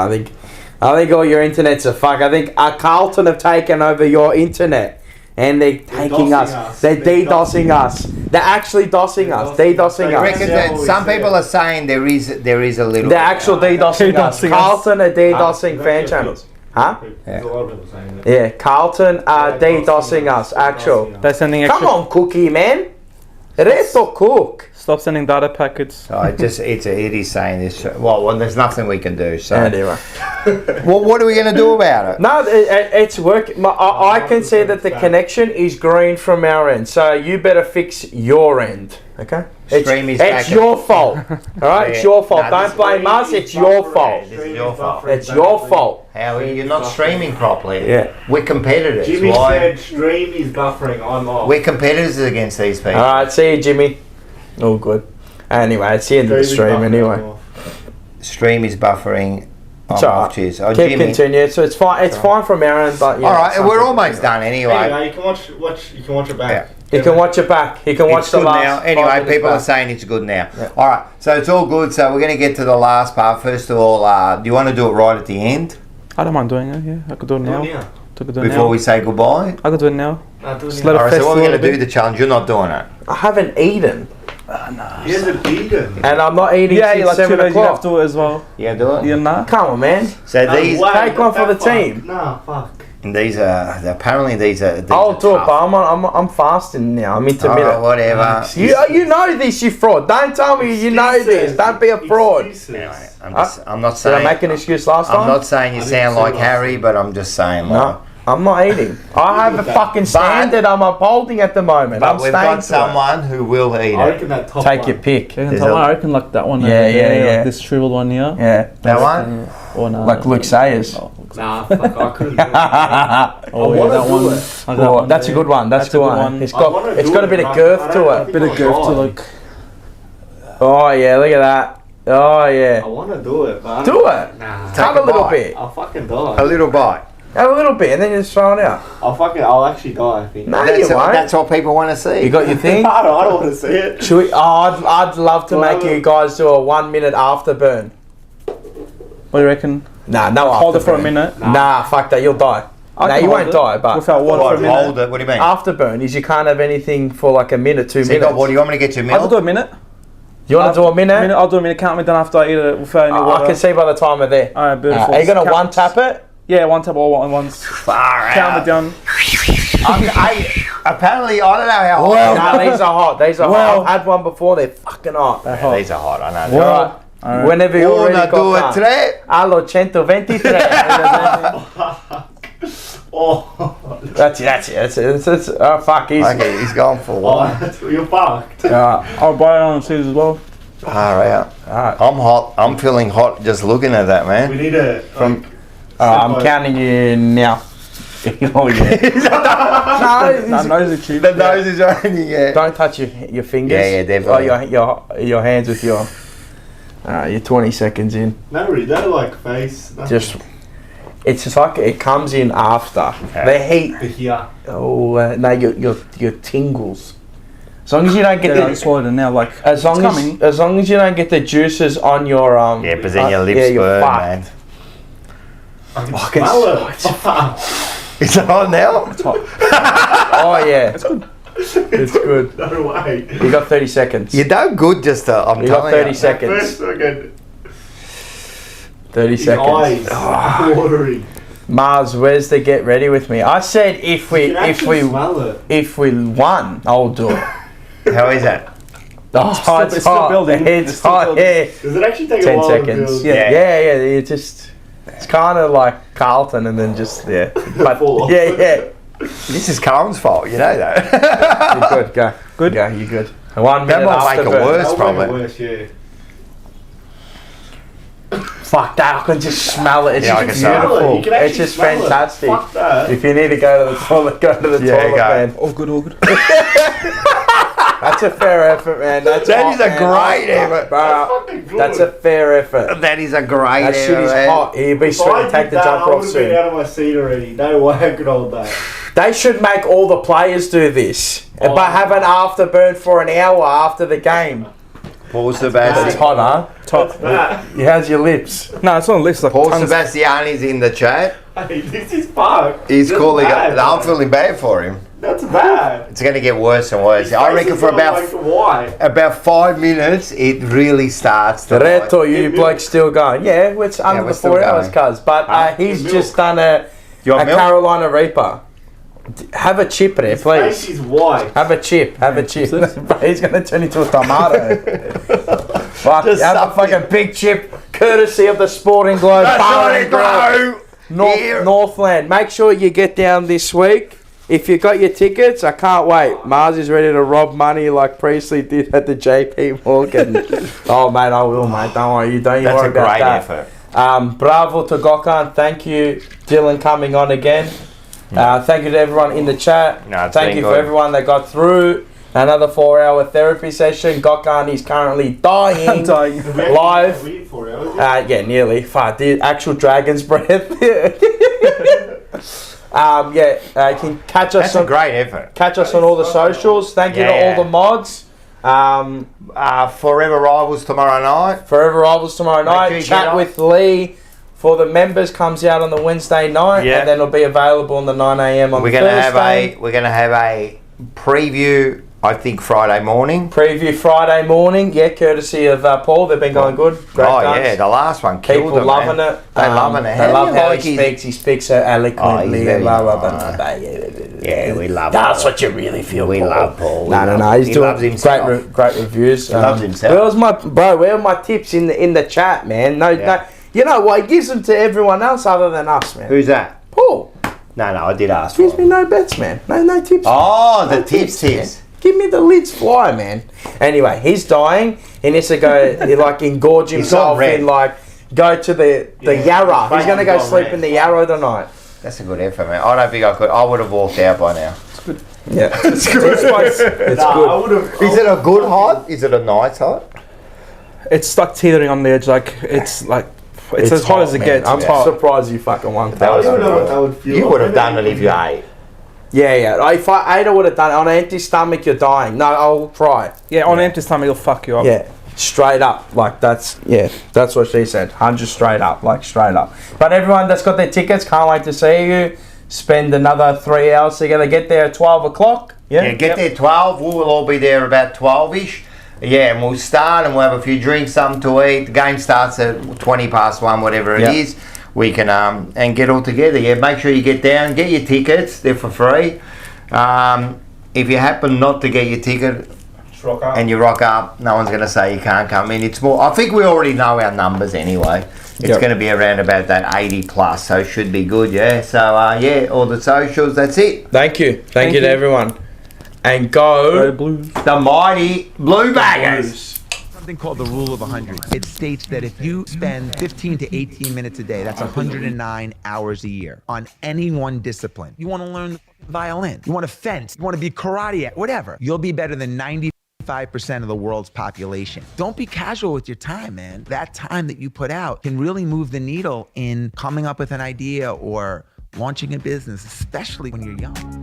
I think all your internet's a fuck. I think Carlton have taken over your internet. And they're taking us. They're DDoSing us. They're actually DOSing us. DDoSing us. Some people are saying there is a little. They're actual DDoSing us. Carlton are DDoSing fan channels. Huh? Yeah, Carlton are DDoSing us. Actual. They're sending. Come on, Cookie man. Reto Cook. Stop sending data packets. It is saying this. Well, there's nothing we can do. So anyway, what are we going to do about it? No, it's working. I can see that the connection is green from our end. So you better fix your end. Okay. It's your fault. All right, it's your fault. Don't blame us. It's your fault. It's your fault. How you're not streaming properly? Yeah, we're competitors. Jimmy said stream is buffering. I'm off. We're competitors against these people. All right, see you, Jimmy. All good. Anyway, it's the end of the stream anyway. Stream is buffering. It's all right. Cheers. Keep continue. So it's fine. It's fine from our end, but yeah. All right, we're almost done anyway. Anyway, you can watch it back. You can watch it back. You can watch It's the good last. now. 5 Anyway, minutes people are back. saying it's good now. All right, so it's all good. So we're going to get to the last part. First of all, do you want to do it right at the end? I don't mind doing it. Yeah, I could do it now. Before we say goodbye? I could do it now. Just let it fest so what we're going to do the challenge. You're not doing it. I haven't eaten. He hasn't eaten. And I'm not eating Yeah, since like 2 7 days. You have o'clock. to do it as well. Yeah, do it. Yeah, nah. Come on, man. So these Take one for the team. Nah, fuck. and these are apparently these are. I'll do it, but I'm fasting now. I'm intermittent. Alright, whatever. You know this, you fraud. Don't tell me you know this. Don't be a fraud. Anyway, I'm not Did saying. I make an excuse last time? I'm not saying you sound like Harry, but I'm just saying. No, I'm not eating. I have a fucking standard I'm upholding at the moment. But I'm we've staying got to it. someone who will eat I it. reckon that top Take one. your pick. I reckon like that one. Yeah, over yeah, there, yeah. Like this shriveled one here. Yeah. That one? Or no. Like Luke Sayers. Nah, fuck, I couldn't do it. Oh yeah, that one. Oh, that's a good one. That's a good one. It's got a bit of girth to it. Bit of girth to like. Oh yeah, look at that. Oh yeah. I want to do it, but Do it. Nah. Have a little bit. I'll fucking die. A little bite. Have a little bit, and then you just throw it out. I'll actually die, I think. No, That's, you won't. that's what people want to see. You got your thing? I don't want to see it. Should we? Oh, I'd love to make you guys do a 1 minute afterburn. What do you reckon? Nah, no afterburn. Hold it for a minute. Nah, fuck that. You'll die. I No, can you hold won't it die, but without water for a minute. Hold it. What do you mean? afterburn is you can't have anything for like a minute, 2 So you minutes. got, what do you want me to get you a I'll meal? do a minute. You want to do a minute? I'll do a minute. Count me down after I eat it without any water. I can see by the time we're there. Alright, beautiful. Are you gonna Count- one tap it? Yeah, one tap all at once. Far Count out. me down. Apparently, I don't know how. Nah, these are hot. These are hot. I've had one before. They're fucking hot. Yeah, these are hot. I know. Alright. Whenever you're ready, Una, due, tre. Allo 123. Oh, That's it. Oh fuck, Okay, he's gone for one. you're fucked. I'll buy it on the seas as well. Far out. I'm hot. I'm feeling hot just looking at that, We man. need a I'm counting you now. Oh yeah. That nose is cute. The nose is only, yeah. Don't touch your fingers. Yeah, definitely. Oh, your hands with your. You're 20 seconds in. no like face. nothing. Just. It's just like it comes in after the heat. The here. Oh no, your tingles. As long as you don't get I swallowed it now. Like as long as you don't get the juices on your Yeah, but then your lips burn, man. I can smell it. Is it hot now? Oh yeah, it's good. It's good. No way. You got 30 seconds. You done good just I'm You got telling 30 you. seconds. First second. 30 seconds. Eyes watering. Mars, where's the get ready with me? I said if we Smell it. if we won, I'll do it. How is that? Oh, it's still hot. building. It's It's still hot. building. Yeah. Does it actually take 10 a while seconds. to build? Yeah. It's kind of like Carlton, and then just But yeah. This is Carlton's fault, you know that. You're good. Go. Good. Go. You're good. 1 minute might make it afterburn. worse. That'll make from it it. worse, yeah. Fuck that! I can just smell it. It's Yeah, I just can smell it. beautiful. You can It's actually just smell it. fantastic. Fuck that. If you need to go to the toilet, go to the toilet, go. man. All good, all good. That's a fair effort, man. That is a great effort. Bro, that's a fair effort. That is a great That shit is man. hot. You'll be If I sweating. Take did the that, jumper I off would have been soon. out of my seat already. No way I could hold that. They should make all the players do this, but have an afterburn for an hour after the game. Paul It's Sebastian. hot, huh? Top. How's your lips? No, it's on the list. Like Paul tons. Sebastiani's in the chat. Hey, this is fucked. He's That's calling bad, it. I'm man. feeling bad for him. That's bad. It's going to get worse and worse. His I face reckon is for going like, why? about 5 minutes, it really starts to. Reto, you blokes still going? Yeah, it's under we're the still 4 hours, going. cuz. But he's just done a You want milk? Carolina Reaper. Have a chip there, His face please. is white. Have a chip. Have a chip. He's going to turn into a tomato. Fuck, Just have a something. fucking big chip, courtesy of the Sporting Globe. Bar and Grill. Here. Northland. Make sure you get down this week. If you got your tickets, I can't wait. Mars is ready to rob money like Priestley did at the JP Morgan. Oh, mate, I will, mate. Don't worry. Don't you That's worry a about great that. effort. Bravo to Gokhan. Thank you, Dylan, coming on again. Thank you to everyone in the chat. No, it's Thank been you good. for everyone that got through. Another 4-hour therapy session. Gokhan is currently dying live. Yeah, nearly. Fuck, the actual dragon's breath. Can catch us. That's a great effort. Catch us on all the socials. Thank you to all the mods. Forever Rivals tomorrow night. Forever Rivals tomorrow night. Chat with Lee for the members comes out on the Wednesday night, and then it'll be available on the 9 a.m. on Thursday. We're gonna have a preview. I think Friday morning. Preview Friday morning, courtesy of Paul. They've been going good. Great guns. The last one killed People them, loving man. it. They loving it. They love how he speaks. He speaks so eloquently. he's very Yeah, we love That's Paul. what you really feel. We Paul. love Paul. No. He's He doing loves himself. great reviews. He loves himself. Where were my tips in the chat, man? No. You know what? He gives them to everyone else other than us, man. Who's that? Paul. No, I did ask for Gives me no bets, man. No tips. Oh, man. the tips. Give me the lids fly, man. Anyway, he's dying. He needs to go, engorge himself and, go to the Yarra. He's going to go sleep in the Yarra tonight. That's a good effort, man. I don't think I could. I would have walked out by now. It's good. Yeah. It's good. It's good. Is it a good height? Is it a nice height? It's stuck teetering on the edge. It's as hot as it gets. I'm surprised you fucking won. You would have done it if you ate. Yeah. If I ate, I would have done it. On an empty stomach, you're dying. No, I'll try it. Yeah, on an empty stomach, it'll fuck you up. Yeah, straight up. That's what she said. 100 straight up, straight up. But everyone that's got their tickets, can't wait to see you. Spend another 3 hours together. Get there at 12 o'clock. Yeah, get there 12. We'll all be there about 12-ish. Yeah, and we'll start and we'll have a few drinks, something to eat. The game starts at 20 past 1, whatever it is. We can and get all together. Yeah, make sure you get down, get your tickets. They're for free. If you happen not to get your ticket and you rock up, no one's going to say you can't come in. It's more. I think we already know our numbers anyway. It's going to be around about that 80 plus, so it should be good. Yeah. So all the socials. That's it. Thank you. Thank you to everyone. And go Blues. The mighty Blue Baggers. Something called the rule of 100. It states that if you spend 15 to 18 minutes a day, that's 109 hours a year on any one discipline. You want to learn violin, you want to fence, you want to be karate, whatever. You'll be better than 95% of the world's population. Don't be casual with your time, man. That time that you put out can really move the needle in coming up with an idea or launching a business, especially when you're young.